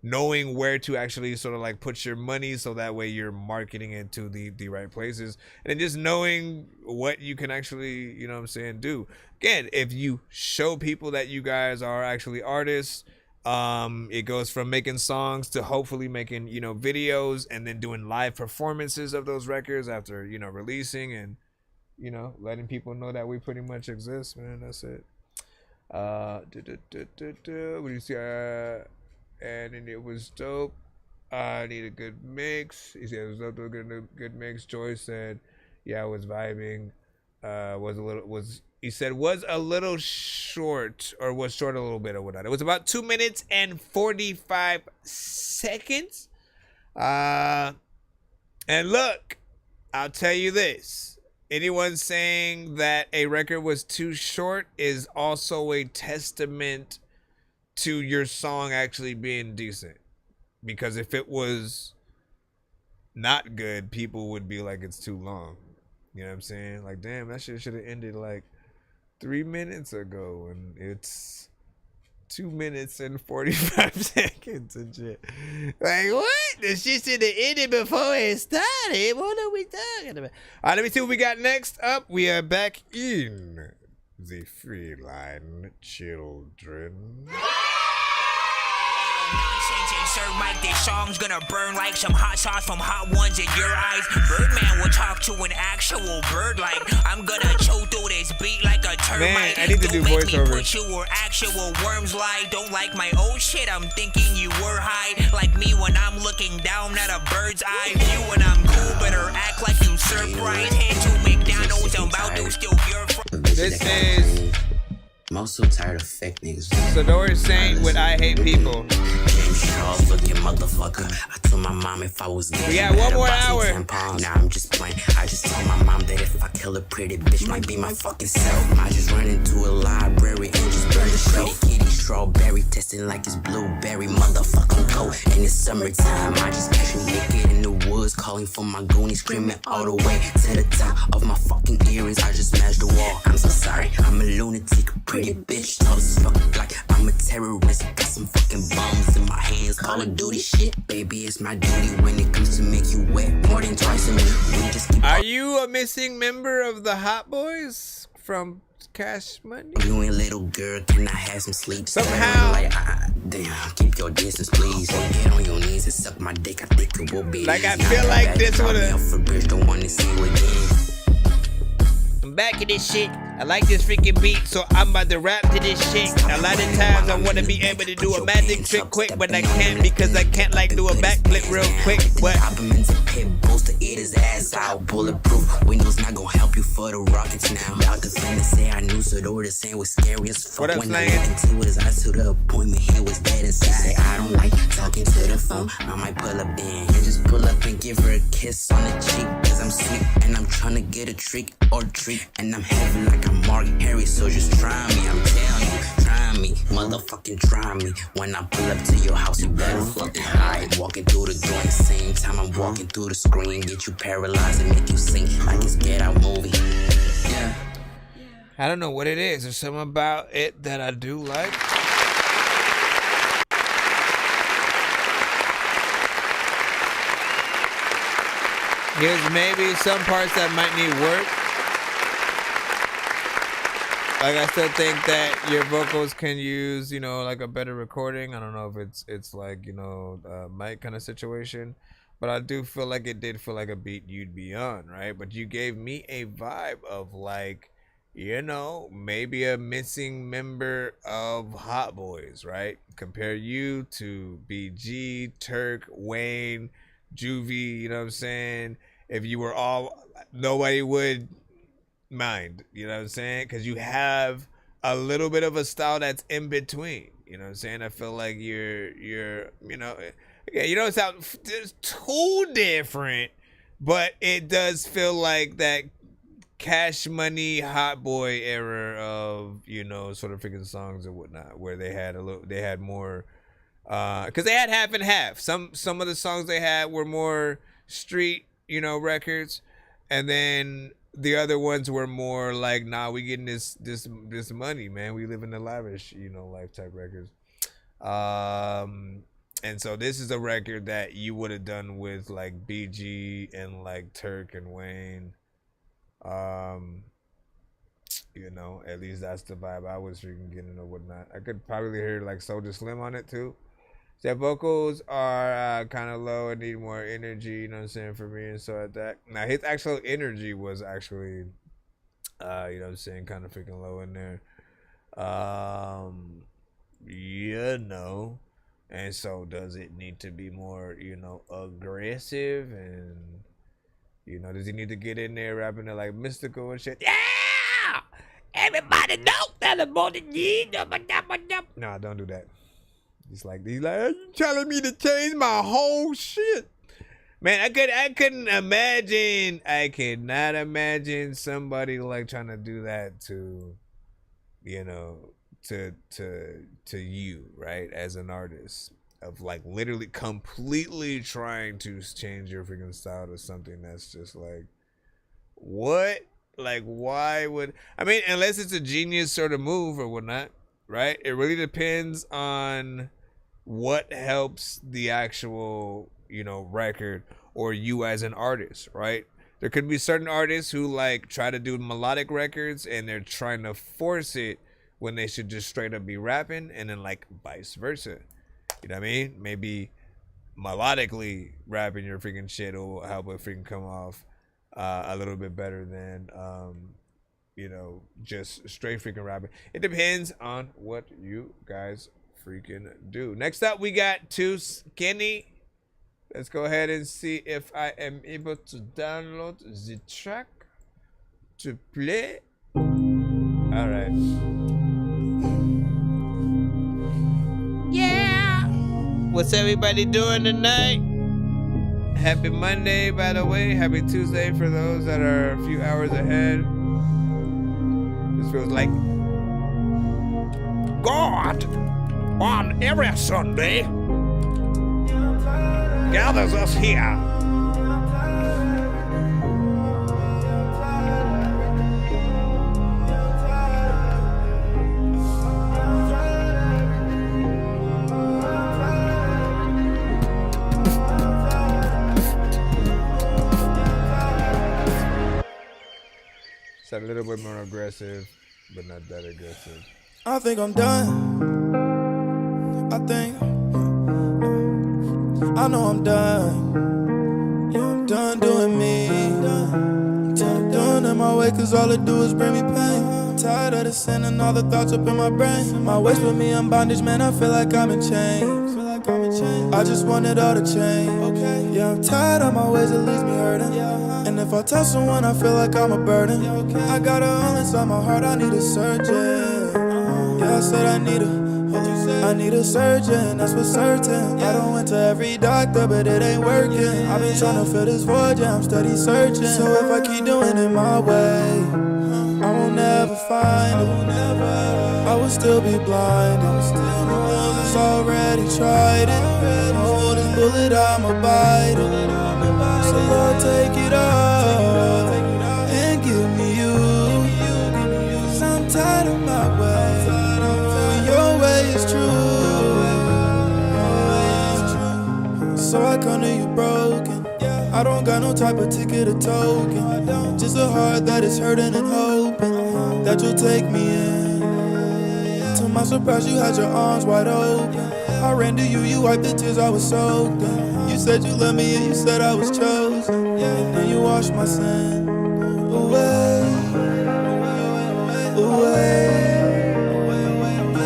knowing where to actually sort of like put your money so that way you're marketing it to the right places, and then just knowing what you can actually, you know what I'm saying, do. Again, if you show people that you guys are actually artists, it goes from making songs to hopefully making, you know, videos, and then doing live performances of those records after, you know, releasing, and, you know, letting people know that we pretty much exist, man. That's it. What do you see? And it was dope. I need a good mix. He said it was dope to a good mix. Joyce said, yeah, I was vibing. Was a little short, or was short a little bit or whatnot. It was about 2 minutes and 45 seconds. And look, I'll tell you this. Anyone saying that a record was too short is also a testament to your song actually being decent. Because if it was not good, people would be like, it's too long. You know what I'm saying? Like, damn, that shit should have ended like 3 minutes ago, and it's 2 minutes and 45 seconds and shit. Like, what? The shit should have ended before it started. What are we talking about? All right, let me see what we got next up. We are back in the Feline Children. Nonsense, insert mic, this song's gonna burn like some hot sauce from hot ones in your eyes. Birdman will talk to an actual bird like I'm gonna choke through this beat like a termite. Man, I need to do voiceover. Put you where actual worms lie. Don't like my old shit, I'm thinking you were high. Like me when I'm looking down at a bird's eye view, and I'm cool, better act like you surprised. Head to McDonald's, I'm about to steal your This is... I'm also tired of fake niggas. Sador is saying what I hate people. Charles looking motherfucker. I told my mom if I was gay, we got 1 more hour. Now I'm just playing. I just told my mom that if I kill a pretty bitch, might be my fucking self. I just run into a library and just burn the shelf. Kitty strawberry testing like it's blueberry. Motherfucking cold in the summertime. I just catch me naked in the woods, calling for my goonies, screaming all the way to the top of my fucking earrings. I just smashed the wall. I'm so sorry. I'm a lunatic, pretty bitch. Tall as fuck, like I'm a terrorist. Got some fucking bombs in my hands. Call of Duty shit, baby. It's my duty when it comes to make you wet more than twice a week. We just keep. Are you a missing member of the Hot Boys from Cash Money? You ain't little girl, can I have some sleep? Somehow. Like, damn, keep your distance, please. Or get on your knees and suck my dick. I think it will be like easy. I feel like this would have. Don't want to see you again. I'm back in this shit. I like this freaking beat, so I'm about to rap to this shit. A lot of times I wanna be able to do a magic trick quick, but I can't because I can't like do a backflip real quick. But Pit bulls to eat his ass out. Bulletproof windows not gonna help you for the rockets now. Doctor finna say I knew Sador the same was scary as fuck. When I looked into his eyes to the appointment, he was dead inside. Say I don't like talking to the phone. I might pull up then and just pull up and give her a kiss on the cheek. Cause I'm sweet and I'm trying to get a trick or treat. And I'm heavy like I'm Mark Harry, so just try me. I'm telling you, try me, motherfucking try me. When I pull up to your house, you better fucking hide. Walking through the door at the same time I'm walking through the screen. Get you paralyzed and make you sing like it's Get Out movie. Yeah. I don't know what it is. There's something about it that I do like. There's maybe some parts that might need work. Like I still think that your vocals can use, you know, like a better recording. I don't know if it's like, you know, mic kind of situation, but I do feel like it did feel like a beat you'd be on, right? But you gave me a vibe of like, you know, maybe a missing member of Hot Boys, right? Compare you to BG, Turk, Wayne, Juvie, you know what I'm saying? If you were all, nobody would mind, you know what I'm saying? Because you have a little bit of a style that's in between, you know what I'm saying? I feel like you're you know, okay, you don't sound too different, but it does feel like that Cash Money Hot Boy era of, you know, sort of freaking songs and whatnot, where they had more, because they had half and half. Some of the songs they had were more street, you know, records, and then the other ones were more like, nah, we getting this money, man. We live in the lavish, you know, life type records. And so this is a record that you would have done with like BG and like Turk and Wayne. You know, at least that's the vibe I was freaking getting or whatnot. I could probably hear like Soulja Slim on it too. Their vocals are kind of low and need more energy, you know what I'm saying, for me and so like that. Now his actual energy was actually, you know what I'm saying, kind of freaking low in there. You know. And so does it need to be more, you know, aggressive? And, you know, does he need to get in there rapping it like mystical and shit? Yeah! Everybody know that I'm on the G. Nah, don't do that. He's like, are you telling me to change my whole shit? Man, I couldn't imagine. I could not imagine somebody like trying to do that to, you know, to you, right, as an artist, of like literally completely trying to change your freaking style to something that's just like, what? Like, why would, I mean, unless it's a genius sort of move or whatnot, right? It really depends on what helps the actual, you know, record or you as an artist, right? There could be certain artists who like try to do melodic records and they're trying to force it when they should just straight up be rapping, and then like vice versa. You know what I mean? Maybe melodically rapping your freaking shit will help it freaking come off a little bit better than you know, just straight freaking rapping. It depends on what you guys freaking do. Next up, we got Too Skinny. Let's go ahead and see if I am able to download the track to play. All right. Yeah. What's everybody doing tonight? Happy Monday, by the way. Happy Tuesday for those that are a few hours ahead. This feels like God on every Sunday gathers us here. It's a little bit more aggressive, but not that aggressive. I think I'm done. I know I'm done. Yeah, I'm done doing me. I'm done in my way, cause all it do is bring me pain. I'm tired of the sin and all the thoughts up in my brain. My waist with me in bondage, man, I feel like I'm in chains. I just want it all to change. Yeah, I'm tired of my ways, it leaves me hurting. And if I tell someone, I feel like I'm a burden. I got a hole inside my heart, I need a surgeon. Yeah, I said I need a surgeon, that's for certain. I done went to every doctor, but it ain't working. I've been trying to fill this void, yeah, I'm steady searching. So if I keep doing it my way, I won't never find it. I will still be blind. It's already tried it. Oh, this bullet, I'ma bite it. So Lord, take it all and give me you. Cause I'm tired of my way. Your way is true. So I come to you broken. I don't got no type of ticket or token. Just a heart that is hurting and hoping that you'll take me in. To my surprise, you had your arms wide open. I ran to you, you wiped the tears I was soaked in. You said you loved me and you said I was chosen. And then you washed my sin away.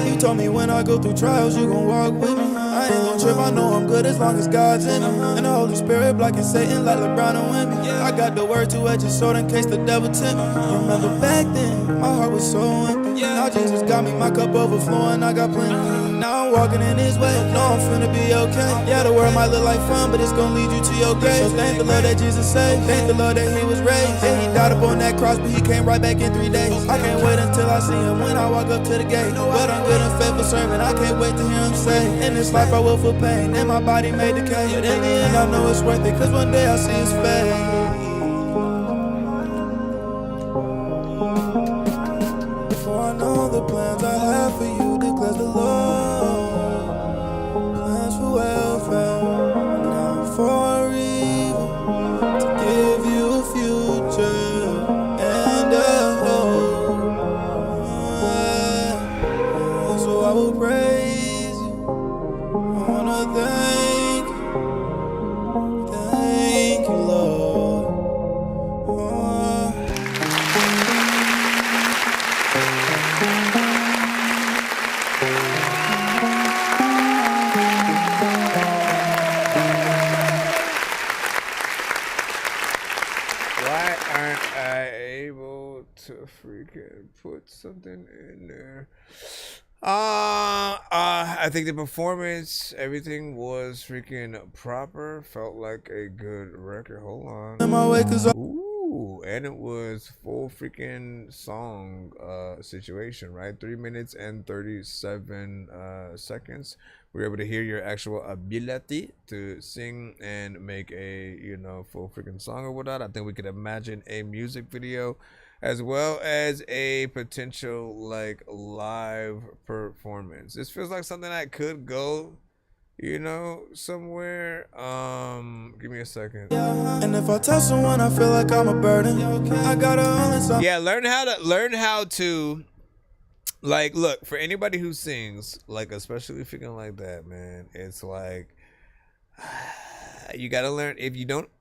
You told me when I go through trials, you gon' walk with me. I ain't gon' trip, I know I'm good as long as God's in me. And the Holy Spirit blocking Satan like LeBron and Wemby. I got the word to edge your sword in case the devil tempt me. Remember back then, my heart was so empty. Now Jesus got me, my cup overflowing, I got plenty. Now I'm walking in his way, know I'm finna be okay. Yeah, the world might look like fun, but it's gon' lead you to your grave. So thank the Lord that Jesus saved, thank the Lord that he was raised. Yeah, he died up on that cross, but he came right back in 3 days. I can't wait until I see him when I walk up to the gate. But I'm good and faithful servant, I can't wait to hear him say, in this life I will feel pain, and my body may decay. But in the end I know it's worth it, cause one day I'll see his face. I know the plans I have for you, declares the Lord. Plans for well. able to freaking put something in there? I think the performance, everything was freaking proper. Felt like a good record. Hold on. Ooh, and it was full freaking song situation, right? 3 minutes and 37 seconds. We were able to hear your actual ability to sing and make a, you know, full freaking song or whatnot. I think we could imagine a music video as well as a potential like live performance. This feels like something that could go, you know, somewhere. Give me a second. And if I tell someone I feel like I'm a burden, I gotta only Yeah, learn how to like, look, for anybody who sings, like especially freaking like that, man, it's like you gotta learn, if you don't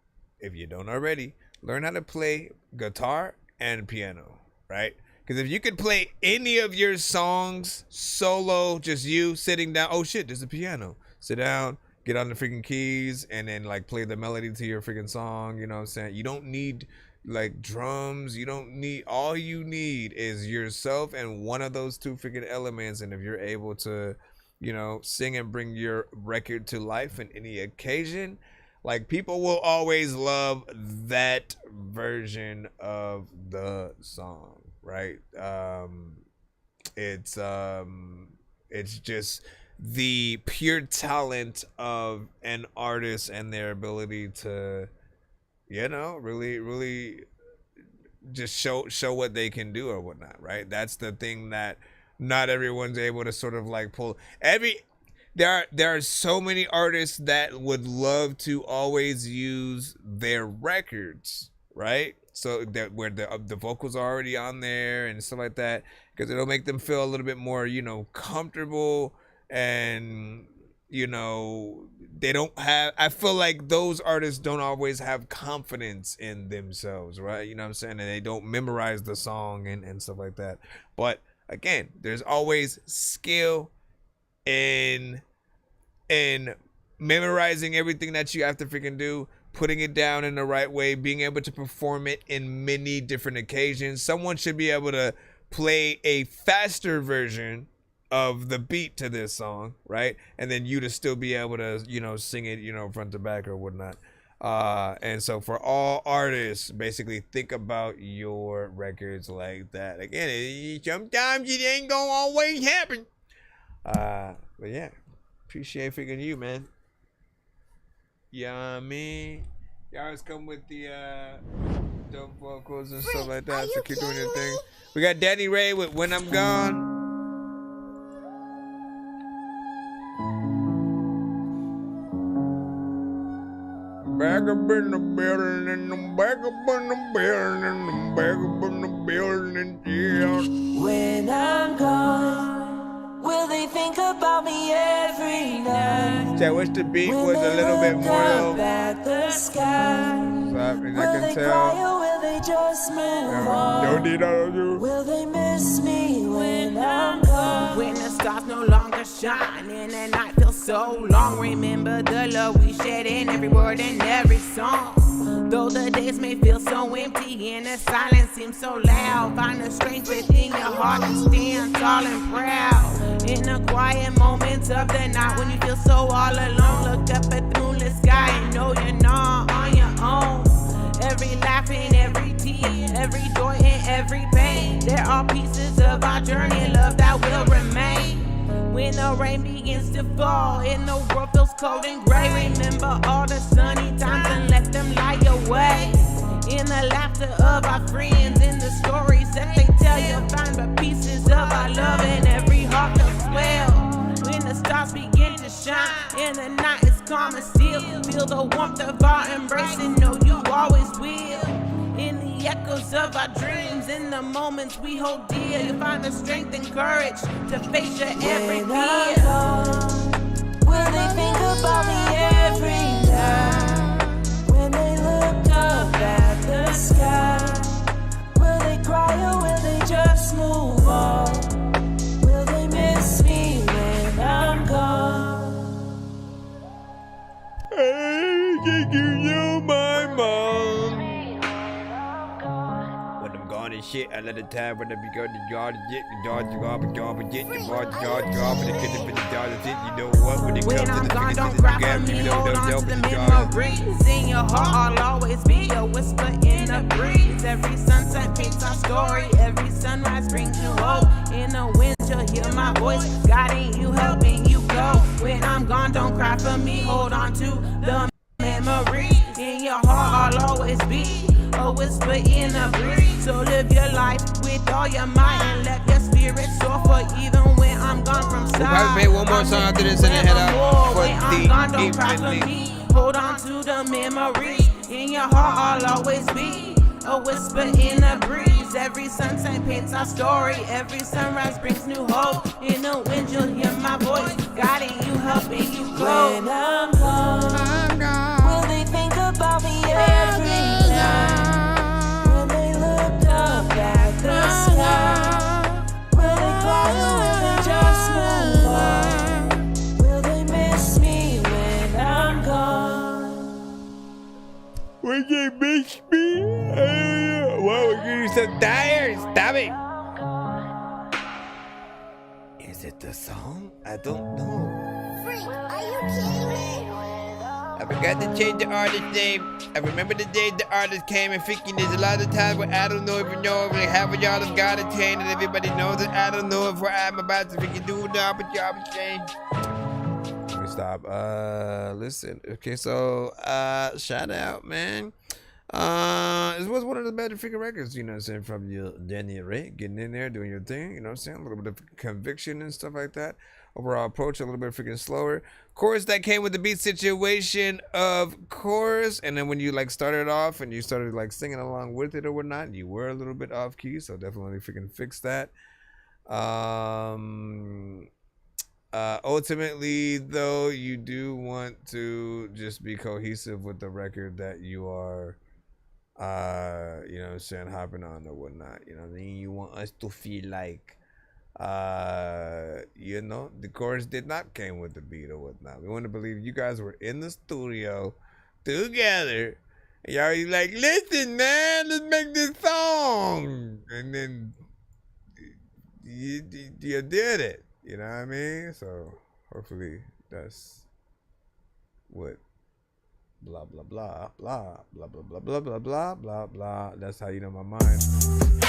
already, learn how to play guitar and piano, right? Because if you could play any of your songs solo, just you sitting down, oh shit, there's a piano. Sit down, get on the freaking keys, and then like play the melody to your freaking song, you know what I'm saying? You don't need like drums, you don't need, all you need is yourself and one of those two freaking elements. And if you're able to, you know, sing and bring your record to life in any occasion, like people will always love that version of the song, right? It's just the pure talent of an artist and their ability to, you know, really just show what they can do or whatnot, right? That's the thing that not everyone's able to sort of like pull. There are so many artists that would love to always use their records, right? So that where the vocals are already on there and stuff like that, because it'll make them feel a little bit more, you know, comfortable. And, you know, they don't have, I feel like those artists don't always have confidence in themselves, right? You know what I'm saying? And they don't memorize the song and stuff like that. But again, there's always skill in memorizing everything that you have to freaking do, putting it down in the right way, being able to perform it in many different occasions. Someone should be able to play a faster version of the beat to this song, right? And then you to still be able to, you know, sing it, you know, front to back or whatnot. And so for all artists, basically think about your records like that. Again, sometimes it ain't gonna always happen. But yeah, appreciate freaking you, man. Yeah, me. You always come with the dope vocals and stuff like that. So keep doing your thing. We got Danny Ray with When I'm Gone. Back up in the building, and I'm back up in the building, and I'm back up in the building, yeah. When I'm gone, will they think about me every night? So I wish the beat was a little bit more low. At the sky, will they cry or will they just move on? Will they miss me when I'm gone? When the stars no longer shine and the night feels so long, remember the love we shared in every word and every song. Though the days may feel so empty and the silence seems so loud, find the strength within your heart and stand tall and proud. In the quiet moments of the night when you feel so all alone, look up at the moonlit sky and know you're not on your own. Every laugh and every tear, every joy and every pain, they're all pieces of our journey, love that will remain. When the rain begins to fall and the world feels cold and gray, remember all the sunny times and let them light your way. In the laughter of our friends, in the stories that they tell, you'll find the pieces of our love in every heart that swell. When the stars begin to shine and the night is calm and still, feel the warmth of our embrace and know you always will. In the echoes of our dreams, in the moments we hold dear, you'll find the strength and courage to face your every fear. Will they think about me every night? When they look up at the sky, will they cry or will they just move on? Will they miss me when I'm gone? Hey, you know my mom. when I'm gone and shit. I let the time when I be going to yard and get the yard to go and job and get the bar to yard and the kids in the yard and shit. You know what? When it comes to the gone, figures don't in the cry gap, for me. you know, Hold on don't to the jump in the yard. memories in your heart. I'll always be a whisper in the breeze. Every sunset paints our story. Every sunrise brings new hope. In the wind, you'll hear my voice, guiding you, helping you go. When I'm gone, don't cry for me. Hold on to the memory in your heart. I'll always be a whisper in the breeze. So live your life with all your might and let your spirit soar. For even when I'm gone from sight, we'll probably play one more song after this and then head out for the evening. Hold on to the memory in your heart. I'll always be a whisper in the breeze. Every sunset paints our story. Every sunrise brings new hope. In the wind, you'll hear my voice, guiding you, helping you grow. When I'm gone, will they think about me every night? When they look up at the sky, will they cry or will they just move on? Will they miss me when I'm gone? Will they miss me? Whoa, you're so tired. Stop it. Is it the song? I don't know. Freak, are you kidding me? I forgot to change the artist name. I remember the day the artist came and freaking there's a lot of times where I don't know if you know if half of y'all have got it changed and everybody knows that I don't know if I'm about to freaking do the but y'all be changed. Let me stop. Listen. Okay, so shout out, man. This was one of the better freaking records, you know what I'm saying, from your Danny Ray, getting in there, doing your thing, you know what I'm saying, a little bit of conviction and stuff like that. Overall approach a little bit freaking slower. Chorus that came with the beat situation, of course, and then when you like started off and you started like singing along with it or whatnot, you were a little bit off key, so definitely freaking fix that. Ultimately though, you do want to just be cohesive with the record that you are you know what I'm saying, hopping on or whatnot, you know what I mean? You want us to feel like you know, the chorus did not came with the beat or whatnot. We want to believe you guys were in the studio together and y'all are like, listen man, let's make this song, and then you did it, you know what I mean? So hopefully that's what blah blah blah blah blah blah blah blah blah blah blah blah. That's how you know my mind.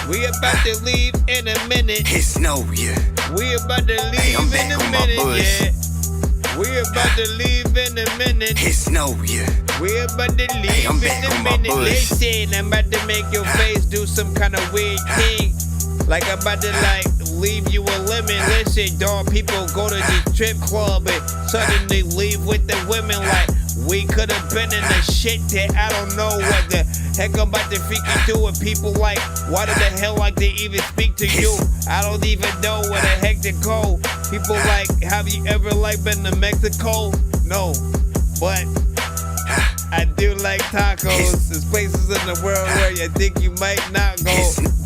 We about to leave in a minute. It's no, yeah. We about to leave in a minute, yeah. We about to leave in a minute. It's no, yeah. We about to leave in a minute. Listen, I'm about to make your face do some kind of weird thing. Like I'm about to like leave you a lemon. Listen, dog, people go to the strip club and suddenly leave with the women like, we could have been in the shit that I don't know what the heck I'm about to freaking do. And people like, why the hell like they even speak to you? I don't even know where the heck to go. People like, have you ever like been to Mexico? No, but I do like tacos. There's places in the world where you think you might not go.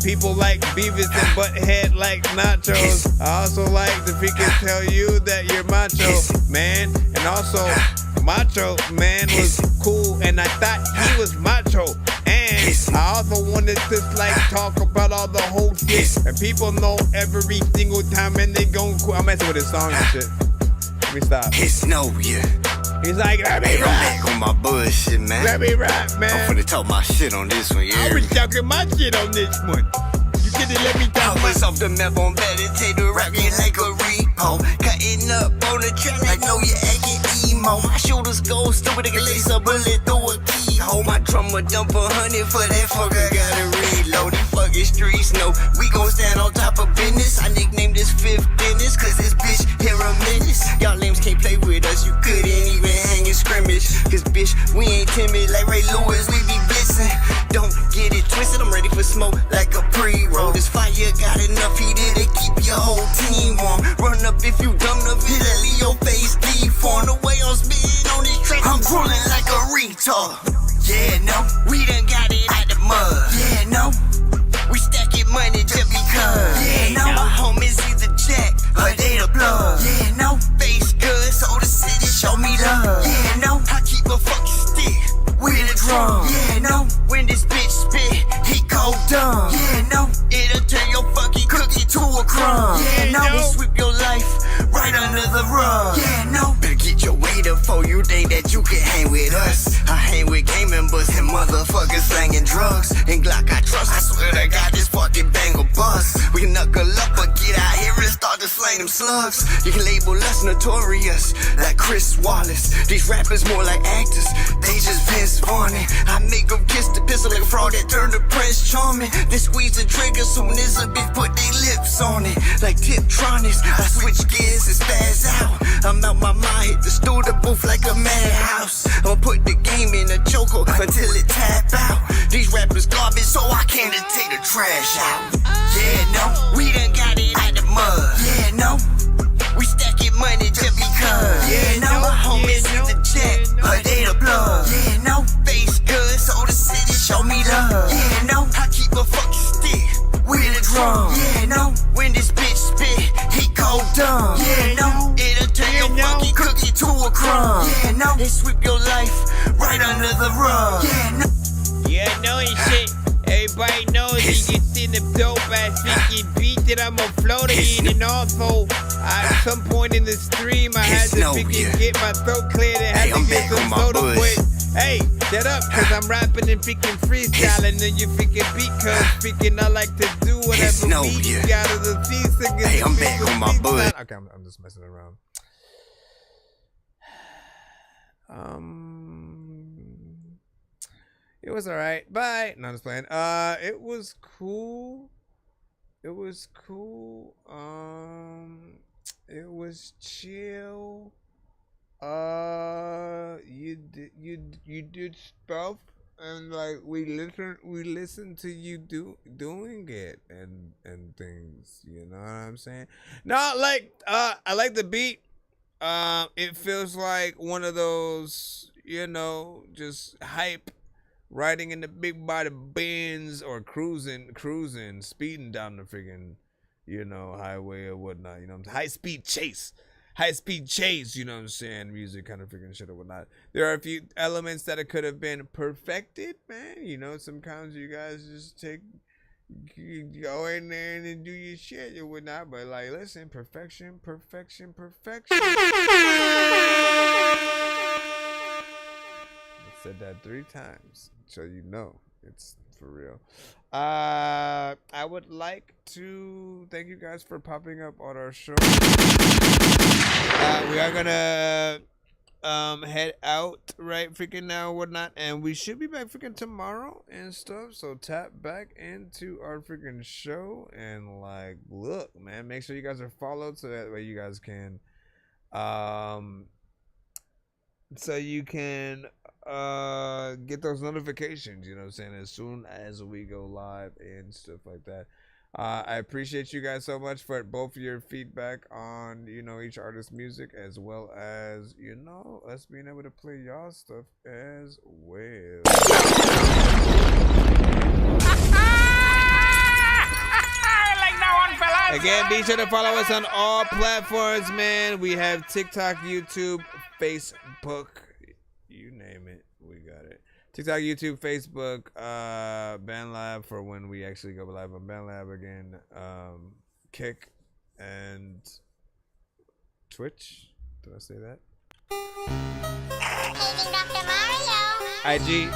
People like Beavis and Butthead like nachos. I also like to freaking tell you that you're macho, man. And also, Macho Man was cool, and I thought he was macho. And I also wanted to like talk about all the whole shit. And people know every single time, and they gon' cool. I'm messing with his song and shit. Let me stop. It's no, yeah. He's like, let me I'm rap. back on my bullshit, man. Let me rap, man. I'm finna talk my shit on this one, yeah. I was talking my shit on this one. You get to let me talk. I was off the map on meditator, rocking like a repo. Cutting up on the track like no, you acting emo. My shoulders go stupid, they can lace a bullet through a keyhole. My drummer dump 100 for that fucker, gotta reload. These fucking streets know we gon' stand on top of business. I nicknamed this Fifth Dennis, cause this bitch here a menace. Y'all lames can't play with us, you couldn't even hang in scrimmage. Cause bitch, we ain't timid like Ray Lewis, we be blitzing. Don't get it twisted, I'm ready for smoke like a pre-roll. This fire got enough heat to keep your whole team warm. Run up if you dumb enough, hit that Leo face deform. The way I'm spitting on this track, I'm rolling like a retard. Yeah, no, we done got it out the mud. Yeah, no, we stacking money just because. Yeah, no, my homies either Jack or they the blood. Yeah, no, face good, so the city show me love. Yeah, no, I keep a fucking stick with a drum. Yeah, no, when this bitch spit, he go dumb. Yeah, Yeah, no, it'll turn your fucking cookie to a crumb. Yeah, no, it'll sweep your life right under the rug. Yeah, no, better get your weight up for you think that you can hang with us. I hang with game members and motherfuckers slanging drugs. And Glock I trust, I swear to God this fucking bang will bust. We can knuckle up or get out here and start to slang them slugs. You can label us notorious like Chris Wallace. These rappers more like actors, they just Vince Vaughn. I make them kiss the pistol like a frog that turned to Prince Charming. Then squeeze the trigger soon as a bitch put their lips on it. Like Tiptronics, I switch gears and spaz out. I'm out my mind, hit the studio booth like a madhouse. I'ma put the game in a choker until it tap out. These rappers garbage, so I can't take the trash out. Yeah, no, we done got it out the mud. Yeah, no, we stacking money just because. Yeah, no, my homies hit the check, but they the blood. Yeah, no, face good, so the city show me love. Yeah, no, I keep a fucking stick with a drum. Yeah, no, when this bitch spit, he go dumb. Yeah, no, it'll turn your fucking cookie to a crumb. Yeah, no, it sweep your life right under the rug. Yeah, no. Yeah, no and shit. Everybody knows he gets in the dope ass freaking beat that I'm gonna float in. And also, at some point in the stream, I had to freaking get my throat cleared and had to get some soda quick. Hey, shut up, cause I'm rapping and freaking freestyling and you freaking beat cause freaking I like to do whatever beat you got of the piece. Hey, I'm back on my butt. Okay, I'm just messing around. It was alright. Bye. No, I'm just playing. It was cool. It was cool. It was chill. You did stuff, and like we listened to you doing it and things. You know what I'm saying? No, like I like the beat. It feels like one of those, you know, just hype. Riding in the big body Benz or cruising, speeding down the freaking, you know, highway or whatnot, you know, high speed chase, you know what I'm saying, music kind of freaking shit or whatnot. There are a few elements that it could have been perfected, man, you know, sometimes you guys just go in there and do your shit or whatnot, but like, listen, perfection. Said that 3 times, so you know it's for real. I would like to thank you guys for popping up on our show. We are gonna head out right freaking now and whatnot, and we should be back freaking tomorrow and stuff, so tap back into our freaking show and like look, man, make sure you guys are followed so that way you guys can get those notifications, you know what I'm saying, as soon as we go live and stuff like that. I appreciate you guys so much for both your feedback on, you know, each artist's music, as well as, you know, us being able to play y'all stuff as well. Again, be sure to follow us on all platforms, man. We have TikTok, YouTube, Facebook, you name it, we got it. TikTok, YouTube, Facebook, BandLab for when we actually go live on BandLab again, Kick, and Twitch. Did I say that? IG.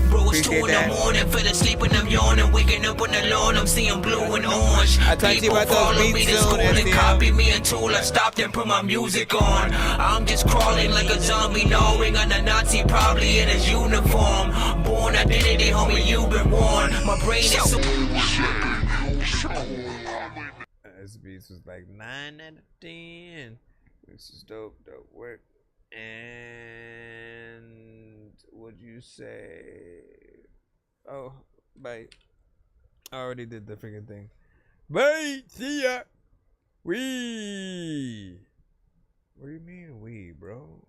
Bros 2 in the morning, fell asleep when I'm yawning, waking up on the lawn, I'm seeing blue and orange. I talked to you about those beats soon, and copy me a tool. I stopped and put my music on. I'm just crawling like a zombie, gnawing on a Nazi, probably in his uniform. Born identity, homie, you've been warned. My brain is so. This beats was like 9 out of 10. This is dope work. And what'd you say? Oh, bye. I already did the freaking thing. Bye. See ya. Wee. What do you mean we, bro?